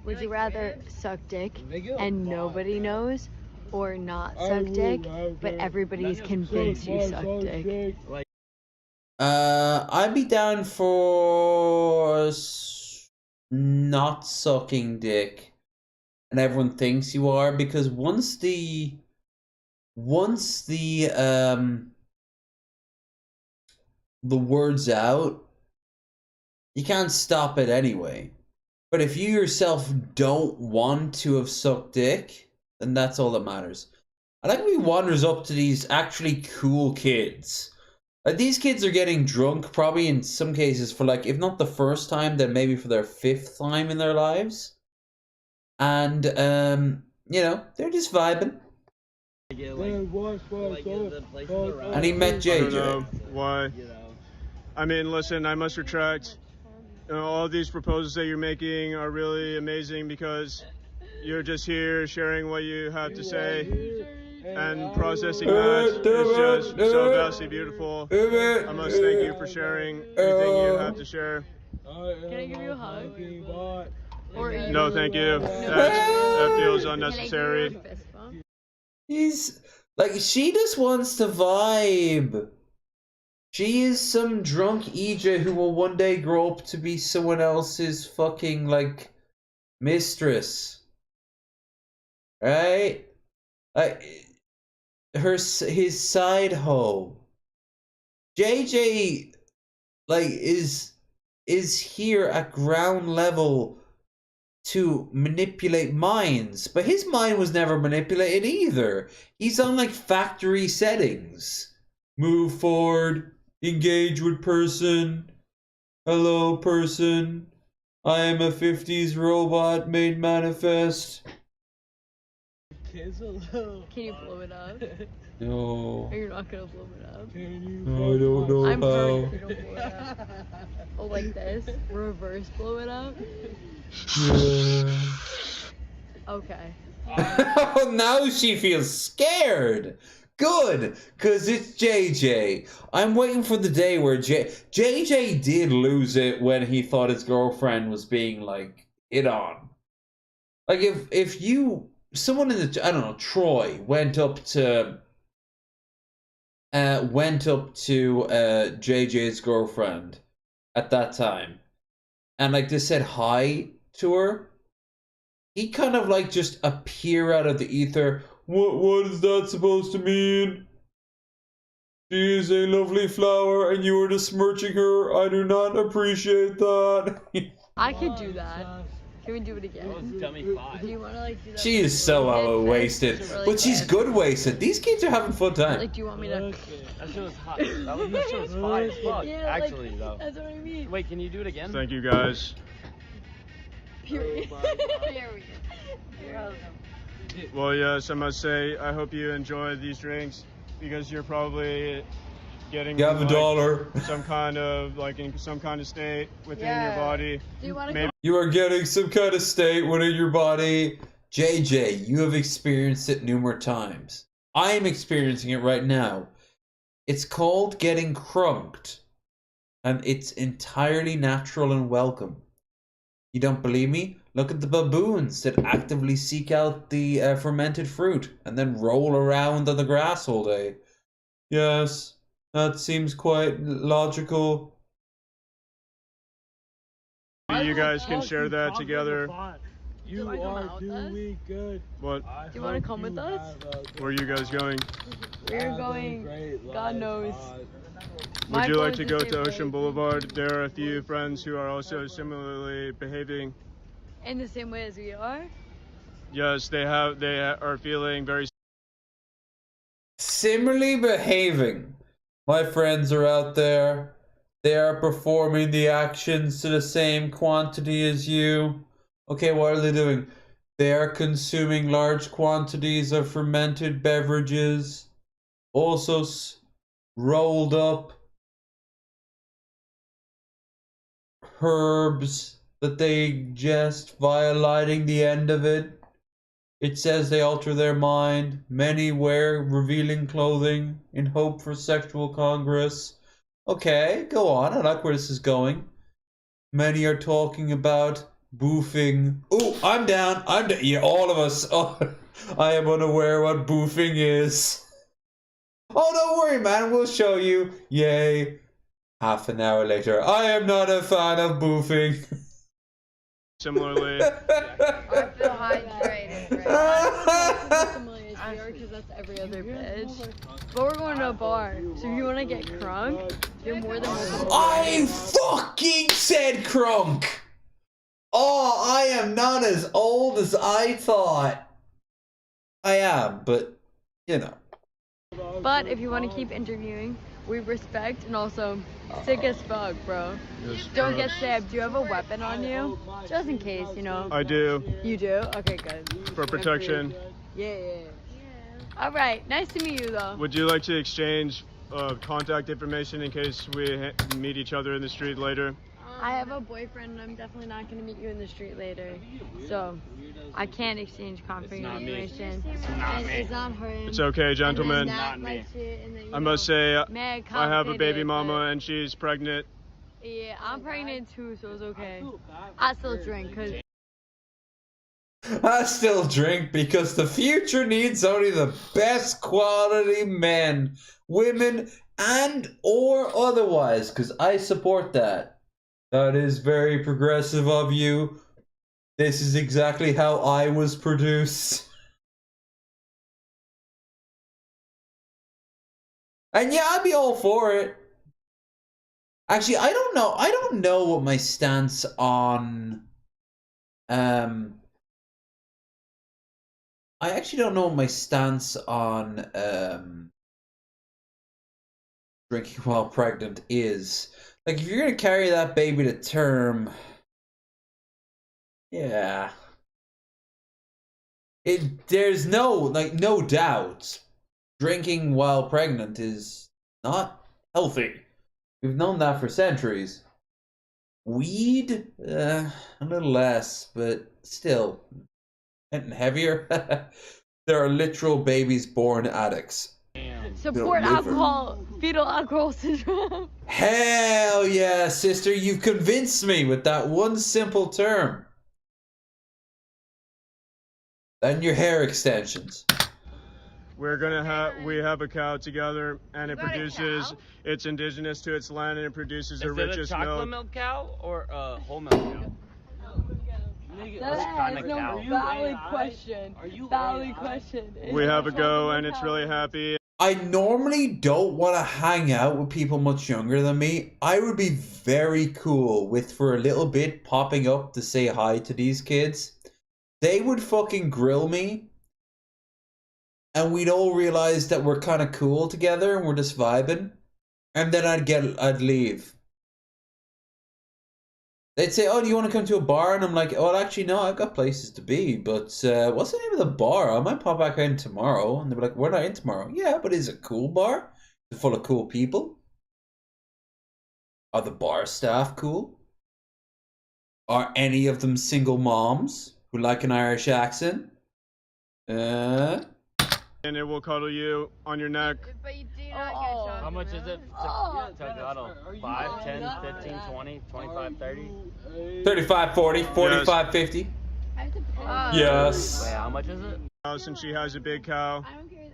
Would you rather suck dick and nobody knows, or not suck dick, but everybody's convinced you suck dick? I'd be down for not sucking dick, and everyone thinks you are, because once the word's out, you can't stop it anyway. But if you yourself don't want to have sucked dick, then that's all that matters. I like when he wanders up to these actually cool kids. Like, these kids are getting drunk, probably in some cases for, like, if not the first time, then maybe for their 5th time in their lives. And, you know, they're just vibing. And he met JJ. I don't know why. I mean, listen, I must retract. You know, all these proposals that you're making are really amazing because you're just here sharing what you have to say and processing that is just so vastly beautiful. I must thank you for sharing everything you have to share. Can I give you a hug? No, thank you. That feels unnecessary. He's like, she just wants to vibe. She is some drunk EJ who will one day grow up to be someone else's fucking, like, mistress. Right? Like, his side hoe. JJ, like, is here at ground level to manipulate minds, but his mind was never manipulated either. He's on, like, factory settings. Move forward. Engage with person. Hello, person. I am a 50s robot made manifest. Can you blow it up? No. Or you're not gonna blow it up? No, I don't know I'm how. hurt if you don't blow it up. Oh, like this? Reverse blow it up? Yeah. Okay. Oh, now she feels scared. Good, because it's JJ. I'm waiting for the day where JJ did lose it when he thought his girlfriend was being, like, hit on. Like, if someone in the, I don't know, Troy went up to JJ's girlfriend at that time, and, like, they said hi to her, he kind of, like, just appear out of the ether. What is that supposed to mean? She is a lovely flower and you are besmirching her. I do not appreciate that. I could do that. Can we do it again? Dummy 5. Do you want to, like, do that? She is so wasted, but she's good wasted. These kids are having fun time. Like, do you want me to? That shit was hot. That shit was hot as fuck. Yeah, actually, like, though. That's what I mean. Wait, can you do it again? Thank you, guys. Period. Period. Well, yes, I must say, I hope you enjoy these drinks because you're probably getting You have like, $1. some kind of, like, in some kind of state within your body. Do you want to Maybe You are getting some kind of state within your body. JJ, you have experienced it numerous times. I am experiencing it right now. It's called getting crunked. And it's entirely natural and welcome. You don't believe me? Look at the baboons that actively seek out the fermented fruit and then roll around on the grass all day. Yes, that seems quite logical. you guys can share that together. You are doing good. What? Do you want to come with us? Where are you guys going? We're going, God knows. Would you like to go to Ocean Boulevard? There are a few friends who are also similarly behaving. In the same way as we are? Yes, they are feeling very Similarly behaving. My friends are out there. They are performing the actions to the same quantity as you. Okay, what are they doing? They are consuming large quantities of fermented beverages. Also rolled up herbs that they ingest via lighting the end of it. It says they alter their mind. Many wear revealing clothing in hope for sexual congress. Okay, go on. I like where this is going. Many are talking about Boofing. Oh, I'm down. Yeah, all of us. Oh, I am unaware what boofing is. Oh, don't worry, man. We'll show you. Yay. Half an hour later. I am not a fan of boofing. Similarly. I feel hydrated, because that's every other bitch. But we're going to a bar, so if you want to get crunk, you're more than welcome. I fucking said crunk! Oh, I am not as old as I thought. I am, but, you know. But if you want to keep interviewing, we respect and also sick as fuck, bro. Don't get stabbed. Do you have a weapon on you? Just in case, you know. I do. You do? Okay, good. For protection. Yeah. All right. Nice to meet you, though. Would you like to exchange contact information in case we meet each other in the street later? I have a boyfriend, and I'm definitely not going to meet you in the street later. So, I can't exchange information. It's not her. It's okay, gentlemen. Not me. I must say, I have a baby mama and she's pregnant. Yeah, I'm pregnant too, so it's okay. I still drink, cause... I still drink because the future needs only the best quality men, women, and or otherwise, because I support that. That is very progressive of you. This is exactly how I was produced. And yeah, I'd be all for it. Actually, I don't know. I don't know what my stance on... I actually don't know what my stance on drinking while pregnant is. Like, if you're gonna carry that baby to term, yeah. There's no doubt drinking while pregnant is not healthy. We've known that for centuries. Weed, a little less, but still, getting heavier. There are literal babies born addicts. Support alcohol, fetal alcohol syndrome. Hell yeah, sister, you've convinced me with that one simple term. And your hair extensions. We have a cow together, and it produces. It's indigenous to its land, and it produces the richest milk. Is it a chocolate milk cow or a whole milk cow? That is no valid question. Valid question. We have a go, and it's really happy. I normally don't want to hang out with people much younger than me. I would be very cool with, for a little bit, popping up to say hi to these kids. They would fucking grill me. And we'd all realize that we're kind of cool together and we're just vibing. And then I'd leave. They'd say, oh, do you want to come to a bar? And I'm like, oh, well, actually, no, I've got places to be. But what's the name of the bar? I might pop back in tomorrow. And they'd be like, we're not in tomorrow. Yeah, but is it a cool bar? Is it full of cool people? Are the bar staff cool? Are any of them single moms who like an Irish accent? And it will cuddle you on your neck. But you do not get shot. How much is it to cuddle? 5, 10, 15, 20, 25, 30? 35, 40, 45, yes. 50. Yes. Wait, how much is it? Since she has a big cow.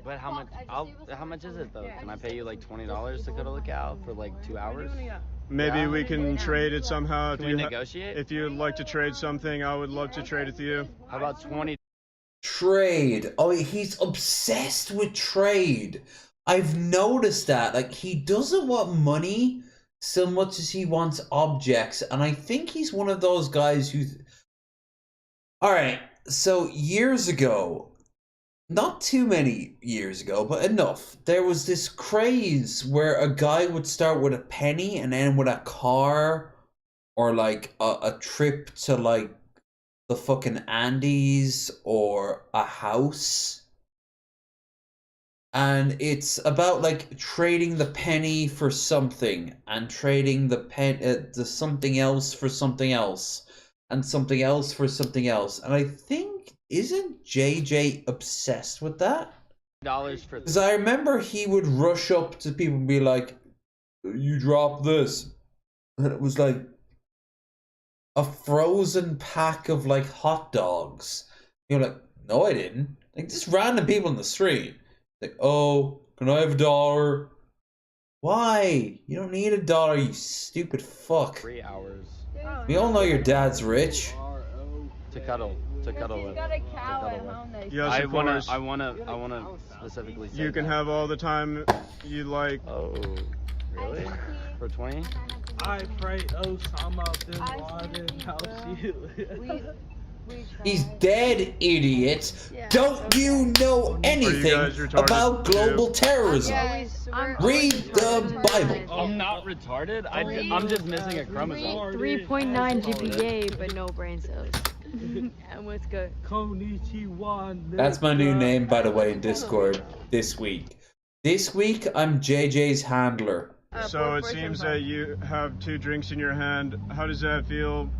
But how much? How much is it though? Can I pay you like $20 to cuddle a cow for like 2 hours? Maybe we can trade it somehow. Can we negotiate? If you'd like to trade something, I would love to trade with you. How about 20? Trade. Oh, he's obsessed with trade. I've noticed that. Like, he doesn't want money so much as he wants objects. And I think he's one of those guys who... Alright, so years ago, not too many years ago, but enough, there was this craze where a guy would start with a penny and end with a car or like a trip to like the fucking Andes or a house. And it's about like trading the penny for something and trading the something else for something else and something else for something else. And I think, isn't JJ obsessed with that? $1 for... Because I remember he would rush up to people and be like, you drop this. And it was like, a frozen pack of like hot dogs. You're like, no, I didn't. Like just random people in the street. Like, oh, can I have $1? Why? You don't need $1, you stupid fuck. 3 hours. We all know your dad's rich. To cuddle with. Yes, I of wanna course. specifically say You can that. have all the time you like. Oh, really? For 20? I pray Osama bin Laden helps you. He's dead, idiot. Don't you know anything about global terrorism? Read the Bible. I'm not retarded. I'm just missing a chromosome. 3.9 GPA, but no brain cells. And what's good? That's my new name, by the way, in Discord this week. This week, I'm JJ's handler. So it seems that you have 2 drinks in your hand. How does that feel?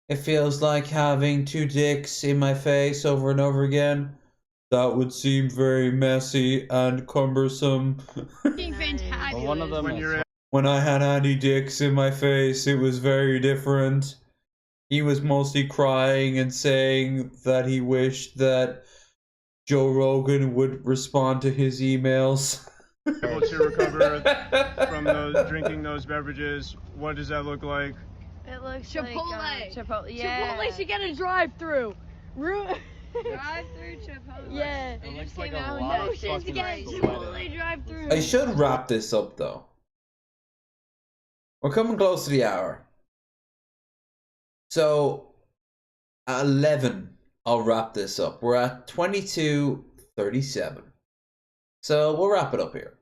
It feels like having 2 dicks in my face over and over again. That would seem very messy and cumbersome. Well, one of them When I had Andy dicks in my face, it was very different. He was mostly crying and saying that he wished that Joe Rogan would respond to his emails. Able to recover from drinking those beverages. What does that look like? It looks Chipotle. like Chipotle. Yeah. Chipotle should get a drive-through. Drive-through Chipotle. Yeah. It looks like a lot of fucking Chipotle drive-through. I should wrap this up, though. We're coming close to the hour. So, at 11, I'll wrap this up. We're at 22:37. So, we'll wrap it up here.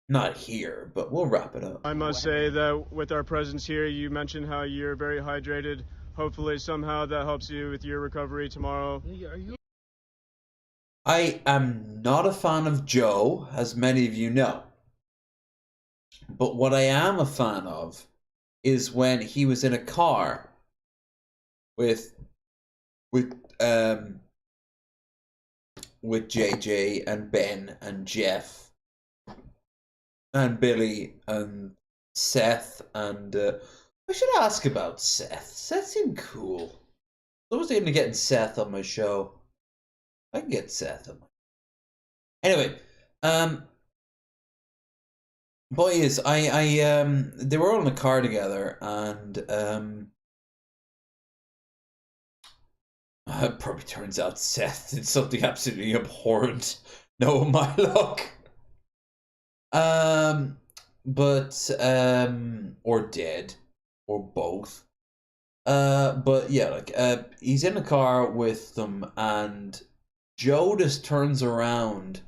Not here, but we'll wrap it up. I must say that with our presence here, you mentioned how you're very hydrated. Hopefully somehow that helps you with your recovery tomorrow. I am not a fan of Joe, as many of you know. But what I am a fan of is when he was in a car with JJ and Ben and Jeff and Billy and Seth and I should ask about Seth. Seth seemed cool. I was thinking of getting Seth on my show. I can get Seth on my Anyway, boys, they were all in the car together, and it probably turns out Seth did something absolutely abhorrent. No, my luck. Or dead, or both. But yeah, like, he's in the car with them, and Joe just turns around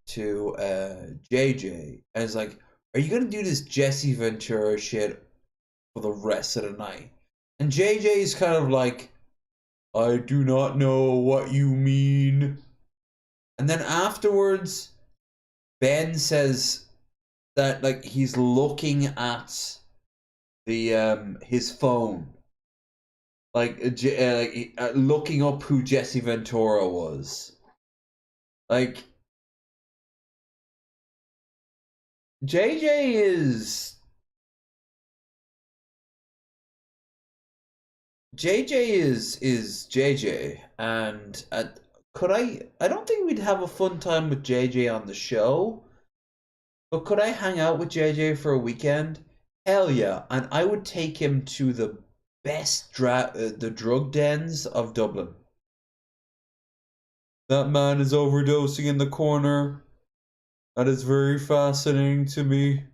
to JJ and is like, "Are you gonna do this Jesse Ventura shit for the rest of the night?" And JJ is kind of like, "I do not know what you mean." And then afterwards, Ben says that like he's looking at the his phone, like looking up who Jesse Ventura was. Like JJ is JJ, and I don't think we'd have a fun time with JJ on the show, but could I hang out with JJ for a weekend? Hell yeah, and I would take him to the best the drug dens of Dublin. That man is overdosing in the corner. That is very fascinating to me.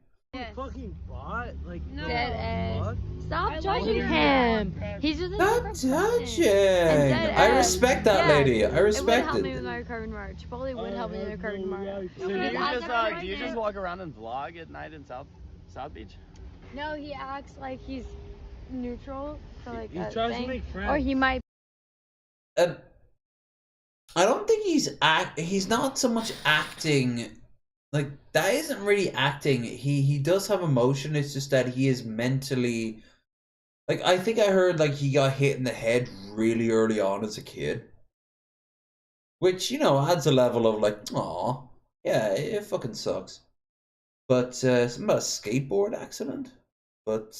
Fucking bot, like Dead end. Stop I judging like him. He's just a Not judging. I respect that lady. I It would respect help me it. with my recovery tomorrow. Chipotle would help me with my recovery tomorrow. So do you just walk around and vlog at night in South Beach? No, he acts like he's neutral for like He a tries to thing. make friends. Or he might. I don't think he's not so much acting. Like, that isn't really acting. He does have emotion. It's just that he is mentally, like, I think I heard like he got hit in the head really early on as a kid, which, you know, adds a level of like, aw, yeah, it fucking sucks. But something about a skateboard accident. But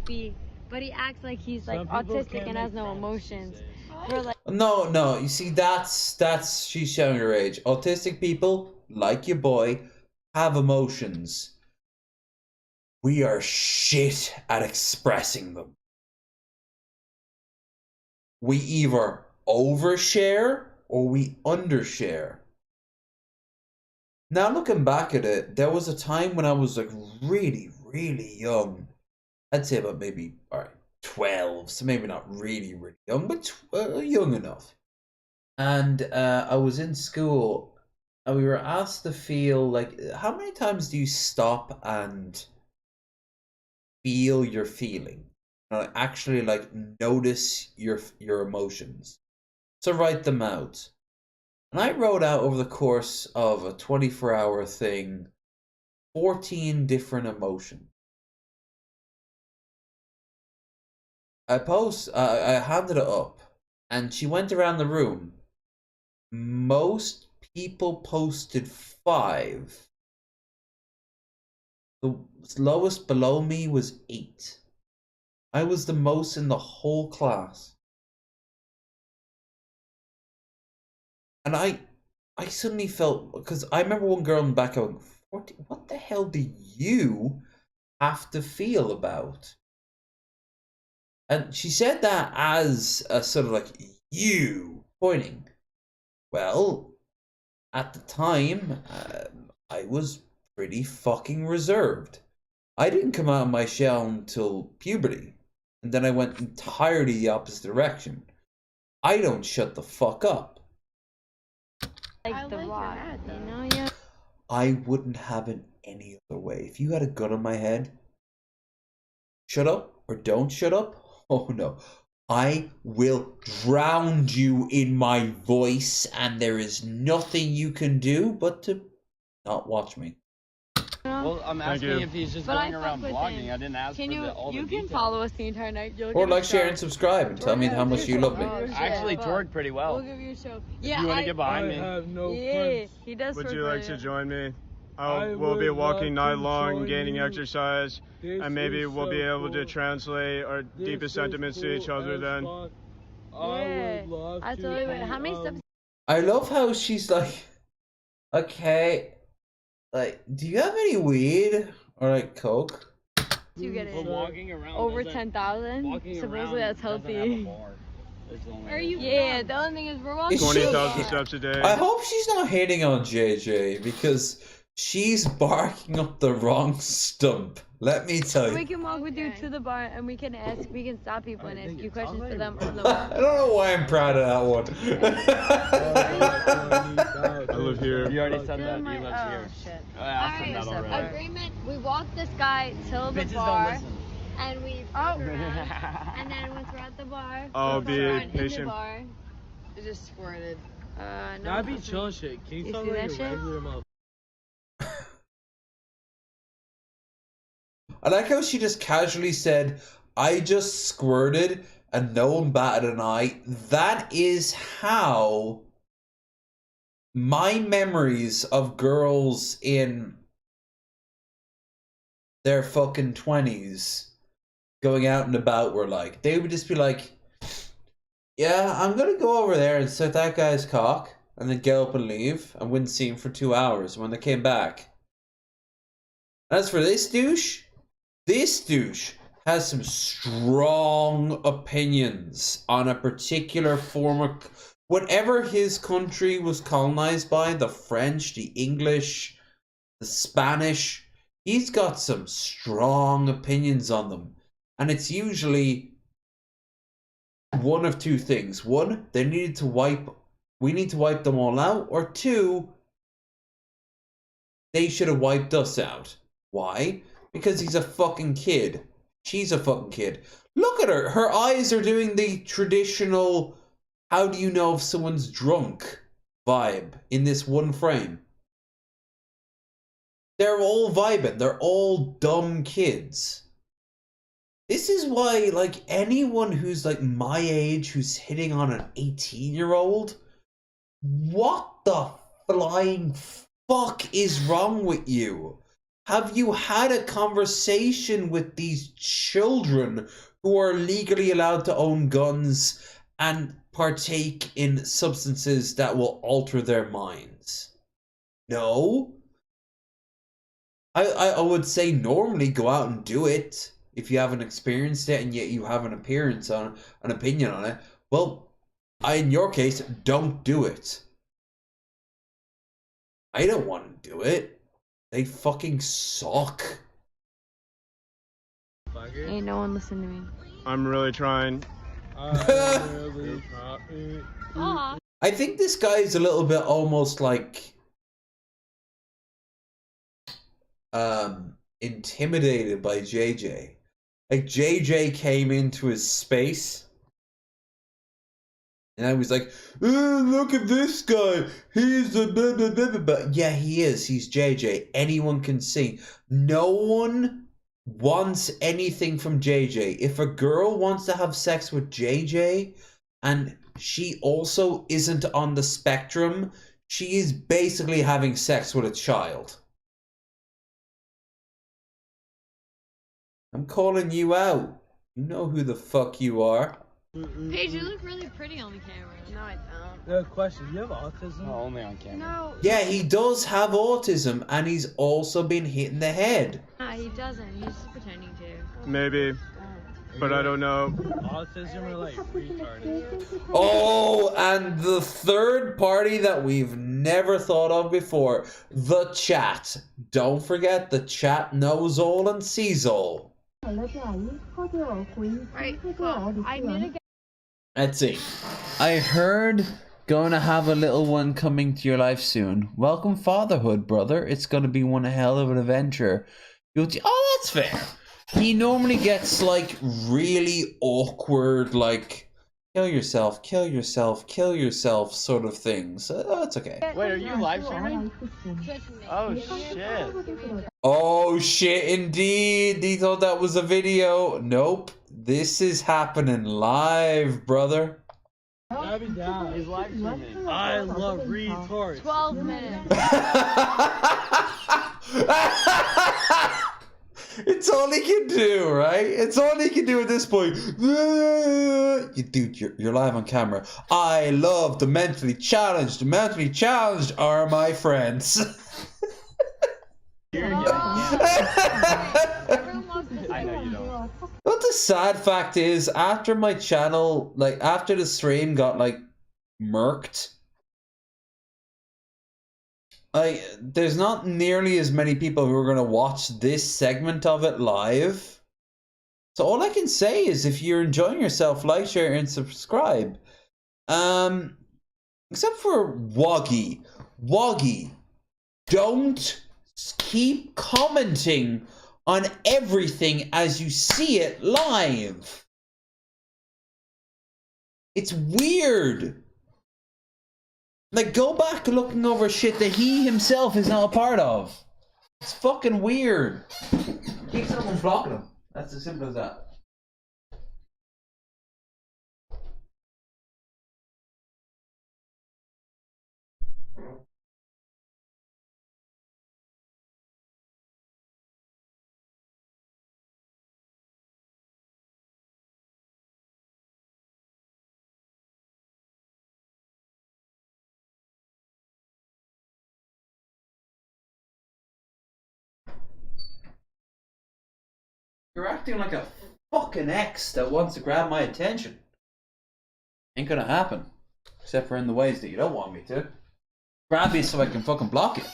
but he acts like he's like autistic and has no emotions. We're like, No, you see, that's she's showing her age. Autistic people, like your boy, have emotions. We are shit at expressing them. We either overshare or we undershare. Now looking back at it, there was a time when I was like really, really young. I'd say about maybe 12, so maybe not really, really young, but young enough. And I was in school, and we were asked to feel like, how many times do you stop and feel your feeling? Actually, like, notice your emotions. So write them out. And I wrote out over the course of a 24-hour thing 14 different emotions. I handed it up, and she went around the room. Most people posted 5. The lowest below me was 8. I was the most in the whole class. And I suddenly felt, because I remember one girl in the back going, what the hell do you have to feel about? And she said that as a sort of like, you, pointing. Well, at the time, I was pretty fucking reserved. I didn't come out of my shell until puberty. And then I went entirely the opposite direction. I don't shut the fuck up. like the rock, you know? Yeah. I wouldn't have it any other way. If you had a gun on my head, shut up or don't shut up. Oh no. I will drown you in my voice, and there is nothing you can do but to not watch me. Well, I'm asking if he's just going around vlogging. I didn't ask for all the You can details. follow us the entire night. Or like, share, and subscribe, and tell me how much you love me. I actually twerk pretty well. We'll give you a show. If you want to get behind me. Yeah, he does. Would you like to join me? We'll be walking night long, gaining exercise, and maybe we'll be able to translate our deepest sentiments to each other then. Yeah, I totally would. How many steps? I love how she's like, okay, like, do you have any weed or like coke? You get it. Walking around Over 10,000. Supposedly that's healthy. Are you? Yeah, the only thing is we're walking. 20,000 steps a day. I hope she's not hating on JJ, because she's barking up the wrong stump. Let me tell We you. can walk with you to the bar, and we can stop people and ask you questions for them on the I don't know why I'm proud of that one. I live here. You already said that. He lives here. Shit. I asked him that already. Agreement. We walked this guy till the Bitches bar, don't listen. and we fucked around, and then once we're at the bar, I'll be in the patient. bar, it just squirted. No. That'd be chill shit. Can you You tell see me that your shit? regular mother? I like how she just casually said, I just squirted and no one batted an eye. That is how my memories of girls in their fucking 20s going out and about were like. They would just be like, yeah, I'm gonna go over there and suck that guy's cock, and then get up and leave, and wouldn't see him for 2 hours. When they came back, as for this douche has some strong opinions on a particular form of whatever his country was colonized by, the French, the English, the Spanish. He's got some strong opinions on them. And it's usually one of two things. One, we need to wipe them all out. Or two, they should have wiped us out. Why? Because he's a fucking kid. She's a fucking kid. Look at her. Her eyes are doing the traditional, how do you know if someone's drunk vibe in this one frame. They're all vibing. They're all dumb kids. This is why, like, anyone who's like my age who's hitting on an 18-year-old, what the flying fuck is wrong with you? Have you had a conversation with these children who are legally allowed to own guns and partake in substances that will alter their minds? No? I would say normally go out and do it if you haven't experienced it and yet you have an opinion on it. Well, in your case, don't do it. I don't want to do it. They fucking suck. Ain't no one listen to me. I'm really trying. Aw. I think this guy is a little bit almost like intimidated by JJ. Like JJ came into his space and I was like, oh, look at this guy. He's a blah, blah, blah, blah, blah. Yeah, he is. He's JJ. Anyone can see. No one wants anything from JJ. If a girl wants to have sex with JJ and she also isn't on the spectrum, she is basically having sex with a child. I'm calling you out. You know who the fuck you are. Paige, you look really pretty on the camera. No, I don't. Good question. You have autism? No, only on camera. No. Yeah, he does have autism, and he's also been hit in the head. Nah, he doesn't. He's just pretending to. Maybe, but I don't know. Autism or like retarded? Oh, and the third party that we've never thought of before, the chat. Don't forget, the chat knows all and sees all. Right, cool. I need to get. Let's see. I heard going to have a little one coming to your life soon. Welcome fatherhood, brother. It's going to be one hell of an adventure. Oh, that's fair. He normally gets like really awkward, like kill yourself, kill yourself, kill yourself sort of things. Oh, it's okay. Wait, are you live streaming? Oh shit. Oh shit, indeed. He thought that was a video. Nope. This is happening live, brother. I'll be down. He's live streaming. I love retards. 12 minutes. It's all he can do, right? It's all he can do at this point. Dude, you're live on camera. I love the mentally challenged. The mentally challenged are my friends. I know you don't. What the sad fact is, after my channel, like after the stream got like murked, there's not nearly as many people who are going to watch this segment of it live. So all I can say is if you're enjoying yourself, like, share, and subscribe. Except for Woggy. Woggy, don't keep commenting on everything as you see it live. It's weird. Like, go back looking over shit that he himself is not a part of. It's fucking weird. Keep someone blocking him. That's as simple as that. You're acting like a fucking ex that wants to grab my attention. Ain't gonna happen. Except for in the ways that you don't want me to. Grab me so I can fucking block it.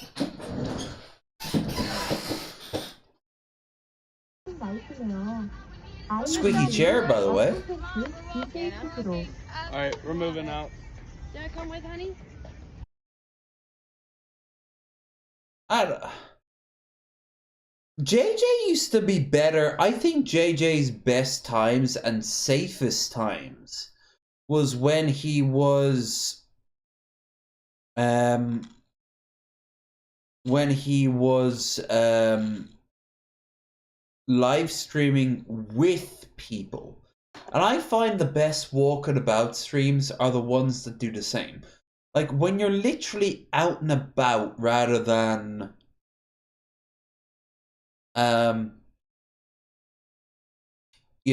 Squeaky chair, by the way. Alright, we're moving out. Did I come with, honey? JJ used to be better. I think JJ's best times and safest times was when he was live streaming with people. And I find the best walking about streams are the ones that do the same. Like when you're literally out and about rather than you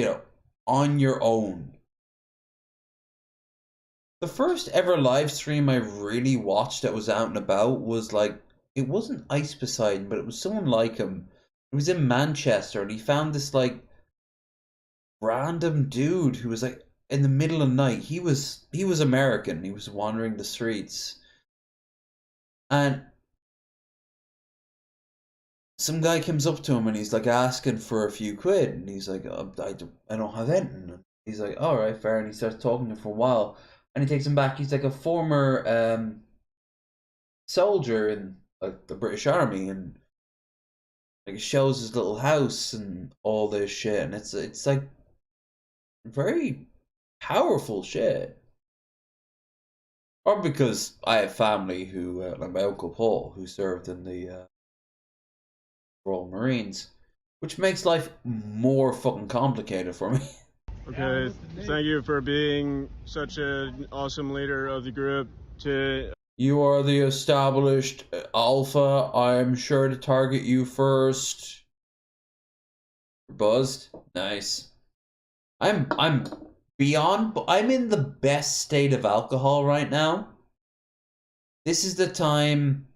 know, on your own. The first ever live stream I really watched that was out and about was like, it wasn't Ice Poseidon, but it was someone like him. It was in Manchester, and he found this like random dude who was like in the middle of the night. He was American. He was wandering the streets, and some guy comes up to him and he's like asking for a few quid, and he's like, I don't have anything. He's like, all right, fair, and he starts talking to him for a while, and he takes him back. He's like a former soldier in like the British Army, and like it shows his little house and all this shit, and it's like very powerful shit. Or because I have family who, like my Uncle Paul, who served in the Royal Marines, which makes life more fucking complicated for me. Okay, thank you for being such an awesome leader of the group. You are the established alpha. I am sure to target you first. Buzzed? Nice. I'm beyond, I'm in the best state of alcohol right now. This is the time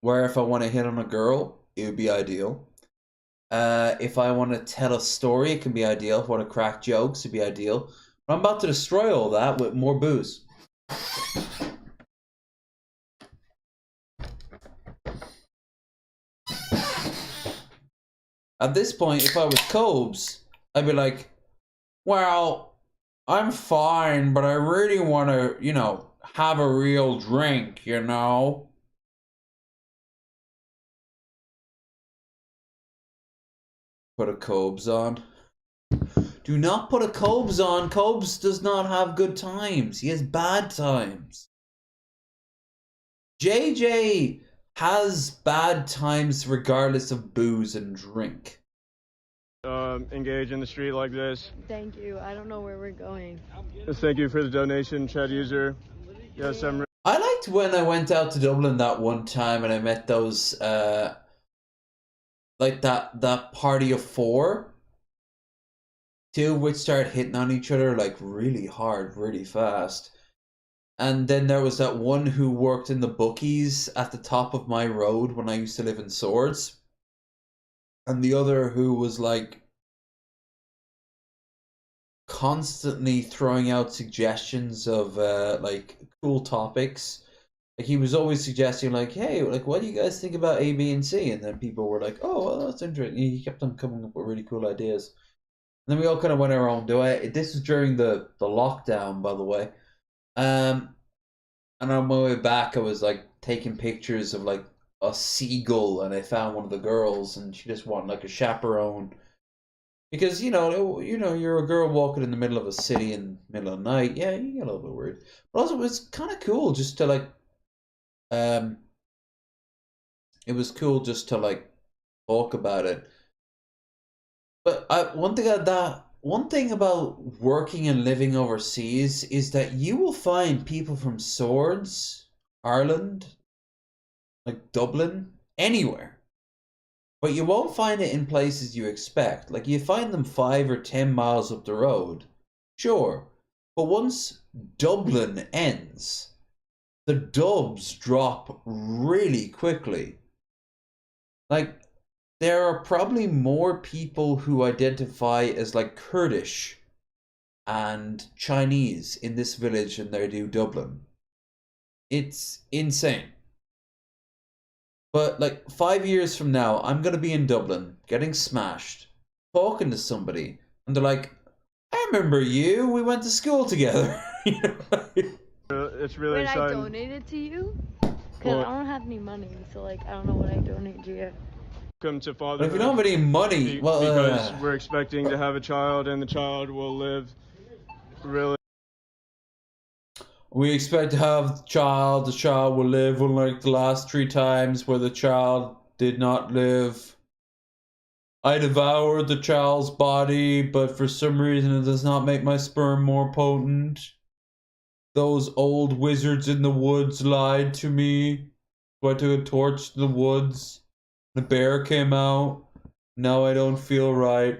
where if I want to hit on a girl, it would be ideal. If I want to tell a story, it can be ideal. If I want to crack jokes, it'd be ideal. But I'm about to destroy all that with more booze. At this point, if I was Cobes, I'd be like, well, I'm fine, but I really want to, you know, have a real drink, you know? Put a Cobes on. Do not put a Cobes on. Cobes does not have good times. He has bad times. JJ has bad times regardless of booze and drink. Engage in the street like this. Thank you. I don't know where we're going. Thank you for the donation, Chat user. Yes, I liked when I went out to Dublin that one time and I met those like that party of four. Two of which started hitting on each other like really hard, really fast. And then there was that one who worked in the bookies at the top of my road when I used to live in Swords. And the other who was like constantly throwing out suggestions of like cool topics. Like he was always suggesting like, hey, like what do you guys think about A, B, and C? And then people were like, oh, well, that's interesting. He kept on coming up with really cool ideas. And then we all kind of went our own way. This was during the lockdown, by the way. And on my way back, I was like taking pictures of like a seagull, and I found one of the girls, and she just wanted like a chaperone because you know you're a girl walking in the middle of a city in the middle of the night. Yeah, you get a little bit weird, but also it was kind of cool just to like, it was cool just to like talk about it. But one thing about working and living overseas is that you will find people from Swords, Ireland, like Dublin, anywhere. But you won't find it in places you expect. Like you find them 5 or 10 miles up the road. Sure. But once Dublin ends, the dubs drop really quickly. Like, there are probably more people who identify as like Kurdish and Chinese in this village than there do Dublin. It's insane. But like 5 years from now, I'm going to be in Dublin, getting smashed, talking to somebody, and they're like, I remember you, we went to school together. It's really Wait, exciting. I donated to you? Because I don't have any money, so like I don't know what I donate to you. Welcome to fatherhood. But if you don't have any money, well, because we're expecting to have a child, and the child will live really. We expect to have the child will live, unlike the last 3 times where the child did not live. I devoured the child's body, but for some reason it does not make my sperm more potent. Those old wizards in the woods lied to me, so I took a torch to the woods The bear came out. Now I don't feel right.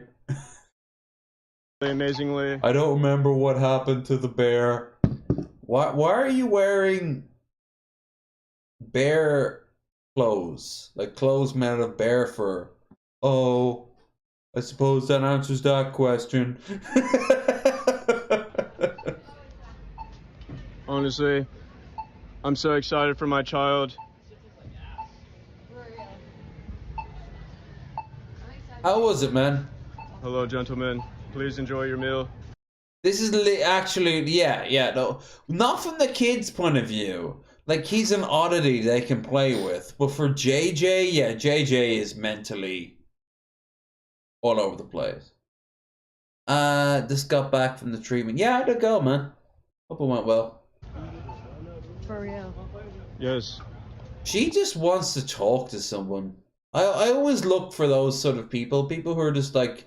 Amazingly. I don't remember what happened to the bear. Why are you wearing bear clothes? Like clothes made out of bear fur? Oh, I suppose that answers that question. Honestly, I'm so excited for my child. How was it, man? Hello, gentlemen. Please enjoy your meal. This is actually, yeah, no. Not from the kid's point of view. Like, he's an oddity they can play with. But for JJ, yeah, JJ is mentally all over the place. Just got back from the treatment. Yeah, how'd it go, man? Hope it went well. For real. Yes. She just wants to talk to someone. I always look for those sort of people who are just like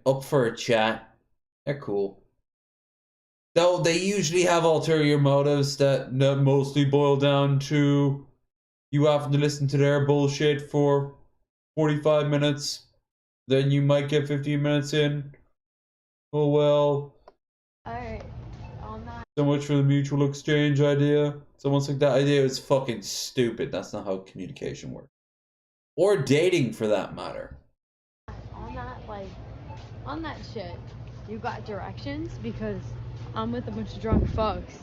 up for a chat. They're cool. Though they usually have ulterior motives that mostly boil down to you having to listen to their bullshit for 45 minutes. Then you might get 15 minutes in. Oh well. Alright, on that. So much for the mutual exchange idea. Someone's like, that idea is fucking stupid. That's not how communication works. Or dating, for that matter. On that shit, you got directions? Because I'm with a bunch of drunk fucks,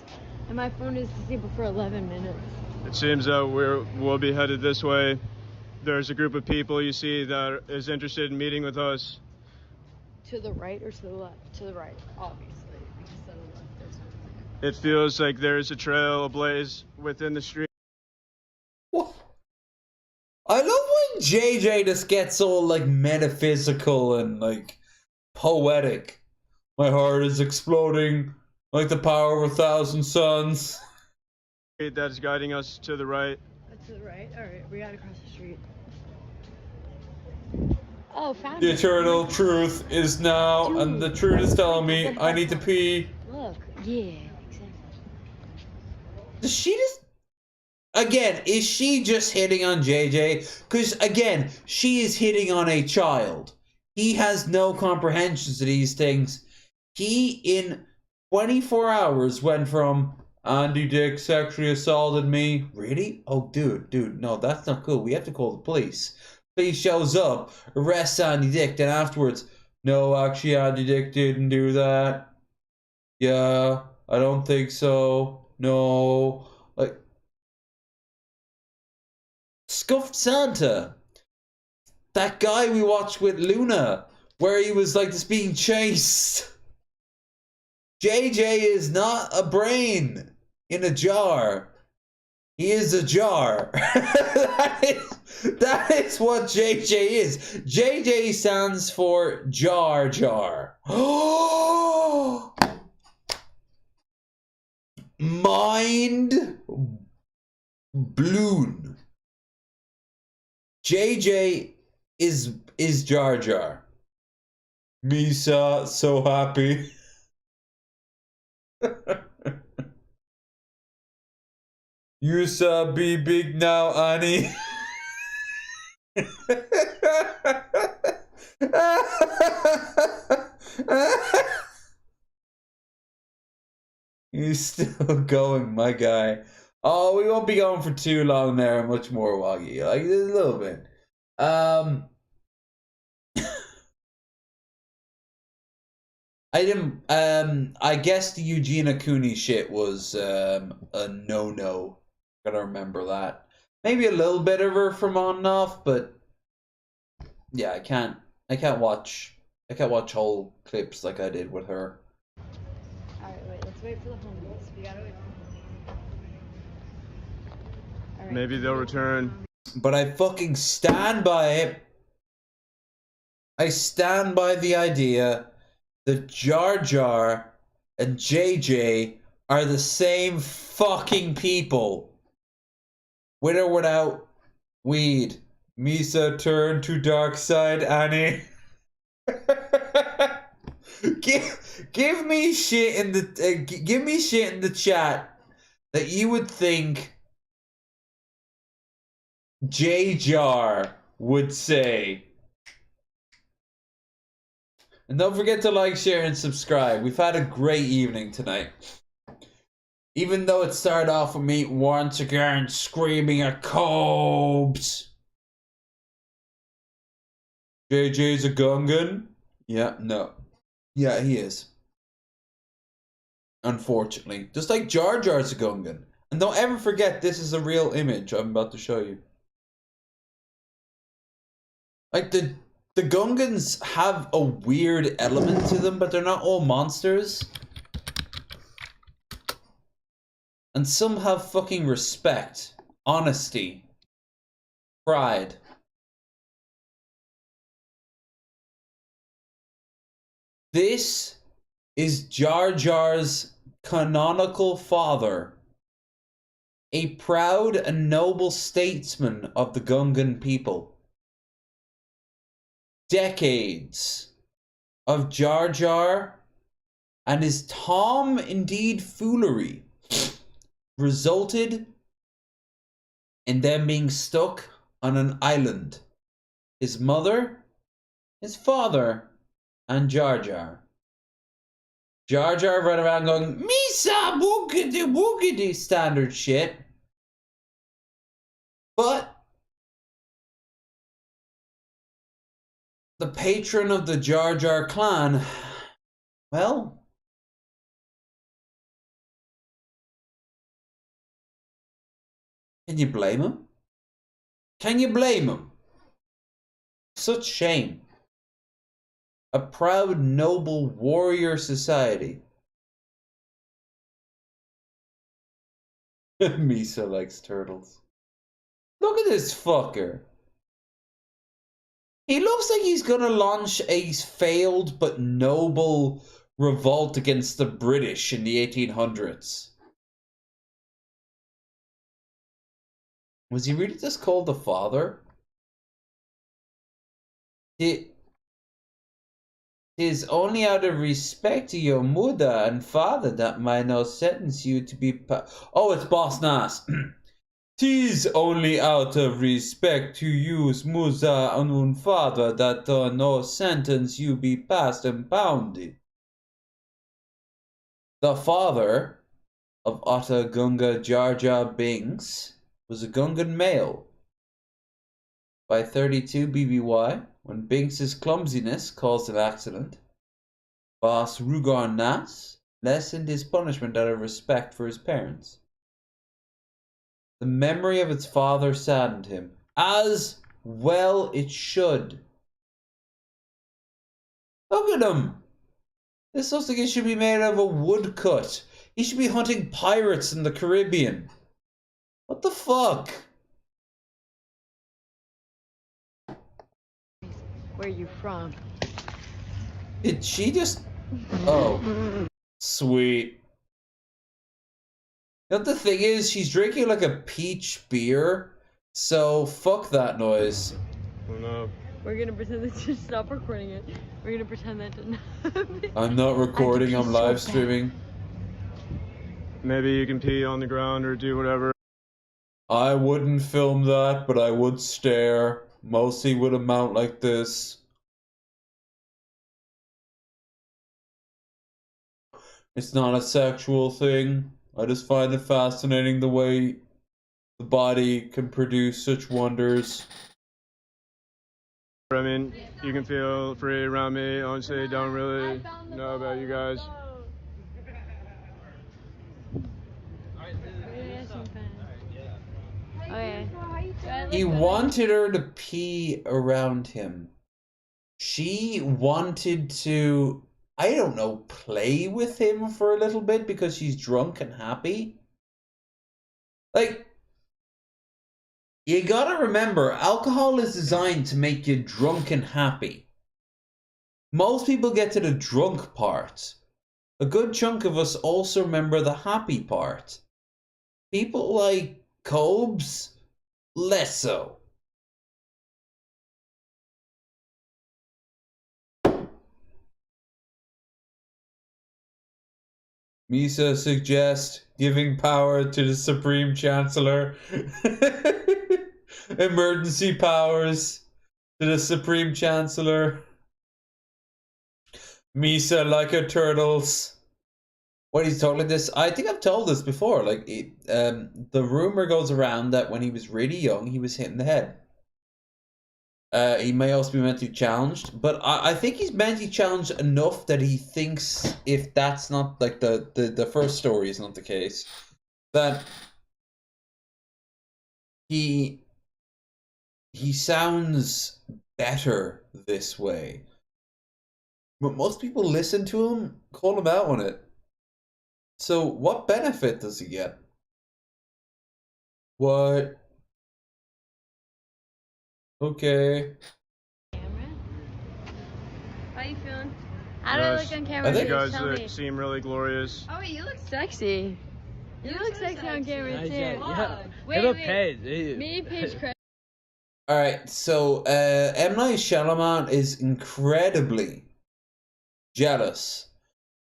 and my phone is disabled for 11 minutes. It seems that we'll be headed this way. There's a group of people you see that is interested in meeting with us. To the right or to the left? To the right, obviously, because to the left there's nothing. It feels like there's a trail ablaze within the street. What? I love when JJ just gets all like metaphysical and like poetic. My heart is exploding like the power of 1,000 suns. That's guiding us to the right. To the right? Alright, we gotta cross the street. Oh, found The it. eternal truth is now, and the truth is telling me I need to pee. Look, yeah, exactly. Does she just... Again, is she just hitting on JJ? Because, again, she is hitting on a child. He has no comprehensions of these things. He, in 24 hours, went from Andy Dick sexually assaulted me. Really? Oh, dude, no, that's not cool. We have to call the police. Police shows up, arrests Andy Dick, then afterwards, no, actually, Andy Dick didn't do that. Yeah, I don't think so. No. Like, Scuffed Santa. That guy we watched with Luna, where he was like just being chased. JJ is not a brain in a jar. He is a jar. that is what JJ is. JJ stands for Jar Jar. Mind blown. JJ is Jar Jar. Misa, so happy. You saw be big now, Annie. He's still going, my guy. Oh, we won't be going for too long there. Much more waggy, like a little bit. I didn't. I guess the Eugenia Cooney shit was a no-no. Gotta remember that. Maybe a little bit of her from on and off, but yeah, I can't watch whole clips like I did with her. Alright, wait, let's wait for the homeless. We gotta wait for the homeless. Maybe they'll return. But I fucking stand by it. I stand by the idea that Jar Jar and JJ are the same fucking people. With or without weed. Misa turned to dark side, Annie. give me shit in the give me shit in the chat that you would think J-Jar would say. And don't forget to like, share, and subscribe. We've had a great evening tonight. Even though it started off with me once again screaming at Cobes. JJ's a Gungan? Yeah, no. Yeah, he is. Unfortunately. Just like Jar Jar's a Gungan. And don't ever forget, this is a real image I'm about to show you. Like, the Gungans have a weird element to them, but they're not all monsters. And some have fucking respect, honesty, pride. This is Jar Jar's canonical father, a proud and noble statesman of the Gungan people. Decades of Jar Jar and his Tom indeed foolery resulted in them being stuck on an island. His mother, his father, and Jar Jar. Jar Jar ran around going, Misa boogity boogity, standard shit. But the patron of the Jar Jar clan, well, can you blame him? Can you blame him? Such shame. A proud, noble warrior society. Misa likes turtles. Look at this fucker. He looks like he's gonna launch a failed but noble revolt against the British in the 1800s. Was he really just called the father? It is only out of respect to your mother and father that I now sentence you to be oh, it's Boss Nass. Tis only out of respect to you's mother and father that no sentence you be passed and pounded. The father of Otta Gunga Jar Jar Binks was a Gungan male. By 32 BBY, when Binks' clumsiness caused an accident, Boss Rugar Nass lessened his punishment out of respect for his parents. The memory of its father saddened him, as well it should. Look at him! This looks like it should be made out of a woodcut. He should be hunting pirates in the Caribbean. What the fuck? Where are you from? Did she just... Oh. Sweet. You know what the thing is? She's drinking like a peach beer. So, fuck that noise. Oh no. We're gonna pretend that just stop recording it. We're gonna pretend that didn't happen. I'm not recording, I'm live streaming. Maybe you can pee on the ground or do whatever. I wouldn't film that, but I would stare. Mostly with a mount like this. It's not a sexual thing. I just find it fascinating the way the body can produce such wonders. I mean, you can feel free around me. Honestly, don't really know about you guys. Okay. He wanted her to pee around him. She wanted to, I don't know, play with him for a little bit because she's drunk and happy. Like, you gotta remember, alcohol is designed to make you drunk and happy. Most people get to the drunk part. A good chunk of us also remember the happy part. People like Cobes, less so. Misa suggests giving power to the Supreme Chancellor. Emergency powers to the Supreme Chancellor. Misa like a turtles. What he's talking this? I think I've told this before. Like, the rumor goes around that when he was really young, he was hit in the head. He may also be mentally challenged, but I think he's mentally challenged enough that he thinks if that's not like the first story is not the case, that he sounds better this way. But most people listen to him, call him out on it. So what benefit does he get? What? Okay. How you feeling? How do I look on camera? You guys seem really glorious. Oh, wait, you look sexy. You look sexy on camera too. Yeah. Wait, Paige. Me, Paige, Chris. Alright, so M. Night Shyamalan is incredibly jealous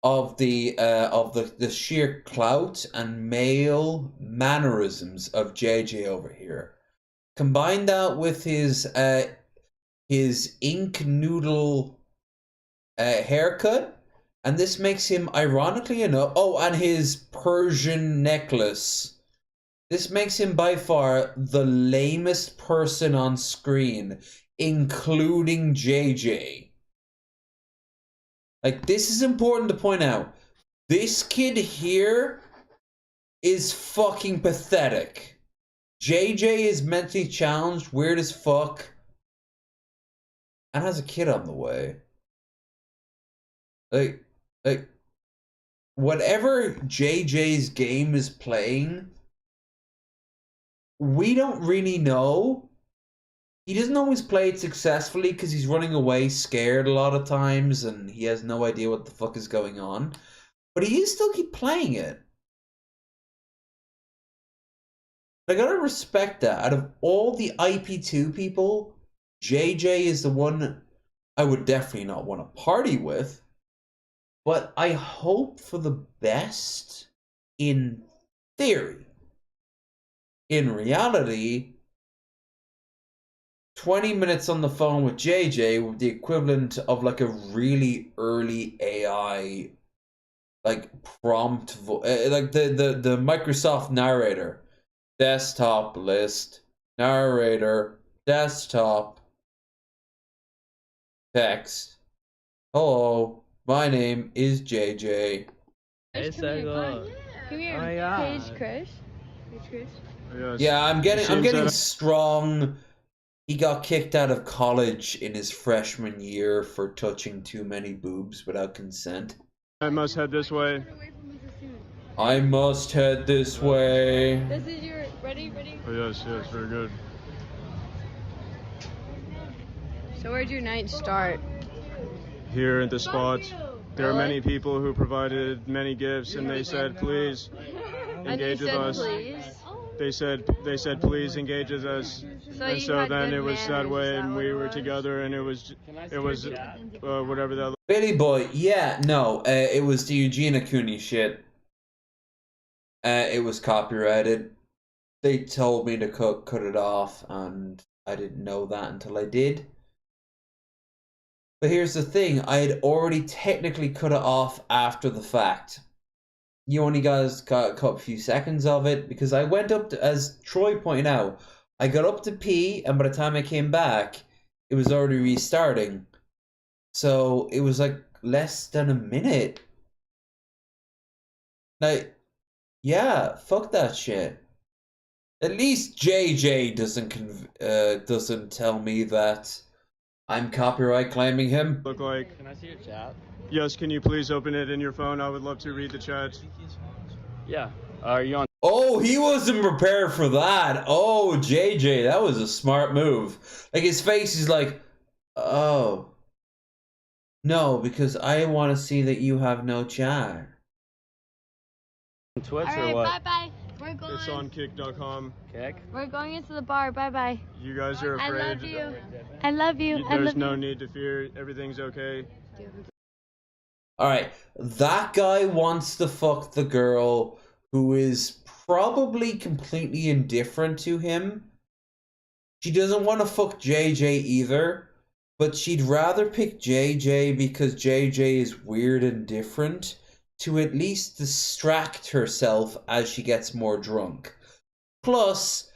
of the sheer clout and male mannerisms of JJ over here. Combine that with his ink noodle haircut, and this makes him, ironically enough, and his Persian necklace. This makes him by far the lamest person on screen, including JJ. Like, this is important to point out. This kid here is fucking pathetic. JJ is mentally challenged, weird as fuck, and has a kid on the way. Like, whatever JJ's game is playing, we don't really know. He doesn't always play it successfully because he's running away scared a lot of times and he has no idea what the fuck is going on. But he is still keep playing it. I gotta respect that. Out of all the IP2 people, JJ is the one I would definitely not want to party with. But I hope for the best in theory. In reality, 20 minutes on the phone with JJ would be the equivalent of like a really early AI, like prompt, like the Microsoft narrator. Desktop list, narrator, desktop, text. Hello, my name is JJ. Hey, Sego. Come here, Oh my God. Paige, Chris. Paige, Chris. Yeah, I'm getting strong. He got kicked out of college in his freshman year for touching too many boobs without consent. I must head this way. I must head this way. This is your ready? Oh yes, very good. So where'd your night start? Here at the spot, there are many people who provided many gifts, and they said, "Please engage with us." They said, "Please engage with us." And so then it was that way, and we were together, and it was whatever that. Billy Boy, yeah, no, it was the Eugene Cooney shit. It was copyrighted. They told me to cut it off, and I didn't know that until I did. But here's the thing, I had already technically cut it off after the fact. You only guys got a few seconds of it, because I went up to, as Troy pointed out, I got up to pee, and by the time I came back, it was already restarting. So it was like less than a minute. Like, yeah, fuck that shit. At least JJ doesn't tell me that I'm copyright claiming him. Look like. Can I see your chat? Yes, can you please open it in your phone? I would love to read the chat. Yeah. Are you on? Oh, he wasn't prepared for that. Oh, JJ, that was a smart move. Like, his face is like, oh. No, because I want to see that you have no chat. On Twitch Alright, or what? bye-bye. We're going. It's on kick.com. Kick? We're going into the bar. Bye-bye. You guys are afraid. I love you. I love you. There's no need to fear. Everything's okay. Alright, that guy wants to fuck the girl who is probably completely indifferent to him. She doesn't want to fuck JJ either, but she'd rather pick JJ because JJ is weird and different to at least distract herself as she gets more drunk. Plus,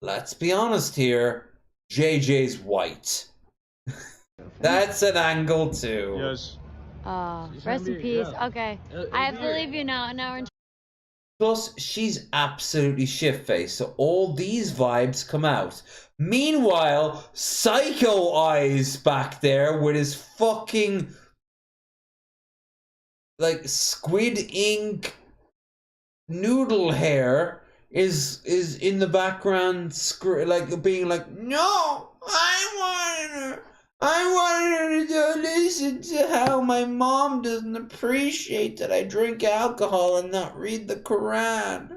let's be honest here, JJ's white. That's an angle too. Yes. Rest in peace. Okay. I have to leave you now. An hour and Plus, she's absolutely shit-faced, so all these vibes come out. Meanwhile, Psycho Eyes back there with his fucking like squid ink noodle hair is in the background, like being like, no, I wanted her to listen to how my mom doesn't appreciate that I drink alcohol and not read the Quran.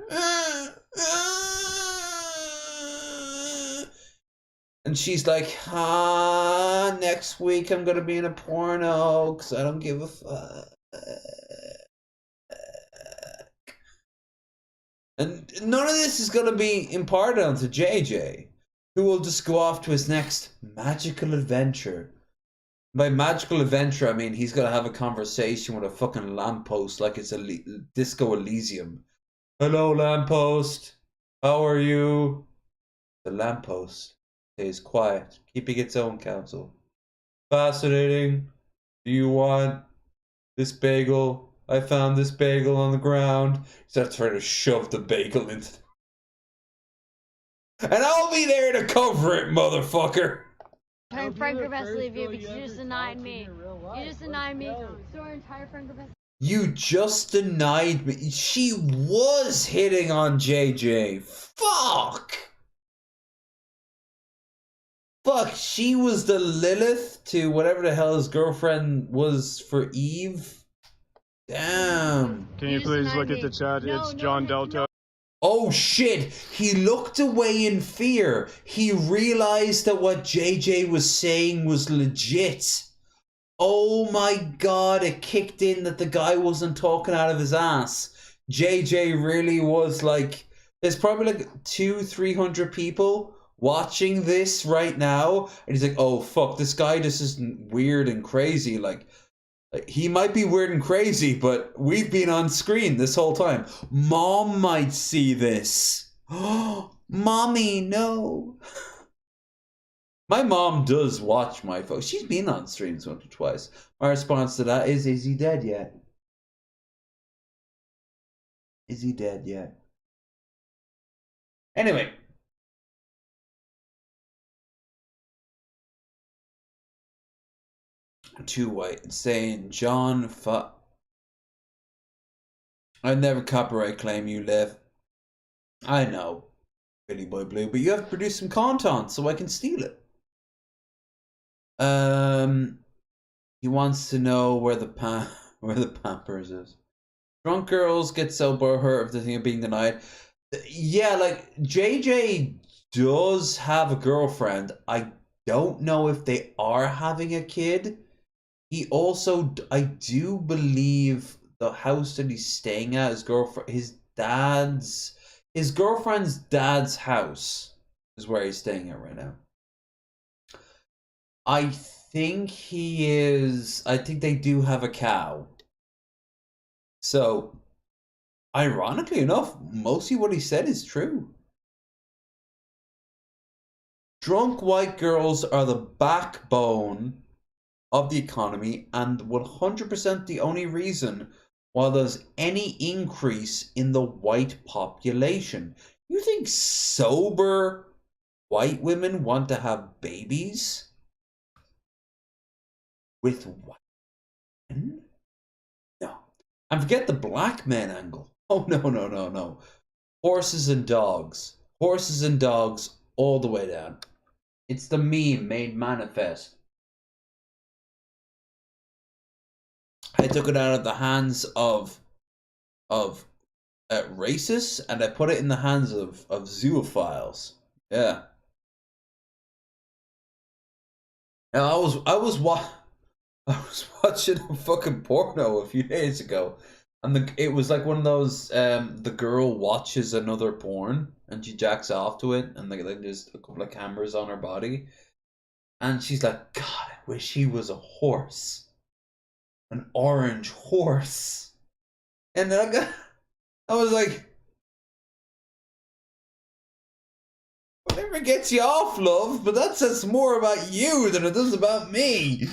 And she's like, next week I'm gonna be in a porno because I don't give a fuck. And none of this is gonna be imparted onto JJ, who will just go off to his next magical adventure. By magical adventure, I mean he's gonna have a conversation with a fucking lamppost like it's a Disco Elysium. Hello, lamppost. How are you? The lamppost stays quiet, keeping its own counsel. Fascinating. Do you want this bagel? I found this bagel on the ground. He starts trying to shove the bagel into and I'll be there to cover it, motherfucker. entire friend group has to leave you because you just denied me. You just denied me. So our entire friend group has. You just denied me. She was hitting on JJ. Fuck. Fuck, she was the Lilith to whatever the hell his girlfriend was for Eve. Damn. Can you please look at the chat? It's John Delta. Oh shit, he looked away in fear. He realized that what JJ was saying was legit. Oh my god, it kicked in that the guy wasn't talking out of his ass. JJ really was like, there's probably like 200-300 people watching this right now. And he's like, oh fuck, this guy just isn't weird and crazy. Like, he might be weird and crazy, but we've been on screen this whole time. Mom might see this. Oh, mommy, no. My mom does watch my photos. She's been on streams once or twice. My response to that is he dead yet? Is he dead yet? Anyway. Too white, saying John I'd never copyright claim you, Liv. I know, Billy Boy Blue, but you have to produce some content so I can steal it. He wants to know where the Pampers is. Drunk girls get so hurt of the thing of being denied. Yeah, like JJ does have a girlfriend. I don't know if they are having a kid. He also, I do believe the house that he's staying at, his girlfriend's dad's house is where he's staying at right now. I think they do have a cow. So, ironically enough, mostly what he said is true. Drunk white girls are the backbone of the economy and 100% the only reason why there's any increase in the white population. You think sober white women want to have babies with white men? No. And forget the black men angle. Oh, no. Horses and dogs. Horses and dogs all the way down. It's the meme made manifest. I took it out of the hands of racists, and I put it in the hands of zoophiles. Yeah. And I was watching a fucking porno a few days ago, And it was like one of those, the girl watches another porn and she jacks off to it, and like there's a couple of cameras on her body. And she's like, God, I wish he was a horse. An orange horse. And then I was like, whatever gets you off, love, but that says more about you than it does about me.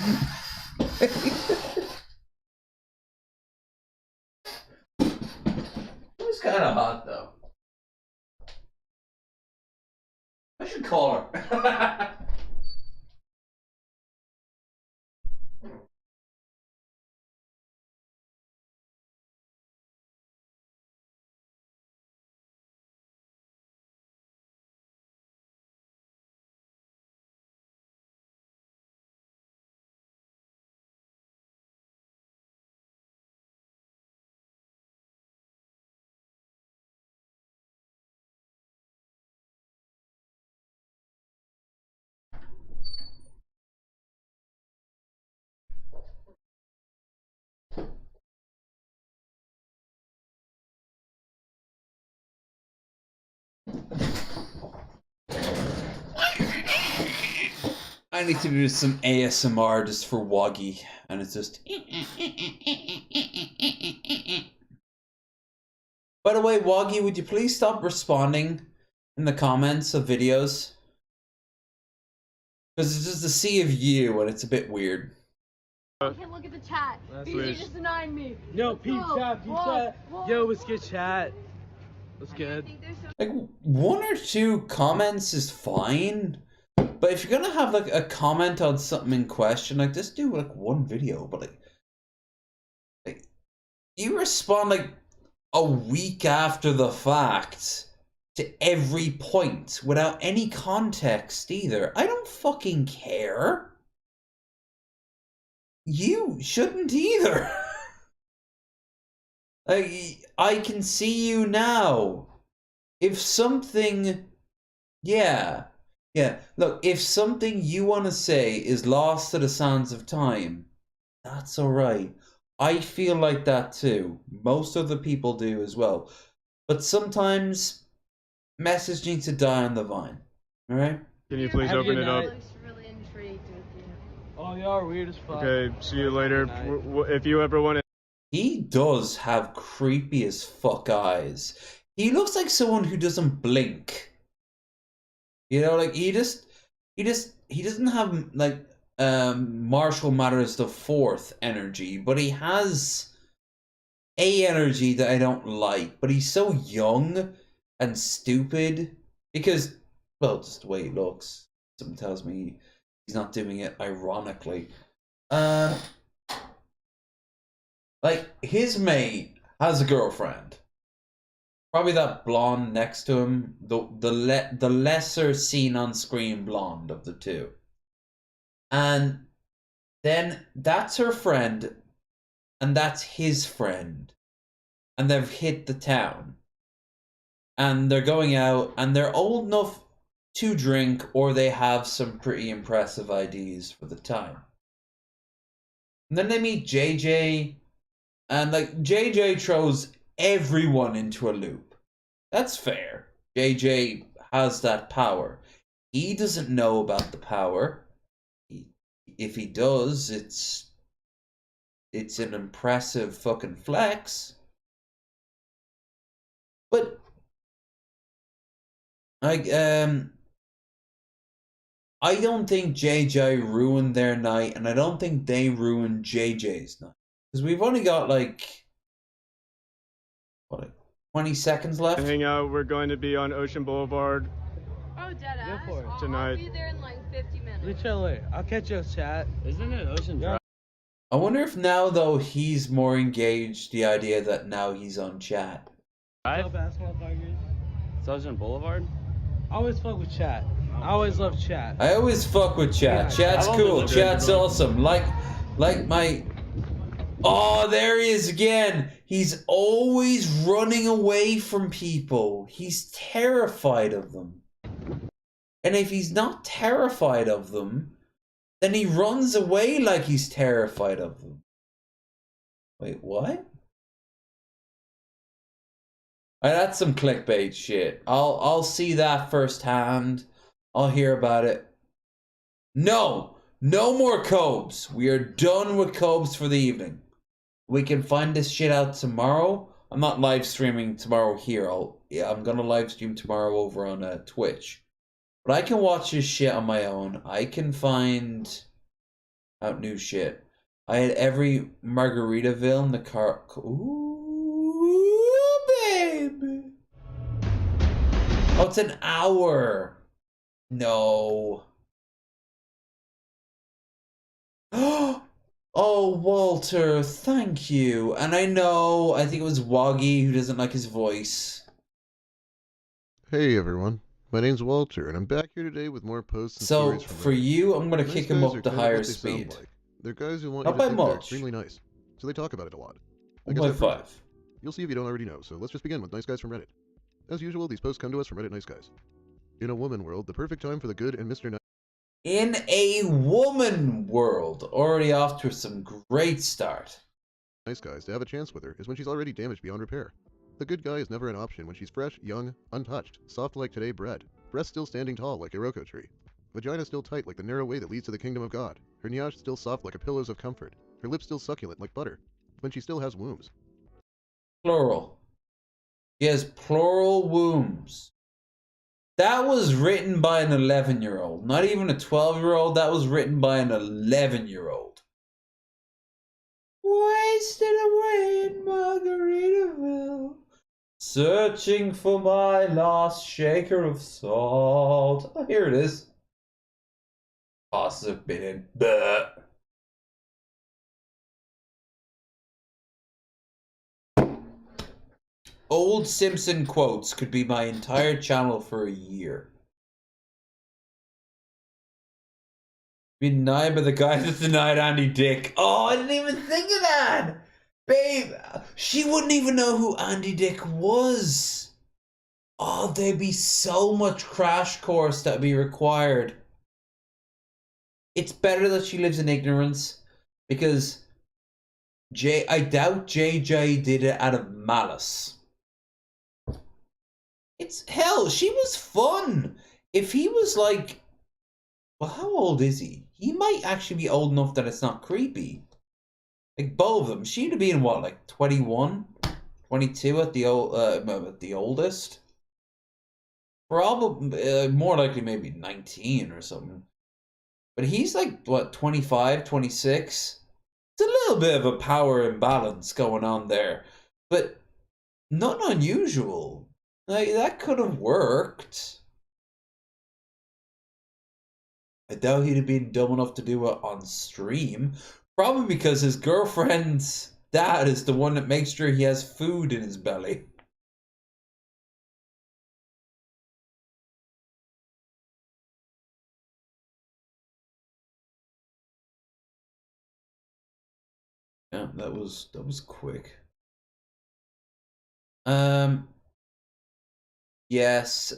It was kind of hot, though. I should call her. I need to do some ASMR just for Woggy, and it's just. By the way, Woggy, would you please stop responding in the comments of videos? Because it's just a sea of you, and it's a bit weird. I can't look at the chat. BG just denied me. Yo, peep chat. Yo, let's get chat. What's good? Like, 1 or 2 comments is fine. But if you're gonna have like a comment on something in question, like just do like 1 video. But like you respond like a week after the fact to every point without any context either. I don't fucking care. You shouldn't either. I can see you now. If something, yeah, look, if something you want to say is lost to the sands of time, that's alright. I feel like that too. Most other people do as well. But sometimes, message needs to die on the vine. Alright? Can you please open it up? Really intrigued with you. Oh, you are weird as fuck. Okay, see you later. If you ever want to... He does have creepy as fuck eyes. He looks like someone who doesn't blink. You know, like he doesn't have like Marshall Mathers the Fourth energy, but he has a energy that I don't like. But he's so young and stupid because, well, just the way he looks. Something tells me he's not doing it ironically. Like his mate has a girlfriend. Probably that blonde next to him, the lesser seen on screen blonde of the two. And then that's her friend, and that's his friend. And they've hit the town. And they're going out, and they're old enough to drink, or they have some pretty impressive IDs for the time. And then they meet JJ, and like JJ throws everyone into a loop. That's fair. JJ has that power. He doesn't know about the power. If he does, it's an impressive fucking flex. But like I don't think JJ ruined their night, and I don't think they ruined JJ's night. Because we've only got like 20 seconds left. Hang out. We're going to be on Ocean Boulevard. Oh, deadass. Tonight. I'll be there in like 50 minutes. Literally, I'll catch you, chat. Isn't it Ocean Drive? I wonder if now though he's more engaged. The idea that now he's on chat. Drive? Basketball targets. It's Ocean Boulevard? I always fuck with chat. I always love chat. I always fuck with chat. Yeah, Chat's I've cool. always Chat's loved it. awesome. Like my. Oh, there he is again. He's always running away from people. He's terrified of them. And if he's not terrified of them, then he runs away like he's terrified of them. Wait, what? That's some clickbait shit. I'll see that firsthand. I'll hear about it. No! No more Cobes. We are done with Cobes for the evening. We can find this shit out tomorrow. I'm not live streaming tomorrow here. I'm gonna live stream tomorrow over on Twitch. But I can watch this shit on my own. I can find out new shit. I had every Margaritaville in the car. Ooh, baby. Oh, it's an hour. No. Oh, Walter, thank you. And I think it was Woggy who doesn't like his voice. Hey everyone, my name's Walter, and I'm back here today with more posts and stories from for Reddit. you, I'm gonna Nice kick him guys up are to kind of higher what they sound speed. like. They're guys who want Not you by to think they're much. extremely nice, so they talk about it a lot. I Not guess by that proves it. 5. You'll see if you don't already know, so let's just begin with Nice Guys from Reddit. As usual, these posts come to us from Reddit Nice Guys. In a woman world, the perfect time for the good and Mr. Nice. In a woman world, already off to some great start. Nice guys to have a chance with her is when she's already damaged beyond repair. The good guy is never an option when she's fresh, young, untouched, soft like today bread, breast still standing tall like Iroko tree, vagina still tight like the narrow way that leads to the kingdom of God, her niache still soft like a pillows of comfort, her lips still succulent like butter, when she still has wombs. Plural. He has plural wombs. That was written by an 11-year-old. Not even a 12-year-old. That was written by an 11-year-old. Wasted away in Margaritaville, searching for my lost shaker of salt. Oh, here it is. Passes have been in. Bleh. Old Simpson quotes could be my entire channel for a year. Being denied by the guy that denied Andy Dick. Oh, I didn't even think of that! Babe, she wouldn't even know who Andy Dick was. Oh, there'd be so much crash course that'd be required. It's better that she lives in ignorance, because I doubt JJ did it out of malice. It's hell, she was fun. If he was like, well, how old is he? He might actually be old enough that it's not creepy. Like both of them, she'd have been what, like 21, 22 at the oldest. Probably more likely maybe 19 or something. But he's like what, 25, 26. It's a little bit of a power imbalance going on there, but not unusual. Like, that could have worked. I doubt he'd have been dumb enough to do it on stream. Probably because his girlfriend's dad is the one that makes sure he has food in his belly. Yeah, that was quick. Yes,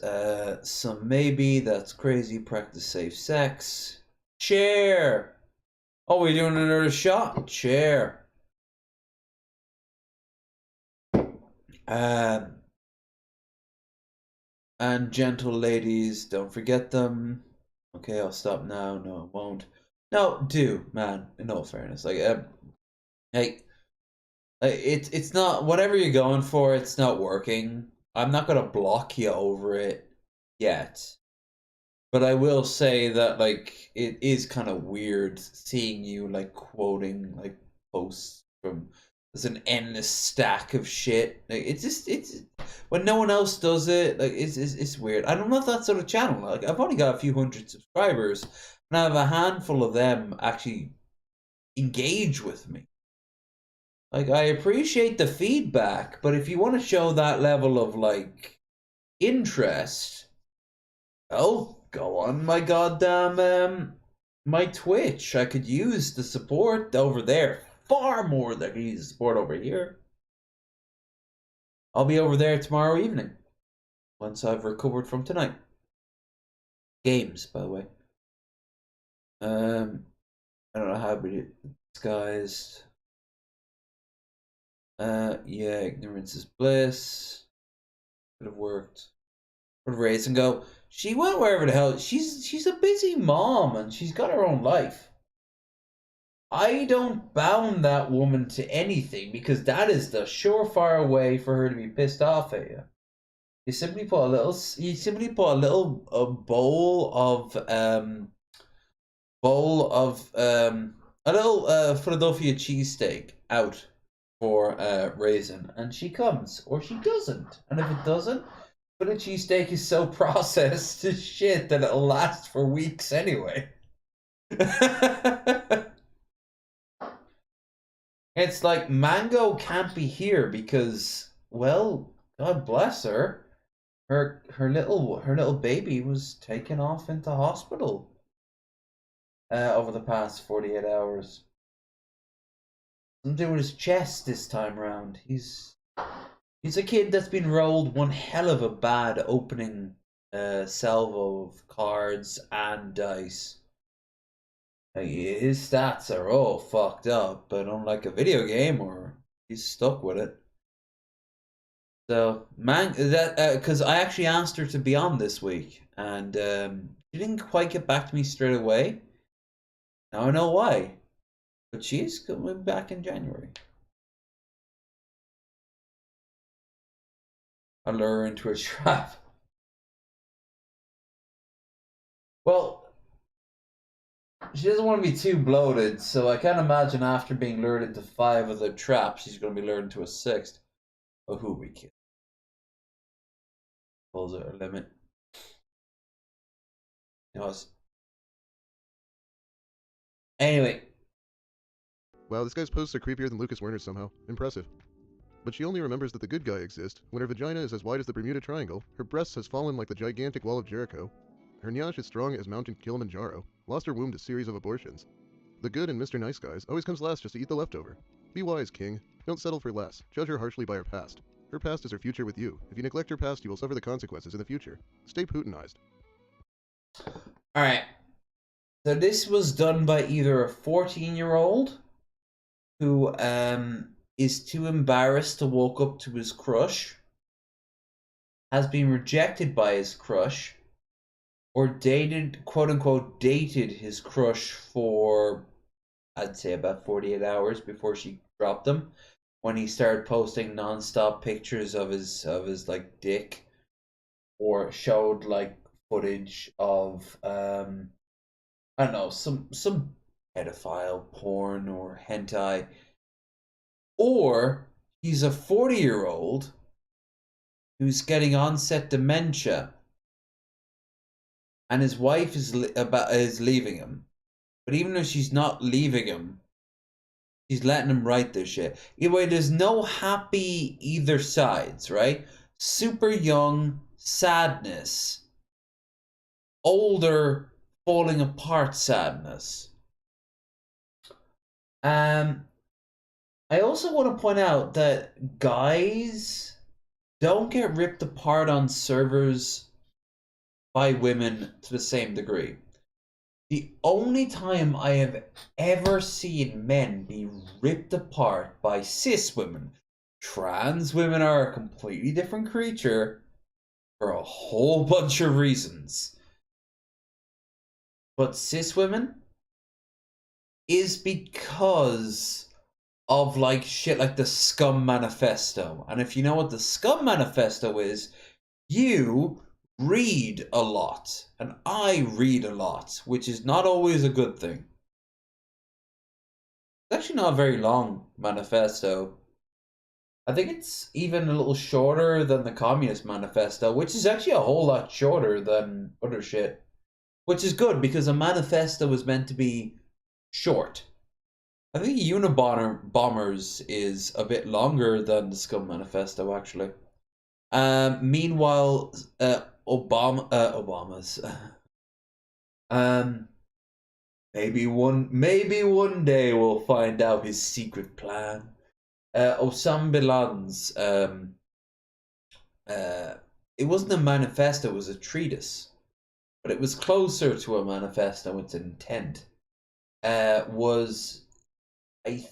so maybe that's crazy. Practice safe sex. Chair. Oh, we're doing another shot? Chair. And gentle ladies, don't forget them. Okay, I'll stop now. No, I won't. No, do, man. In all fairness, like, hey, it's not whatever you're going for. It's not working. I'm not gonna block you over it yet. But I will say that, like, it is kind of weird seeing you, like, quoting, like, posts from... There's an endless stack of shit. Like, it's... When no one else does it, like, it's weird. I'm not that sort of channel. Like, I've only got a few hundred subscribers, and I have a handful of them actually engage with me. Like, I appreciate the feedback, but if you want to show that level of, like, interest... Oh... Go on my goddamn, my Twitch. I could use the support over there far more than I could use the support over here. I'll be over there tomorrow evening, once I've recovered from tonight. Games, by the way. I don't know how to disguised. Yeah, ignorance is bliss. Could have worked. Would raise and go, she went wherever the hell. She's a busy mom and she's got her own life. I don't bound that woman to anything because that is the surefire way for her to be pissed off at you. You simply put a little bowl of a little Philadelphia cheesesteak out for Raisin, and she comes, or she doesn't. And if it doesn't, but a cheesesteak is so processed to shit that it'll last for weeks anyway. It's like Mango can't be here because, well, God bless her. Her little baby was taken off into hospital over the past 48 hours. Something to do with his chest this time round. He's a kid that's been rolled one hell of a bad opening salvo of cards and dice. Like, his stats are all fucked up, but unlike a video game, or he's stuck with it. So, because I actually asked her to be on this week, and she didn't quite get back to me straight away. Now I know why, but she's coming back in January. I lure her into a trap. Well, she doesn't want to be too bloated, so I can't imagine after being lured into 5 other traps, she's going to be lured into a 6th. Oh, who we kill? Pulls out her limit. Anyway. Wow, this guy's posts are creepier than Lucas Werner's somehow. Impressive. But she only remembers that the good guy exists when her vagina is as wide as the Bermuda Triangle, her breasts has fallen like the gigantic wall of Jericho, her nyash is strong as Mount Kilimanjaro, lost her womb to series of abortions. The good and Mr. Nice Guys always comes last just to eat the leftover. Be wise, King. Don't settle for less. Judge her harshly by her past. Her past is her future with you. If you neglect her past, you will suffer the consequences in the future. Stay Putinized. Alright. So this was done by either a 14-year-old who is too embarrassed to walk up to his crush, has been rejected by his crush, or dated, quote-unquote, dated his crush for, I'd say, about 48 hours before she dropped him, when he started posting non-stop pictures of his like, dick, or showed, like, footage of, I don't know, some pedophile porn or hentai. Or he's a 40-year-old who's getting onset dementia, and his wife is leaving him. But even though she's not leaving him, she's letting him write this shit. Anyway, there's no happy either sides, right? Super young sadness, older falling apart sadness. I also want to point out that guys don't get ripped apart on servers by women to the same degree. The only time I have ever seen men be ripped apart by cis women, trans women are a completely different creature for a whole bunch of reasons. But cis women is because of like shit like the Scum Manifesto. And if you know what the Scum Manifesto is, you read a lot. And I read a lot, which is not always a good thing. It's actually not a very long manifesto. I think it's even a little shorter than the Communist Manifesto, which is actually a whole lot shorter than other shit. Which is good, because a manifesto is meant to be short. I think Unibombers is a bit longer than the Scum Manifesto, actually. Meanwhile, Obama's. Maybe one day we'll find out his secret plan. Osama bin Laden's. It wasn't a manifesto; it was a treatise, but it was closer to a manifesto. Its intent was, I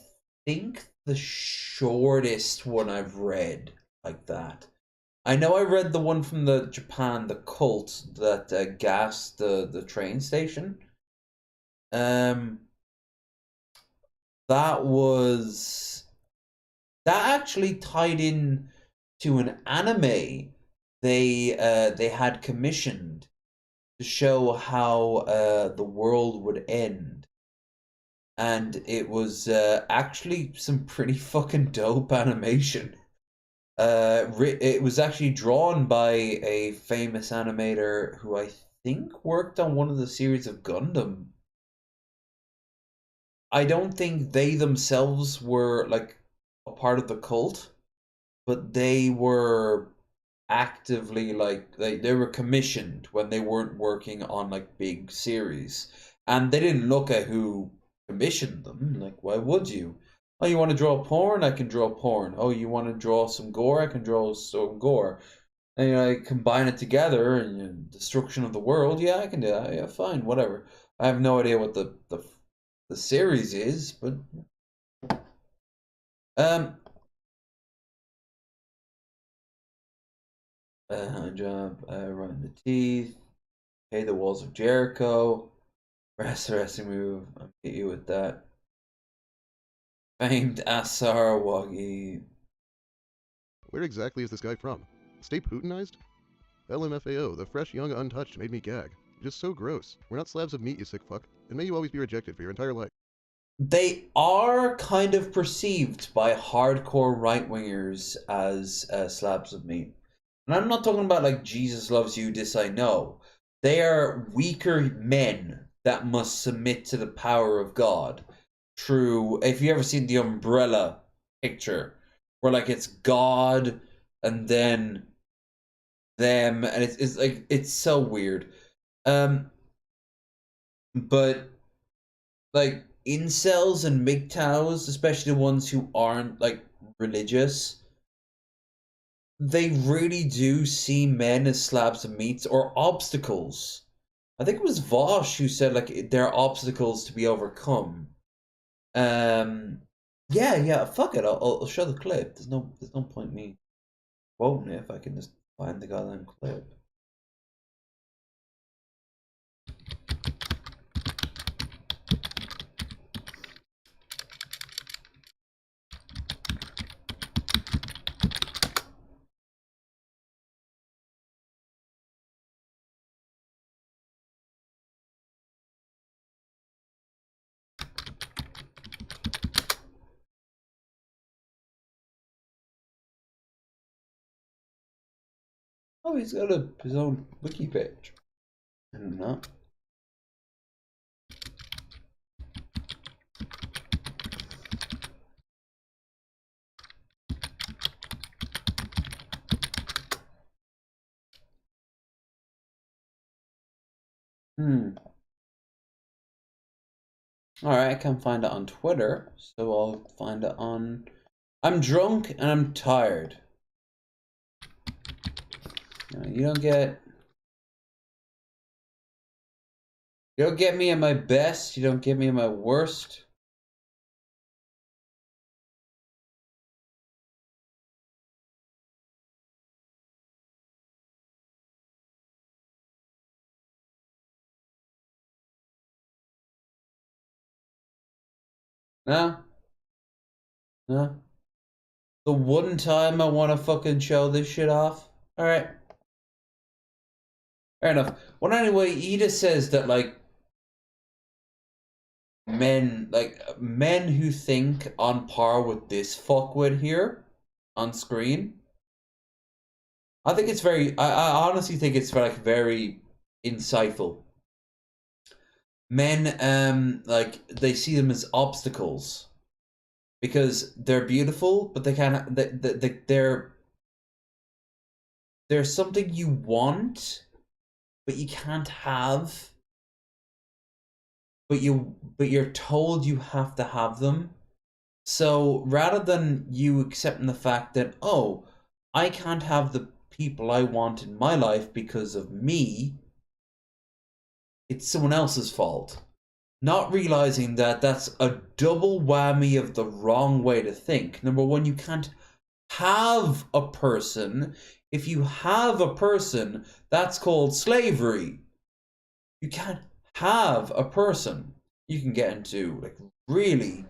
think, the shortest one I've read like that. I know I read the one from the Japan, the cult that gassed the train station. That actually tied in to an anime they had commissioned to show how the world would end, and it was actually some pretty fucking dope animation. It was actually drawn by a famous animator who I think worked on one of the series of Gundam. I don't think they themselves were like a part of the cult, but they were actively like they were commissioned when they weren't working on like big series, and they didn't look at who commissioned them. Like, why would you? Oh, you want to draw porn? I can draw porn. Oh, you want to draw some gore? I can draw some gore. And you know, I combine it together and you know, destruction of the world. Yeah, I can do that. Yeah, fine, whatever. I have no idea what the series is, but job running the teeth. Pay the walls of Jericho. Wrestling move. I'll get you with that. Famed Asar Wagi. Where exactly is this guy from? Stay Putinized? LMFAO, the fresh, young, untouched made me gag. Just so gross. We're not slabs of meat, you sick fuck. And may you always be rejected for your entire life. They are kind of perceived by hardcore right-wingers as slabs of meat. And I'm not talking about like Jesus loves you, this I know. They are weaker men that must submit to the power of God. True, if you ever seen the umbrella picture, where like it's God and then them, and it's like it's so weird. But like incels and MGTOWs, especially the ones who aren't like religious, they really do see men as slabs of meat or obstacles. I think it was Vosh who said like they're obstacles to be overcome. Yeah, fuck it. I'll show the clip. There's no point me quoting it if I can just find the goddamn clip. Oh, he's got his own wiki page. I don't know. Alright, I can't find it on Twitter, so I'll find it on... I'm drunk and I'm tired. You don't get... You don't get me at my best, you don't get me at my worst. No? No? The one time I want to fucking show this shit off? Alright. Fair enough. Well, anyway, he just says that, like, men who think on par with this fuckwit here on screen. I think it's very, I honestly think it's like very insightful. Men, like, they see them as obstacles because they're beautiful, but they can't, they're something you want, but you can't have. But you're told you have to have them. So rather than you accepting the fact that, oh, I can't have the people I want in my life because of me, it's someone else's fault. Not realizing that that's a double whammy of the wrong way to think. Number one, you can't have a person If you have a person, that's called slavery. You can't have a person. You can get into like really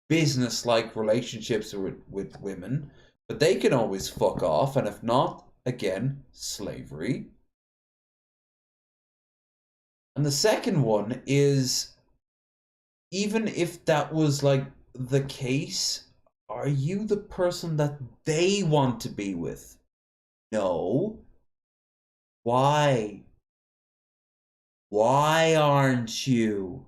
business-like relationships with women, but they can always fuck off, and if not, again, slavery. And the second one is, even if that was like the case, are you the person that they want to be with? No. Why? Why aren't you?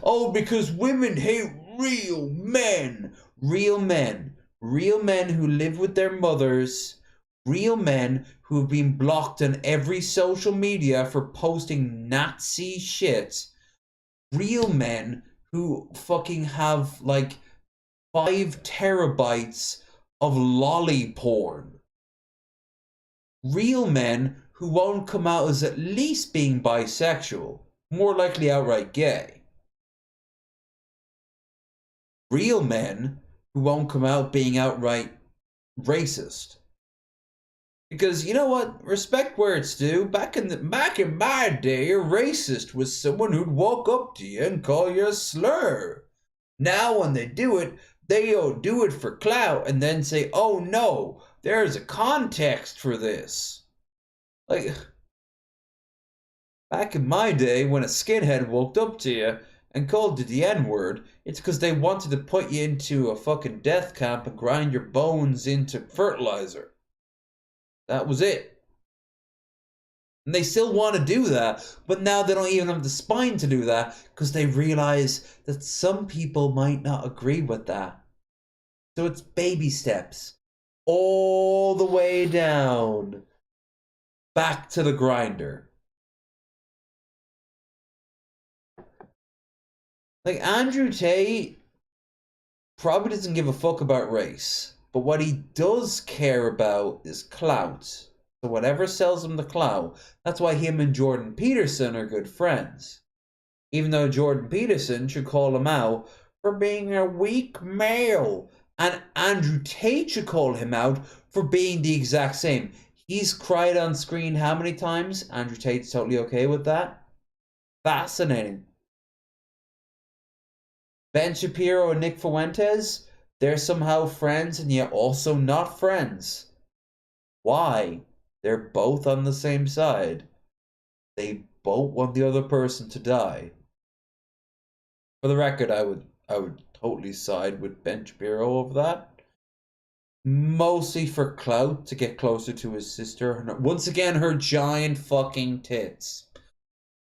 Oh, because women hate real men. Real men. Real men who live with their mothers. Real men who have been blocked on every social media for posting Nazi shit. Real men who fucking have like 5 terabytes of lolly porn. Real men who won't come out as at least being bisexual, more likely outright gay. Real men who won't come out being outright racist. Because you know what? Respect where it's due. Back in my day, a racist was someone who'd walk up to you and call you a slur. Now when they do it, they do it for clout and then say, "Oh no, there's a context for this." Like, back in my day, when a skinhead walked up to you and called you the N-word, it's because they wanted to put you into a fucking death camp and grind your bones into fertilizer. That was it. And they still want to do that, but now they don't even have the spine to do that because they realize that some people might not agree with that. So it's baby steps all the way down back to the grinder. Like, Andrew Tate probably doesn't give a fuck about race, but what he does care about is clout. So whatever sells him the clout, that's why him and Jordan Peterson are good friends. Even though Jordan Peterson should call him out for being a weak male, and Andrew Tate should call him out for being the exact same. He's cried on screen how many times? Andrew Tate's totally okay with that. Fascinating. Ben Shapiro and Nick Fuentes, they're somehow friends and yet also not friends. Why? They're both on the same side. They both want the other person to die. For the record, I would totally side with Ben Shapiro over that. Mostly for clout, to get closer to his sister. Once again, her giant fucking tits.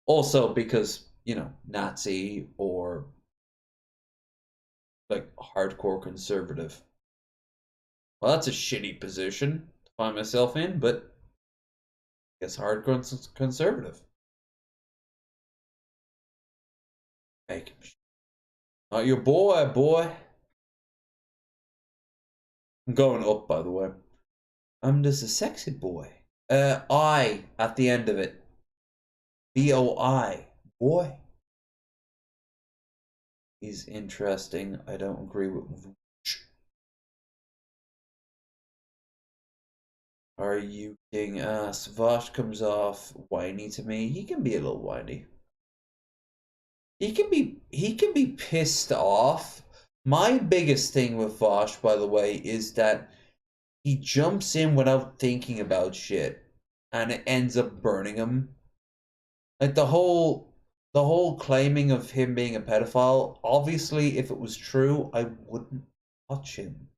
Also because, you know, Nazi or like hardcore conservative. Well, that's a shitty position to find myself in, but I guess hardcore conservative. Make him. Not your boy. I'm going up, by the way. I'm just a sexy boy. I at the end of it. B-O-I. Boy. He's interesting. I don't agree with. Are you kidding us? Vosh comes off whiny to me. He can be a little whiny. He can be pissed off. My biggest thing with Vosh, by the way, is that he jumps in without thinking about shit, and it ends up burning him. Like the whole claiming of him being a pedophile. Obviously, if it was true, I wouldn't touch him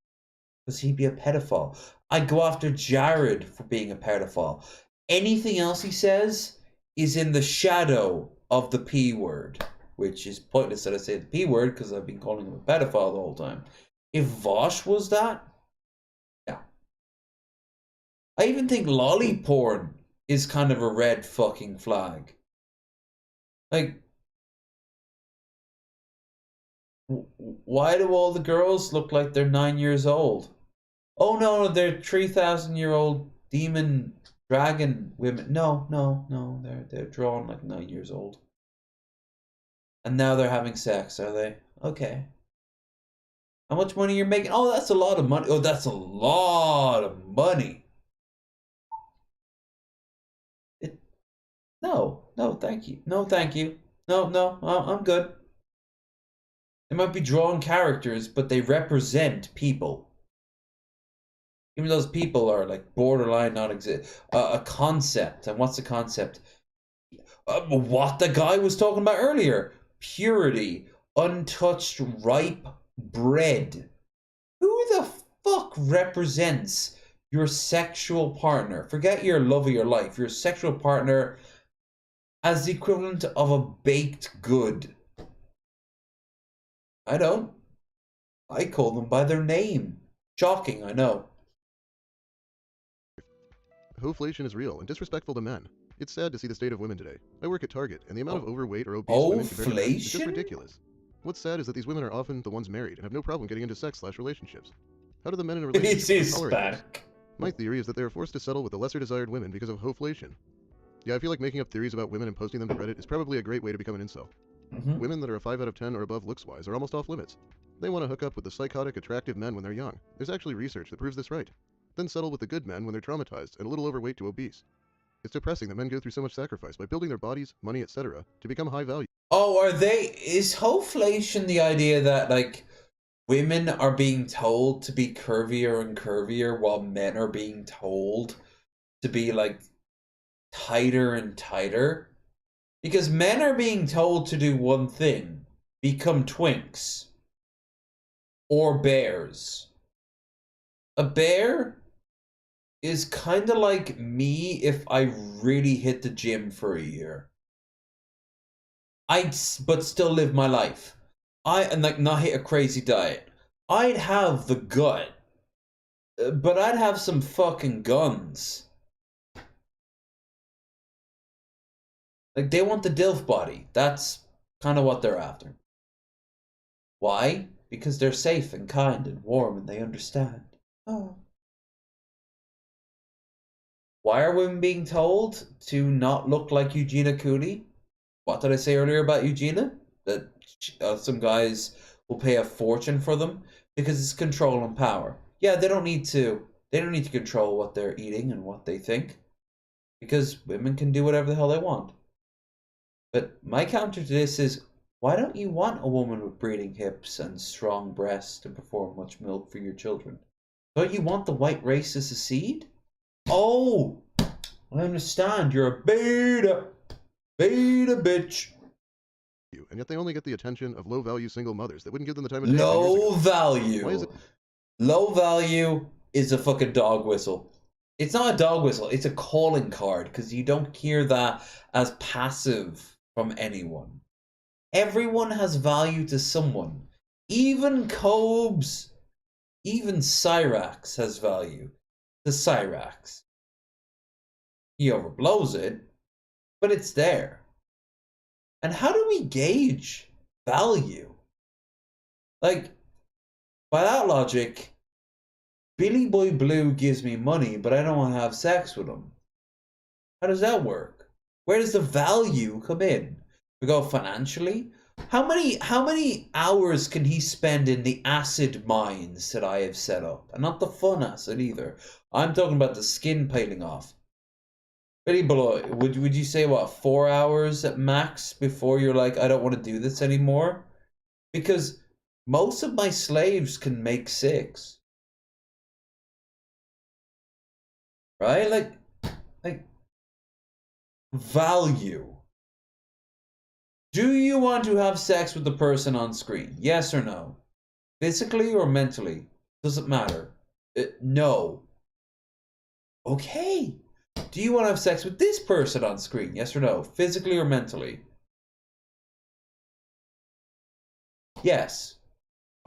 because he'd be a pedophile. I'd go after Jared for being a pedophile. Anything else he says is in the shadow of the P word. Which is pointless that I say the P word because I've been calling him a pedophile the whole time. If Vosh was that, yeah. I even think lolly porn is kind of a red fucking flag. Like, why do all the girls look like they're 9 years old? Oh no, they're 3,000-year-old demon dragon women. No, they're drawn like 9 years old. And now they're having sex, are they? Okay. How much money you're making? Oh, that's a lot of money. Oh, that's a lot of money. No, no, thank you. No, thank you. No, no, I'm good. They might be drawn characters, but they represent people. Even those people are like borderline non-exist. A concept. And what's the concept? What the guy was talking about earlier. Purity. Untouched, ripe bread. Who the fuck represents your sexual partner? Forget your love of your life. Your sexual partner as the equivalent of a baked good. I don't. I call them by their name. Shocking, I know. Hoflation is real and disrespectful to men. It's sad to see the state of women today. I work at Target, and the amount of overweight or obese women compared to men is just ridiculous. What's sad is that these women are often the ones married and have no problem getting into sex/relationships. How do the men in a relationship tolerate this? My theory is that they are forced to settle with the lesser desired women because of hoflation. Yeah, I feel like making up theories about women and posting them to Reddit is probably a great way to become an incel. Women that are a 5 out of 10 or above looks-wise are almost off limits. They want to hook up with the psychotic, attractive men when they're young. There's actually research that proves this right. Then settle with the good men when they're traumatized and a little overweight to obese. It's depressing that men go through so much sacrifice by building their bodies, money, etc. to become high value. Oh, is hoflation the idea that, like, women are being told to be curvier and curvier while men are being told to be, like, tighter and tighter? Because men are being told to do one thing, become twinks. Or bears. A bear is kind of like me if I really hit the gym for a year. But still live my life. And like not hit a crazy diet. I'd have the gut, but I'd have some fucking guns. Like they want the DILF body. That's kind of what they're after. Why? Because they're safe and kind and warm and they understand. Oh. Why are women being told to not look like Eugenia Cooney? What did I say earlier about Eugenia? That some guys will pay a fortune for them because it's control and power. Yeah, they don't need to control what they're eating and what they think because women can do whatever the hell they want. But my counter to this is, why don't you want a woman with breeding hips and strong breasts to perform much milk for your children? Don't you want the white race to secede? Oh, I understand. You're a beta bitch. And yet they only get the attention of low-value single mothers that wouldn't give them the time of day. Low value. Why is it? Low value is a fucking dog whistle. It's not a dog whistle. It's a calling card because you don't hear that as passive from anyone. Everyone has value to someone. Even Cobes, even Cyrax has value to Cyrax. He overblows it, but it's there. And how do we gauge value? Like, by that logic, Billy Boy Blue gives me money, but I don't want to have sex with him. How does that work? Where does the value come in? We go financially. How many hours can he spend in the acid mines that I have set up? And not the fun acid either. I'm talking about the skin peeling off. Billy Boy, would you say what, 4 hours at max before you're like, I don't want to do this anymore? Because most of my slaves can make 6. Right? Like value. Do you want to have sex with the person on screen? Yes or no? Physically or mentally? Doesn't matter. No. Okay. Do you want to have sex with this person on screen? Yes or no? Physically or mentally? Yes.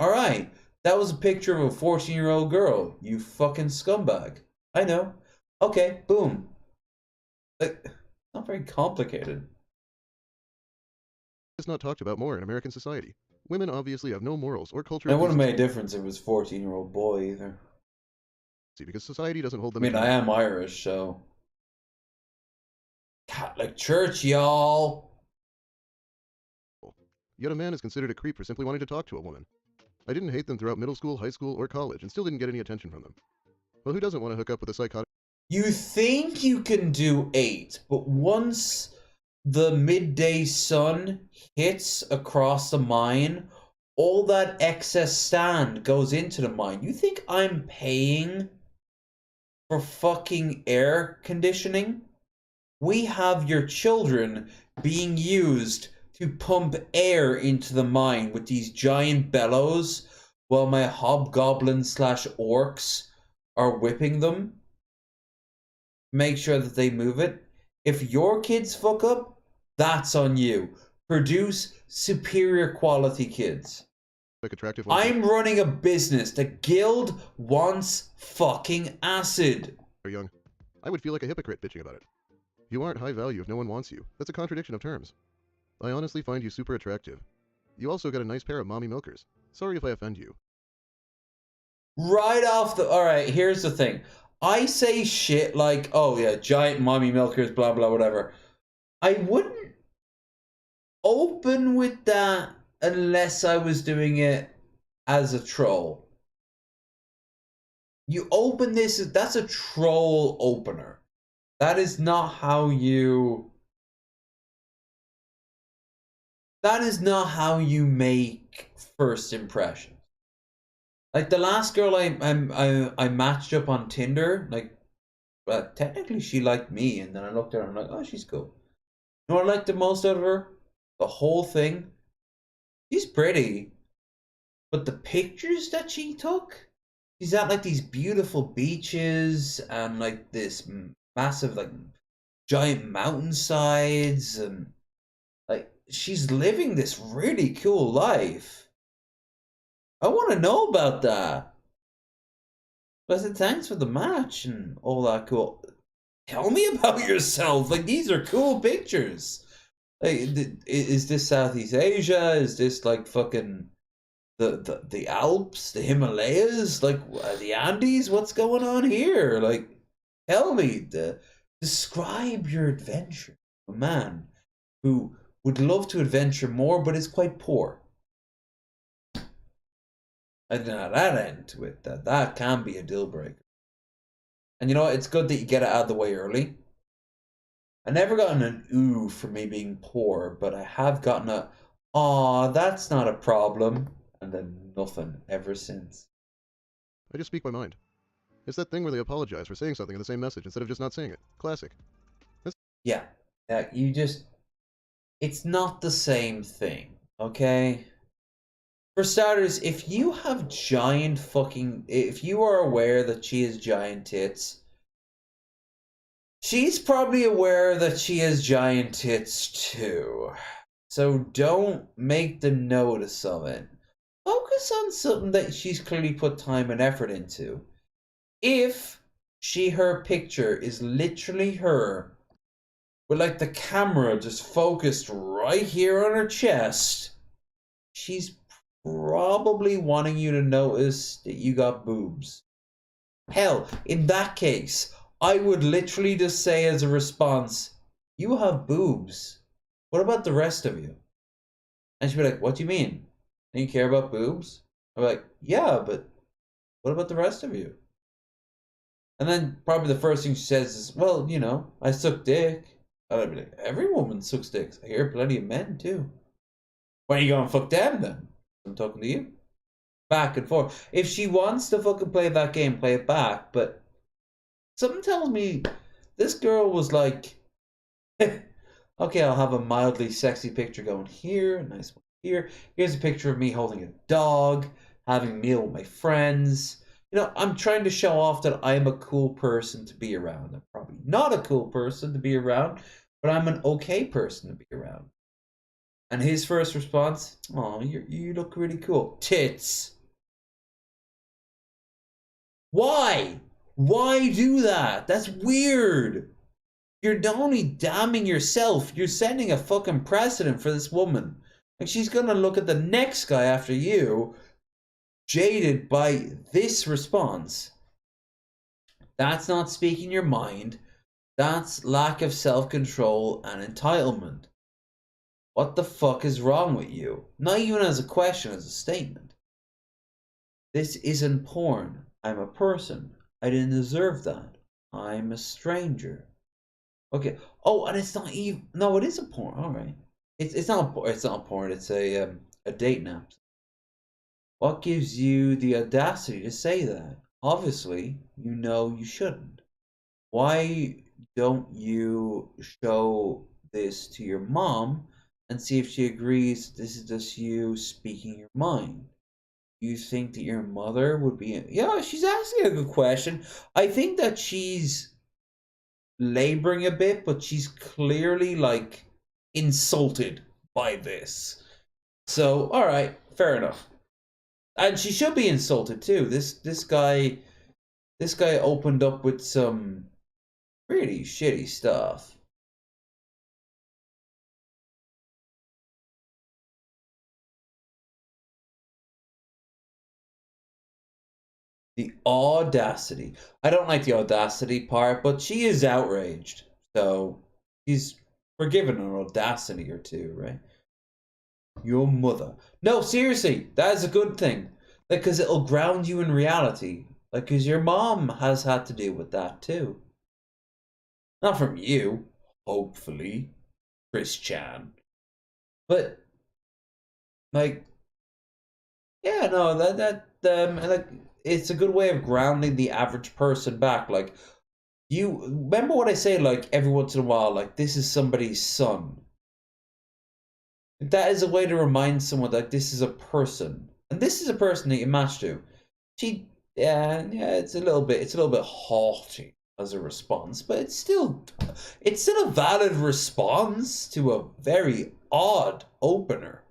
Alright. That was a picture of a 14-year-old girl. You fucking scumbag. I know. Okay, boom. Not very complicated. It's not talked about more in American society. Women obviously have no morals or culture. It wouldn't make a difference if it was a 14-year-old boy either. Because society doesn't hold them. I mean, I am Irish, so. Catholic Church, y'all. Yet a man is considered a creep for simply wanting to talk to a woman. I didn't hate them throughout middle school, high school, or college, and still didn't get any attention from them. Well, who doesn't want to hook up with a psychotic? You think you can do 8, but once the midday sun hits across the mine, all that excess sand goes into the mine. You think I'm paying for fucking air conditioning? We have your children being used to pump air into the mine with these giant bellows while my hobgoblins / orcs are whipping them. Make sure that they move it. If your kids fuck up, that's on you. Produce superior quality kids. Like attractive I'm running a business. The guild wants fucking acid. You're young. I would feel like a hypocrite bitching about it. You aren't high value if no one wants you. That's a contradiction of terms. I honestly find you super attractive. You also got a nice pair of mommy milkers. Sorry if I offend you. Right off the... Alright, here's the thing. I say shit like, oh yeah, giant mommy milkers, blah, blah, whatever. I wouldn't open with that unless I was doing it as a troll. You open this, that's a troll opener. That is not how you... That is not how you make first impressions. Like the last girl I matched up on Tinder, like, well, technically she liked me, and then I looked at her and I'm like, oh, she's cool. You know what I liked the most out of her? The whole thing. She's pretty, but the pictures that she took, she's at like these beautiful beaches and like this massive like giant mountainsides, and like she's living this really cool life. I want to know about that. But I said thanks for the match and all that cool. Tell me about yourself. Like, these are cool pictures. Like, is this Southeast Asia? Is this like fucking the Alps, the Himalayas, like the Andes? What's going on here? Like, tell me. Describe your adventure. A man who would love to adventure more, but is quite poor. I don't know that end to it. That can be a deal breaker. And you know what? It's good that you get it out of the way early. I never gotten an ooh for me being poor, but I have gotten a, aw, that's not a problem. And then nothing ever since. I just speak my mind. It's that thing where they apologize for saying something in the same message instead of just not saying it. Classic. Yeah. You just... It's not the same thing, okay? For starters, if you have giant fucking... If you are aware that she has giant tits, she's probably aware that she has giant tits too. So don't make the notice of it. Focus on something that she's clearly put time and effort into. If her picture is literally her with like the camera just focused right here on her chest, she's probably wanting you to notice that you got boobs. Hell, in that case, I would literally just say as a response, you have boobs. What about the rest of you? And she'd be like, what do you mean? Do you care about boobs? I'm like, yeah, but what about the rest of you? And then probably the first thing she says is, well, you know, I suck dick. And I'd be like, every woman sucks dicks. I hear plenty of men too. Why are you going to fuck them then? I'm talking to you. Back and forth. If she wants to fucking play that game, play it back. But something tells me this girl was like, okay, I'll have a mildly sexy picture going here, a nice one here. Here's a picture of me holding a dog, having a meal with my friends. You know, I'm trying to show off that I'm a cool person to be around. I'm probably not a cool person to be around, but I'm an okay person to be around. And his first response, oh, you look really cool. Tits. Why? Why do that? That's weird. You're not only damning yourself, you're setting a fucking precedent for this woman. Like, she's gonna look at the next guy after you, jaded by this response. That's not speaking your mind. That's lack of self-control and entitlement. What the fuck is wrong with you? Not even as a question, as a statement. This isn't porn. I'm a person. I didn't deserve that. I'm a stranger. Okay. Oh, and it's not even. No, it is a porn. All right. It's not. It's not a porn. It's a dating app. What gives you the audacity to say that? Obviously, you know you shouldn't. Why don't you show this to your mom and see if she agrees this is just you speaking your mind? You think that your mother would be... Yeah, she's asking a good question. I think that she's laboring a bit, but she's clearly, like, insulted by this. So, alright, fair enough. And she should be insulted too. This guy opened up with some really shitty stuff. The audacity. I don't like the audacity part, but she is outraged. So she's forgiven an audacity or two, right? Your mother. No, seriously, that is a good thing. Because it'll ground you in reality. Like, because your mom has had to deal with that too. Not from you, hopefully, Chris Chan. But, like, yeah, no, like, it's a good way of grounding the average person back. Like, you remember what I say, like, every once in a while, like, this is somebody's son. That is a way to remind someone that this is a person. And this is a person that you match to. Yeah, it's a little bit haughty as a response, but it's still a valid response to a very odd opener.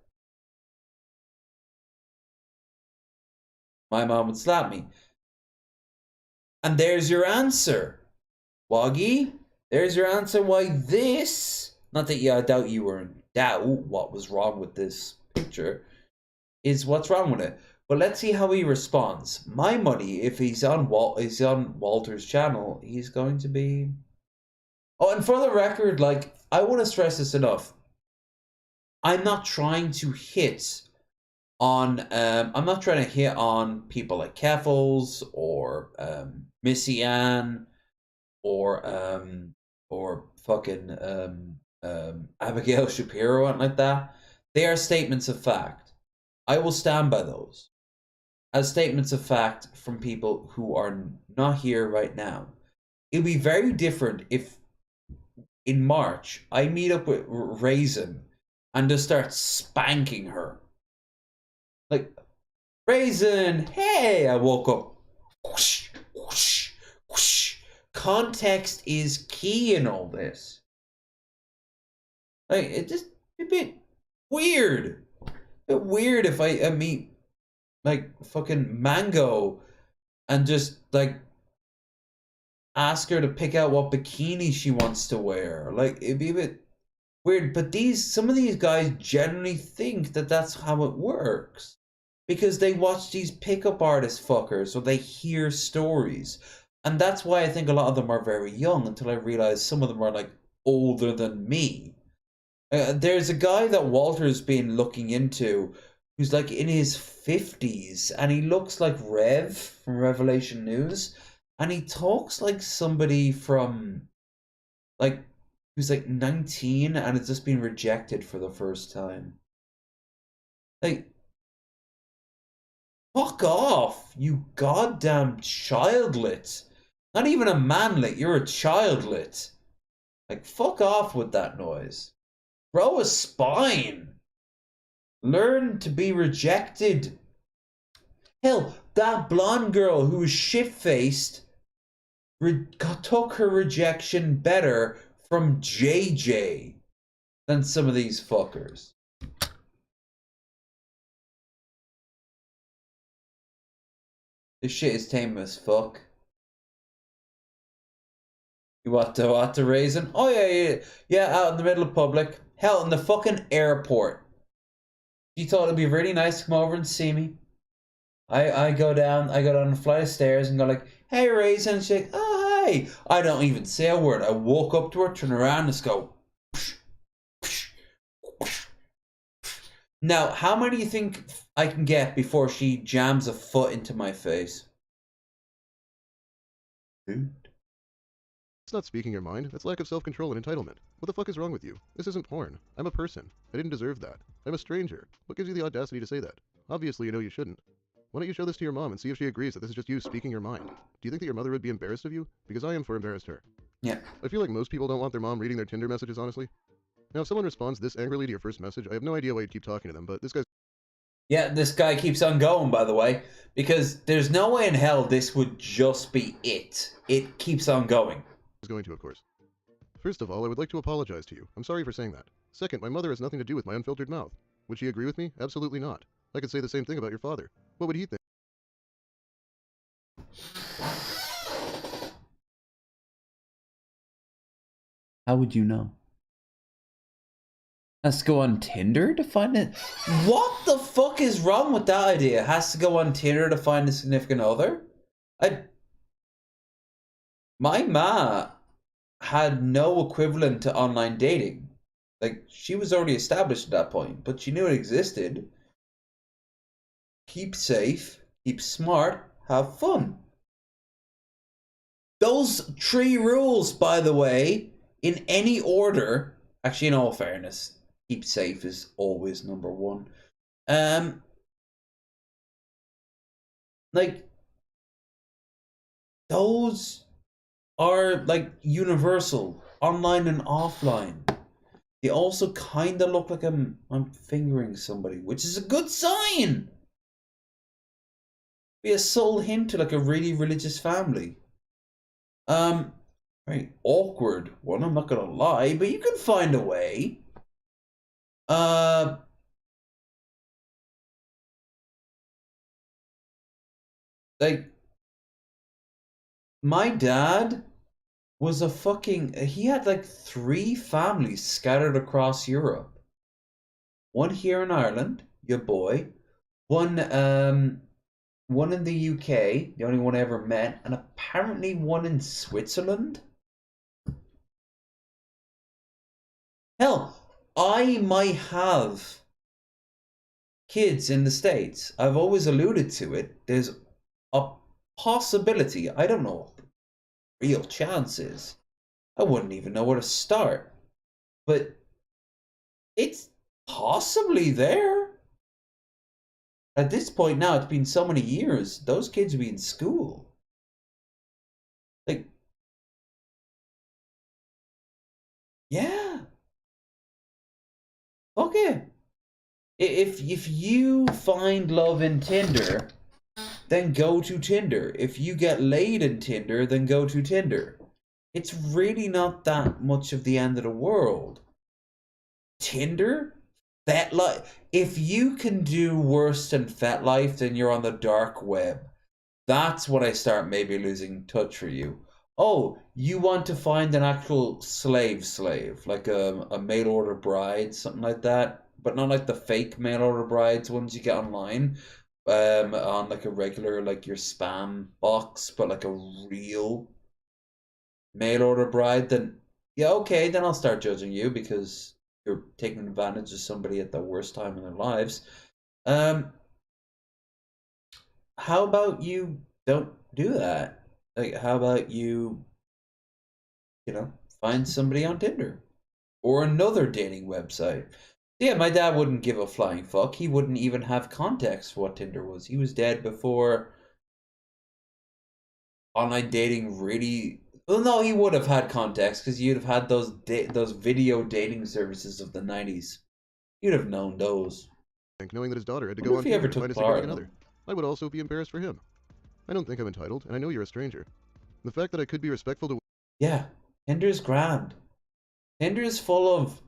My mom would slap me. And there's your answer, Woggy. There's your answer why this, not that I doubt you were in doubt what was wrong with this picture, is what's wrong with it. But let's see how he responds. My money, if he's on Walter's channel, he's going to be... Oh, and for the record, like, I want to stress this enough. I'm not trying to hit on people like Keffels or Missy Ann or fucking Abigail Shapiro and like that. They are statements of fact. I will stand by those as statements of fact from people who are not here right now. It'd be very different if in March I meet up with Raisin and just start spanking her. Like, Raisin, hey, I woke up. Whoosh, whoosh, whoosh. Context is key in all this. Like, it's just a bit weird. A bit weird if I meet like fucking Mango and just like ask her to pick out what bikini she wants to wear. Like, it'd be a bit weird. But some of these guys generally think that that's how it works because they watch these pickup artist fuckers or they hear stories. And that's why I think a lot of them are very young until I realize some of them are like older than me. There's a guy that Walter's been looking into who's like in his 50s and he looks like Rev from Revelation News and he talks like somebody from like who's like 19 and has just been rejected for the first time. Like, fuck off, you goddamn childlet. Not even a manlet, you're a childlet. Like, fuck off with that noise. Grow a spine. Learn to be rejected. Hell, that blonde girl who was shit-faced took her rejection better from JJ than some of these fuckers. This shit is tame as fuck. You want to Raisin? Oh yeah, out in the middle of public. Hell, in the fucking airport. She thought it'd be really nice to come over and see me. I go down a flight of stairs and go like, hey Raisin, and she's like, oh hi. I don't even say a word. I walk up to her, turn around, and just go. Now, how many do you think I can get before she jams a foot into my face? Dude. It's not speaking your mind, that's lack of self-control and entitlement. What the fuck is wrong with you? This isn't porn. I'm a person. I didn't deserve that. I'm a stranger. What gives you the audacity to say that? Obviously you know you shouldn't. Why don't you show this to your mom and see if she agrees that this is just you speaking your mind? Do you think that your mother would be embarrassed of you? Because I am for embarrassed her. Yeah. I feel like most people don't want their mom reading their Tinder messages, honestly. Now, if someone responds this angrily to your first message, I have no idea why you'd keep talking to them, but this guy's... Yeah, this guy keeps on going, by the way, because there's no way in hell this would just be it. It keeps on going. ...is going to, of course. First of all, I would like to apologize to you. I'm sorry for saying that. Second, my mother has nothing to do with my unfiltered mouth. Would she agree with me? Absolutely not. I could say the same thing about your father. What would he think? How would you know? Has to go on Tinder to find it? What the fuck is wrong with that idea? Has to go on Tinder to find a significant other? My ma had no equivalent to online dating. Like, she was already established at that point, but she knew it existed. Keep safe, keep smart, have fun. Those 3 rules, by the way, in any order, actually, in all fairness, keep safe is always number 1. Like, those are like universal, online and offline. They also kind of look like I'm fingering somebody, which is a good sign. Be a subtle hint to like a really religious family. Very awkward one, I'm not gonna lie, but you can find a way. Like, my dad was a fucking... He had like 3 families scattered across Europe. One here in Ireland, your boy. One in the UK, the only one I ever met, and apparently one in Switzerland. Hell, I might have kids in the States. I've always alluded to it. There's a possibility. I don't know what the real chance is. I wouldn't even know where to start. But it's possibly there. At this point now, it's been so many years, those kids will be in school. Like, yeah. Okay. If you find love in Tinder, then go to Tinder. If you get laid in Tinder, then go to Tinder. It's really not that much of the end of the world. Tinder? FetLife. If you can do worse than FetLife, then you're on the dark web. That's when I start maybe losing touch for you. Oh, you want to find an actual slave, like a mail order bride, something like that, but not like the fake mail order brides ones you get online, on like a regular, like your spam box, but like a real mail order bride. Then yeah, okay, then I'll start judging you because you're taking advantage of somebody at the worst time in their lives. How about you don't do that? Like, how about you find somebody on Tinder or another dating website? Yeah, my dad wouldn't give a flying fuck. He wouldn't even have context for what Tinder was. He was dead before online dating really... Well, no, he would have had context because you'd have had those video dating services of the 90s. You'd have known those. Knowing that his daughter had to go on Tinder to find a significant other. I would also be embarrassed for him. I don't think I'm entitled, and I know you're a stranger. The fact that I could be respectful to... Yeah, Tinder's grand. Tinder is full of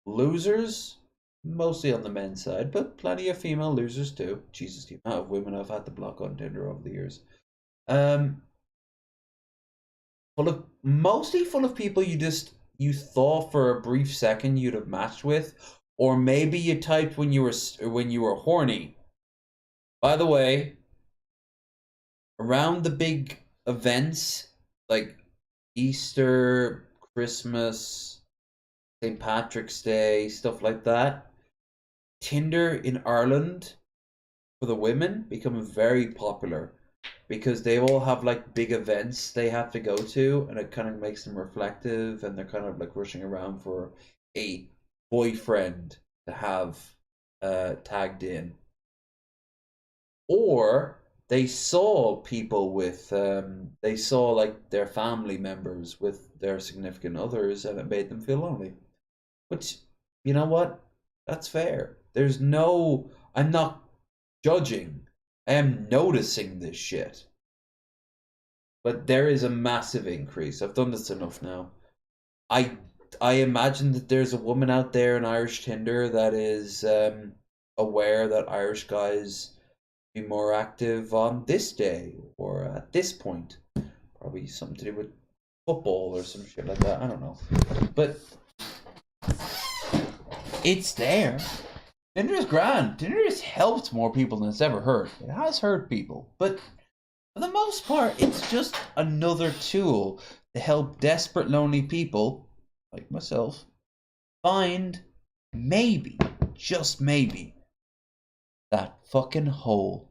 losers, mostly on the men's side, but plenty of female losers too. Jesus, the amount of women I've had to block on Tinder over the years. Mostly full of people you thought for a brief second you'd have matched with, or maybe you typed when you were horny. By the way, around the big events like Easter, Christmas, St. Patrick's Day, stuff like that, Tinder in Ireland for the women become very popular. because they all have like big events they have to go to, and it kind of makes them reflective, and they're kind of like rushing around for a boyfriend to have tagged in. Or they saw people with they saw like their family members with their significant others, and it made them feel lonely. Which, you know what? That's fair. There's no, I'm not judging. I am noticing this shit. But there is a massive increase. I've done this enough now. I imagine that there's a woman out there in Irish Tinder that is aware that Irish guys be more active on this day or at this point. Probably something to do with football or some shit like that. I don't know. But it's there. Tinder is grand. Tinder has helped more people than it's ever hurt. It has hurt people. But for the most part, it's just another tool to help desperate, lonely people, like myself, find maybe, just maybe, that fucking hole.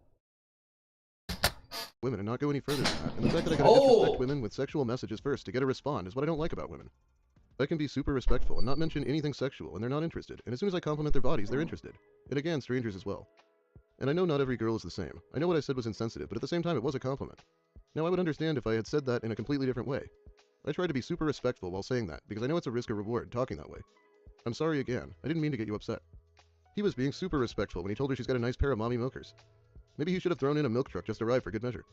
Women and not go any further than that. And the fact that I gotta disrespect women with sexual messages first to get a respond is what I don't like about women. I can be super respectful and not mention anything sexual, and they're not interested. And as soon as I compliment their bodies, they're interested. And again, strangers as well. And I know not every girl is the same. I know what I said was insensitive, but at the same time, it was a compliment. Now, I would understand if I had said that in a completely different way. I tried to be super respectful while saying that, because I know it's a risk or reward talking that way. I'm sorry again. I didn't mean to get you upset. He was being super respectful when he told her she's got a nice pair of mommy milkers. Maybe he should have thrown in a milk truck just arrived for good measure.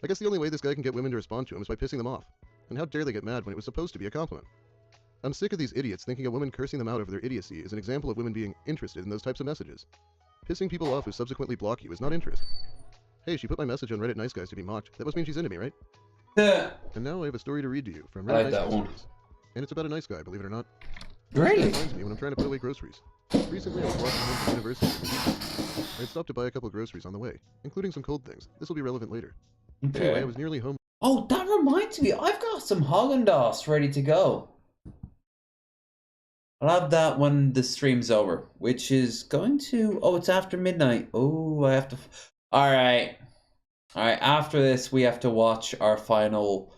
I guess the only way this guy can get women to respond to him is by pissing them off. And how dare they get mad when it was supposed to be a compliment? I'm sick of these idiots thinking a woman cursing them out over their idiocy is an example of women being interested in those types of messages. Pissing people off who subsequently block you is not interest. Hey, she put my message on Reddit Nice Guys to be mocked. That must mean she's into me, right? And now I have a story to read to you from Reddit Nice Guys stories. And it's about a nice guy, believe it or not. Really? This guy reminds me when I'm trying to put away groceries. Recently, I was walking home from university. I had stopped to buy a couple groceries on the way, including some cold things. This will be relevant later. Okay. Anyway, I was nearly home. Oh, that reminds me. I've got some Haagen-Dazs ready to go. I'll have that when the stream's over, which is going to... Oh, it's after midnight. Oh, I have to... Alright. Alright, after this, we have to watch our final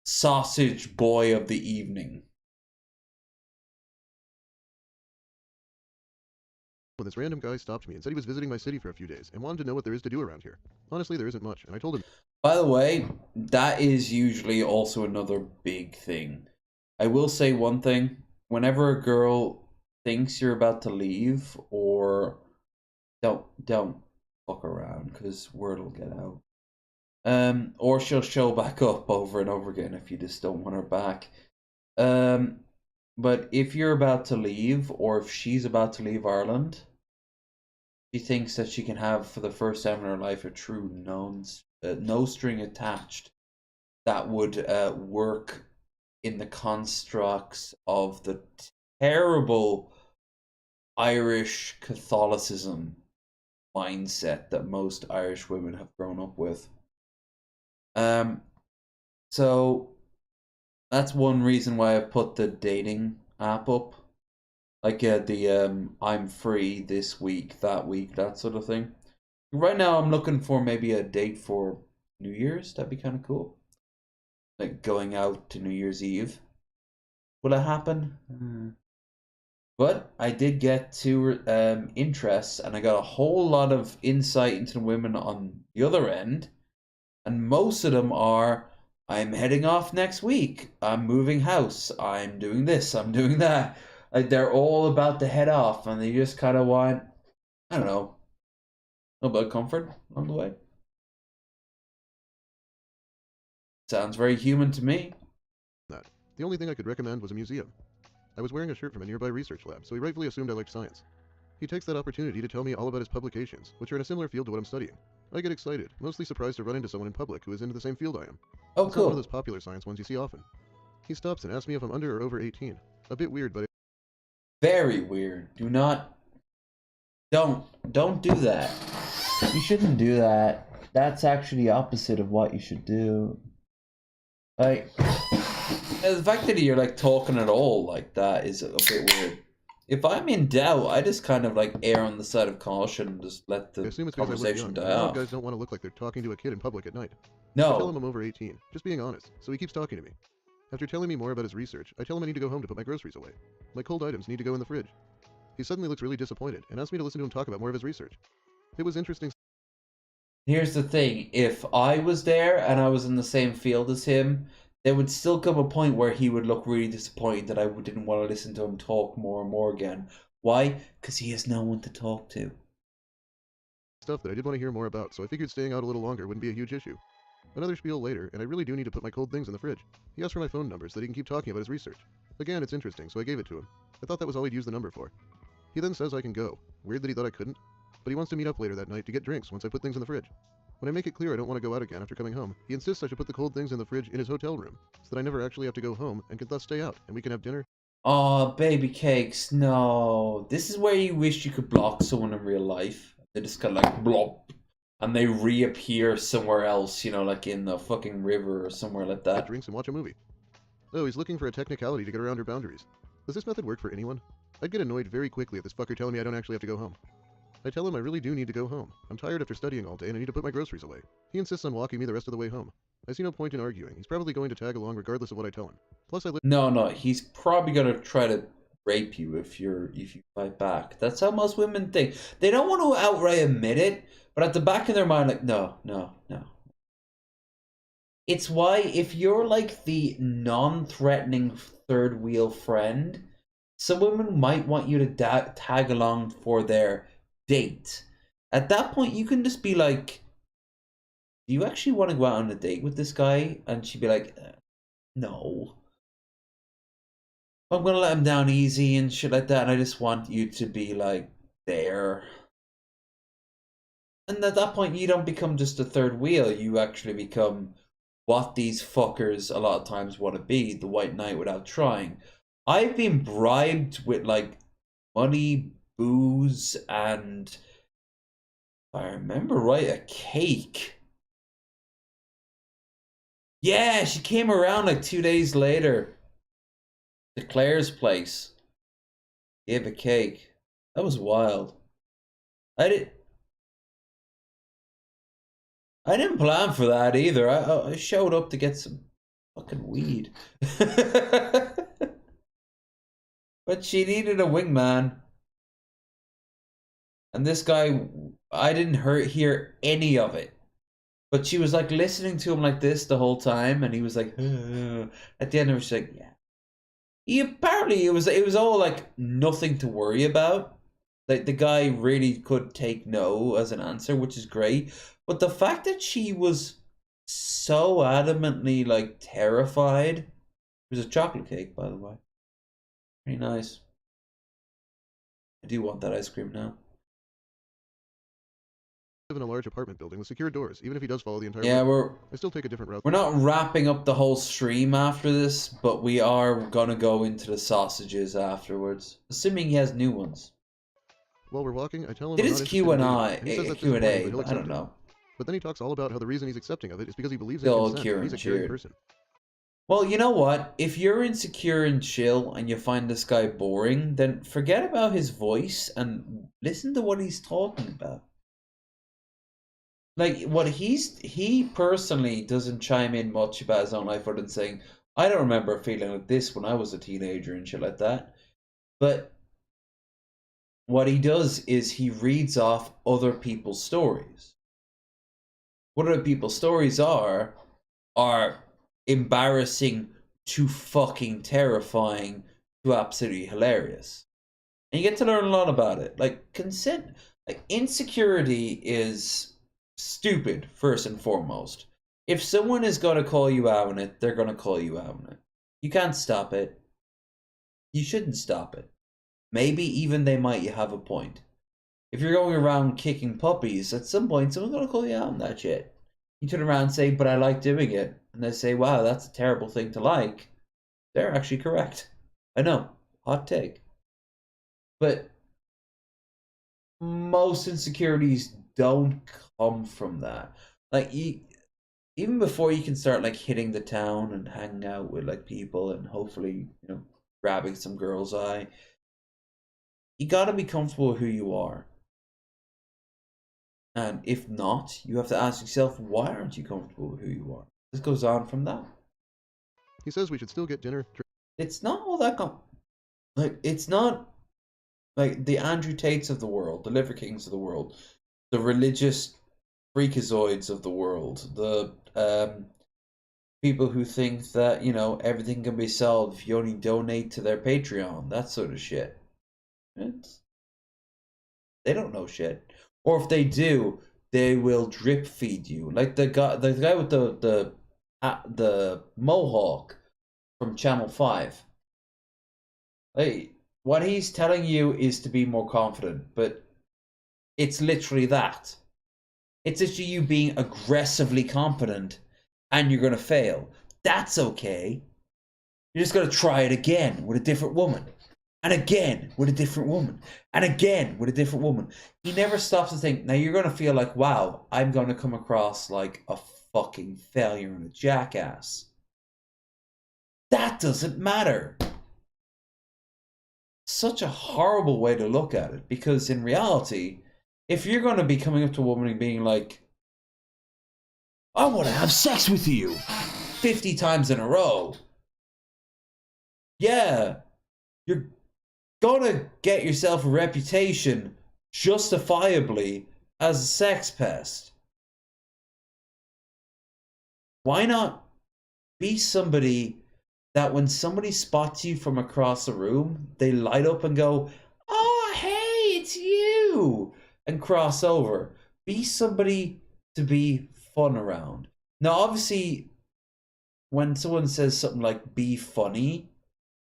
sausage boy of the evening. When this random guy stopped me and said he was visiting my city for a few days and wanted to know what there is to do around here. Honestly, there isn't much, and I told him... By the way, that is usually also another big thing. I will say one thing. Whenever a girl thinks you're about to leave, or don't fuck around, because word will get out. Or she'll show back up over and over again if you just don't want her back. But if you're about to leave, or if she's about to leave Ireland, she thinks that she can have, for the first time in her life, a true no string attached that would work in the constructs of the terrible Irish Catholicism mindset that most Irish women have grown up with. So that's one reason why I put the dating app up. Like the I'm free this week, that sort of thing. Right now I'm looking for maybe a date for New Year's. That'd be kind of cool. Like going out to New Year's Eve. Will it happen? But I did get two interests, and I got a whole lot of insight into the women on the other end. And most of them are, I'm heading off next week. I'm moving house. I'm doing this. I'm doing that. Like, they're all about to head off, and they just kind of want, I don't know, a little bit of comfort on the way. Sounds very human to me. The only thing I could recommend was a museum. I was wearing a shirt from a nearby research lab, so he rightfully assumed I liked science. He takes that opportunity to tell me all about his publications, which are in a similar field to what I'm studying. I get excited, mostly surprised to run into someone in public who is into the same field I am. Oh, it's cool. not one of those popular science ones you see often. He stops and asks me if I'm under or over 18. A bit weird, but... Very weird. Do not... Don't do that. You shouldn't do that. That's actually the opposite of what you should do. Like... The fact that you're like talking at all like that is a bit weird. If I'm in doubt, I just kind of like err on the side of caution and just let the conversation die off. Guys don't want to look like they're talking to a kid in public at night. No. I tell him I'm over 18, just being honest, so he keeps talking to me. After telling me more about his research, I tell him I need to go home to put my groceries away. My cold items need to go in the fridge. He suddenly looks really disappointed and asks me to listen to him talk about more of his research. It was interesting. Here's the thing, if I was there and I was in the same field as him, there would still come a point where he would look really disappointed that I didn't want to listen to him talk more and more again. Why? Because he has no one to talk to. Stuff that I did want to hear more about, so I figured staying out a little longer wouldn't be a huge issue. Another spiel later, and I really do need to put my cold things in the fridge. He asked for my phone number so that he can keep talking about his research. Again, it's interesting, so I gave it to him. I thought that was all he'd use the number for. He then says I can go. Weird that he thought I couldn't, but he wants to meet up later that night to get drinks once I put things in the fridge. When I make it clear I don't want to go out again after coming home, he insists I should put the cold things in the fridge in his hotel room, so that I never actually have to go home and can thus stay out, and we can have dinner. Oh, baby cakes, no. This is where you wish you could block someone in real life. They just kind of like blop, and they reappear somewhere else, you know, like in the fucking river or somewhere like that. Get drinks and watch a movie. Oh, he's looking for a technicality to get around her boundaries. Does this method work for anyone? I'd get annoyed very quickly at this fucker telling me I don't actually have to go home. I tell him I really do need to go home. I'm tired after studying all day and I need to put my groceries away. He insists on walking me the rest of the way home. I see no point in arguing. He's probably going to tag along regardless of what I tell him. Plus I live— No, he's probably gonna try to rape you if you fight back. That's how most women think. They don't want to outright admit it, but at the back of their mind, like, no. It's why if you're like the non-threatening third wheel friend, some women might want you to tag along for their date. At that point, you can just be like, do you actually want to go out on a date with this guy? And she'd be like, no. I'm gonna let him down easy and shit like that, and I just want you to be like there. And at that point, you don't become just a third wheel. You actually become what these fuckers a lot of times want to be, the white knight without trying. I've been bribed with like money, booze, and if I remember right, a cake. Yeah, she came around like 2 days later to Claire's place. Gave a cake. That was wild. I didn't plan for that either. I showed up to get some fucking weed. But she needed a wingman. And this guy, I didn't hear any of it. But she was like listening to him like this the whole time, and he was like, at the end of it, she's like, yeah. Apparently it was all like nothing to worry about. Like the guy really could take no as an answer, which is great. But the fact that she was so adamantly like terrified. It was a chocolate cake, by the way. Pretty nice. I do want that ice cream now. I live in a large apartment building with secure doors, even if he does follow the entire route. I still take a different route. We're not wrapping up the whole stream after this, but we are gonna go into the sausages afterwards. Assuming he has new ones. While we're walking, I tell him It is Q&A, I don't know. But then he talks all about how the reason he's accepting of it is because he believes in Still consent, and he's a caring person. Well, you know what? If you're insecure and chill and you find this guy boring, then forget about his voice and listen to what he's talking about. Like, he personally doesn't chime in much about his own life other than saying, I don't remember feeling like this when I was a teenager and shit like that. But what he does is he reads off other people's stories. What other people's stories are embarrassing to fucking terrifying to absolutely hilarious. And you get to learn a lot about it. Like, consent, like, insecurity is stupid, first and foremost. If someone is going to call you out on it, they're going to call you out on it. You can't stop it. You shouldn't stop it. Maybe even they might have a point. If you're going around kicking puppies, at some point someone's going to call you out on that shit. You turn around and say, but I like doing it. And they say, wow, that's a terrible thing to like. They're actually correct. I know. Hot take. But most insecurities don't come from that. Like, even before you can start like hitting the town and hanging out with like people and hopefully, you know, grabbing some girl's eye, You gotta be comfortable with who you are. And if not, you have to ask yourself, why aren't you comfortable with who you are? This goes on from that. He says we should still get dinner. It's not all that like, it's not like the Andrew Tates of the world, the Liver Kings of the world, the religious freakazoids of the world, the people who think that, you know, everything can be solved if you only donate to their Patreon, that sort of shit. They don't know shit. Or if they do, they will drip feed you. Like the guy with the mohawk from Channel 5. Hey, what he's telling you is to be more confident, but it's literally that. It's literally you being aggressively confident, and you're gonna fail. That's okay. You're just gonna try it again with a different woman. And again with a different woman. And again with a different woman. He never stops to think, now you're gonna feel like, wow, I'm gonna come across like a fucking failure and a jackass. That doesn't matter. Such a horrible way to look at it, because in reality, if you're going to be coming up to a woman and being like, I want to have sex with you 50 times in a row, yeah, you're going to get yourself a reputation justifiably as a sex pest. Why not be somebody that when somebody spots you from across the room, they light up and go, oh, hey, it's you, and cross over. Be somebody to be fun around. Now, obviously, when someone says something like, be funny,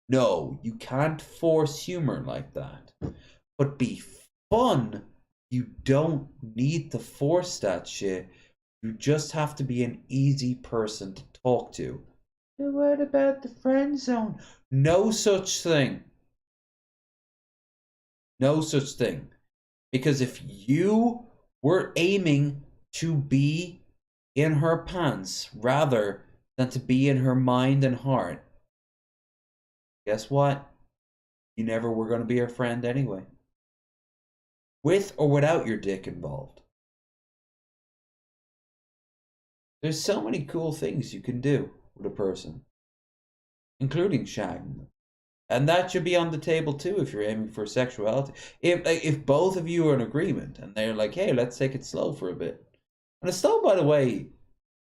no, you can't force humor like that. But be fun, you don't need to force that shit. You just have to be an easy person to talk to. What about the friend zone? No such thing. No such thing. Because if you were aiming to be in her pants rather than to be in her mind and heart, guess what? You never were going to be her friend anyway. With or without your dick involved. There's so many cool things you can do with a person, including shagging them. And that should be on the table too if you're aiming for sexuality. If both of you are in agreement and they're like, hey, let's take it slow for a bit. And a slow, by the way,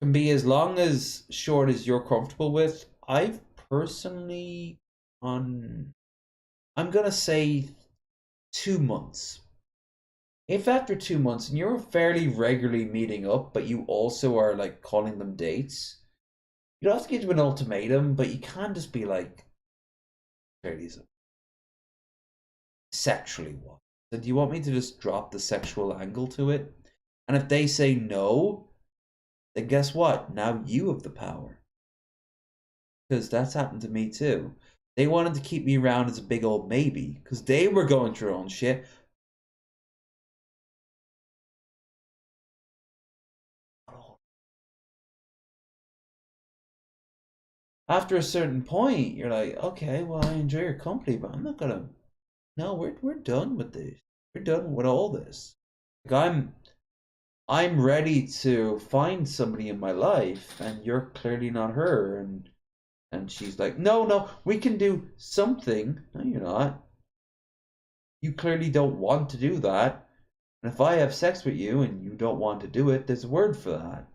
can be as long as short as you're comfortable with. I've personally I'm gonna say 2 months. If after 2 months and you're fairly regularly meeting up, but you also are like calling them dates, you don't have to give them an ultimatum, but you can't just be like, sexually what? So do you want me to just drop the sexual angle to it? And if they say no, then guess what? Now you have the power. Because that's happened to me too. They wanted to keep me around as a big old maybe, because they were going through their own shit. After a certain point, you're like, okay, well, I enjoy your company, but I'm not gonna. No, we're done with this. We're done with all this. Like I'm ready to find somebody in my life, and you're clearly not her. And she's like, no, we can do something. No, you're not. You clearly don't want to do that. And if I have sex with you and you don't want to do it, there's a word for that.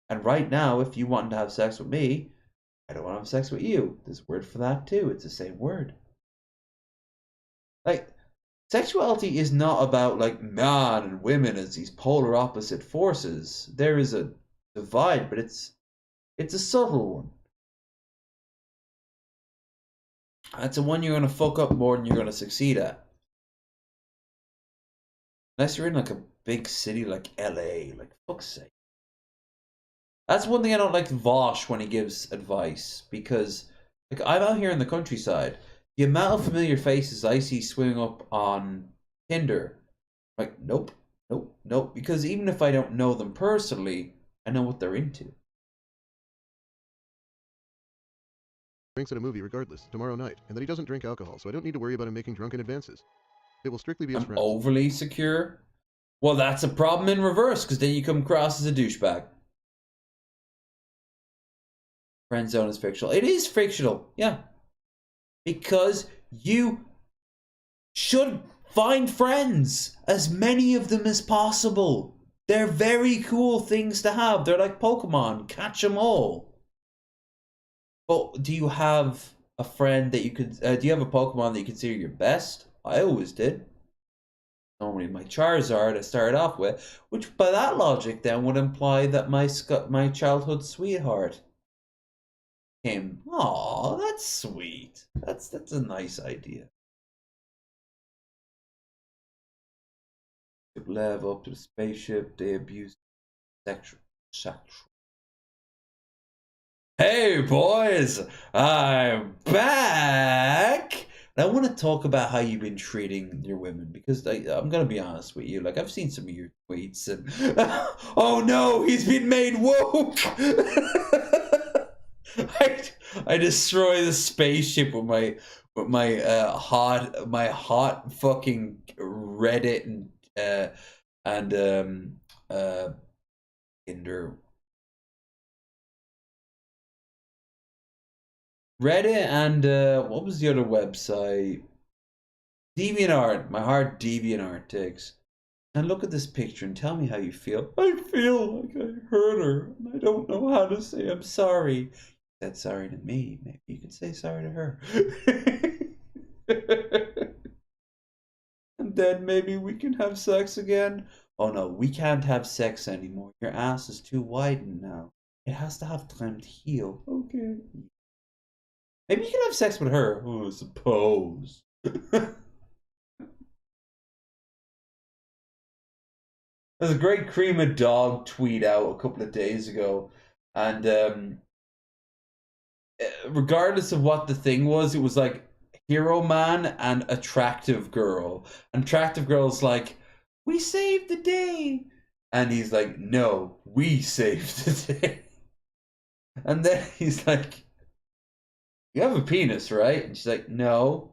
And right now, if you want to have sex with me, I don't want to have sex with you. There's a word for that too. It's the same word. Like, sexuality is not about like man and women as these polar opposite forces. There is a divide, but it's a subtle one. It's the one you're gonna fuck up more than you're gonna succeed at. Unless you're in like a big city like LA, like fuck's sake. That's one thing I don't like Vosh when he gives advice, because like I'm out here in the countryside. The amount of familiar faces I see swimming up on Tinder, like nope, because even if I don't know them personally, I know what they're into. drinks at a movie regardless, tomorrow night, and that he doesn't drink alcohol, so I don't need to worry about him making drunken advances. It will strictly be his friends. Overly secure? Well, that's a problem in reverse, because then you come across as a douchebag. Friend zone is fictional. It is fictional, yeah. Because you should find friends, as many of them as possible. They're very cool things to have. They're like Pokemon, catch them all. But do you have a friend that you could, do you have a Pokemon that you consider your best? I always did. Normally my Charizard I started off with, which by that logic then would imply that my childhood sweetheart him. Aw, that's sweet. That's a nice idea. Level up to the spaceship, they abuse sexual. Hey boys, I'm back. And I want to talk about how you've been treating your women, because I'm gonna be honest with you. Like, I've seen some of your tweets, and oh no, he's been made woke. I destroy the spaceship with my hot fucking Reddit and Tinder. Reddit and what was the other website? DeviantArt. My heart DeviantArt takes. And look at this picture and tell me how you feel. I feel like I hurt her and I don't know how to say I'm sorry. You said sorry to me. Maybe you could say sorry to her. And then maybe we can have sex again. Oh no, we can't have sex anymore. Your ass is too widened now. It has to have time to heal. Okay. Maybe you can have sex with her. Oh, I suppose. There's a great Cream of Dog tweet out a couple of days ago. And regardless of what the thing was, it was like hero man and attractive girl. And attractive girl's like, we saved the day. And he's like, no, we saved the day. And then he's like, you have a penis, right? And she's like, no.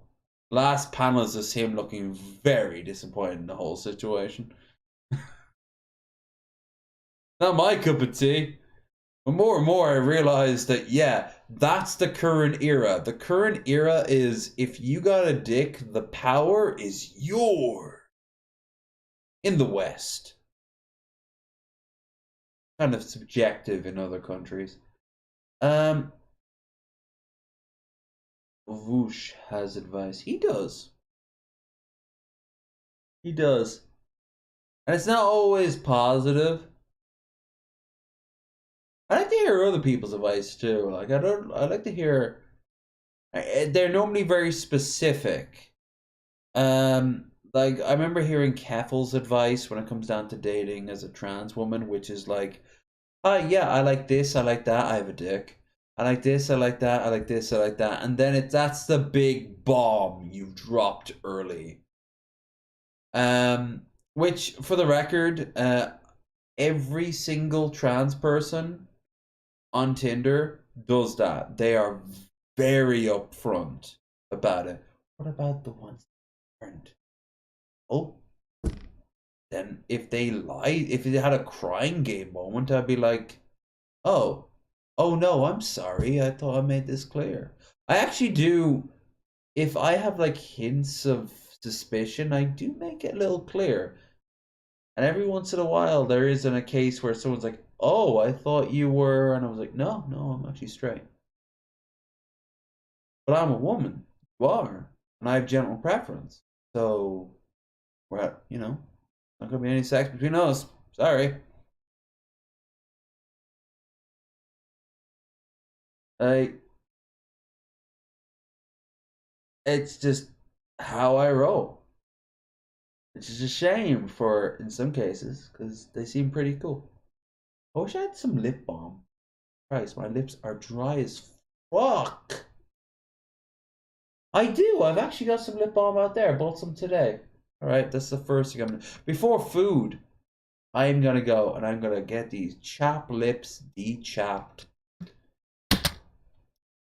Last panel is just him looking very disappointed in the whole situation. Not my cup of tea. But more and more I realize that, yeah, that's the current era. The current era is, if you got a dick, the power is yours. In the West. Kind of subjective in other countries. Whoosh has advice. He does. He does. And it's not always positive. I like to hear other people's advice too. Like, I like to hear, they're normally very specific. Like, I remember hearing Keffel's advice when it comes down to dating as a trans woman, which is like, yeah, I like this, I like that, I have a dick. I like this, I like that, I like this, I like that. And then that's the big bomb you've dropped early. Which, for the record, every single trans person on Tinder does that. They are very upfront about it. What about the ones that aren't? Oh. Then if they lied, if they had a crying game moment, I'd be like, oh no, I'm sorry. I thought I made this clear. I actually do. If I have like hints of suspicion, I do make it a little clear. And every once in a while, there isn't a case where someone's like, oh, I thought you were, and I was like, no, I'm actually straight. But I'm a woman. You are. And I have general preference. So, we're at, not gonna be any sex between us. Sorry. It's just how I roll. Which is a shame in some cases, because they seem pretty cool. I wish I had some lip balm. Christ, my lips are dry as fuck. I do. I've actually got some lip balm out there. I bought some today. Alright, that's the first thing I'm gonna... Before food, I'm gonna go and I'm gonna get these chapped lips de-chapped.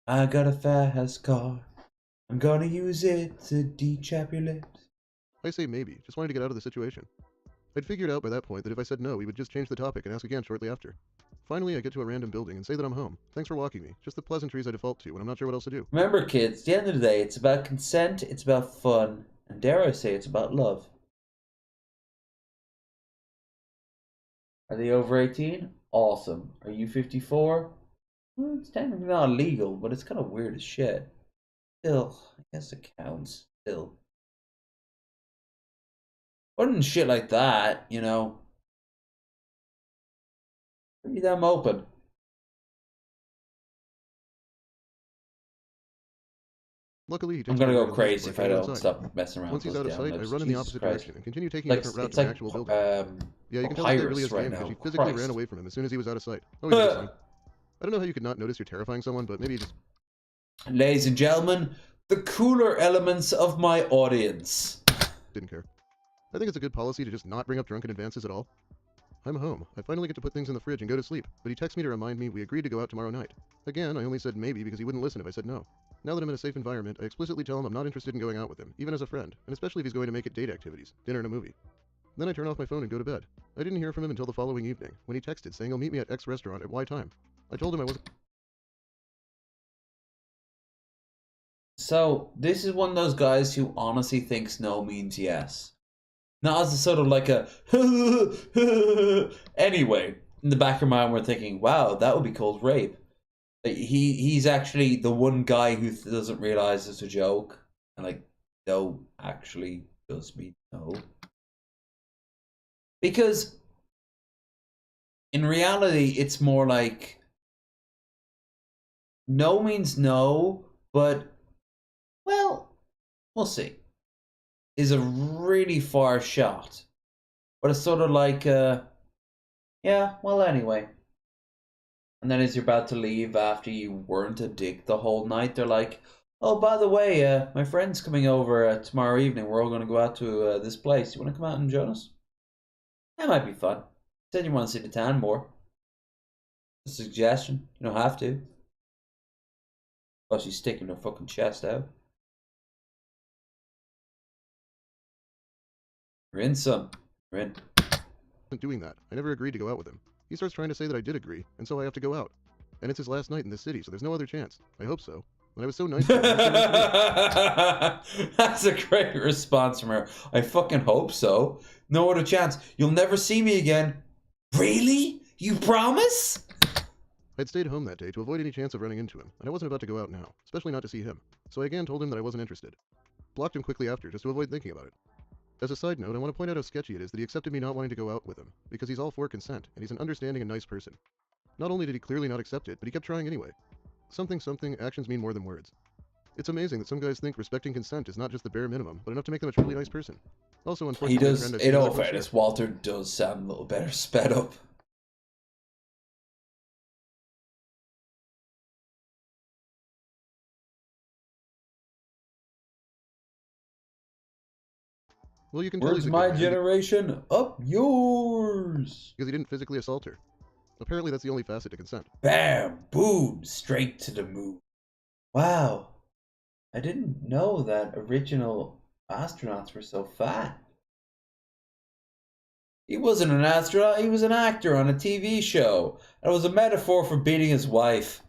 I got a fast car. I'm gonna use it to de-chap your lips. I say maybe, just wanted to get out of the situation. I'd figured out by that point that if I said no, he would just change the topic and ask again shortly after. Finally, I get to a random building and say that I'm home. Thanks for walking me. Just the pleasantries I default to when I'm not sure what else to do. Remember, kids, at the end of the day, it's about consent, it's about fun, and dare I say, it's about love. Are they over 18? Awesome. Are you 54? Well, it's technically not illegal, but it's kind of weird as shit. Still, I guess it counts. Still. Other than shit like that, you know. Pretty damn open. Luckily, he I'm takes gonna me go right crazy inside. if I don't stop messing around. Once he's with out of those sight, damn I lips. run in the Jesus opposite Christ. direction and continue taking a different route to the actual building. Yeah, you can tell the guy really is game because he physically ran away from him as soon as he was out of sight. Oh, he's a good sign. I don't know how you could not notice you're terrifying someone, but maybe you just... Ladies and gentlemen, the cooler elements of my audience. Didn't care. I think it's a good policy to just not bring up drunken advances at all. I'm home. I finally get to put things in the fridge and go to sleep, but he texts me to remind me we agreed to go out tomorrow night. Again, I only said maybe because he wouldn't listen if I said no. Now that I'm in a safe environment, I explicitly tell him I'm not interested in going out with him, even as a friend, and especially if he's going to make it date activities, dinner and a movie. Then I turn off my phone and go to bed. I didn't hear from him until the following evening, when he texted saying he'll meet me at X restaurant at Y time. I told him I wasn't... So, this is one of those guys who honestly thinks no means yes. Not as a sort of like a anyway, in the back of my mind we're thinking, wow, that would be called rape. He's actually the one guy who doesn't realize it's a joke and like no actually does mean no. Because in reality it's more like no means no, but well, we'll see. Is a really far shot. But it's sort of like, yeah, well, anyway. And then as you're about to leave after you weren't a dick the whole night, they're like, oh, by the way, my friend's coming over tomorrow evening. We're all going to go out to this place. You want to come out and join us? That might be fun. Said you want to see the town more. A suggestion. You don't have to. Oh, she's sticking her fucking chest out. We're in, son. We're in. Doing that. I never agreed to go out with him. He starts trying to say that I did agree, and so I have to go out. And it's his last night in this city, so there's no other chance. I hope so. When I was so nice to him, That's a great response from her. I fucking hope so. No other chance. You'll never see me again. Really? You promise? I'd stayed home that day to avoid any chance of running into him, and I wasn't about to go out now, especially not to see him. So I again told him that I wasn't interested. Blocked him quickly after, just to avoid thinking about it. As a side note, I want to point out how sketchy it is that he accepted me not wanting to go out with him, because he's all for consent, and he's an understanding and nice person. Not only did he clearly not accept it, but he kept trying anyway. Something, actions mean more than words. It's amazing that some guys think respecting consent is not just the bare minimum, but enough to make them a truly nice person. Also, unfortunately, he does, in all fairness, Walter does sound a little better sped up. Well, you can tell Where's my generation? Up yours! Because he didn't physically assault her. Apparently that's the only facet to consent. Bam! Boom! Straight to the moon. Wow. I didn't know that original astronauts were so fat. He wasn't an astronaut, he was an actor on a TV show. It was a metaphor for beating his wife.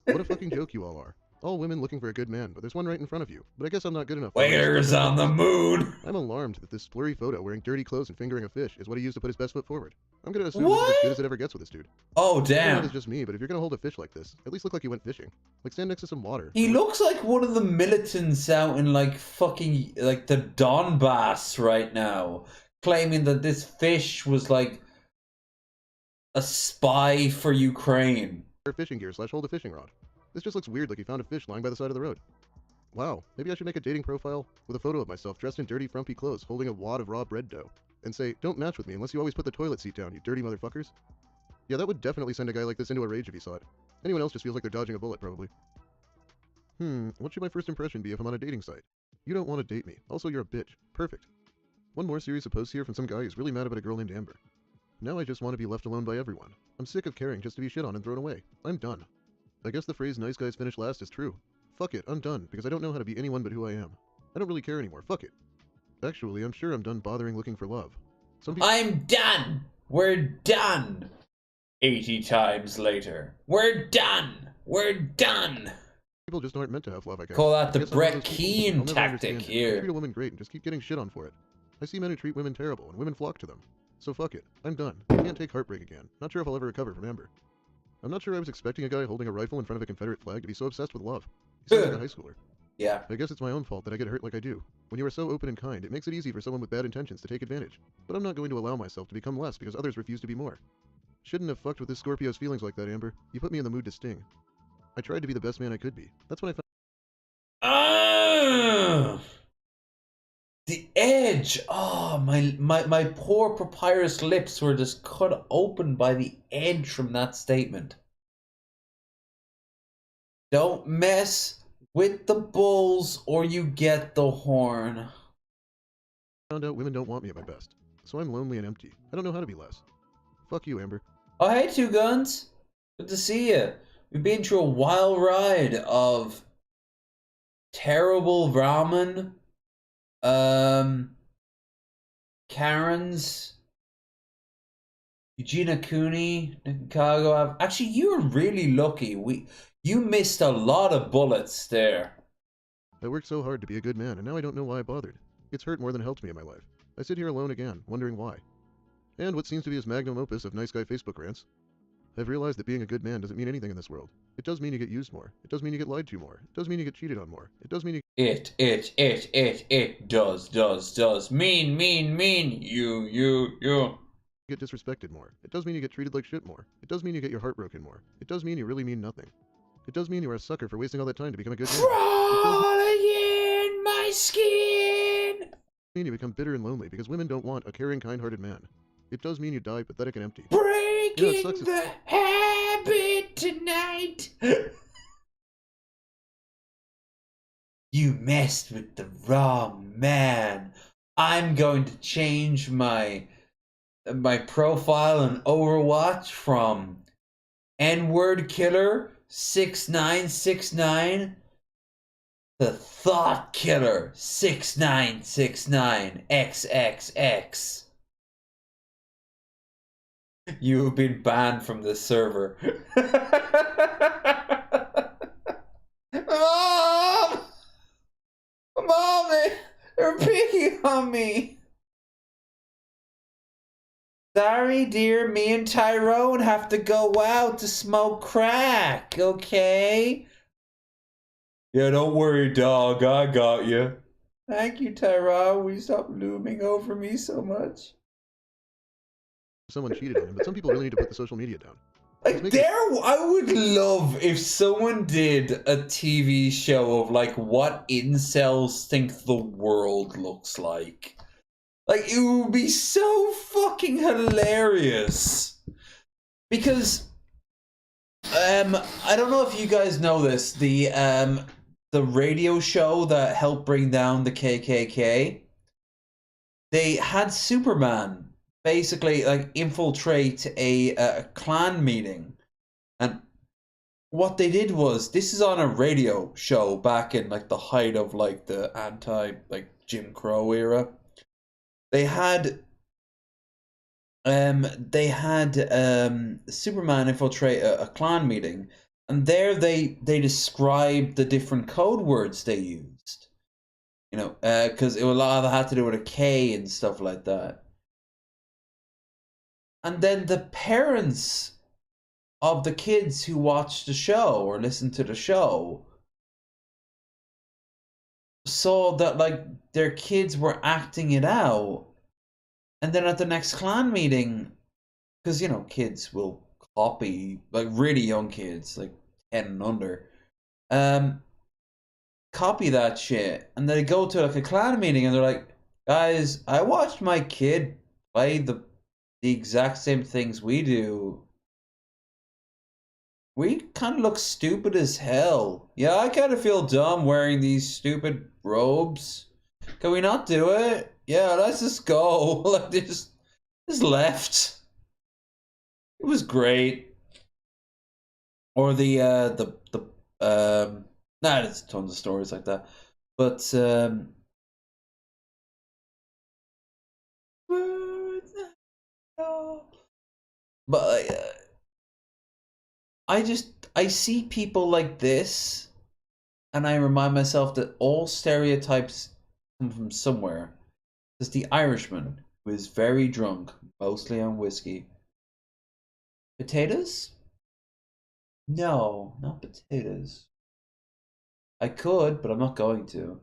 What a fucking joke you all are. All women looking for a good man, but there's one right in front of you. But I guess I'm not good enough. Waiters on the moon! I'm alarmed that this blurry photo wearing dirty clothes and fingering a fish is what he used to put his best foot forward. I'm gonna assume this is as good as it ever gets with this dude. Oh, damn. It's just me, but if you're gonna hold a fish like this, at least look like you went fishing. Like stand next to some water. He looks like one of the militants out in like fucking, like the Donbass right now. Claiming that this fish was like a spy for Ukraine. Fishing gear / hold a fishing rod. This just looks weird, like he found a fish lying by the side of the road. Wow, maybe I should make a dating profile with a photo of myself dressed in dirty, frumpy clothes, holding a wad of raw bread dough, and say, don't match with me unless you always put the toilet seat down, you dirty motherfuckers. Yeah, that would definitely send a guy like this into a rage if he saw it. Anyone else just feels like they're dodging a bullet, probably. What should my first impression be if I'm on a dating site? You don't want to date me. Also, you're a bitch. Perfect. One more series of posts here from some guy who's really mad about a girl named Amber. Now I just want to be left alone by everyone. I'm sick of caring just to be shit on and thrown away. I'm done. I guess the phrase nice guys finish last is true. Fuck it, I'm done, because I don't know how to be anyone but who I am. I don't really care anymore, fuck it. Actually, I'm sure I'm done bothering looking for love. I'm done! We're done! 80 times later. We're done! We're done! People just aren't meant to have love, I guess. Call that the I guess I'm one of Brett those people. Keane I'll never tactic understand it. here. I treat a woman great and just keep getting shit on for it. I see men who treat women terrible, and women flock to them. So fuck it. I'm done. I can't take heartbreak again. Not sure if I'll ever recover from Amber. I'm not sure I was expecting a guy holding a rifle in front of a Confederate flag to be so obsessed with love. He sounds like a high schooler. Yeah. I guess it's my own fault that I get hurt like I do. When you are so open and kind, it makes it easy for someone with bad intentions to take advantage. But I'm not going to allow myself to become less because others refuse to be more. Shouldn't have fucked with this Scorpio's feelings like that, Amber. You put me in the mood to sting. I tried to be the best man I could be. That's when I found... The edge! Oh, my poor papyrus lips were just cut open by the edge from that statement. Don't mess with the bulls or you get the horn. Found out women don't want me at my best. So I'm lonely and empty. I don't know how to be less. Fuck you, Amber. Oh, hey, Two Guns. Good to see you. We've been through a wild ride of terrible ramen, Karens, Eugenia Cooney, Chicago. Actually, you were really lucky. You missed a lot of bullets there. I worked so hard to be a good man, and now I don't know why I bothered. It's hurt more than helped me in my life. I sit here alone again, wondering why. And what seems to be his magnum opus of nice guy Facebook rants. I've realized that being a good man doesn't mean anything in this world. It does mean you get used more. It does mean you get lied to more. It does mean you get cheated on more. It does mean you... It does. Mean. You. Get disrespected more. It does mean you get treated like shit more. It does mean you get your heart broken more. It does mean you really mean nothing. It does mean you are a sucker for wasting all that time to become a good man. Crawling in my skin! It does mean you become bitter and lonely because women don't want a caring, kind-hearted man. It does mean you die pathetic and empty. Breaking the habit tonight! You messed with the wrong man. I'm going to change my profile on Overwatch from N-word killer 6969 to thought killer 6969 XXX. You have been banned from this server. Mom! Mommy! They're picking on me! Sorry, dear, me and Tyrone have to go out to smoke crack, okay? Yeah, don't worry, dog, I got you. Thank you, Tyrone. Will you stop looming over me so much? Someone cheated on him, but some people really need to put the social media down. Like, I would love if someone did a TV show of, like, what incels think the world looks like. Like, it would be so fucking hilarious. Because, I don't know if you guys know this, the radio show that helped bring down the KKK, they had Superman basically, like, infiltrate a Klan meeting. And what they did was, this is on a radio show back in, like, the height of, like, the Jim Crow era. They had Superman infiltrate a Klan meeting, and there they described the different code words they used. You know, because a lot of it had to do with a K and stuff like that. And then the parents of the kids who watched the show or listened to the show saw that, like, their kids were acting it out. And then at the next Klan meeting, because, you know, kids will copy, like, really young kids, like 10 and under, copy that shit. And they go to, like, a Klan meeting and they're like, guys, I watched my kid play the exact same things we do. We kind of look stupid as hell. Yeah, I kind of feel dumb wearing these stupid robes. Can we not do it? Yeah, let's just go. Like, they just left. It was great. Or nah, there's tons of stories like that. But I see people like this, and I remind myself that all stereotypes come from somewhere. There's the Irishman who is very drunk, mostly on whiskey. Potatoes? No, not potatoes. I could, but I'm not going to.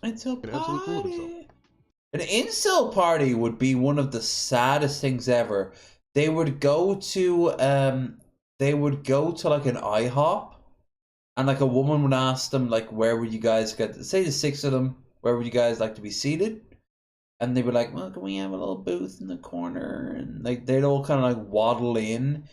It's a party. An incel party would be one of the saddest things ever. They would go to like an IHOP, and like a woman would ask them like, where would you guys get, say the 6 of them, where would you guys like to be seated? And they were like, well, can we have a little booth in the corner? And like they'd all kind of like waddle in.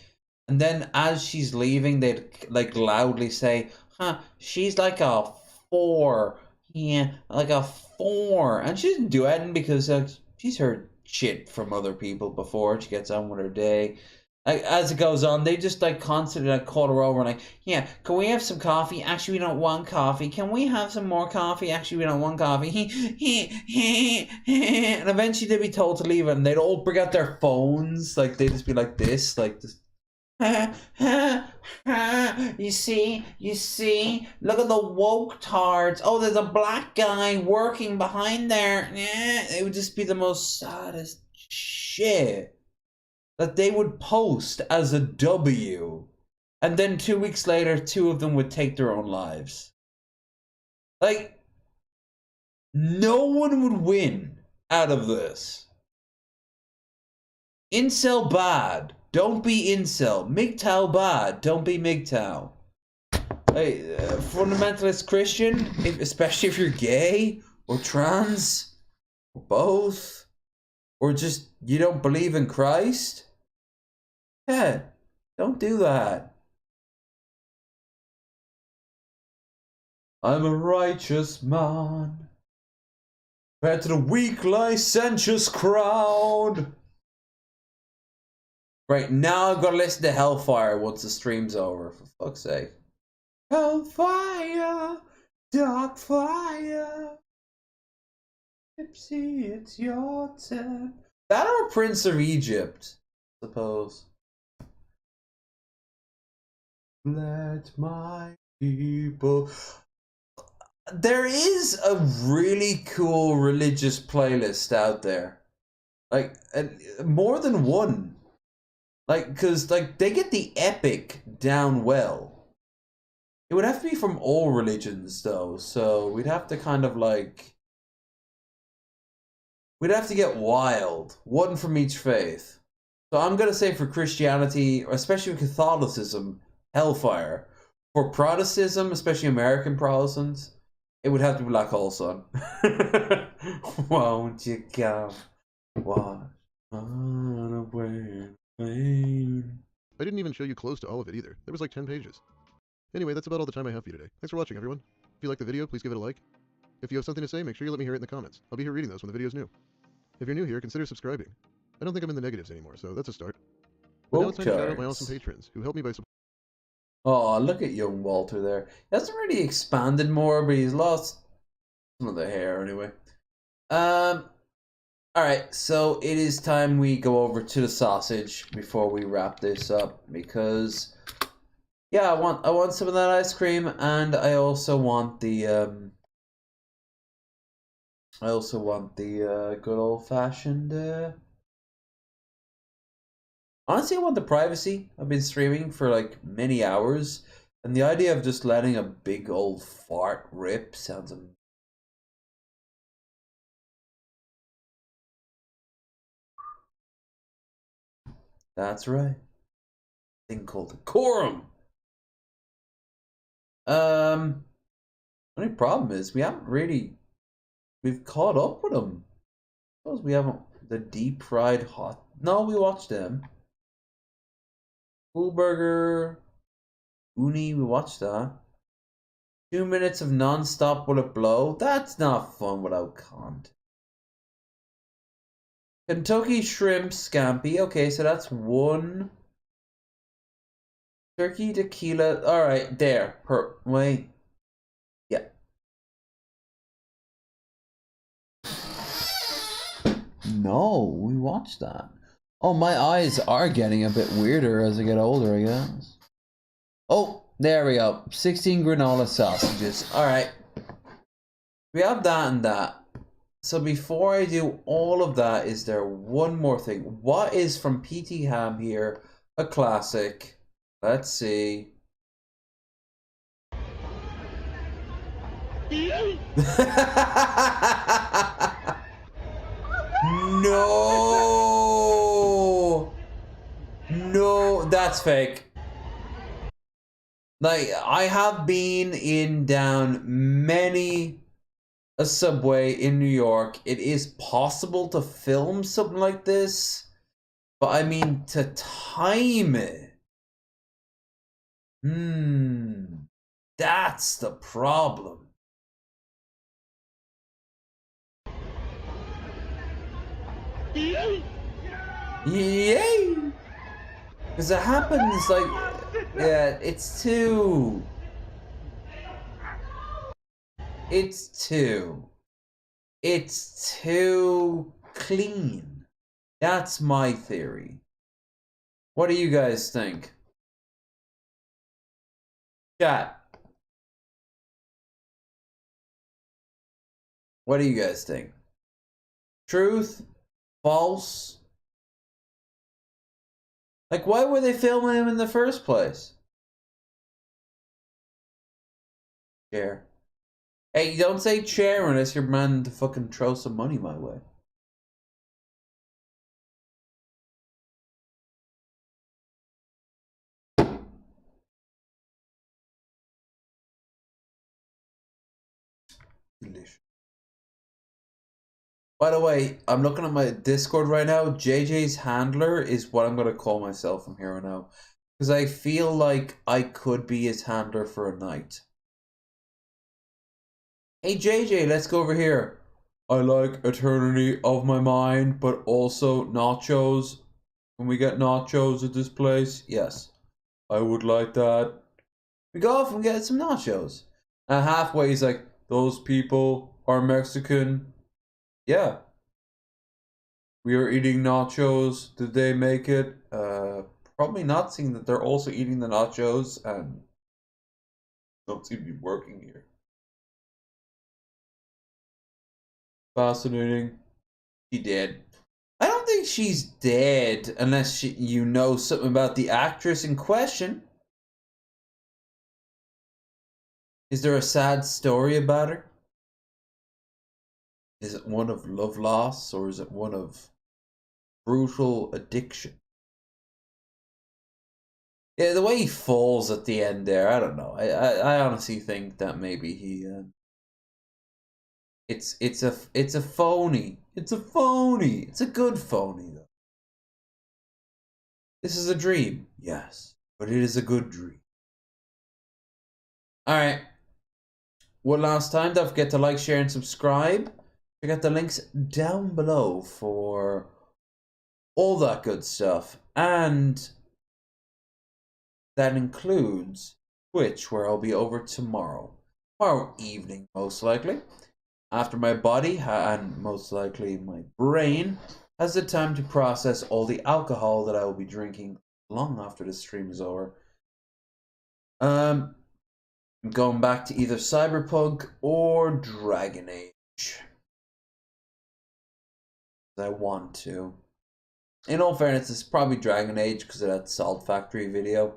And then as she's leaving, they'd like loudly say, huh, she's like a 4. Yeah, like a 4. And she didn't do anything because she's heard shit from other people before. She gets on with her day. Like, as it goes on, they just like constantly like call her over and like, yeah, can we have some coffee? Actually, we don't want coffee. Can we have some more coffee? Actually, we don't want coffee. And eventually they'd be told to leave, and they'd all bring out their phones. Like they'd just be like this, like this. You see, look at the woke tards. Oh, there's a black guy working behind there. It would just be the most saddest shit that they would post as a W, and then 2 weeks later 2 of them would take their own lives. Like, no one would win out of this. Incel bad. Don't be incel. MGTOW bad. Don't be MGTOW. Hey, fundamentalist Christian, especially if you're gay or trans or both, or just you don't believe in Christ. Yeah, don't do that. I'm a righteous man compared to the weak, licentious crowd. Right, now I've got to listen to Hellfire once the stream's over, for fuck's sake. Hellfire, dark fire. Gypsy, it's your turn. That or Prince of Egypt, I suppose. Let my people. There is a really cool religious playlist out there, like more than one, like because like they get the epic down well. It would have to be from all religions though, so we'd have to kind of like we'd have to get wild, one from each faith. So I'm gonna say for Christianity, especially Catholicism, Hellfire. For Protestantism, especially American Protestants, it would have to be Black Hole Sun. Won't you come wash on away pain? I didn't even show you close to all of it either. There was like 10 pages. Anyway, that's about all the time I have for you today. Thanks for watching, everyone. If you liked the video, please give it a like. If you have something to say, make sure you let me hear it in the comments. I'll be here reading those when the video's new. If you're new here, consider subscribing. I don't think I'm in the negatives anymore, so that's a start. But now it's time to shout out my awesome patrons who help me by supporting. Oh, look at young Walter there. He hasn't really expanded more, but he's lost some of the hair anyway. Alright, so it is time we go over to the sausage before we wrap this up, because yeah, I want some of that ice cream, and I also want the good old-fashioned honestly, I want the privacy. I've been streaming for like many hours, and the idea of just letting a big old fart rip sounds amazing. That's right. Thing called decorum. Only problem is we've caught up with them. Suppose we haven't the deep fried hot. No, we watched them. Cool Burger, Uni, we watched that. 2 minutes of non-stop will it blow? That's not fun without content. Kentucky shrimp scampi. Okay, so that's one. Turkey tequila. All right, there. Wait. Yeah. No, we watched that. Oh, my eyes are getting a bit weirder as I get older, I guess. Oh, there we go. 16 granola sausages. All right. We have that and that. So before I do all of that, is there one more thing? What is from PT Ham here? A classic. Let's see. No! No, that's fake. Like, I have been in down many a subway in New York. It is possible to film something like this, but I mean to time it. That's the problem. Yay! Because it happens like, yeah, it's too clean. That's my theory. What do you guys think? Chat. What do you guys think? Truth? False? Like, why were they filming him in the first place? Chair. Hey, don't say chair unless you're man to fucking throw some money my way. Delicious. By the way, I'm looking at my Discord right now. JJ's handler is what I'm going to call myself from here on out. Because I feel like I could be his handler for a night. Hey JJ, let's go over here. I like Eternity of My Mind, but also nachos. Can we get nachos at this place? Yes. I would like that. We go off and get some nachos. And halfway he's like, those people are Mexican. Yeah. We are eating nachos. Did they make it? Probably not, seeing that they're also eating the nachos and don't seem to be working here. Fascinating. She dead. I don't think she's dead unless you know something about the actress in question. Is there a sad story about her? Is it one of love loss, or is it one of brutal addiction? Yeah, the way he falls at the end there, I don't know. I honestly think that maybe he it's a phony. It's a phony. It's a good phony though. This is a dream, yes, but it is a good dream. All right. One last time, don't forget to like, share, and subscribe. Check out the links down below for all that good stuff. And that includes Twitch, where I'll be over tomorrow evening, most likely. After my body, and most likely my brain, has the time to process all the alcohol that I will be drinking long after the stream is over. I'm going back to either Cyberpunk or Dragon Age. I want to. In all fairness, it's probably Dragon Age because of that Salt Factory video.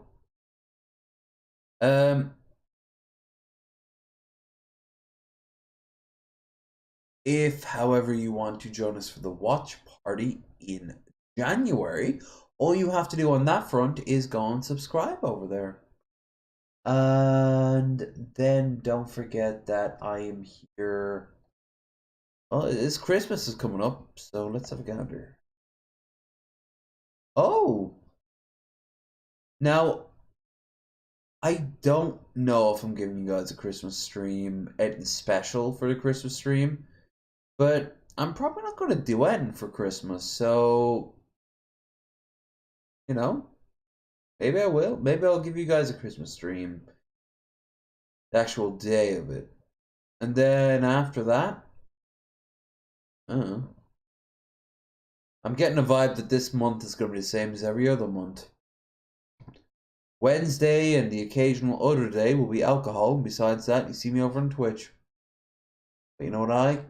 If, however, you want to join us for the watch party in January, all you have to do on that front is go and subscribe over there. And then don't forget that I am here. Well, it's Christmas is coming up, so let's have a gander. Oh! Now, I don't know if I'm giving you guys a Christmas stream, anything special for the Christmas stream, but I'm probably not going to do anything for Christmas, so, you know, maybe I will. Maybe I'll give you guys a Christmas stream, the actual day of it. And then after that, I don't know. I'm getting a vibe that this month is going to be the same as every other month. Wednesday and the occasional other day will be alcohol. Besides that, you see me over on Twitch. But you know what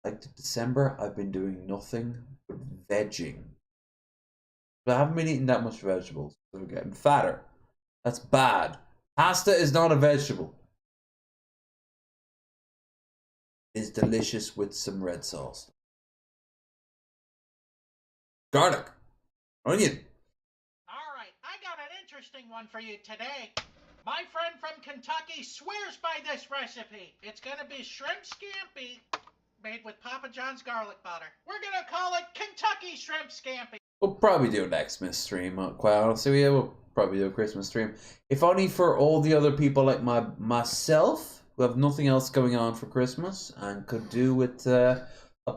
like December, I've been doing nothing but vegging. But I haven't been eating that much vegetables. So I'm getting fatter. That's bad. Pasta is not a vegetable. It's delicious with some red sauce. Garlic. Onion. Alright, I got an interesting one for you today. My friend from Kentucky swears by this recipe. It's gonna be shrimp scampi made with Papa John's garlic butter. We're gonna call it Kentucky Shrimp Scampi. We'll probably do an Xmas stream, quite honestly. Yeah, we'll probably do a Christmas stream. If only for all the other people like myself, who have nothing else going on for Christmas and could do with a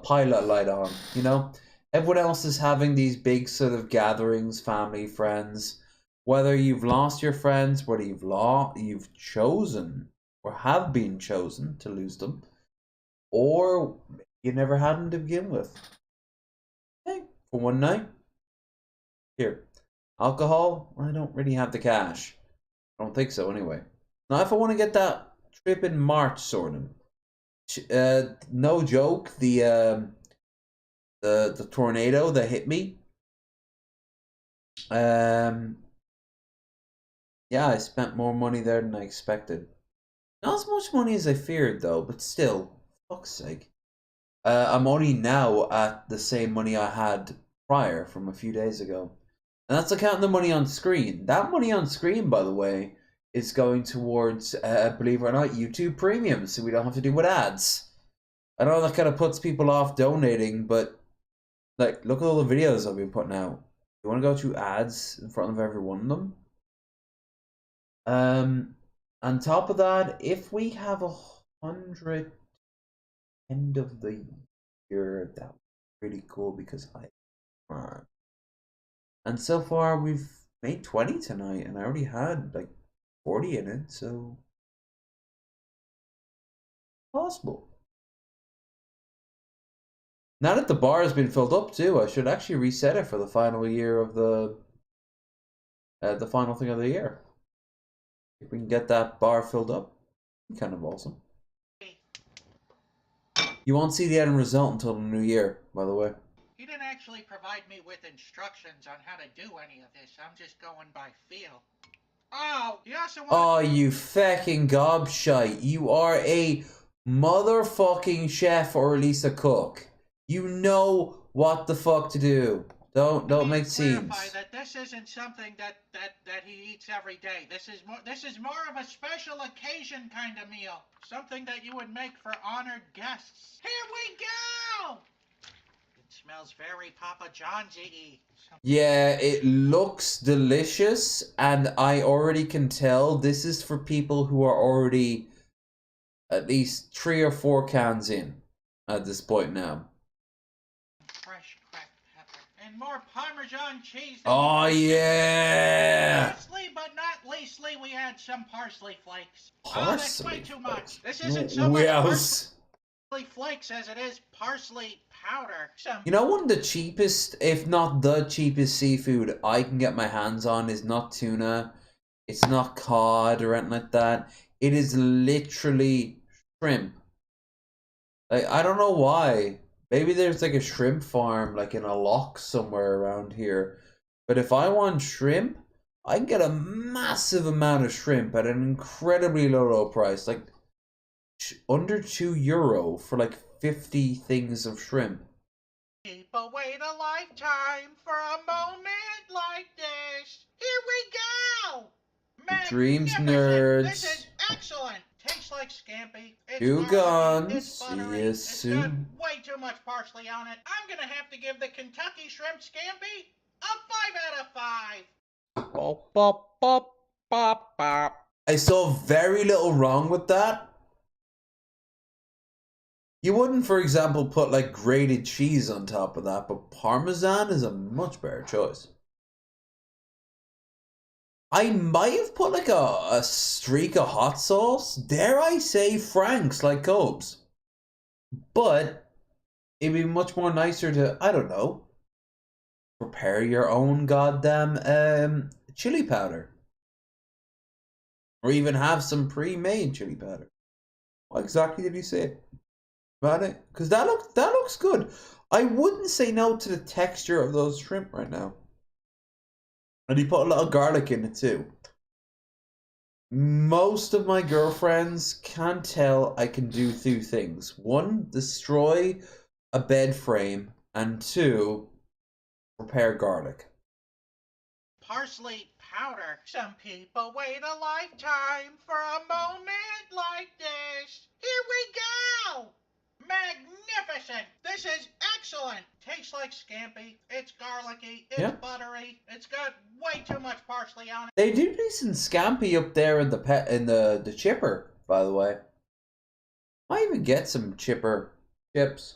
pilot light on, you know? Everyone else is having these big sort of gatherings, family, friends. Whether you've lost your friends, whether you've chosen or have been chosen to lose them, or you never had them to begin with. Hey, for one night. Here. Alcohol? I don't really have the cash. I don't think so anyway. Now if I want to get that trip in March sorted. No joke, the tornado that hit me. Yeah, I spent more money there than I expected. Not as much money as I feared though, but still, fuck's sake. I'm only now at the same money I had prior from a few days ago. And that's counting the money on screen. That money on screen, by the way, is going towards, believe it or not, YouTube Premium, so we don't have to deal with ads. I know that kind of puts people off donating, but like, look at all the videos I've been putting out. You want to go through ads in front of every one of them? On top of that, if we have 100 end of the year, that would be really cool because and so far we've made 20 tonight, and I already had like 40 in it, so possible. Now that the bar has been filled up too, I should actually reset it for the final year of the final thing of the year. If we can get that bar filled up, kind of awesome. You won't see the end result until the new year, by the way. He didn't actually provide me with instructions on how to do any of this. I'm just going by feel. Oh, you also want... Oh, you fucking gobshite. You are a motherfucking chef, or at least a cook. You know what the fuck to do. Don't make scenes. That this isn't something that he eats every day. This is more of a special occasion kind of meal. Something that you would make for honored guests. Here we go! It smells very Papa John's-y. Yeah, it looks delicious, and I already can tell this is for people who are already at least 3 or 4 cans in at this point now. Fresh cracked pepper and more Parmesan cheese. Oh yeah! Lastly but not leastly, we add some parsley flakes. Parsley oh, that's way too much. This isn't so much parsley flakes as it is parsley powder. You know, one of the cheapest, if not the cheapest seafood I can get my hands on is not tuna. It's not cod or anything like that. It is literally shrimp. Like, I don't know why. Maybe there's like a shrimp farm like in a loch somewhere around here. But if I want shrimp, I can get a massive amount of shrimp at an incredibly low price. Like under €2 for like 50 things of shrimp. People wait a lifetime for a moment like this. Here we go! Dreams, nerds. This is excellent. Tastes like scampi. It's 2 guns. It's buttery. See you It's soon. good. Way too much parsley on it. I'm gonna have to give the Kentucky Shrimp Scampi a 5 out of 5. I saw very little wrong with that. You wouldn't, for example, put like grated cheese on top of that, but Parmesan is a much better choice. I might have put like a streak of hot sauce. Dare I say Frank's, like Cobes. But it'd be much more nicer to, I don't know, prepare your own goddamn chili powder. Or even have some pre-made chili powder. What exactly did you say about it? Because that looks good. I wouldn't say no to the texture of those shrimp right now. And he put a lot of garlic in it too. Most of my girlfriends can't tell I can do two things. One, destroy a bed frame. And two, prepare garlic. Parsley powder. Some people wait a lifetime for a moment like this. Here we go! Magnificent! This is excellent! Tastes like scampi. It's garlicky. It's buttery. It's got way too much parsley on it. They do decent scampi up there in the chipper, by the way. Might even get some chipper chips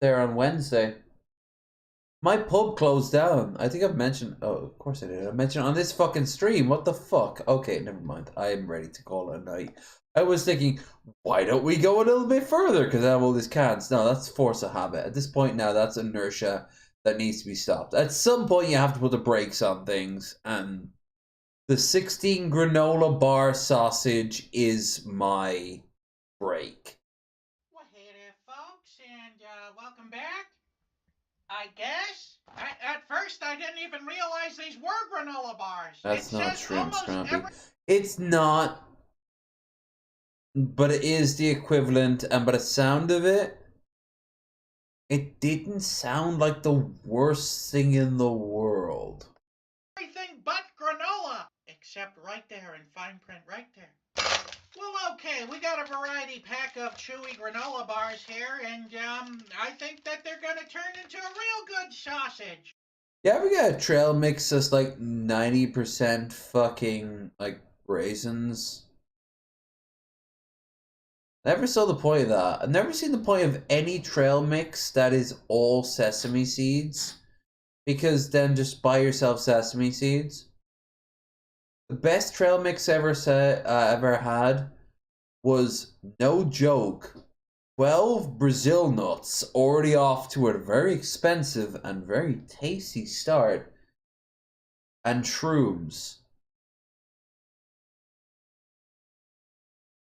there on Wednesday. My pub closed down. I think I've mentioned... Oh, of course I did. I mentioned on this fucking stream. What the fuck? Okay, never mind. I am ready to call it a night. I was thinking, why don't we go a little bit further? Because I have all these cans. No, that's force of habit. At this point now, that's inertia that needs to be stopped. At some point, you have to put the brakes on things. And the 16 granola bar sausage is my break. Well, hey there, folks, and welcome back. I guess. At first, I didn't even realize these were granola bars. That's not shrimp scampi. It's not, but it is the equivalent. And by the sound of it, it didn't sound like the worst thing in the world. Everything but granola, except right there in fine print, right there. Well, okay, we got a variety pack of chewy granola bars here, and I think that they're gonna turn into a real good sausage. You ever get a trail mix that's like 90% fucking like raisins? Never saw the point of that. I've never seen the point of any trail mix that is all sesame seeds, because then just buy yourself sesame seeds. The best trail mix ever had was, no joke, 12 Brazil nuts already off to a very expensive and very tasty start, and shrooms.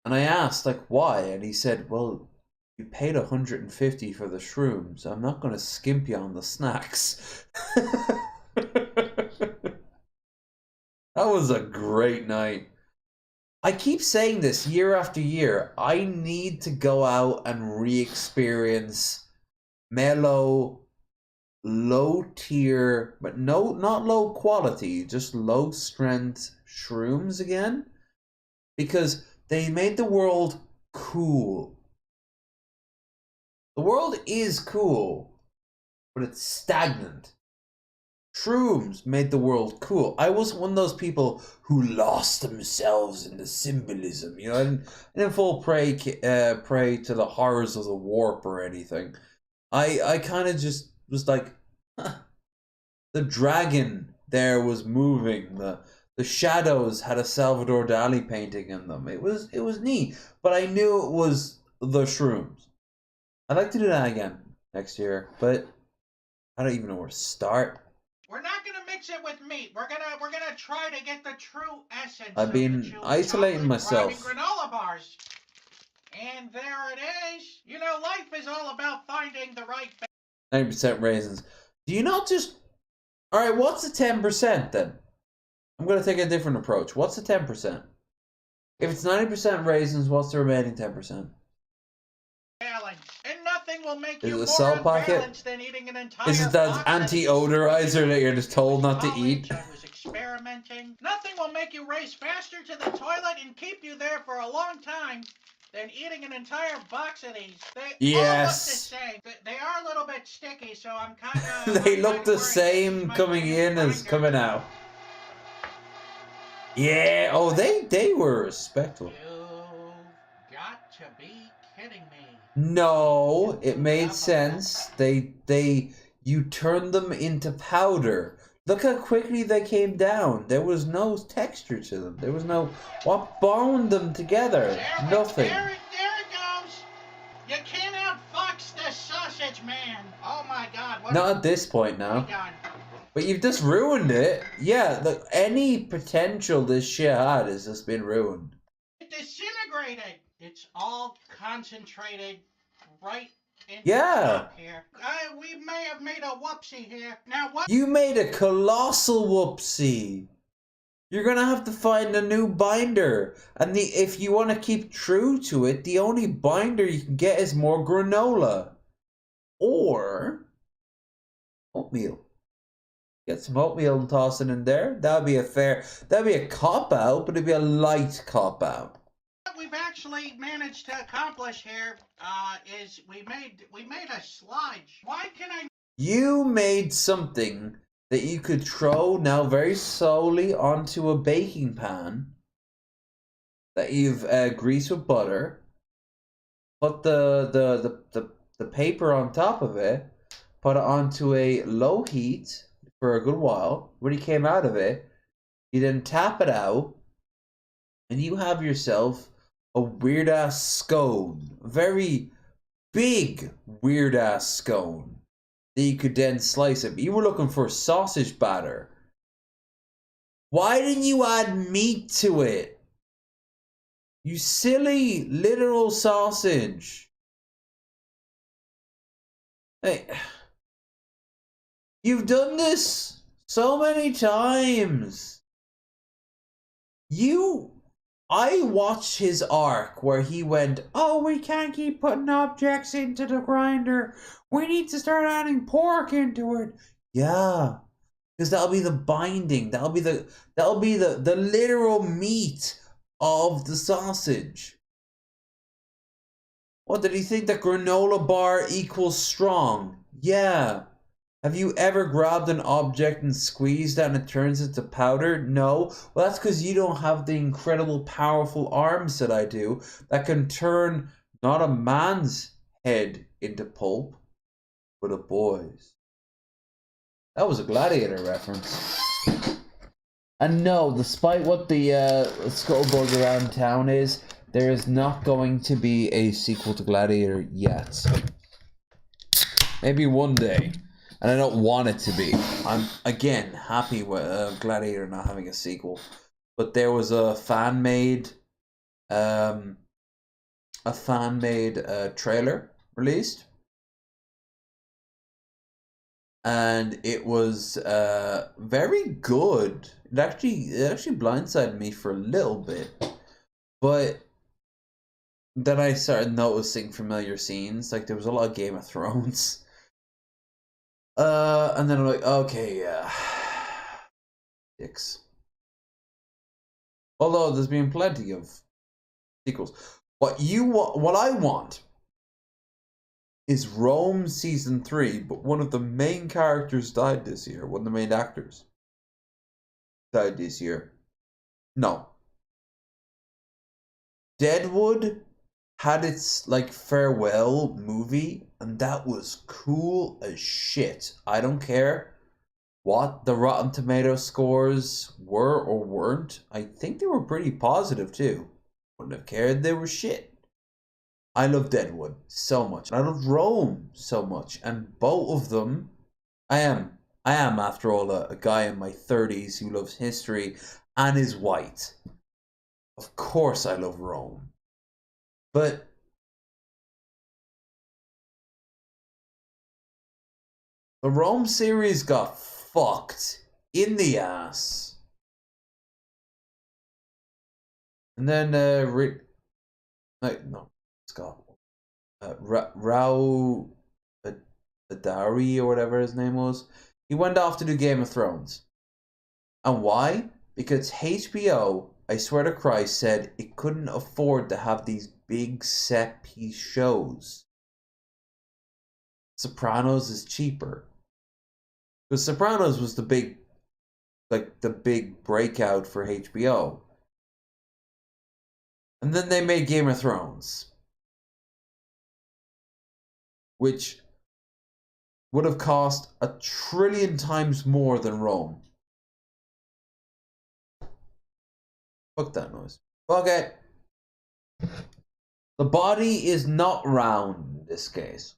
And I asked, like, why? And he said, well, you paid $150 for the shrooms. I'm not going to skimp you on the snacks. That was a great night. I keep saying this year after year. I need to go out and re-experience mellow, low tier, but not low quality, just low strength shrooms again. Because they made the world cool. The world is cool, but it's stagnant. Shrooms made the world cool. I wasn't one of those people who lost themselves in the symbolism. You know, I didn't fall prey to the horrors of the warp or anything. I kind of just was like, huh. The dragon there was moving. The shadows had a Salvador Dali painting in them. It was neat, but I knew it was the shrooms. I'd like to do that again next year, but I don't even know where to start. We're not gonna mix it with meat. We're gonna try to get the true essence. I've been isolating myself. Granola bars, and there it is. You know, life is all about finding the right. 90% raisins. Do you not just? All right, what's the 10% then? I'm gonna take a different approach. What's the 10%? If it's 90% raisins, what's the remaining 10%? And nothing will make Is you it a more salt packet? unbalanced than eating an entire Is it that box anti-odorizer that you're just told not to eat? I was experimenting. Nothing will make you race faster to the toilet and keep you there for a long time than eating an entire box of these. They all look the same. They are a little bit sticky, so I'm kind of... They look the same coming in as coming out. Yeah, oh, they were respectful. You've got to be kidding me. No, it made sense. You turned them into powder. Look how quickly they came down. There was no texture to them. There was no... What bound them together? Nothing. There it goes. You can't outfox the sausage man. Oh my God. Not at this point now. But you've just ruined it. Yeah, look, any potential this shit had has just been ruined. It disintegrated. It's all concentrated right in Yeah. the top here. We may have made a whoopsie here. Now what? You made a colossal whoopsie. You're gonna have to find a new binder. And if you want to keep true to it, the only binder you can get is more granola. Or oatmeal. Get some oatmeal and toss it in there. That'd be a cop-out, but it'd be a light cop-out. What we've actually managed to accomplish here is we made a sludge. Why can I? You made something that you could throw now very slowly onto a baking pan that you've greased with butter. Put the paper on top of it. Put it onto a low heat for a good while. When you came out of it, you then tap it out, and you have yourself a weird ass scone, a very big weird ass scone that you could then slice it. But you were looking for sausage batter. Why didn't you add meat to it? You silly literal sausage. Hey, you've done this so many times. I watched his arc where he went, oh, we can't keep putting objects into the grinder. We need to start adding pork into it. Yeah, because that'll be the binding. That'll be the literal meat of the sausage. What, did he think that granola bar equals strong? Yeah. Have you ever grabbed an object and squeezed it and it turns into powder? No. Well, that's because you don't have the incredible powerful arms that I do that can turn not a man's head into pulp, but a boy's. That was a Gladiator reference. And no, despite what the scuttlebutt around town is, there is not going to be a sequel to Gladiator yet. Maybe one day. And I don't want it to be. I'm, again, happy with Gladiator not having a sequel. But there was a fan-made trailer released. And it was very good. It actually blindsided me for a little bit. But then I started noticing familiar scenes. Like, there was a lot of Game of Thrones. And then I'm like, okay, yeah. Dicks. Although there's been plenty of sequels. What I want is Rome Season 3, but one of the main characters died this year. One of the main actors died this year. No. Deadwood had its, like, farewell movie, and that was cool as shit. I don't care what the Rotten Tomato scores were or weren't. I think they were pretty positive, too. Wouldn't have cared they were shit. I love Deadwood so much. I love Rome so much. And both of them, I am after all, a guy in my 30s who loves history and is white. Of course I love Rome. But the Rome series got fucked in the ass. And then Scott Rao Adari or whatever his name was, he went off to do Game of Thrones. And why? Because HBO, I swear to Christ, said it couldn't afford to have these big set piece shows. Sopranos is cheaper. Because Sopranos was the big breakout for HBO. And then they made Game of Thrones. which would have cost 1 trillion times more than Rome. Fuck that noise. Okay. The body is not round in this case.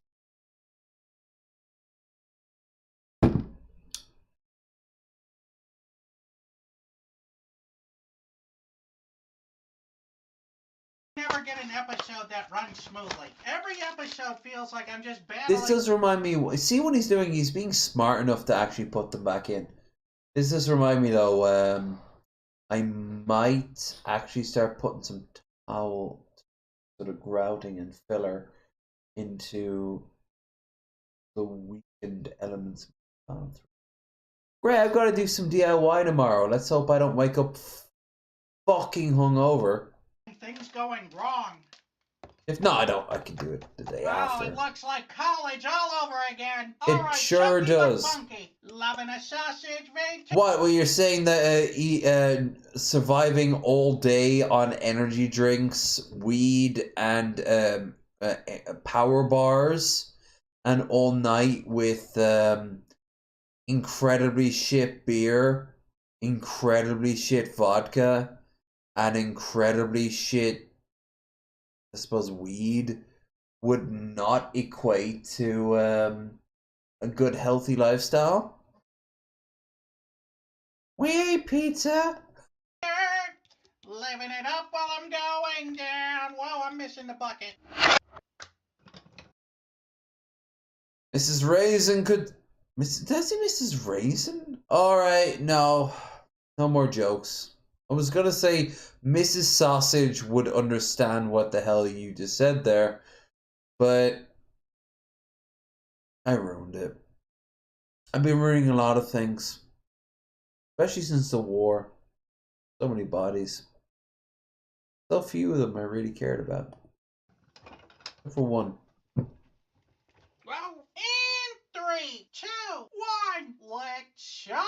Never get an episode that runs smoothly. Every episode feels like I'm just battling. This does remind me. See what he's doing? He's being smart enough to actually put them back in. This does remind me though. I might actually start putting some towel, sort of grouting and filler into the weakened elements. Great, I've got to do some DIY tomorrow. Let's hope I don't wake up fucking hungover. Things going wrong. If not, I don't. I can do it the day after. Oh, it looks like college all over again. It sure does. Loving a sausage, vape. What? Well, you're saying that surviving all day on energy drinks, weed, and power bars, and all night with incredibly shit beer, incredibly shit vodka, and incredibly shit, I suppose, weed would not equate to a good healthy lifestyle? We ate pizza. Living it up while I'm going down. Whoa, I'm missing the bucket. Mrs. Raisin could... Did I say Mrs. Raisin? Alright, no. No more jokes. I was gonna say Mrs. Sausage would understand what the hell you just said there, but I ruined it. I've been ruining a lot of things, especially since the war. So many bodies. So few of them I really cared about. For one. Well, in 3, 2, 1, let's sausage!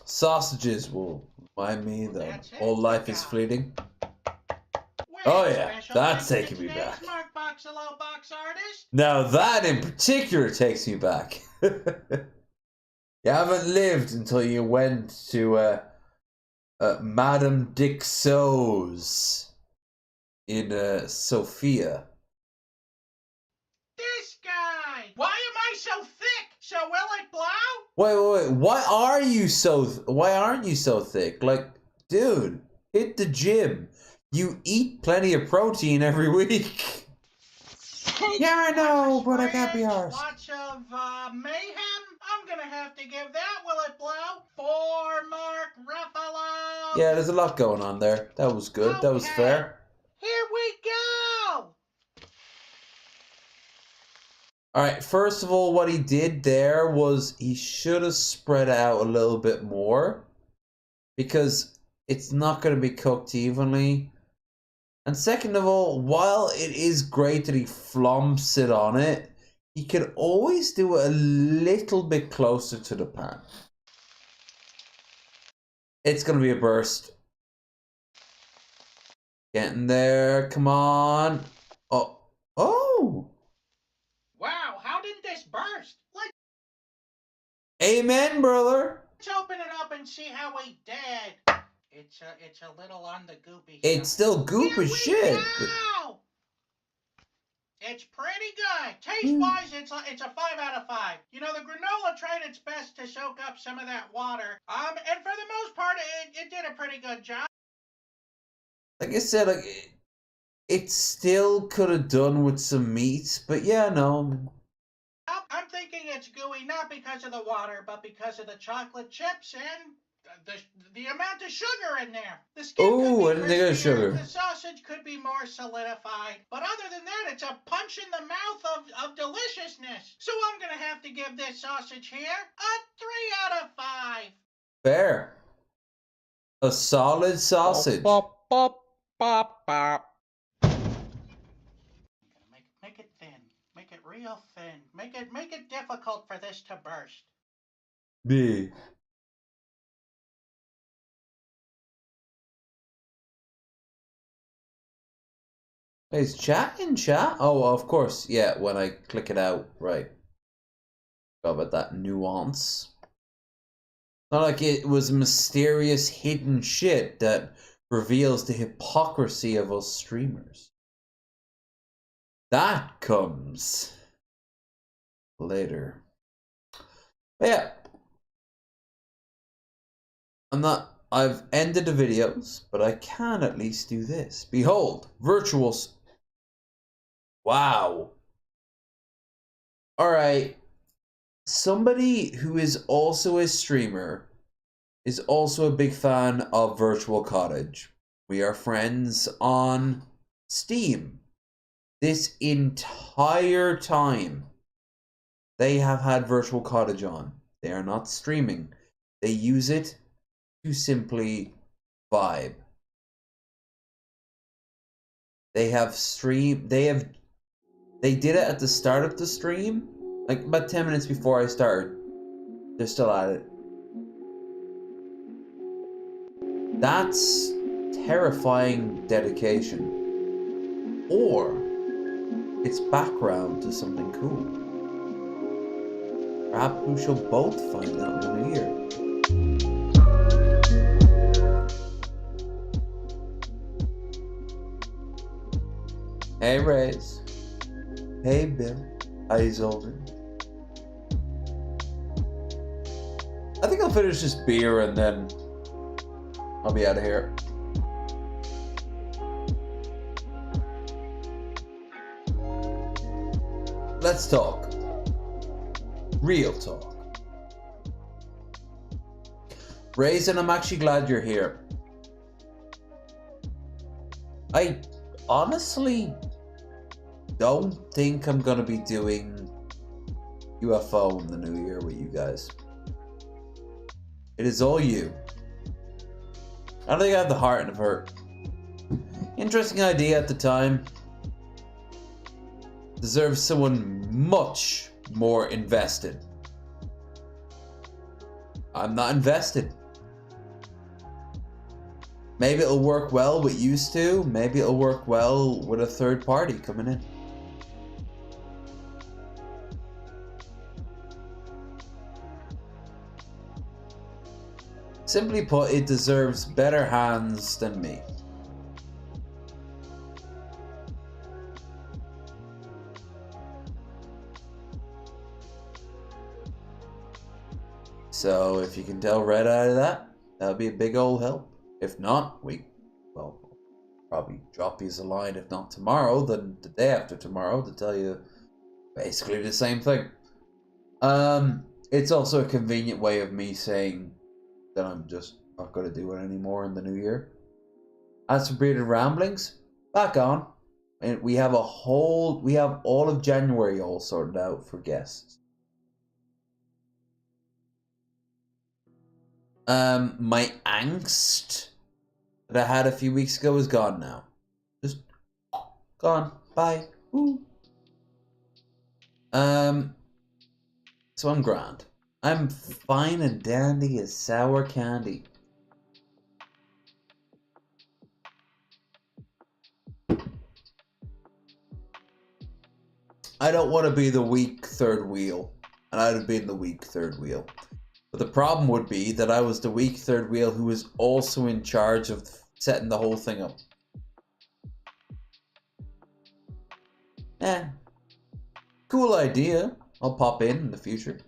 Sausages will remind me that all life is fleeting. Oh yeah, that's taking me back. Now that in particular takes me back. You haven't lived until you went to Madame Dixot's in Sofia. This guy! Why am I so thick? So will it blow? Wait. Why aren't you so thick? Like, dude, hit the gym. You eat plenty of protein every week. Yeah, I know, but I can't be arsed. Lots of mayhem. I'm gonna have to give that Will It Blow 4 Mark Ruffalo. Yeah, there's a lot going on there. That was good. Okay. That was fair. Here we go. Alright, first of all, what he did there was he should have spread out a little bit more, because it's not going to be cooked evenly. And second of all, while it is great that he flumps it on it, he could always do it a little bit closer to the pan. It's going to be a burst. Getting there, come on. Oh! Wow, how did this burst? Amen, brother. Let's open it up and see how we did. It's a little on the goopy side. It's still goop as shit. Go! It's pretty good. Taste-wise, it's a 5 out of 5. You know, the granola tried its best to soak up some of that water. And for the most part, it did a pretty good job. Like I said, it still could have done with some meat, but yeah, no. I'm thinking it's gooey not because of the water, but because of the chocolate chips and the amount of sugar in there. The skin Ooh, I didn't think of crispier, sugar. The sausage could be more solidified, but other than that, it's a punch in the mouth of deliciousness. So I'm gonna have to give this sausage here a 3 out of 5. Fair. A solid sausage. Bop, bop, bop, bop. Make it thin. Make it real thin. Make it difficult for this to burst. B. Is chat in chat? Oh, of course. Yeah, when I click it out. Right. How about that nuance? Not like it was mysterious hidden shit that reveals the hypocrisy of us streamers. That comes later. But yeah. I've ended the videos, but I can at least do this. Behold, virtuals. Wow. Alright. Somebody who is also a streamer is also a big fan of Virtual Cottage. We are friends on Steam. This entire time, they have had Virtual Cottage on. They are not streaming. They use it to simply vibe. They did it at the start of the stream, like about 10 minutes before I started. They're still at it. That's terrifying dedication. Or it's background to something cool. Perhaps we shall both find out in the new year. Hey Rays. Hey Bill. How you holding? I think I'll finish this beer and then I'll be out of here. Let's talk. Real talk. Raisin, I'm actually glad you're here. I honestly don't think I'm gonna be doing UFO in the new year with you guys. It is all you. I don't think I have the heart and the hurt. Interesting idea at the time. Deserves someone much more invested. I'm not invested. Maybe it'll work well with used to. Maybe it'll work well with a third party coming in. Simply put, it deserves better hands than me. So if you can tell Red out of that, that would be a big old help. If not, well, probably drop you a line, if not tomorrow, then the day after tomorrow, to tell you basically the same thing. It's also a convenient way of me saying that I'm just not going to do it anymore in the new year. As for Bearded Ramblings, back on. And we have all of January all sorted out for guests. My angst that I had a few weeks ago is gone now. Just gone. Bye. Woo. So I'm grand. I'm fine and dandy as sour candy. I don't want to be the weak third wheel, and I'd have been the weak third wheel. But the problem would be that I was the weak third wheel who was also in charge of setting the whole thing up. Cool idea. I'll pop in the future.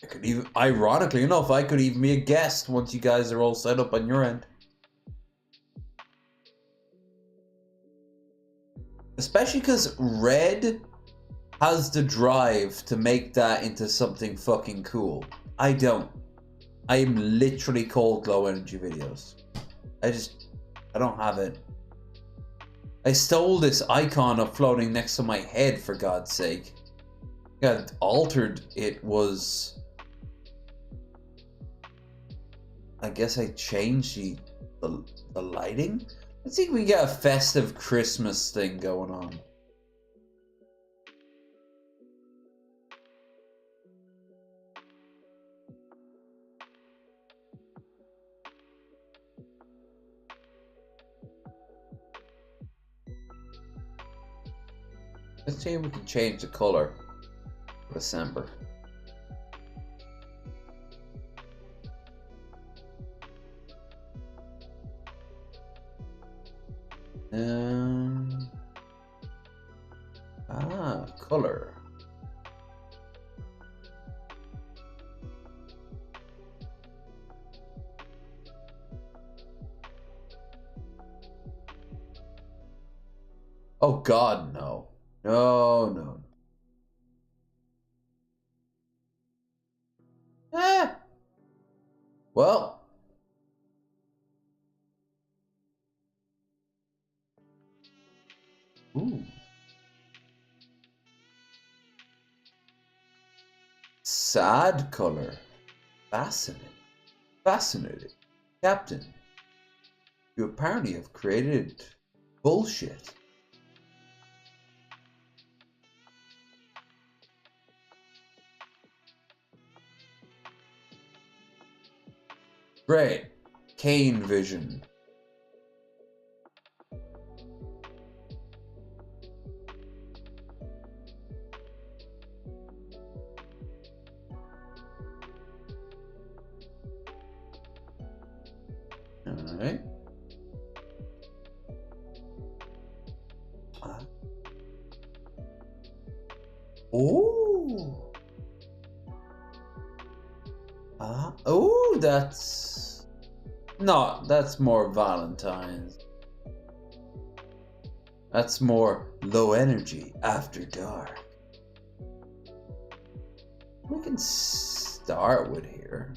I could even, ironically enough, I could even be a guest once you guys are all set up on your end. Especially because Red has the drive to make that into something fucking cool. I don't. I am literally cold low energy videos. I don't have it. I stole this icon of floating next to my head, for God's sake. I altered it was... I guess I changed the lighting? Let's see if we get a festive Christmas thing going on. Let's see if we can change the color for December. Color. Oh God, no. No, no. Well. Ooh. Sad color. Fascinating. Fascinating. Captain, you apparently have created bullshit. Great. Kane vision. Alright. Ooh. Oh, that's not. That's more Valentine's. That's more low energy after dark. We can start with here.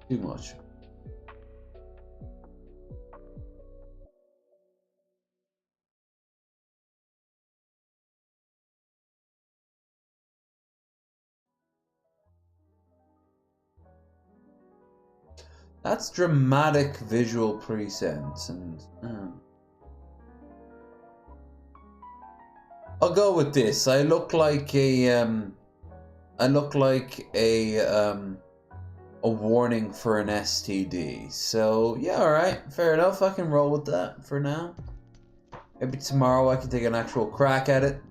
Too much. That's dramatic visual presence, and I'll go with this. I look like a warning for an STD. So yeah, all right, fair enough. I can roll with that for now. Maybe tomorrow I can take an actual crack at it.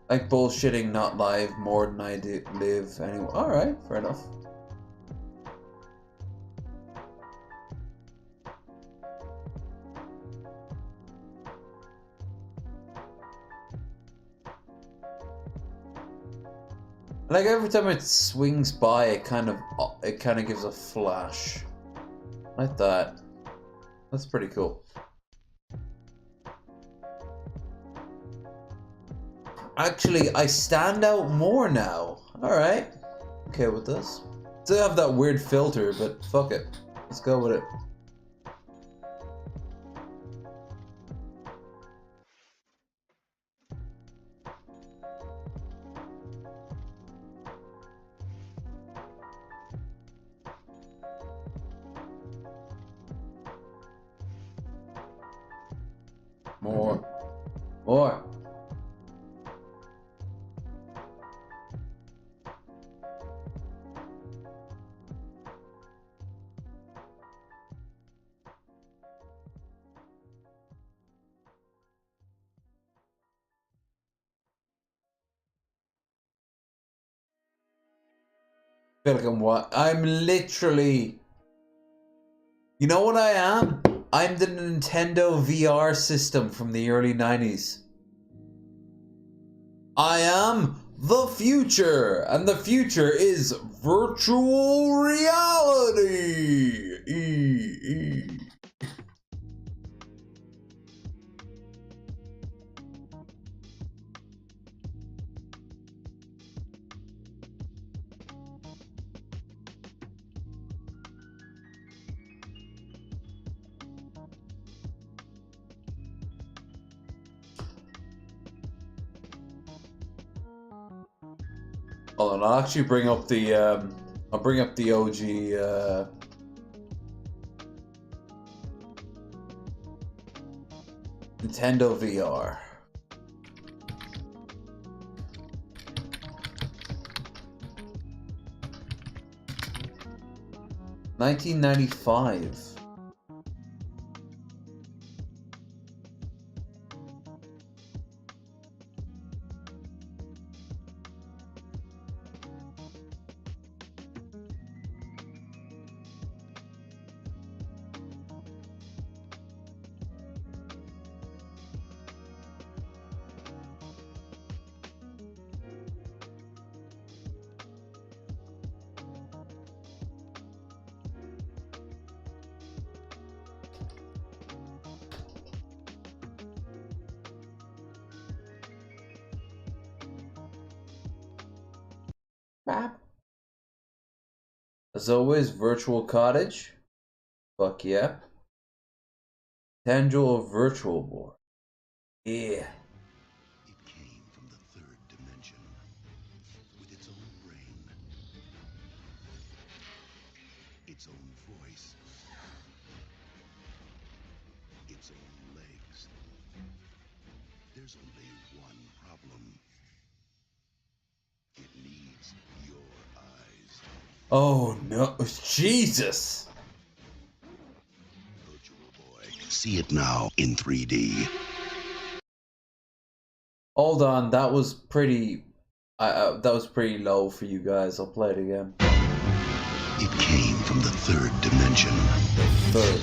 Like bullshitting not live more than I do live anyway. Alright, fair enough. Like every time it swings by, it kind of gives a flash. Like that. That's pretty cool. Actually, I stand out more now. Alright. Okay with this. Still have that weird filter, but fuck it. Let's go with it. More. More. I feel like I'm literally... You know what I am? I'm the Nintendo VR system from the early 90s. I am the future, and the future is virtual reality. Hold on, I'll actually bring up the I'll bring up the OG Nintendo VR. $1995. As always, Virtual Cottage. Fuck yeah. Tangible Virtual Board. Yeah. It came from the third dimension with its own brain, its own voice, its own legs. There's only one problem. It needs your eyes. Oh no, Jesus! Virtual Boy, see it now in 3D. Hold on, that was pretty. That was pretty low for you guys. I'll play it again. It came from the third dimension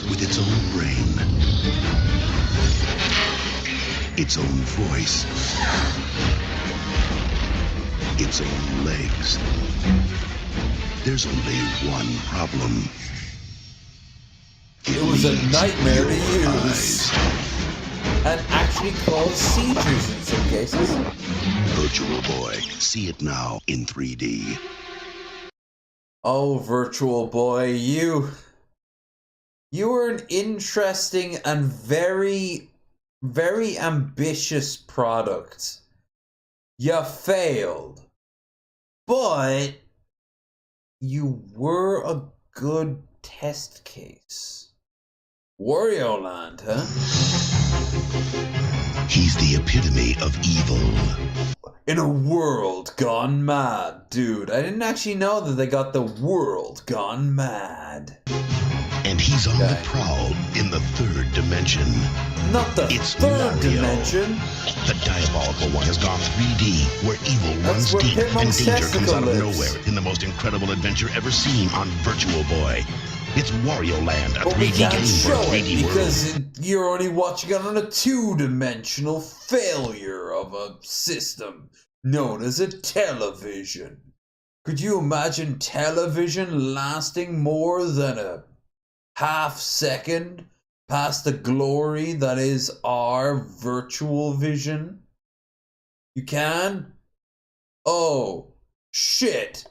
with its own brain, its own voice, its own legs. There's only one problem. It was a nightmare to use. And actually cause seizures in some cases. Virtual Boy, see it now in 3D. Oh, Virtual Boy, you were an interesting and very, very ambitious product. You failed. But you were a good test case. Wario Land, huh? He's the epitome of evil. In a world gone mad, dude. I didn't actually know that they got the world gone mad. And he's on the prowl in the third dimension. Not the third dimension. The diabolical one has gone 3D, where evil runs deep and danger comes out of nowhere in the most incredible adventure ever seen on Virtual Boy. It's Wario Land, a 3D game for a 3D world. Because you're only watching it on a two-dimensional failure of a system known as a television. Could you imagine television lasting more than a half second past the glory that is our virtual vision? You can? Oh, shit.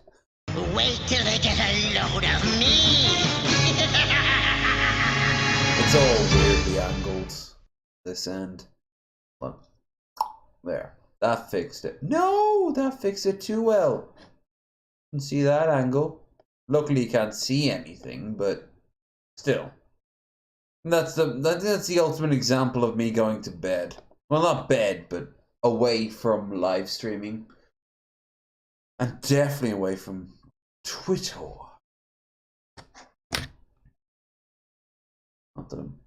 Wait till they get a load of me! It's all weirdly angled, this end. Look. There. That fixed it. No, that fixed it too well. You can see that angle. Luckily you can't see anything, but still. That's the ultimate example of me going to bed. Well, not bed, but away from live streaming. And definitely away from Twitter. Not that I'm...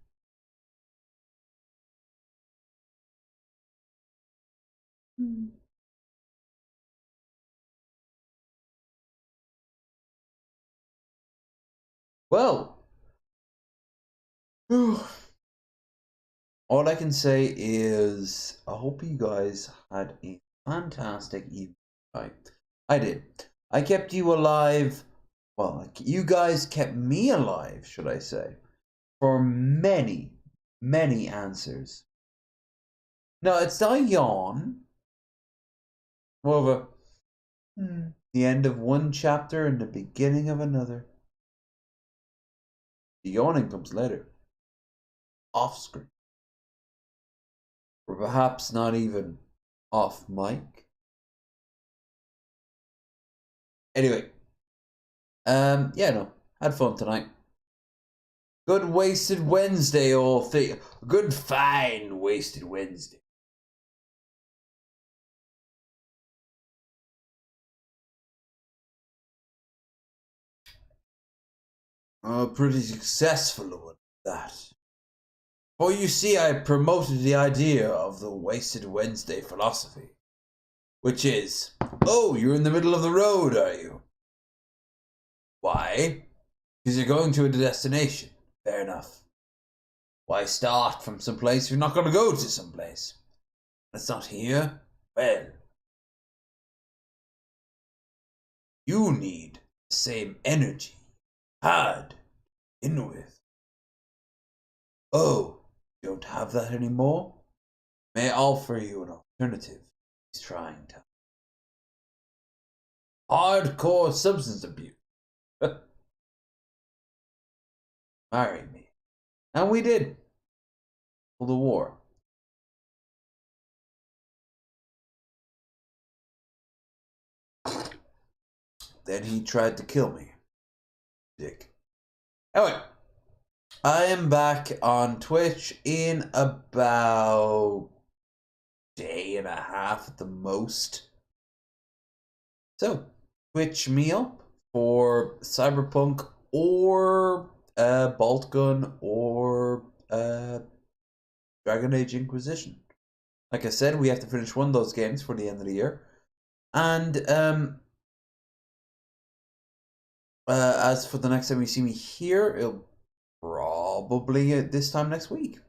Well, all I can say is I hope you guys had a fantastic evening. I did. I kept you alive. Well, you guys kept me alive, should I say, for many, many answers. No, it's not a yawn. More of a the end of one chapter and the beginning of another. The yawning comes later. Off screen. Or perhaps not even off mic. Anyway. Yeah, no. Had fun tonight. Good Wasted Wednesday, all thing. Good fine Wasted Wednesday. A pretty successful one, that. For you see, I promoted the idea of the Wasted Wednesday philosophy. Which is, oh, you're in the middle of the road, are you? Why? Because you're going to a destination. Fair enough. Why start from someplace if you're not going to go to someplace? It's not here. Well, you need the same energy you had to begin with. Oh, you don't have that anymore? May I offer you an alternative? He's trying to. Hardcore substance abuse. Marry me. And we did. For the war. Then he tried to kill me. Dick. Anyway. I am back on Twitch in about a day and a half at the most. So, Twitch me up for Cyberpunk or Bolt Gun or Dragon Age Inquisition. Like I said, we have to finish one of those games for the end of the year. And as for the next time you see me here, it'll probably this time next week.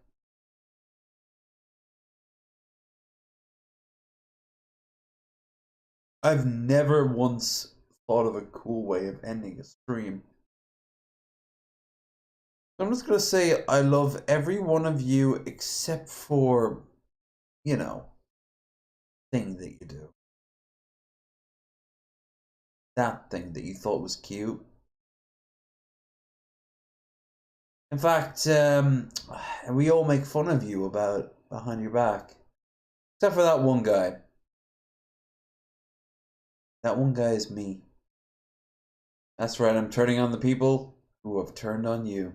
I've never once thought of a cool way of ending a stream. I'm just going to say I love every one of you except for, you know, thing that you do. That thing that you thought was cute. In fact, we all make fun of you about behind your back. Except for that one guy. That one guy is me. That's right, I'm turning on the people who have turned on you.